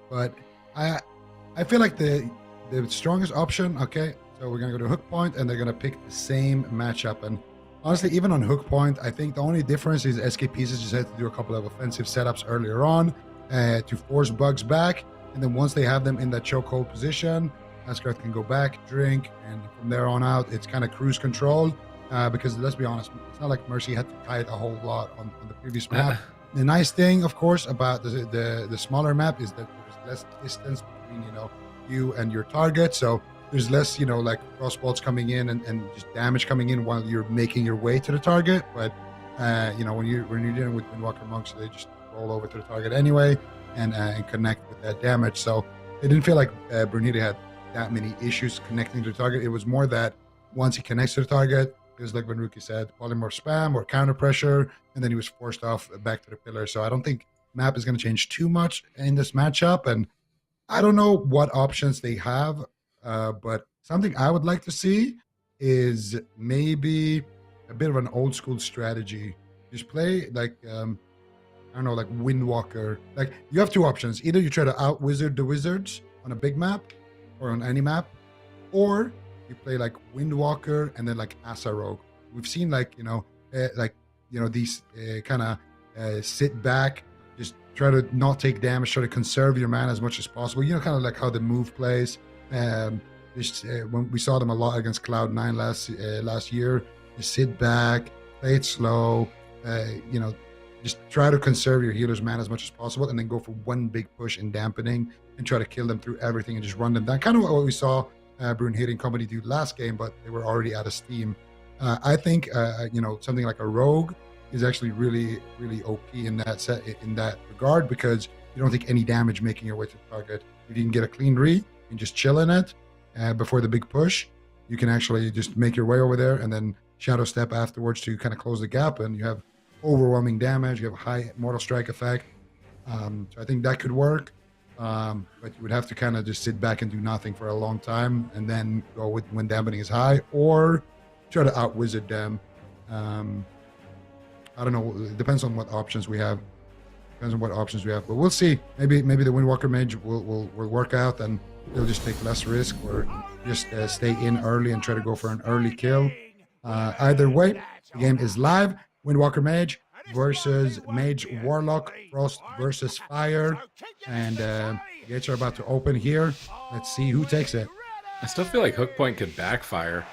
But I feel like the strongest option, okay, so we're going to go to Hook Point, and they're going to pick the same matchup. And honestly, even on Hook Point, I think the only difference is SK Pieces just had to do a couple of offensive setups earlier on to force Bugs back. And then once they have them in that chokehold position, Ascraft can go back, drink, and from there on out, it's kind of cruise control. Because let's be honest, it's not like Mercy had to kite a whole lot on the previous map. The nice thing, of course, about the smaller map is that there's less distance between, you and your target. So there's less, like crossbolts coming in and just damage coming in while you're making your way to the target. But, when you're dealing with Windwalker Monks, they just roll over to the target anyway and connect with that damage. So it didn't feel like Brunhilde had that many issues connecting to the target. It was more that once he connects to the target, because like when Rookie said, polymorph spam or counter pressure, and then he was forced off back to the pillar. So I don't think map is going to change too much in this matchup. And I don't know what options they have, but something I would like to see is maybe a bit of an old school strategy. Just play like, I don't know, like Windwalker. Like you have two options. Either you try to out-wizard the wizards on a big map or on any map, or you play like Windwalker and then like Asa Rogue. We've seen these kind of sit back, just try to not take damage, try to conserve your mana as much as possible. Kind of like how the move plays. When we saw them a lot against Cloud9 last year, just sit back, play it slow. Just try to conserve your healer's mana as much as possible, and then go for one big push in dampening and try to kill them through everything and just run them down. Kind of what we saw Brunhilde and company do last game, but they were already out of steam. I think something like a rogue is actually really, really OP in that regard, because you don't take any damage making your way to the target. If you can get a clean re and just chill in it before the big push, you can actually just make your way over there and then shadow step afterwards to kind of close the gap, and you have overwhelming damage. You have a high mortal strike effect. So I think that could work. But you would have to kind of just sit back and do nothing for a long time, and then go with when dampening is high, or try to out-wizard them. I don't know. It depends on what options we have. But we'll see. Maybe the Windwalker Mage will work out, and they'll just take less risk, or just stay in early and try to go for an early kill. Either way, the game is live. Windwalker Mage versus Mage Warlock, Frost versus Fire, and gates are about to open here. Let's see who takes it. I still feel like Hook Point could backfire.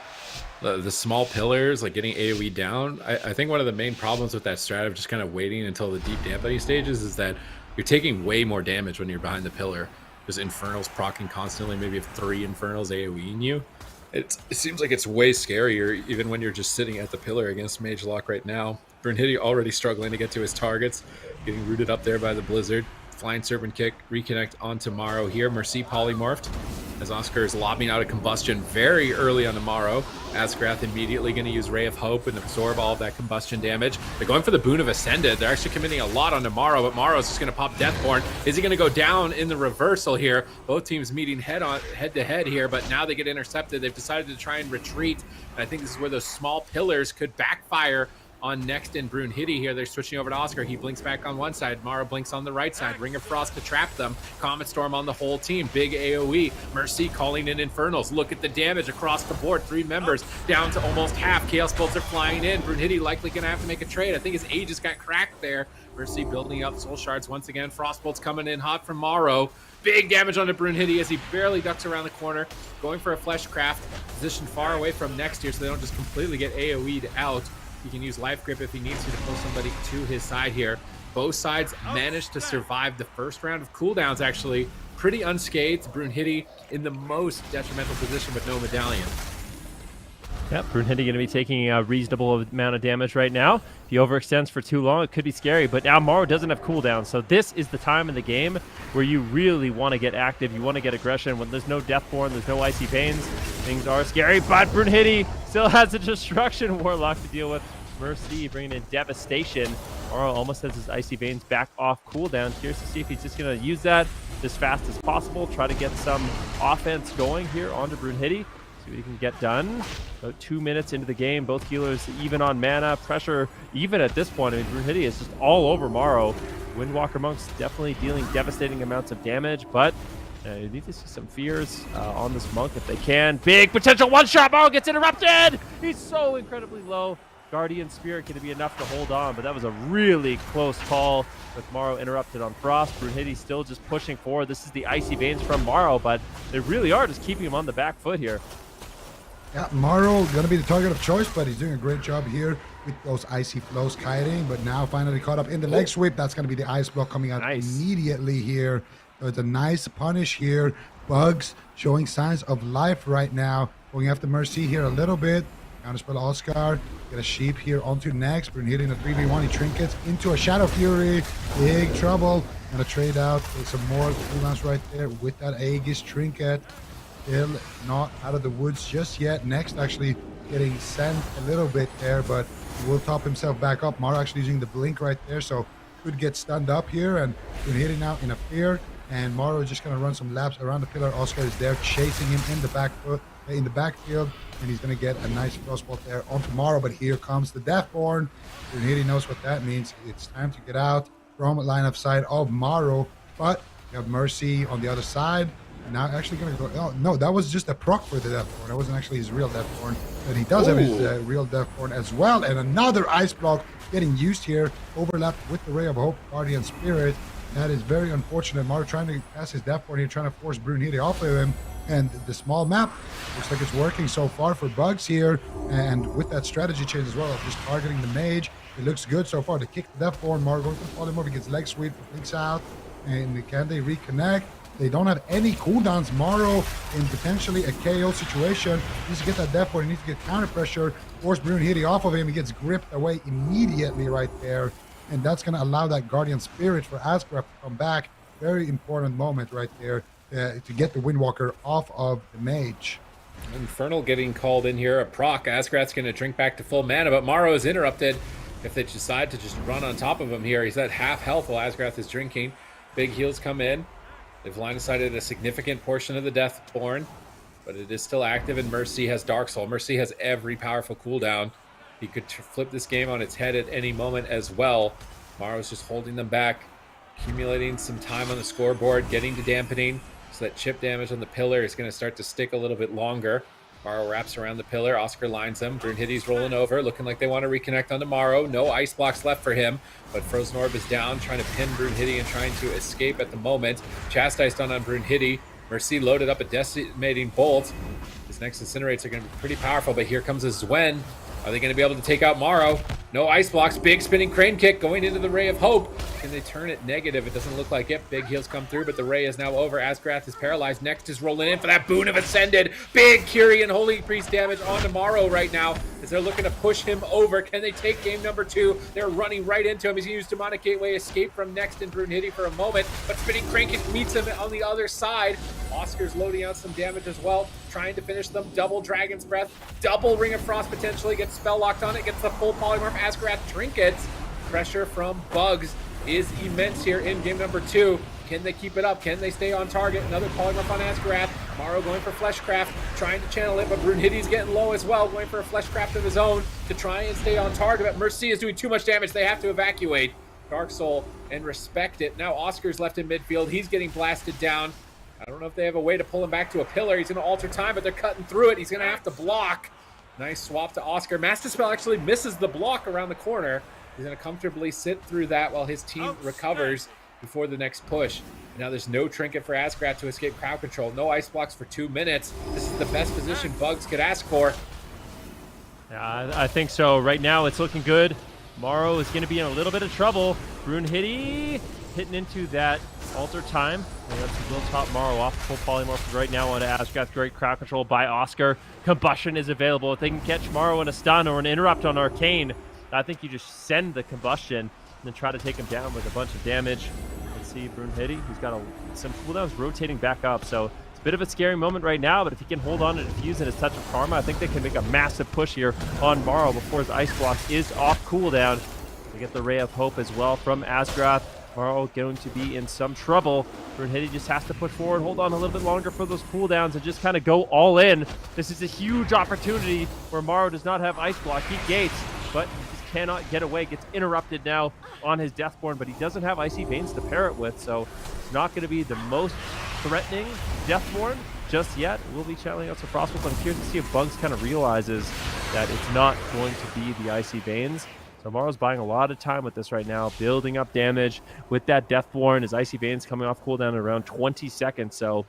The small pillars, like getting AoE down, I think one of the main problems with that strat of just kind of waiting until the deep dampening stages is that you're taking way more damage when you're behind the pillar. There's Infernals proccing constantly, maybe have 3 Infernals AoEing you. It seems like it's way scarier even when you're just sitting at the pillar against Mage Lock right now. Brunhilde already struggling to get to his targets, getting rooted up there by the Blizzard. Flying Serpent Kick, reconnect onto Morrow here. Mercy polymorphed as Oscar is lobbing out a combustion very early on the Morrow. Asgrath immediately going to use Ray of Hope and absorb all of that combustion damage. They're going for the Boon of Ascended. They're actually committing a lot onto Morrow, but Morrow's just going to pop Deathborn. Is he going to go down in the reversal here? Both teams meeting head to head here, but now they get intercepted. They've decided to try and retreat. And I think this is where those small pillars could backfire on Next and Brunhilde here. They're switching over to Oscar. He blinks back on one side. Morrow blinks on the right side. Ring of Frost to trap them. Comet Storm on the whole team. Big AoE. Mercy calling in Infernals. Look at the damage across the board. 3 members down to almost half. Chaos Bolts are flying in. Brunhilde likely going to have to make a trade. I think his Aegis got cracked there. Mercy building up Soul Shards once again. Frostbolt's coming in hot from Morrow. Big damage onto Brunhilde as he barely ducks around the corner. Going for a Fleshcraft. Positioned far away from Next here so they don't just completely get AoE'd out. He can use Life Grip if he needs to pull somebody to his side here. Both sides managed to survive the first round of cooldowns, actually. Pretty unscathed. Brunhilde in the most detrimental position with no medallion. Yep, Brunhilde going to be taking a reasonable amount of damage right now. If he overextends for too long, it could be scary. But now Morrow doesn't have cooldown, so this is the time in the game where you really want to get active. You want to get aggression. When there's no Deathborn, there's no Icy Veins, things are scary. But Brunhilde still has a Destruction Warlock to deal with. Mercy bringing in Devastation. Morrow almost has his Icy Veins back off cooldown. Curious to see if he's just going to use that as fast as possible. Try to get some offense going here onto Brunhilde. See what he can get done. About 2 minutes into the game, both healers even on mana. Pressure, even at this point, I mean, Brunhilde is just all over Morrow. Windwalker Monks definitely dealing devastating amounts of damage, but you need to see some fears on this Monk if they can. Big potential one-shot. Morrow gets interrupted. He's so incredibly low. Guardian Spirit going to be enough to hold on, but that was a really close call with Morrow interrupted on Frost. Brunhilde still just pushing forward. This is the Icy Veins from Morrow, but they really are just keeping him on the back foot here. Yeah, Morrow going to be the target of choice, but he's doing a great job here with those Icy Flows kiting, but now finally caught up in the leg sweep. That's going to be the Ice Block coming out immediately here. So it's a nice punish here. Bugs showing signs of life right now. Going after Mercy here a little bit. Counterspell Oscar. Get a sheep here onto next. Brunhilde in a 3v1. He trinkets into a Shadow Fury. Big trouble. Gonna trade out with some more cooldowns right there with that Aegis trinket. Still not out of the woods just yet. Next actually getting sent a little bit there, but he will top himself back up. Morrow actually using the blink right there, so could get stunned up here. And Brunhilde now in a fear. And Morrow is just gonna run some laps around the pillar. Oscar is there chasing him in the backfield, and he's gonna get a nice frostbolt there onto Morrow. But here comes the Deathborn. Brunhilde knows what that means. It's time to get out from line of sight of Morrow. But you have Mercy on the other side. Now actually gonna go. Oh no, that was just a proc for the Deathborn. That wasn't actually his real Deathborn. But he does have his real Deathborn as well. And another Ice Block getting used here, overlapped with the Ray of Hope, Guardian Spirit. That is very unfortunate. Morrow trying to pass his Deathborn here, trying to force Brunhilde off of him. And the small map looks like it's working so far for Bugs here. And with that strategy change as well of just targeting the mage, it looks good so far. To kick the Deathborn, Morrow going to follow him over, gets leg sweep, blinks out. And can they reconnect? They don't have any cooldowns. Morrow in potentially a KO situation. He needs to get that Deathborn. He needs to get counter pressure, force Brunhilde off of him. He gets gripped away immediately right there. And that's going to allow that Guardian Spirit for Ascraft to come back. Very important moment right there to get the Windwalker off of the mage. Infernal getting called in here. A proc. Ascraft's going to drink back to full mana, but Morrow is interrupted. If they decide to just run on top of him here, he's at half health while Ascraft is drinking. Big heals come in. They've line of sighted a significant portion of the Deathborn, but it is still active, and Mercy has Dark Soul. Mercy has every powerful cooldown. He could flip this game on its head at any moment as well. Morrow's just holding them back, accumulating some time on the scoreboard, getting to dampening, so that chip damage on the pillar is going to start to stick a little bit longer. Morrow wraps around the pillar. Oscar lines him. Brunhilde's rolling over, looking like they want to reconnect onto Morrow. No ice blocks left for him, but Frozen Orb is down, trying to pin Brunhilde and trying to escape at the moment. Chastise done on Brunhilde. Mercy loaded up a decimating bolt. His next incinerates are going to be pretty powerful, but here comes a Zwen. Are they going to be able to take out Morrow? No ice blocks. Big spinning crane kick going into the Ray of Hope. Can they turn it negative? It doesn't look like it. Big heals come through, but the Ray is now over. Asgrath is paralyzed. Next is rolling in for that Boon of Ascended. Big Kyrian Holy Priest damage onto Morrow right now as they're looking to push him over. Can they take game number 2? They're running right into him. He's used Demonic Gateway, escape from Next and Brunhilde for a moment, but spinning crane kick meets him on the other side. Oscar's loading out some damage as well, trying to finish them. Double Dragon's Breath, double Ring of Frost potentially, gets spell locked on it, gets the full polymorph. Asgrath trinkets. Pressure from Bugs is immense here in game number 2. Can they keep it up? Can they stay on target? Another polymorph on Asgrath. Morrow going for Fleshcraft, trying to channel it, but Brunhilde's getting low as well, going for a Fleshcraft of his own to try and stay on target, but Mercy is doing too much damage. They have to evacuate. Dark Soul and respect it. Now Oscar's left in midfield. He's getting blasted down. I don't know if they have a way to pull him back to a pillar. He's going to alter time, but they're cutting through it. He's going to have to block. Nice swap to Oscar. Master Spell actually misses the block around the corner. He's going to comfortably sit through that while his team recovers before the next push. Now there's no trinket for Ascraft to escape crowd control. No ice blocks for 2 minutes. This is the best position Bugs could ask for. Yeah, I think so. Right now it's looking good. Morrow is going to be in a little bit of trouble. Brunhilde hitting into that alter time. And that's will top Morrow off full polymorph right now onto Asgath. Great crowd control by Oscar. Combustion is available. If they can catch Morrow in a stun or an interrupt on Arcane, I think you just send the combustion and then try to take him down with a bunch of damage. Let's see Brunhilde, who's got some cooldowns rotating back up. So it's a bit of a scary moment right now, but if he can hold on to Diffuse and his Touch of Karma, I think they can make a massive push here on Morrow before his Ice Block is off cooldown. They get the Ray of Hope as well from Asgrath. Morrow going to be in some trouble. Brunhilde just has to push forward, hold on a little bit longer for those cooldowns, and just kind of go all in. This is a huge opportunity where Morrow does not have Ice Block. He gates, but he just cannot get away. Gets interrupted now on his Deathborn, but he doesn't have Icy Veins to pair it with, so it's not going to be the most threatening Deathborn just yet. We'll be channeling out some Frostbolt, but I'm curious to see if Bugs kind of realizes that it's not going to be the Icy Veins. So Morrow's buying a lot of time with this right now, building up damage with that Deathborn. His Icy Veins coming off cooldown in around 20 seconds. So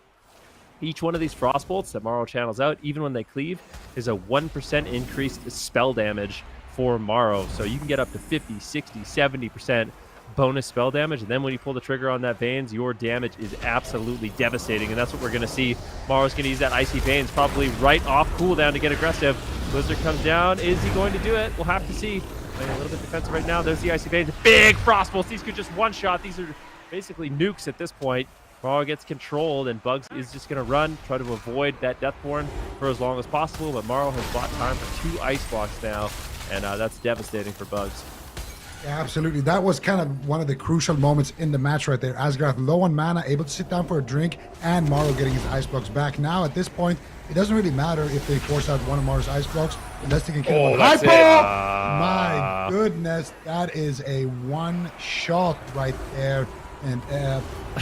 each one of these Frostbolts that Morrow channels out, even when they cleave, is a 1% increased spell damage for Morrow. So you can get up to 50, 60, 70% bonus spell damage. And then when you pull the trigger on that Veins, your damage is absolutely devastating. And that's what we're going to see. Morrow's going to use that Icy Veins probably right off cooldown to get aggressive. Blizzard comes down. Is he going to do it? We'll have to see. Playing a little bit defensive right now. There's the Icy Veins. Big Frostbolts. These could just one-shot. These are basically nukes at this point. Morrow gets controlled, and Bugs is just going to run, try to avoid that Deathborn for as long as possible, but Morrow has bought time for 2 Ice Blocks now, and that's devastating for Bugs. Yeah, absolutely. That was kind of one of the crucial moments in the match right there. Asgrath low on mana, able to sit down for a drink, and Morrow getting his Ice Blocks back. Now, at this point, it doesn't really matter if they force out one of Morrow's Ice Blocks, unless they can kill him. That's Hypo! My goodness, that is a one shot right there. And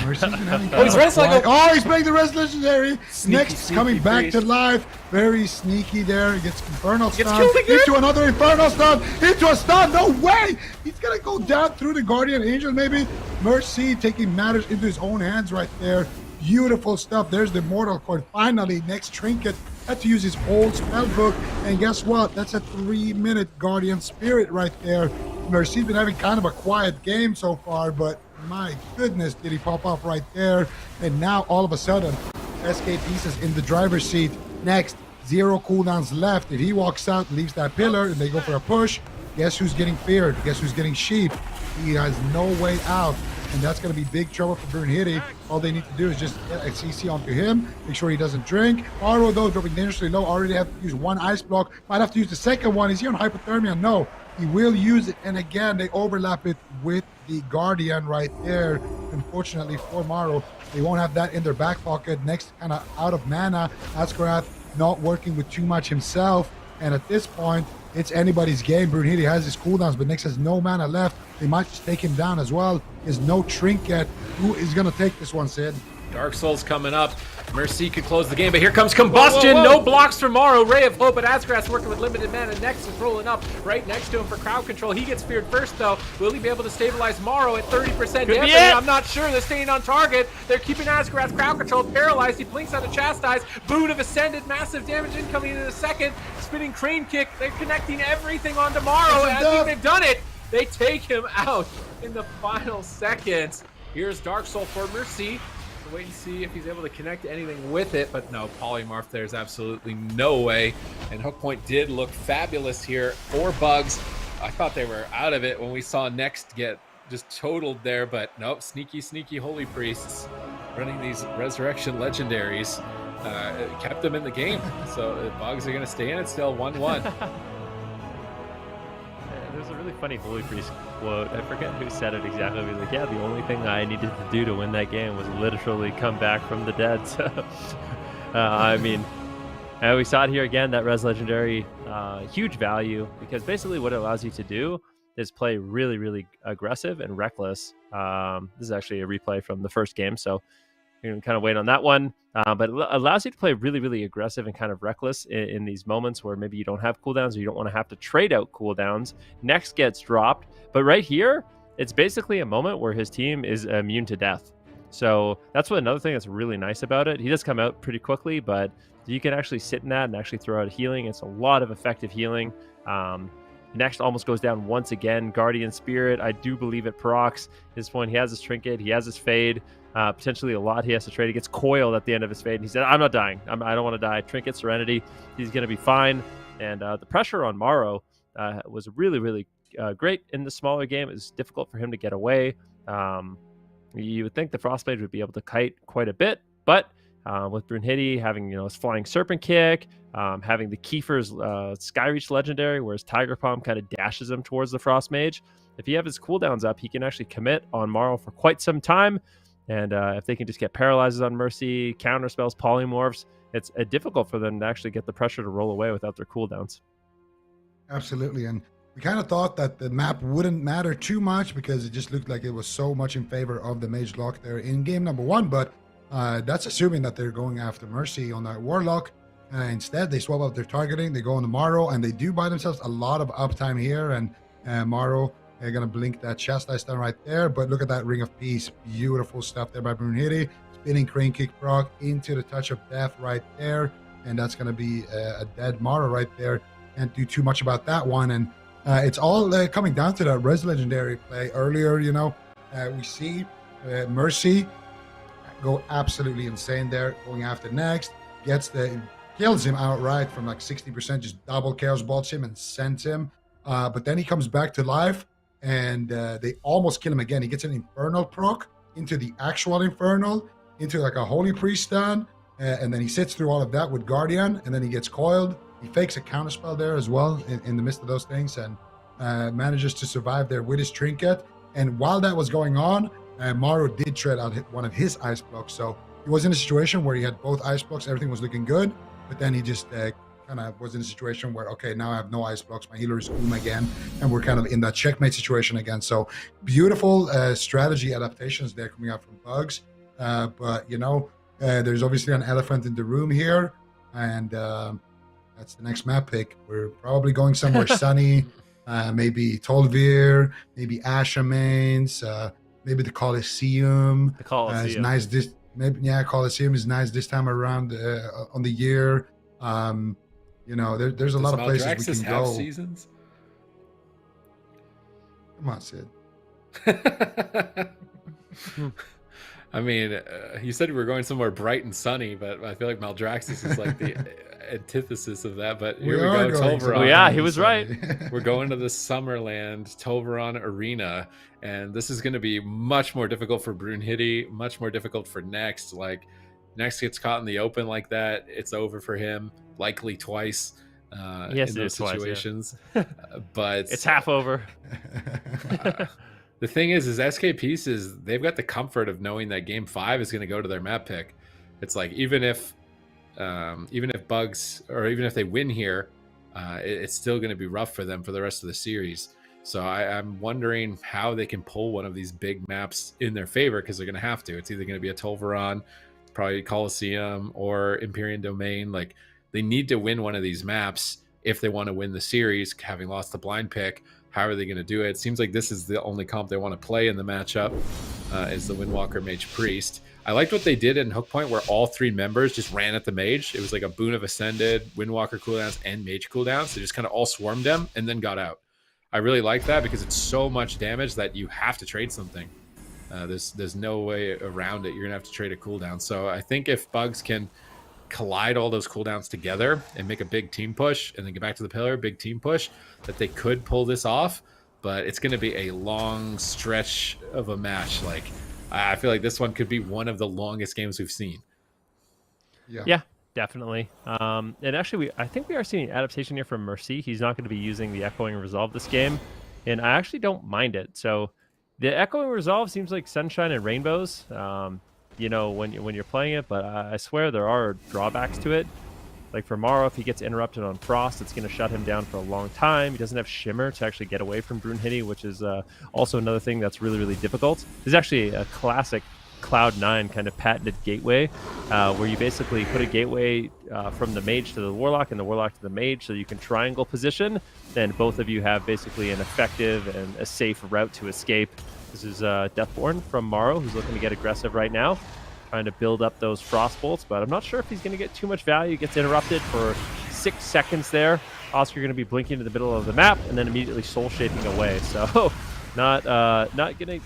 Mercy's been having kind of he's playing the Res Legendary. Next, coming back to life. Very sneaky there. He gets Infernal Stun. Into another Infernal Stun. Into a stun. No way! He's going to go down through the Guardian Angel, maybe. Mercy taking matters into his own hands right there. Beautiful stuff. There's the Mortal Coil. Finally, next Trinket had to use his whole spell book. And guess what? That's a 3-minute Guardian Spirit right there. Mercy's been having kind of a quiet game so far, but my goodness, did he pop off right there. And now, all of a sudden, SK Pieces in the driver's seat. Next, 0 cooldowns left. If he walks out, leaves that pillar, and they go for a push, guess who's getting feared? Guess who's getting sheep? He has no way out. And that's going to be big trouble for Brunhilde. All they need to do is just get a CC onto him, make sure he doesn't drink. Morrow, though, dropping dangerously low, already have to use 1 Ice Block. Might have to use the second one. Is he on Hypothermia? No. He will use it, and again, they overlap it with the Guardian right there. Unfortunately for Morrow, they won't have that in their back pocket. Next, kind of out of mana. Asgrath not working with too much himself, and at this point, it's anybody's game. Brunhilde has his cooldowns, but Nyx has no mana left. They might just take him down as well. He has no trinket. Who is going to take this one, Sid? Dark Souls coming up. Mercy could close the game, but here comes Combustion. No blocks for Morrow. Ray of Hope, but Asgrath's working with limited mana. Next is rolling up right next to him for crowd control. He gets feared first, though. Will he be able to stabilize Morrow at 30% damage? I'm not sure. They're staying on target. They're keeping Asgrath's crowd control paralyzed. He blinks out of Chastise. Boon of Ascended. Massive damage incoming in a second. Spinning Crane Kick. They're connecting everything onto Morrow. I think they've done it. They take him out in the final seconds. Here's Dark Soul for Mercy. Wait and see if he's able to connect anything with it, but no, polymorph, there's absolutely no way. And Hook Point did look fabulous here for Bugs. I thought they were out of it when we saw Next get just totaled there, but nope, sneaky Holy Priests running these Resurrection Legendaries kept them in the game. So Bugs are going to stay in it still 1-1. There's a really funny Holy Priest quote. I forget who said it exactly. He was like, yeah, the only thing I needed to do to win that game was literally come back from the dead. So, I mean, we saw it here again, that Res Legendary, huge value, because basically what it allows you to do is play really aggressive and reckless. This is actually a replay from the first game, so you can kind of wait on that one. But it allows you to play really aggressive and kind of reckless in these moments where maybe you don't have cooldowns or you don't want to have to trade out cooldowns. Next gets dropped. But right here, it's basically a moment where his team is immune to death. So that's what another thing that's really nice about it. He does come out pretty quickly, but you can actually sit in that and actually throw out healing. It's a lot of effective healing. Next almost goes down once again. Guardian Spirit, I do believe it procs. At this point, he has his Trinket, he has his Fade. Potentially a lot he has to trade. He gets coiled at the end of his Fade, and he said, I'm not dying. I don't want to die. Trinket, Serenity, he's going to be fine. And the pressure on Morrow was really, really great in the smaller game. It was difficult for him to get away. You would think the Frostblade would be able to kite quite a bit, but with Brunhilde having his Flying Serpent Kick, having the Kiefer's Skyreach Legendary, whereas Tiger Palm kind of dashes him towards the Frost Mage. If he have his cooldowns up, he can actually commit on Morrow for quite some time. And if they can just get paralyzes on Mercy, counter spells, polymorphs, it's difficult for them to actually get the pressure to roll away without their cooldowns. Absolutely. And we kind of thought that the map wouldn't matter too much because it just looked like it was so much in favor of the Mage Lock there in game number 1. But that's assuming that they're going after Mercy on that Warlock. Instead, they swap out their targeting. They go on the Morrow, and they do buy themselves a lot of uptime here. And Morrow, they're going to blink that Chastise down right there. But look at that Ring of Peace. Beautiful stuff there by Brunhilde. Spinning Crane Kick proc into the Touch of Death right there. And that's going to be a dead Morrow right there. Can't do too much about that one. And it's all coming down to that Res Legendary play earlier. We see Mercy go absolutely insane there, going after next. Kills him outright from like 60%, just double Chaos Bolts him and sends him. But then he comes back to life, and they almost kill him again. He gets an Infernal proc into the actual Infernal, into like a Holy Priest stun, and then he sits through all of that with Guardian, and then he gets coiled. He fakes a counterspell there as well in the midst of those things, and manages to survive there with his Trinket. And while that was going on, Morrow did tread out one of his ice blocks. So he was in a situation where he had both ice blocks, everything was looking good, but then he just kind of was in a situation where, okay, now I have no ice blocks, my healer is again, and we're kind of in that checkmate situation again. So beautiful strategy adaptations there coming out from Bugs. But there's obviously an elephant in the room here, and that's the next map pick. We're probably going somewhere sunny, maybe Tolvir, maybe Ashamains, maybe the Coliseum. The Coliseum is nice. Coliseum is nice this time around on the year. There's a lot of places we can go. Seasons? Come on, Sid. I mean, you said we were going somewhere bright and sunny, but I feel like Maldraxxus is like the antithesis of that. But here we go, Tolvaron. Oh, yeah, he was right. We're going to the Summerland Tolvaron Arena, and this is going to be much more difficult for Brunhilde, much more difficult for Next. Like, Next gets caught in the open like that, it's over for him, likely twice in those situations. Twice, yeah. But it's half over. The thing is SK Pieces, they've got the comfort of knowing that game 5 is going to go to their map pick. It's like even if Bugs, or even if they win here, it's still going to be rough for them for the rest of the series. So I'm wondering how they can pull one of these big maps in their favor, because they're going to have to. It's either going to be a Tolvaron, probably Coliseum, or Empyrean Domain. Like, they need to win one of these maps if they want to win the series, having lost the blind pick. How are they going to do it? It seems like this is the only comp they want to play in the matchup, is the Windwalker Mage Priest. I liked what they did in Hook Point, where all 3 members just ran at the Mage. It was like a Boon of Ascended, Windwalker cooldowns, and Mage cooldowns. They just kind of all swarmed them and then got out. I really like that because it's so much damage that you have to trade something. There's no way around it. You're going to have to trade a cooldown. So I think if Bugs can collide all those cooldowns together and make a big team push and then get back to the pillar, big team push, that they could pull this off. But it's going to be a long stretch of a match. Like, I feel like this one could be one of the longest games we've seen. Yeah, definitely. And actually, I think we are seeing an adaptation here from Mercy. He's not going to be using the Echoing Resolve this game, and I actually don't mind it. So the Echoing Resolve seems like sunshine and rainbows, when you're playing it, but I swear there are drawbacks to it. Like for Morrow, if he gets interrupted on Frost, it's going to shut him down for a long time. He doesn't have Shimmer to actually get away from Brunhilde, which is also another thing that's really, really difficult. This is actually a classic Cloud9 kind of patented gateway, where you basically put a gateway from the Mage to the Warlock and the Warlock to the Mage, so you can triangle position. Then both of you have basically an effective and a safe route to escape. This is Deathborn from Morrow, who's looking to get aggressive right now, trying to build up those Frost Bolts, but I'm not sure if he's going to get too much value. He gets interrupted for 6 seconds there. Oscar going to be blinking to the middle of the map and then immediately soul shaping away. So not going to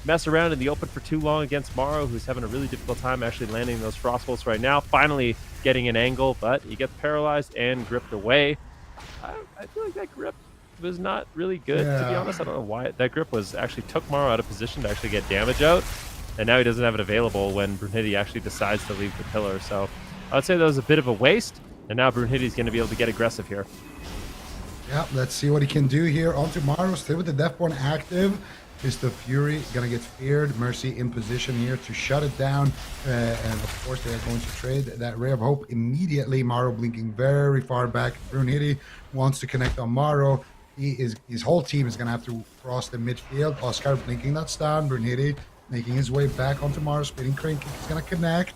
mess around in the open for too long against Morrow, who's having a really difficult time actually landing those frost bolts right now. Finally getting an angle, but he gets paralyzed and gripped away. I feel like that grip was not really good, to be honest. I don't know why. That grip was actually took Morrow out of position to actually get damage out, and now he doesn't have it available when Brunhilde actually decides to leave the pillar. So I would say that was a bit of a waste, and now Brunhilde's going to be able to get aggressive here. Yeah, let's see what he can do here. On to Morrow, still with the Deathborn active. Is the Fury gonna get feared? Mercy in position here to shut it down, and of course they are going to trade that Ray of Hope immediately. Morrow blinking very far back. Brunhilde wants to connect on Morrow. His whole team is gonna have to cross the midfield. Oscar blinking that stun. Brunhilde making his way back onto Morrow. Spinning Crane Kick is gonna connect.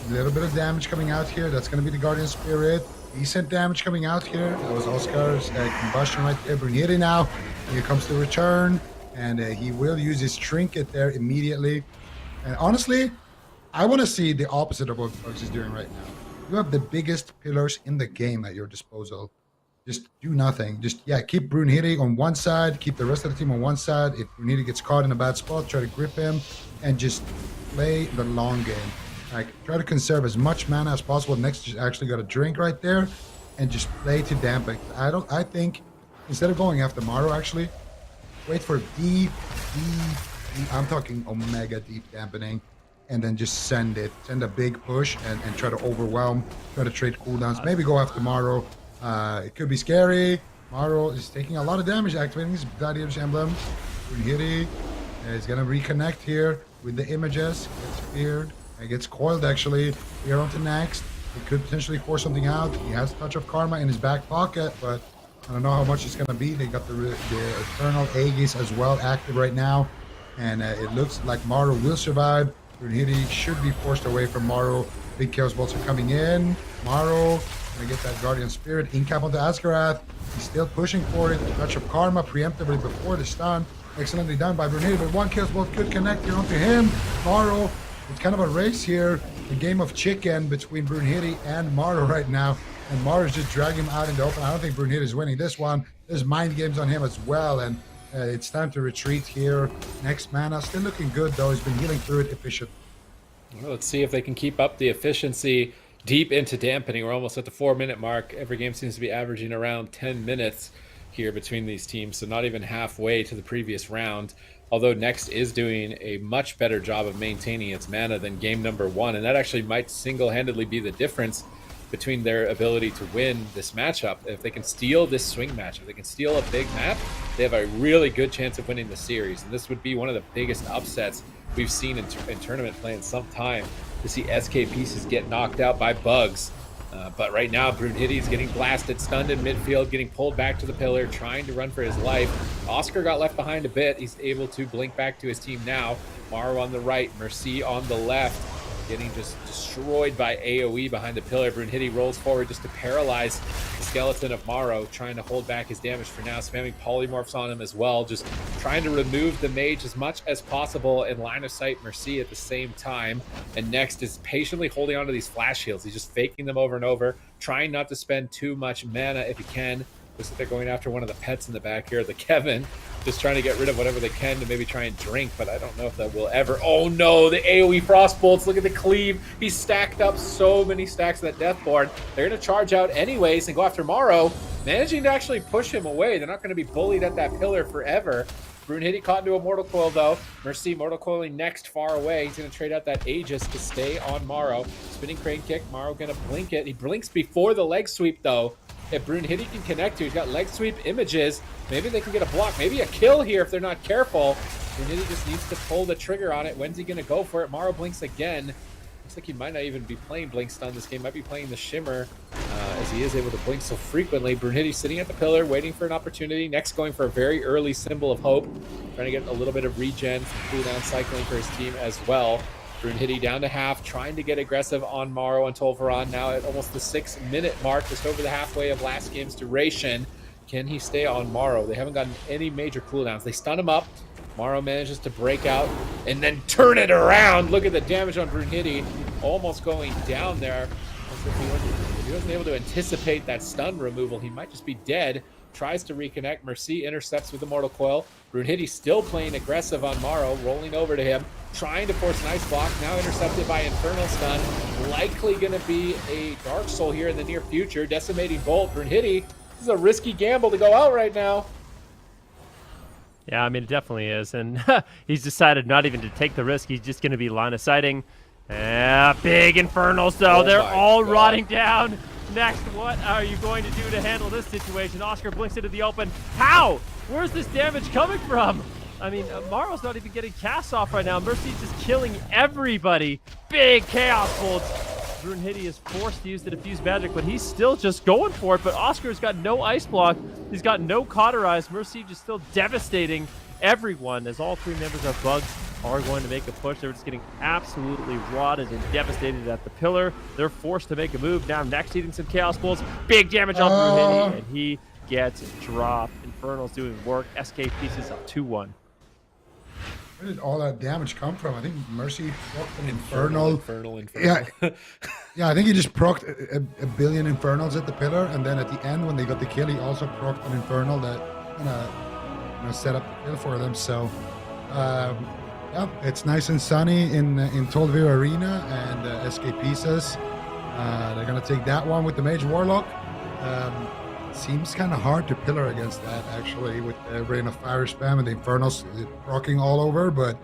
A little bit of damage coming out here. That's gonna be the Guardian Spirit. Decent damage coming out here. That was Oscar's combustion right there. Brunhilde now. Here comes the return. And he will use his trinket there immediately. And honestly, I want to see the opposite of what Bugs is doing right now. You have the biggest pillars in the game at your disposal. Just do nothing. Just, keep Brunhilde on one side, keep the rest of the team on one side. If Brunhilde gets caught in a bad spot, try to grip him and just play the long game. Like, try to conserve as much mana as possible. Next, just actually got a drink right there and just play to dampen. I think instead of going after Morrow, actually, wait for deep, I'm talking omega deep dampening, and then just send a big push and try to overwhelm, try to trade cooldowns, maybe go after Morrow. It could be scary. Morrow is taking a lot of damage activating his Gladiator's Emblem. Brunhilde is gonna reconnect here with the images. Gets feared, and gets coiled actually. Here on to next. He could potentially force something out. He has Touch of Karma in his back pocket, but I don't know how much it's going to be. They got the Eternal Aegis as well active right now. And it looks like Morrow will survive. Brunhilde should be forced away from Morrow. Big Chaos Bolts are coming in. Morrow going to get that Guardian Spirit. Incap onto Askarath. He's still pushing for it. Touch of Karma preemptively before the stun. Excellently done by Brunhilde. But one Chaos Bolt could connect here onto him. Morrow. It's kind of a race here. A game of chicken between Brunhilde and Morrow right now. And Morrow's just dragging him out in the open. I don't think Brunhilde is winning this one. There's mind games on him as well. And it's time to retreat here. Next mana. Still looking good, though. He's been healing through it efficient. Well, let's see if they can keep up the efficiency deep into dampening. We're almost at the 4-minute mark. Every game seems to be averaging around 10 minutes here between these teams. So not even halfway to the previous round. Although Next is doing a much better job of maintaining its mana than game number 1. And that actually might single-handedly be the difference between their ability to win this matchup. If they can steal this swing match, if they can steal a big map, they have a really good chance of winning the series. And this would be one of the biggest upsets we've seen in tournament play in some time, to see SK Pieces get knocked out by Bugs. But right now, Brunhilde is getting blasted, stunned in midfield, getting pulled back to the pillar, trying to run for his life. Oscar got left behind a bit. He's able to blink back to his team now. Morrow on the right, Mercy on the left. Getting just destroyed by AoE behind the pillar. Brunhilde rolls forward just to paralyze the skeleton of Morrow, trying to hold back his damage for now, spamming polymorphs on him as well, just trying to remove the mage as much as possible in line of sight Mercy at the same time. And Next is patiently holding onto these flash shields. He's just faking them over and over, trying not to spend too much mana if he can. Looks like they're going after one of the pets in the back here, the Kevin, just trying to get rid of whatever they can to maybe try and drink, but I don't know if that will ever. Oh no, the AoE frost bolts. Look at the cleave. He's stacked up so many stacks of that Deathborn. They're going to charge out anyways and go after Morrow, managing to actually push him away. They're not going to be bullied at that pillar forever. Brunhilde caught into a Mortal Coil though. Mercy Mortal Coiling Next far away. He's going to trade out that Aegis to stay on Morrow. Spinning Crane Kick. Morrow going to blink it. He blinks before the leg sweep though. If Brunhilde can connect to, he's got leg sweep images. Maybe they can get a block, maybe a kill here if they're not careful. Brunhilde just needs to pull the trigger on it. When's he gonna go for it? Morrow blinks again. Looks like he might not even be playing Blink Stun this game. Might be playing the Shimmer as he is able to blink so frequently. Brunhilde sitting at the pillar, waiting for an opportunity. Next going for a very early Symbol of Hope. Trying to get a little bit of regen, some cooldown cycling for his team as well. Brunhilde down to half, trying to get aggressive on Morrow and Tolvaron now at almost the 6-minute mark, just over the halfway of last game's duration. Can he stay on Morrow? They haven't gotten any major cooldowns. They stun him up. Morrow manages to break out and then turn it around. Look at the damage on Brunhilde, almost going down there. He wasn't able to anticipate that stun removal. He might just be dead. Tries to reconnect. Mercy intercepts with the Mortal Coil. Brunhilde still playing aggressive on Morrow, rolling over to him, trying to force an ice block. Now intercepted by Infernal Stun. Likely going to be a Dark Soul here in the near future. Decimating Bolt. Brunhilde, this is a risky gamble to go out right now. Yeah, I mean, it definitely is. And he's decided not even to take the risk. He's just going to be line of sighting. Big Infernals, though. Oh They're all God. rotting down. Next, what are you going to do to handle this situation? Oscar blinks into the open. How? Where's this damage coming from? I mean, Morrow's not even getting cast off right now. Mercy's just killing everybody. Big Chaos Bolts. Brunhilde is forced to use the Diffuse Magic, but he's still just going for it. But Oscar's got no Ice Block. He's got no Cauterize. Mercy just still devastating everyone as all three members of Bugs are going to make a push. They're just getting absolutely rotted and devastated at the pillar. They're forced to make a move now. Next, eating some Chaos Bolts. Big damage on Brunhilde, and he gets dropped. Infernal's doing work. SK Pieces up 2-1. Where did all that damage come from? I think Mercy procced an Infernal. Yeah, yeah. I think he just procced a billion Infernals at the pillar, and then at the end when they got the kill, he also procced an Infernal that kind of set up the kill for them. So, yeah, it's nice and sunny in Tolvir Arena, and SK Pieces. They're gonna take that one with the Mage Warlock. Seems kind of hard to pillar against that, actually, with the Rain of Fire spam and the Infernals rocking all over, but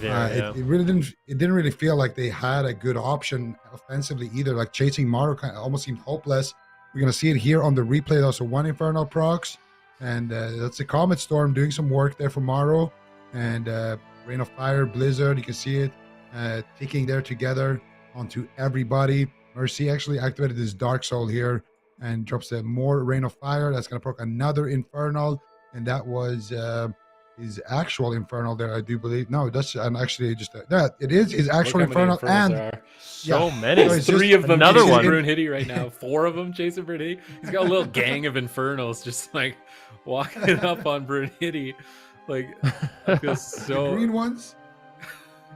it didn't really feel like they had a good option offensively either. Like chasing Morrow kind of almost seemed hopeless. We're gonna see it here on the replay. Also, one Infernal procs, and that's a Comet Storm doing some work there for Morrow, and Rain of Fire, Blizzard. You can see it ticking there together onto everybody. Mercy actually activated this Dark Soul here and drops more Rain of Fire. That's going to proc another Infernal, and that was his actual Infernal there, I do believe. No, that's actually just that. It is his actual Infernal, and so many. There's three of them another chasing one. Brunhilde right now. Four of them chasing Brunhilde. He's got a little gang of Infernals just like walking up on Brunhilde. Like, I feel so. The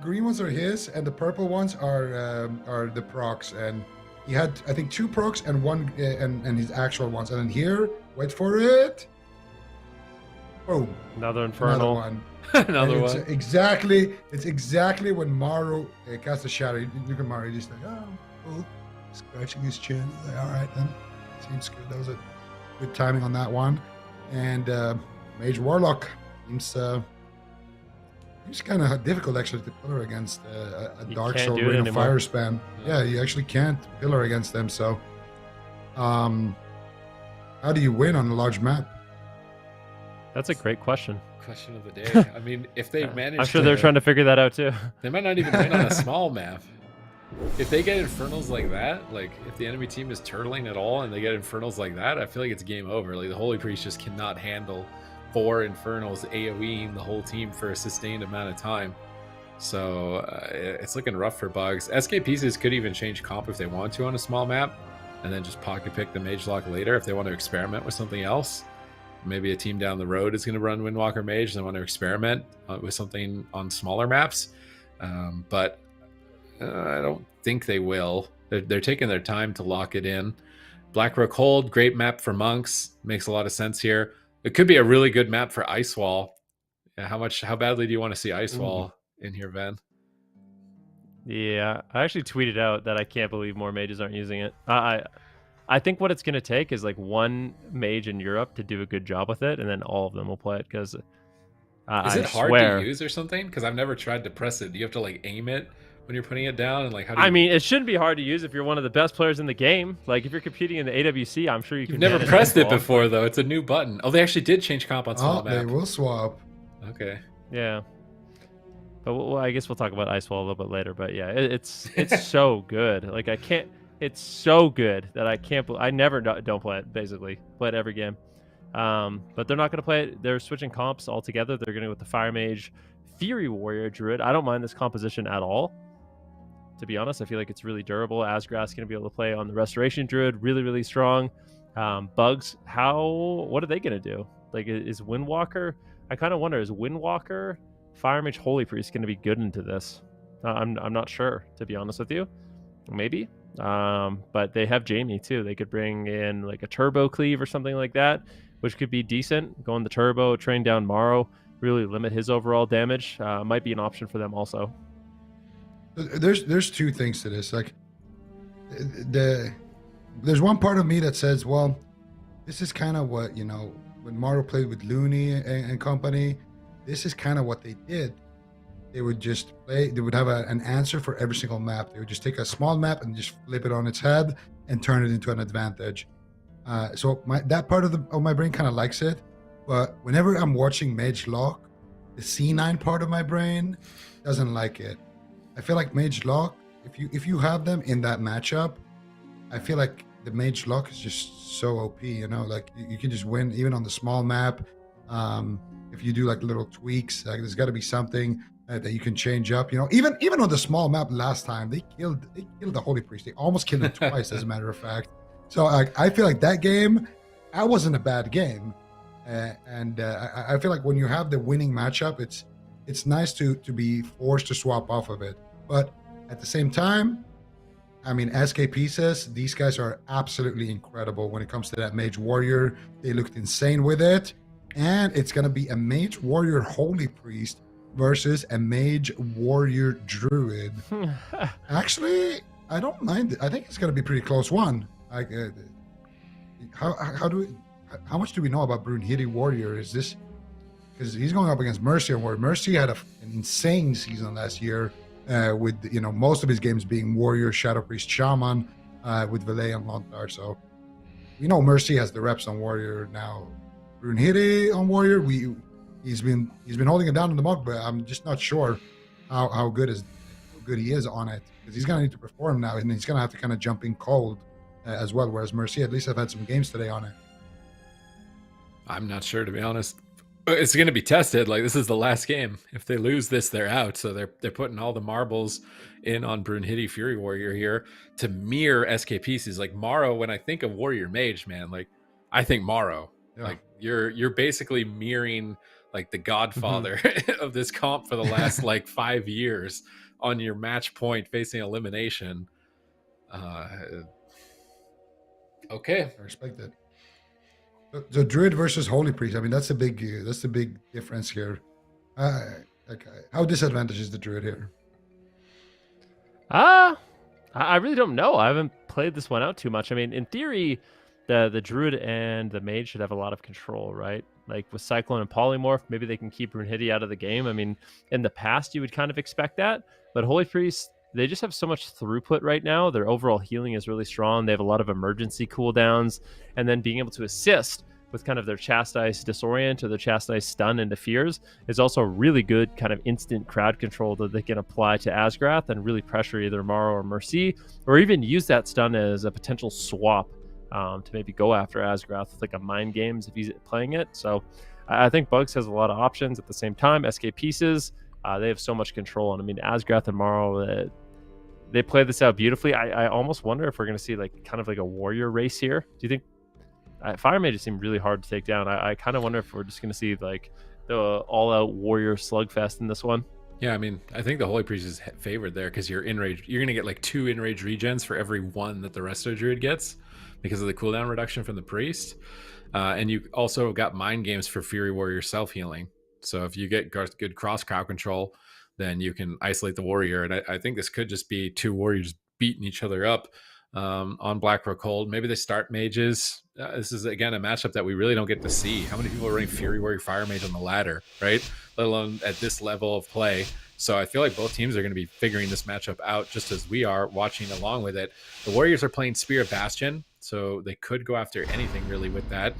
green ones are his, and the purple ones are the procs. And he had, I think, 2 procs and one and his actual ones. And then here, wait for it. Boom. Another Infernal. One. Another It's one. exactly when Morrow casts a shadow. Look at Morrow, he's like, oh, cool. Scratching his chin. He's like, all right then. Seems good. That was a good timing on that one. And Mage Warlock seems kind of difficult actually to pillar against a Dark Soul Rain of Fire spam. Yeah, you actually can't pillar against them. So, how do you win on a large map? That's a great question. Question of the day. I mean, if they manage, I'm sure they're trying to figure that out too. They might not even win on a small map. If they get Infernals like that, like if the enemy team is turtling at all and they get Infernals like that, I feel like it's game over. Like the Holy Priest just cannot handle 4 Infernals AoEing the whole team for a sustained amount of time. So it's looking rough for Bugs. SK Pieces could even change comp if they want to on a small map, and then just pocket pick the Mage Lock later if they want to experiment with something else. Maybe a team down the road is going to run Windwalker Mage and they want to experiment with something on smaller maps. But I don't think they will. They're taking their time to lock it in. Blackrock Hold, great map for monks. Makes a lot of sense here. It could be a really good map for Ice Wall. Yeah, how badly do you want to see Ice Wall in here, Ben? Yeah, I actually tweeted out that I can't believe more mages aren't using it. I think what it's going to take is like one mage in Europe to do a good job with it, and then all of them will play it. Because is it hard to use or something? Because I've never tried to press it. Do you have to like aim it when you're putting it down? And like, how do you... I mean, it shouldn't be hard to use if you're one of the best players in the game. Like if you're competing in the AWC, I'm sure you can. You've never pressed it before though. It's a new button. Oh, they actually did change comp on small map. They will swap. Okay. Yeah. But I guess we'll talk about Ice Wall a little bit later. But yeah, it's so good. Like I can't. It's so good that I can't. I never don't play it. Basically, play it every game. But they're not going to play it. They're switching comps altogether. They're going to go with the Fire Mage, Fury Warrior, Druid. I don't mind this composition at all. To be honest, I feel like it's really durable. Asgrass going to be able to play on the Restoration Druid, really, really strong. Bugs, what are they going to do? Like, is Windwalker? I kind of wonder, is Windwalker, Fire Mage, Holy Priest going to be good into this? I'm not sure, to be honest with you. Maybe. But they have Jamie too. They could bring in like a turbo cleave or something like that, which could be decent. Going the turbo, train down Morrow, really limit his overall damage. Might be an option for them also. There's two things to this. Like, there's one part of me that says, well, this is kind of what, you know, when Morrow played with Looney and company, this is kind of what they did. They would just play, they would have an answer for every single map. They would just take a small map and just flip it on its head and turn it into an advantage. So that part of my brain kind of likes it. But whenever I'm watching Mage Lock, the C9 part of my brain doesn't like it. I feel like Mage Lock, if you have them in that matchup, I feel like the Mage Lock is just so OP, you know, like you can just win even on the small map. If you do like little tweaks, like there's got to be something that you can change up, you know. Even on the small map last time, they killed the Holy Priest. They almost killed him twice, as a matter of fact. So I feel like that game, that wasn't a bad game, and I feel like when you have the winning matchup, it's nice to be forced to swap off of it. But at the same time, I mean, SK Pieces, these guys are absolutely incredible when it comes to that Mage Warrior. They looked insane with it, and it's gonna be a Mage Warrior Holy Priest versus a Mage Warrior Druid. Actually, I don't mind it. I think it's gonna be a pretty close one. Like, how much do we know about Brunhilde Warrior? Is this because he's going up against Mercy and Warrior? Mercy had an insane season last year, with, you know, most of his games being Warrior, Shadow Priest, Shaman, with Valet and Lontar. So we know Mercy has the reps on Warrior now. Brunhilde on Warrior, he's been holding it down in the mug, but I'm just not sure how good he is on it, because he's gonna need to perform now, and he's gonna have to kind of jump in cold as well. Whereas Mercy, at least have had some games today on it. I'm not sure, to be honest. It's going to be tested. Like, this is the last game. If they lose this, they're out. So they're putting all the marbles in on Brunhilde Fury Warrior here to mirror SK Pieces. Like, Morrow, when I think of Warrior Mage, man, like, I think Morrow. Yeah. Like, you're basically mirroring like the Godfather of this comp for the last like 5 years on your match point facing elimination. Okay, I respect it. So Druid versus Holy Priest, I mean, that's the big difference here. How disadvantaged is the Druid here? I really don't know. I haven't played this one out too much. I mean, in theory, the Druid and the Mage should have a lot of control, right? Like with Cyclone and Polymorph, maybe they can keep Brunhilde out of the game. I mean, in the past, you would kind of expect that, but Holy Priest, they just have so much throughput right now. Their overall healing is really strong. They have a lot of emergency cooldowns, and then being able to assist with kind of their Chastise Disorient or their Chastise Stun into Fears is also really good kind of instant crowd control that they can apply to Asgrath and really pressure either Morrow or Mercy, or even use that stun as a potential swap to maybe go after Asgrath with like a Mind Games if he's playing it. So I think Bugs has a lot of options. At the same time, SK Pieces, they have so much control. And I mean, Asgrath and Morrow, they play this out beautifully. I almost wonder if we're going to see like kind of like a warrior race here. Do you think Fire Mage seem really hard to take down? I kind of wonder if we're just going to see like the all-out warrior slugfest in this one. Yeah, I mean, I think the Holy Priest is favored there because you're in-rage. You're going to get like 2 in-rage regens for every 1 that the Resto Druid gets because of the cooldown reduction from the Priest. And you also got Mind Games for Fury Warrior self-healing. So if you get good cross-crowd control, then you can isolate the warrior. And I think this could just be 2 warriors beating each other up on Blackrock Hold. Maybe they start mages. This is, again, a matchup that we really don't get to see. How many people are running Fury Warrior Fire Mage on the ladder, right? Let alone at this level of play. So I feel like both teams are going to be figuring this matchup out just as we are watching along with it. The Warriors are playing Spear of Bastion, so they could go after anything really with that.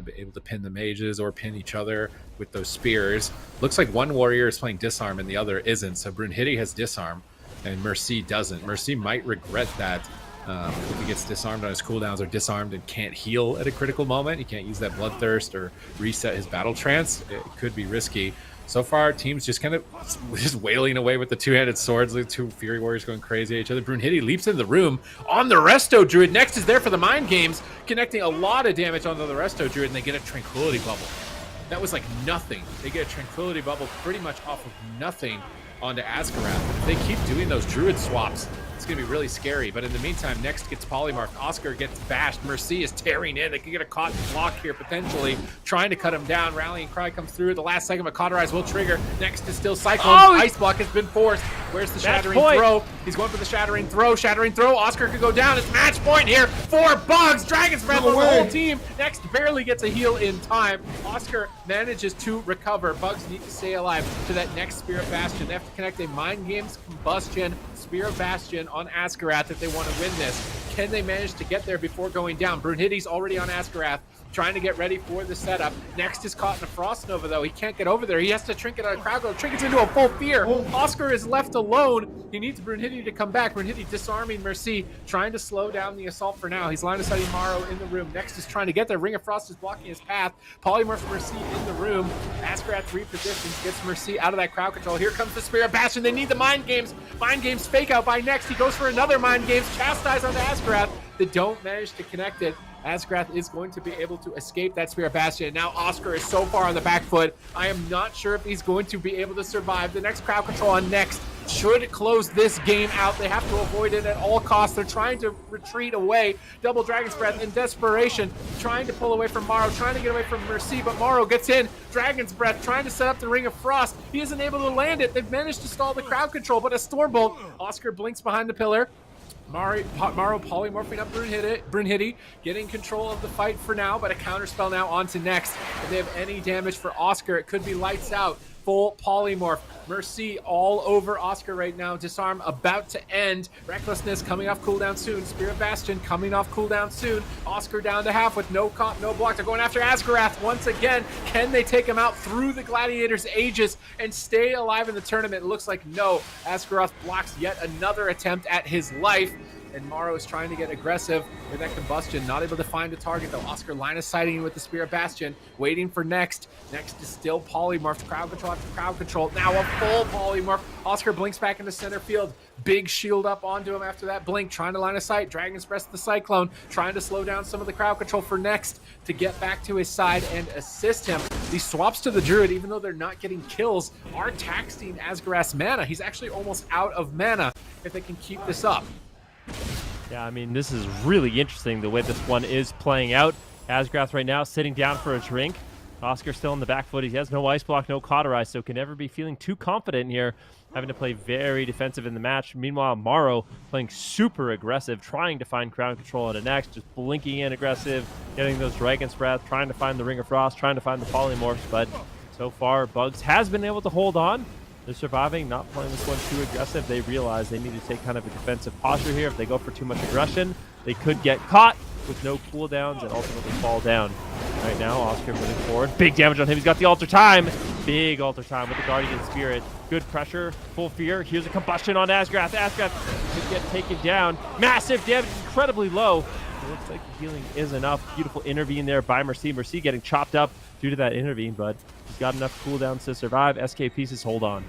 Be able to pin the mages or pin each other with those spears. Looks like one warrior is playing disarm and the other isn't. So Brunhilde has disarm and Mercy doesn't. Mercy might regret that if he gets disarmed on his cooldowns or disarmed and can't heal at a critical moment. He can't use that bloodthirst or reset his battle trance. It could be risky. So far, teams just kind of just wailing away with the 2-handed swords. The 2 Fury Warriors going crazy at each other. Brunhilde leaps into the room on the Resto Druid. Next is there for the Mind Games, connecting a lot of damage onto the Resto Druid, and they get a Tranquility Bubble. That was like nothing. They get a Tranquility Bubble pretty much off of nothing onto Asgarath. If they keep doing those Druid swaps, it's going to be really scary. But in the meantime, Next gets polymorphed. Oscar gets bashed. Mercy is tearing in. They could get a caught block here, potentially. Trying to cut him down. Rallying Cry comes through. The last second of a Cauterize will trigger. Next is still Cyclone. Oh, Ice block has been forced. Where's the Shattering point. Throw? He's going for the Shattering Throw. Shattering Throw. Oscar could go down. It's match point here for Bugs. Dragon's Breath on the whole team. Next barely gets a heal in time. Oscar manages to recover. Bugs need to stay alive to that next Spirit Bastion. They have to connect a Mind Games Combustion Spirit Bastion on Askarath if they want to win this. Can they manage to get there before going down? Brunhilde's already on Askarath, trying to get ready for the setup. Next is caught in a Frost Nova, though. He can't get over there. He has to trinket out of crowd goal. Trinkets into a full fear. Oscar is left alone. He needs Brunhilde to come back. Brunhilde disarming Mercy, trying to slow down the assault for now. He's line of sighting Morrow in the room. Next is trying to get there. Ring of Frost is blocking his path. Polymorph Mercy in the room. Askarath repositions, gets Mercy out of that crowd control. Here comes the Spirit Bastion. They need the Mind Games. Mind Games fake out by Next. He goes for another Mind Games. Chastise on the Askarath. They don't manage to connect it. Askarath is going to be able to escape that Spirit Bastion. Now Oscar is so far on the back foot. I am not sure if he's going to be able to survive. The next crowd control on Next should close this game out. They have to avoid it at all costs. They're trying to retreat away. Double Dragon's Breath in desperation, trying to pull away from Morrow, trying to get away from Mercy, but Morrow gets in. Dragon's Breath trying to set up the Ring of Frost. He isn't able to land it. They've managed to stall the crowd control, but a Stormbolt. Oscar blinks behind the pillar. Morrow polymorphing up Brunhilde, getting control of the fight for now, but a counterspell now onto Next. If they have any damage for Oscar, it could be lights out. Full polymorph. Mercy all over Oscar right now. Disarm about to end. Recklessness coming off cooldown soon. Spirit Bastion coming off cooldown soon. Oscar down to half with no comp, no block. They're going after Askarath once again. Can they take him out through the Gladiator's Aegis and stay alive in the tournament? It looks like no. Askarath blocks yet another attempt at his life. And Morrow is trying to get aggressive with that combustion. Not able to find a target, though. Oscar line of sighting with the Spirit Bastion. Waiting for Next. Next is still polymorphed. Crowd control after crowd control. Now a full polymorph. Oscar blinks back into center field. Big shield up onto him after that blink. Trying to line of sight. Dragon's Breath the Cyclone. Trying to slow down some of the crowd control for Next to get back to his side and assist him. These swaps to the Druid, even though they're not getting kills, are taxing Asgarath's mana. He's actually almost out of mana if they can keep this up. Yeah, I mean, this is really interesting the way this one is playing out. Asgarath right now sitting down for a drink. Oscar still on the back foot. He has no ice block, no cauterize, so can never be feeling too confident here, having to play very defensive in the match. Meanwhile, Morrow playing super aggressive, trying to find crowd control at a Next, just blinking in aggressive, getting those Dragon's Breath, trying to find the Ring of Frost, trying to find the polymorphs, but so far, Bugs has been able to hold on. They're surviving, not playing this one too aggressive. They realize they need to take kind of a defensive posture here. If they go for too much aggression, they could get caught with no cooldowns and ultimately fall down. Right now, Oscar moving forward. Big damage on him. He's got the alter time. Big alter time with the Guardian Spirit. Good pressure, full fear. Here's a combustion on Asgarath. Asgarath could get taken down. Massive damage, incredibly low. It looks like the healing is enough. Beautiful intervene there by Mercy. Mercy getting chopped up due to that intervene, but he's got enough cooldowns to survive. SK Pieces hold on.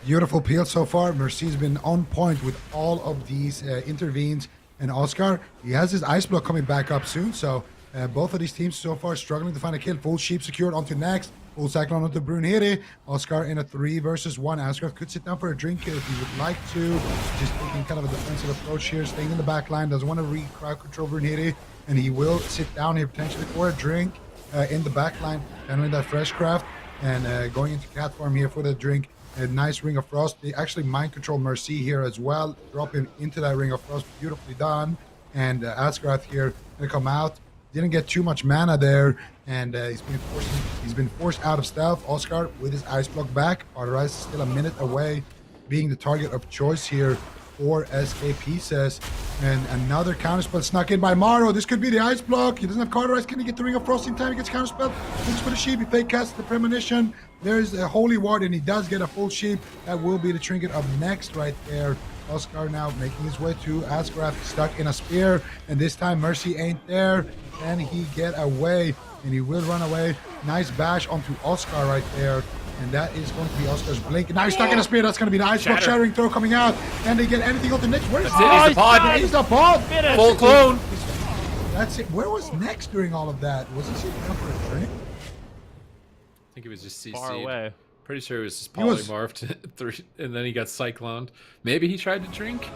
Beautiful peel so far. Mercy's been on point with all of these intervenes. And Oscar, he has his ice block coming back up soon. So both of these teams so far struggling to find a kill. Full sheep secured onto Next. Full cyclone onto Brunhilde. Oscar in a 3 versus 1. Asgarath could sit down for a drink if he would like to. Just taking kind of a defensive approach here. Staying in the back line. Doesn't want to re-crowd control Brunhilde. And he will sit down here potentially for a drink in the back line. Handling that fresh craft. And going into cat form here for the drink. A nice Ring of Frost. They actually mind control Mercy here as well. Dropping into that Ring of Frost. Beautifully done. And Asgarath here going to come out. Didn't get too much mana there. And he's been forced out of stealth. Oscar with his ice block back. Cauterize is still a minute away. Being the target of choice here for SK Pieces. And another counterspell snuck in by Morrow. This could be the ice block. He doesn't have Cauterize. Can he get the Ring of Frost in time? He gets counterspell. Looks for the sheep. He fake casts the premonition. There's a Holy Ward, and he does get a full sheep. That will be the trinket of Next right there. Oscar now making his way to Asgarath, stuck in a spear. And this time Mercy ain't there. Can he get away? And he will run away. Nice bash onto Oscar right there. And that is going to be Oscar's blink. Now he's stuck in a spear. That's going to be the ice block shattering throw coming out. Can they get anything on the Next? Where is He's the pod. He's the pod. Full clone. That's it. Where was Next during all of that? Was he sitting down for a drink? I think it was just CC'd. Far away. Pretty sure it was just polymorphed, and then he got cycloned. Maybe he tried to drink.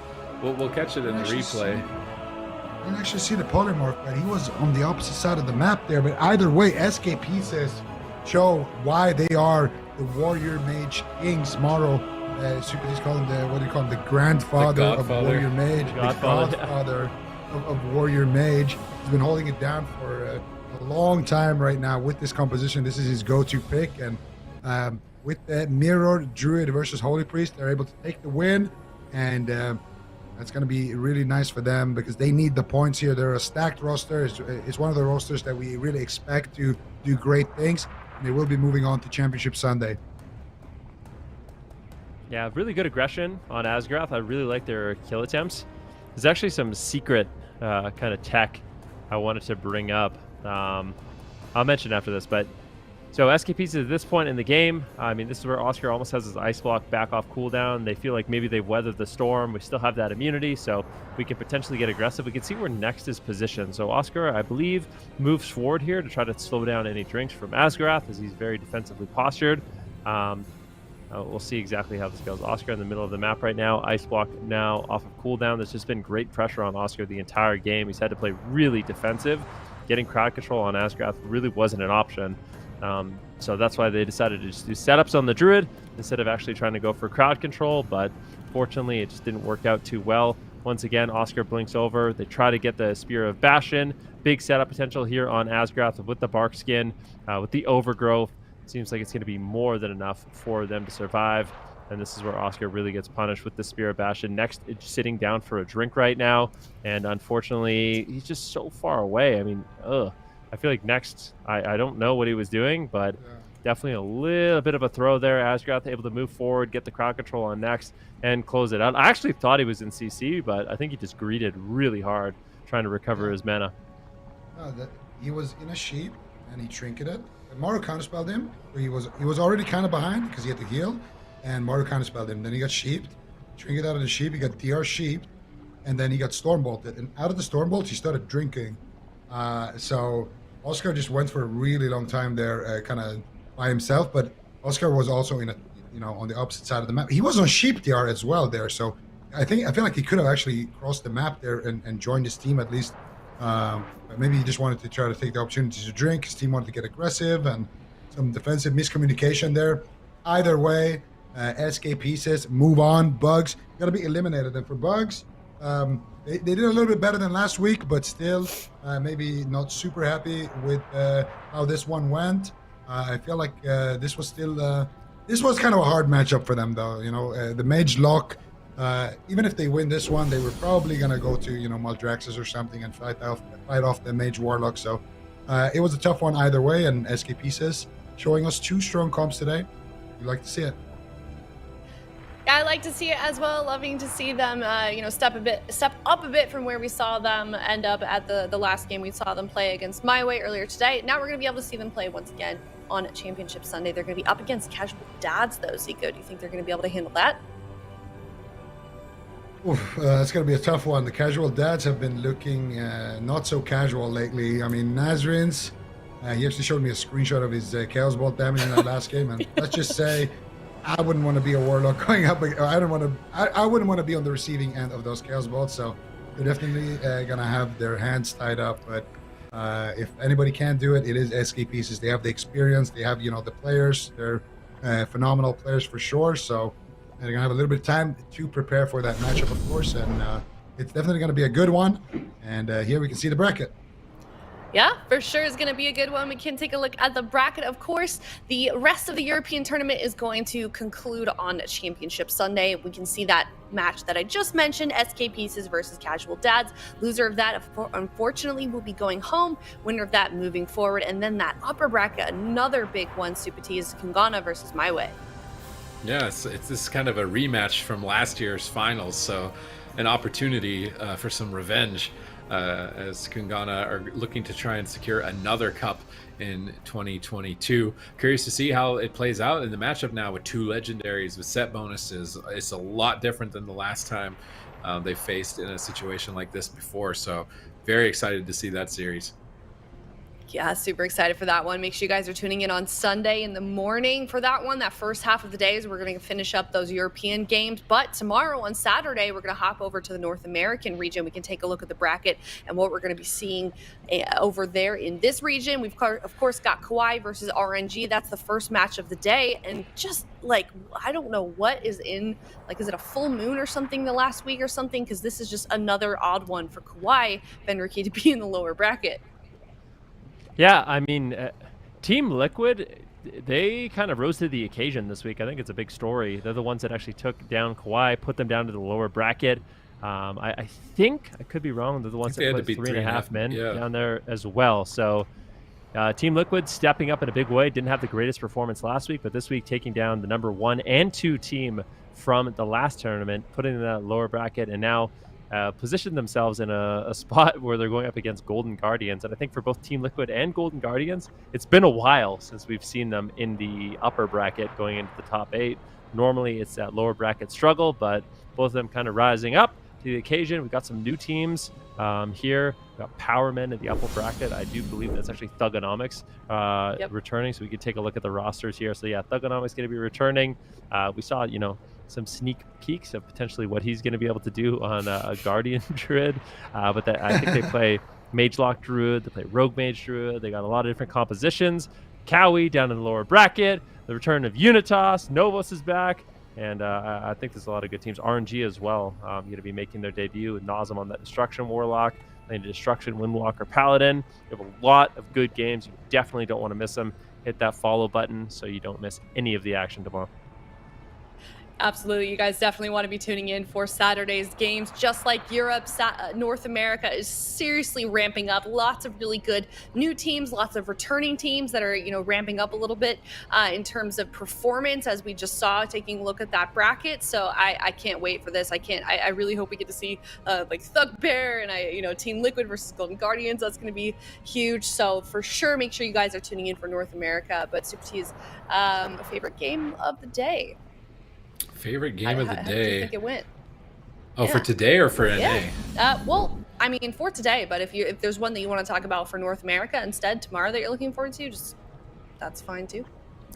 We'll catch it in the replay. I didn't actually see the polymorph, but he was on the opposite side of the map there. But either way, SK Pieces show why they are the Warrior Mage Kings tomorrow. He's calling the, what do you call him, the grandfather of Warrior Mage, the godfather of Warrior Mage. He's been holding it down for a long time right now with this composition. This is his go-to pick, and with the Mirror Druid versus Holy Priest, they're able to take the win, and that's going to be really nice for them because they need the points here. They're a stacked roster. It's one of the rosters that we really expect to do great things. And they will be moving on to Championship Sunday. Yeah, really good aggression on Asgrath. I really like their kill attempts. There's actually some secret kind of tech I wanted to bring up. I'll mention after this, but so SKPs at this point in the game, I mean, this is where Oscar almost has his ice block back off cooldown. They feel like maybe they've weathered the storm. We still have that immunity, so we can potentially get aggressive. We can see where next is positioned. So Oscar, I believe, moves forward here to try to slow down any drinks from Asgrath as he's very defensively postured. We'll see exactly how this goes. Oscar in the middle of the map right now. Ice block now off of cooldown. There's just been great pressure on Oscar the entire game. He's had to play really defensive. Getting crowd control on Asgrath really wasn't an option. So that's why they decided to just do setups on the Druid instead of actually trying to go for crowd control. But fortunately, it just didn't work out too well. Once again, Oscar blinks over. They try to get the Spear of Bastion. Big setup potential here on Asgrath with the Bark Skin, with the Overgrowth. Seems like it's going to be more than enough for them to survive. And this is where Oscar really gets punished with the Spear of Bastion. Next, it's sitting down for a drink right now. And unfortunately, he's just so far away. I mean, I feel like next, I don't know what he was doing, but definitely a little bit of a throw there. Asgrath able to move forward, get the crowd control on next, and close it out. I actually thought he was in CC, but I think he just greeted really hard, trying to recover his mana. He was in a sheep, and he trinketed. And Maru counterspelled him. He was already kind of behind because he had to heal, and Maru counterspelled him. Then he got sheeped, trinket out of the sheep. He got DR sheeped, and then he got stormbolted. And out of the stormbolts, he started drinking. So Oscar just went for a really long time there, kind of by himself. But Oscar was also in on the opposite side of the map. He was on sheep DR as well there. So I feel like he could have actually crossed the map there and joined his team at least. But maybe he just wanted to try to take the opportunity to drink. His team wanted to get aggressive, and some defensive miscommunication there. Either way, SK Pieces move on. Bugs got to be eliminated. And for Bugs, they did a little bit better than last week, but still maybe not super happy with how this one went. I feel like this was kind of a hard matchup for them, though. The Mage Lock. Even if they win this one, they were probably gonna go to Maldraxxus or something and fight off the Mage Warlock. So it was a tough one either way. And SK Pieces showing us two strong comps today. You like to see it. Yeah, I like to see it as well. Loving to see them, step up a bit from where we saw them end up at the last game we saw them play against MYWAY earlier today. Now we're gonna be able to see them play once again on Championship Sunday. They're gonna be up against Casual Dads, though. Zico, do you think they're gonna be able to handle that? That's going to be a tough one. The Casual Dads have been looking not so casual lately. I mean, Nazrin's, he actually showed me a screenshot of his Chaos Bolt damage in that last game, and let's just say I wouldn't want to be a Warlock going up. I wouldn't want to be on the receiving end of those Chaos Bolts, so they're definitely going to have their hands tied up. But if anybody can do it, it is SK Pieces. They have the experience. They have, the players. They're phenomenal players for sure, so they're going to have a little bit of time to prepare for that matchup, of course, and it's definitely going to be a good one. And here we can see the bracket. Yeah, for sure is going to be a good one. We can take a look at the bracket. Of course, the rest of the European tournament is going to conclude on Championship Sunday. We can see that match that I just mentioned, SK Pieces versus Casual Dads. Loser of that, unfortunately, will be going home. Winner of that moving forward. And then that upper bracket, another big one, Super T, is KUNGARNA versus MYWAY. Yeah, it's this kind of a rematch from last year's finals, so an opportunity for some revenge as KUNGARNA are looking to try and secure another cup in 2022. Curious to see how it plays out in the matchup now with two legendaries with set bonuses. It's a lot different than the last time they faced in a situation like this before, so very excited to see that series. Yeah, super excited for that one. Make sure you guys are tuning in on Sunday in the morning for that one. That first half of the day is we're going to finish up those European games. But tomorrow on Saturday, we're going to hop over to the North American region. We can take a look at the bracket and what we're going to be seeing over there in this region. We've, of course, got KUNGARNA versus RNG. That's the first match of the day. And just like, I don't know what is in, like, is it a full moon or something the last week or something? Because this is just another odd one for KUNGARNA, Benricky, to be in the lower bracket. Yeah, I mean, Team Liquid, they kind of rose to the occasion this week. I think it's a big story. They're the ones that actually took down KUNGARNA, put them down to the lower bracket. I think, I could be wrong, they're the ones that put 3.5 men down there as well. So Team Liquid stepping up in a big way. Didn't have the greatest performance last week, but this week taking down the number 1 and 2 team from the last tournament, putting in that lower bracket, and now positioned themselves in a spot where they're going up against Golden Guardians. And I think for both Team Liquid and Golden Guardians, it's been a while since we've seen them in the upper bracket going into the top 8. Normally it's that lower bracket struggle, but both of them kind of rising up to the occasion. We've got some new teams here. We've got Powermen in the upper bracket. I do believe that's actually Thugonomics returning, so we can take a look at the rosters here. So yeah, Thugonomics going to be returning. We saw, some sneak peeks of potentially what he's going to be able to do on a Guardian Druid. But I think they play Mage Lock Druid, they play Rogue Mage Druid. They got a lot of different compositions. Cowie down in the lower bracket. The return of Unitas. Novos is back. And I think there's a lot of good teams. RNG as well. Going to be making their debut with Nazem on that Destruction Warlock, playing Destruction Windwalker Paladin. You have a lot of good games. You definitely don't want to miss them. Hit that follow button so you don't miss any of the action tomorrow. Absolutely. You guys definitely want to be tuning in for Saturday's games. Just like Europe, North America is seriously ramping up. Lots of really good new teams, lots of returning teams that are, ramping up a little bit in terms of performance, as we just saw taking a look at that bracket. So I can't wait for this. I really hope we get to see like Thugbear and Team Liquid versus Golden Guardians. That's going to be huge. So for sure, make sure you guys are tuning in for North America. But Super T's favorite game of the day. Favorite game of the day. How do you think it went? Oh, for today or for NA? Well, I mean, for today, but if there's one that you want to talk about for North America instead tomorrow that you're looking forward to, that's fine too.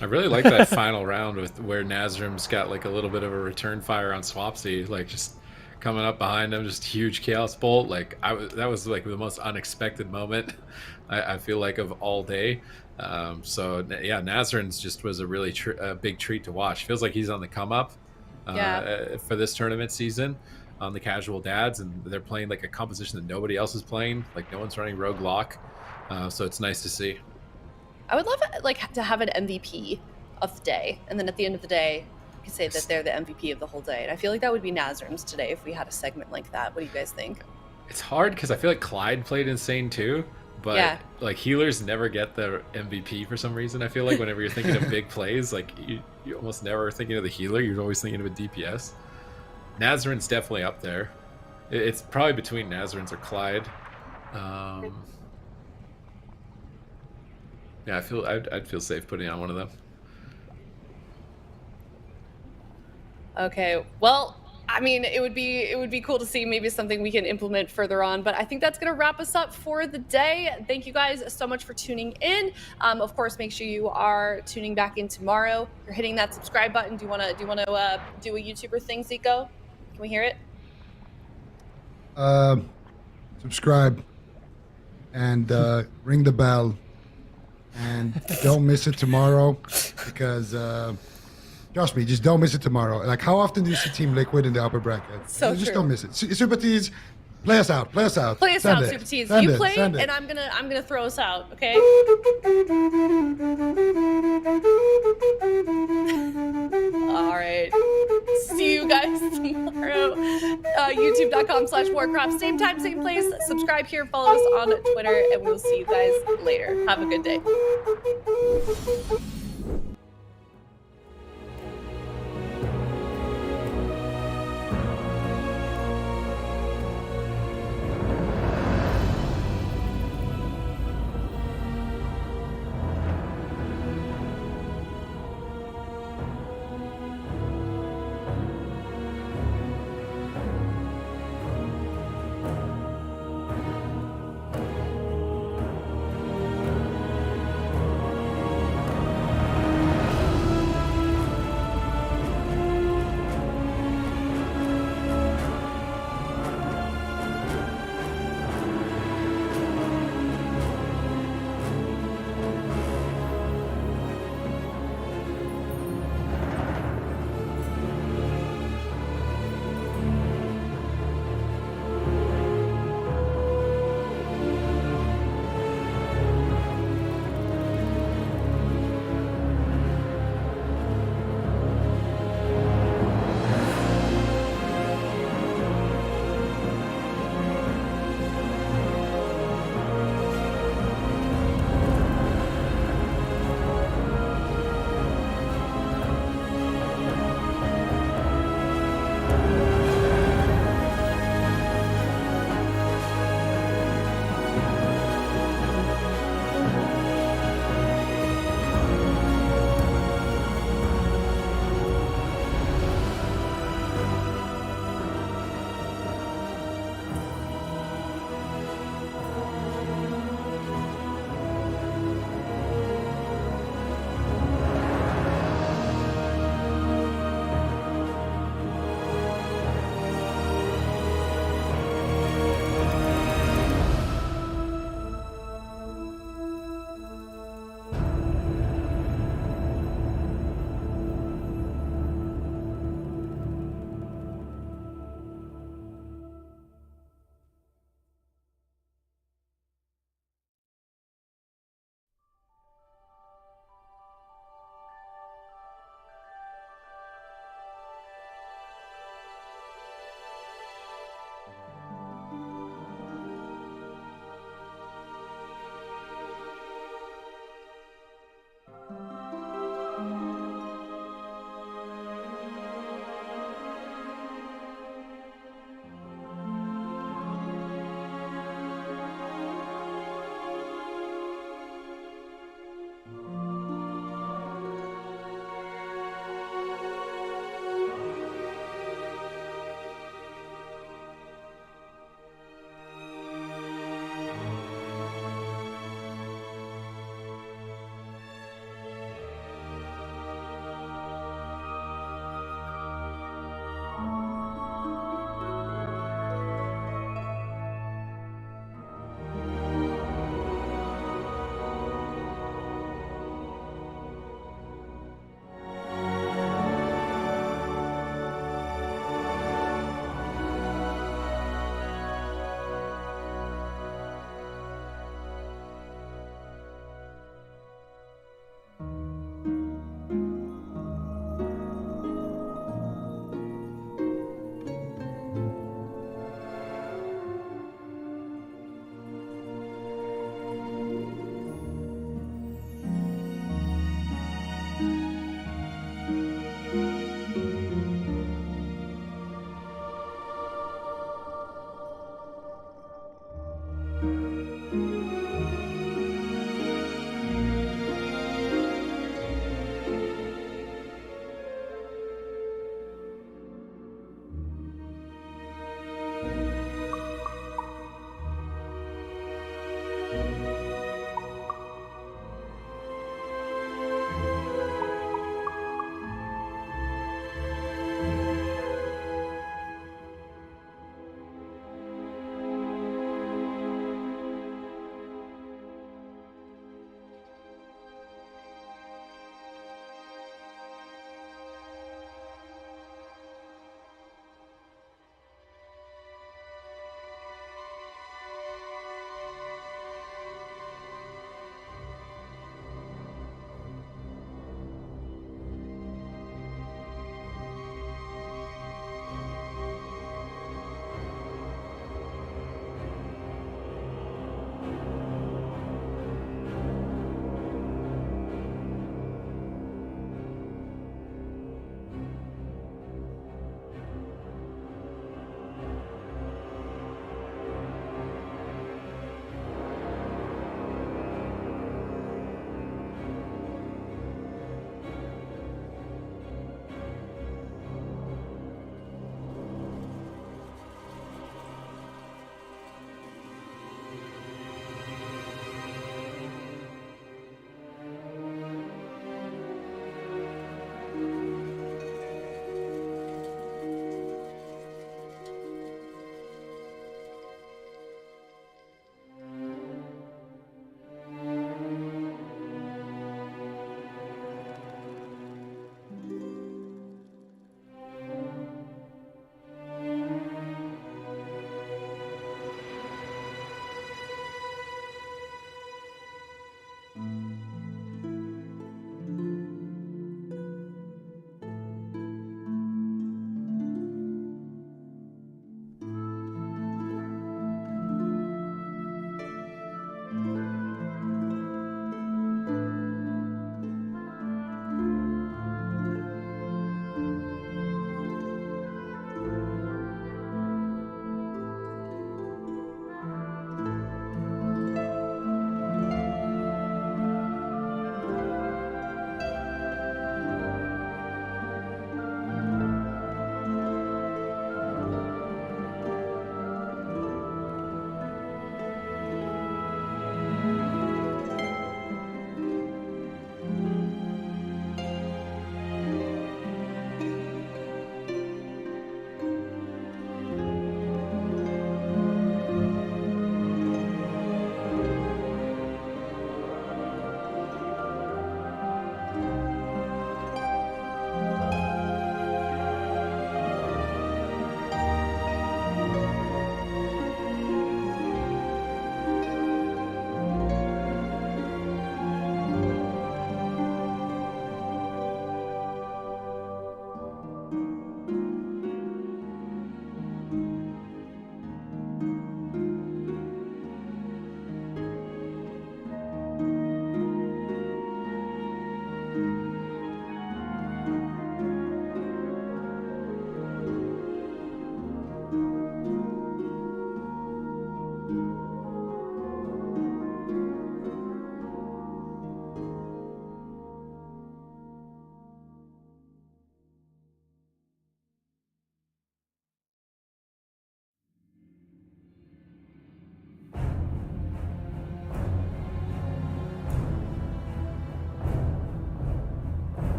I really like that final round with where Nazrim's got like a little bit of a return fire on Swapsy, like just coming up behind him, just huge chaos bolt. Like that was like the most unexpected moment I feel like of all day. So yeah, Nazrin's just was a really big treat to watch. Feels like he's on the come up for this tournament season on the casual dads, and they're playing like a composition that nobody else is playing. Like no one's running Rogue Lock, so it's nice to see. I would love to have an MVP of the day, and then at the end of the day, you could say that they're the MVP of the whole day. And I feel like that would be Nazrim's today if we had a segment like that. What do you guys think? It's hard because I feel like Clyde played insane too. But like healers never get the MVP for some reason. I feel like whenever you're thinking of big plays, like you almost never are thinking of the healer. You're always thinking of a DPS. Nazrin's definitely up there. It's probably between Nazrin's or Clyde. Yeah, I'd feel safe putting on one of them. Okay, well, I mean, it would be cool to see maybe something we can implement further on, but I think that's going to wrap us up for the day. Thank you guys so much for tuning in. Of course, make sure you are tuning back in tomorrow. You're hitting that subscribe button. Do you want to do a YouTuber thing, Zico? Can we hear it? Subscribe and ring the bell, and don't miss it tomorrow because. Trust me, just don't miss it tomorrow. Like, how often do you see Team Liquid in the upper bracket? So just true. don't miss it. Super T's, play us out. Play us out, Super T's. You play, and I'm gonna throw us out. Okay. All right. See you guys tomorrow. YouTube.com/Warcraft. Same time, same place. Subscribe here. Follow us on Twitter, and we'll see you guys later. Have a good day.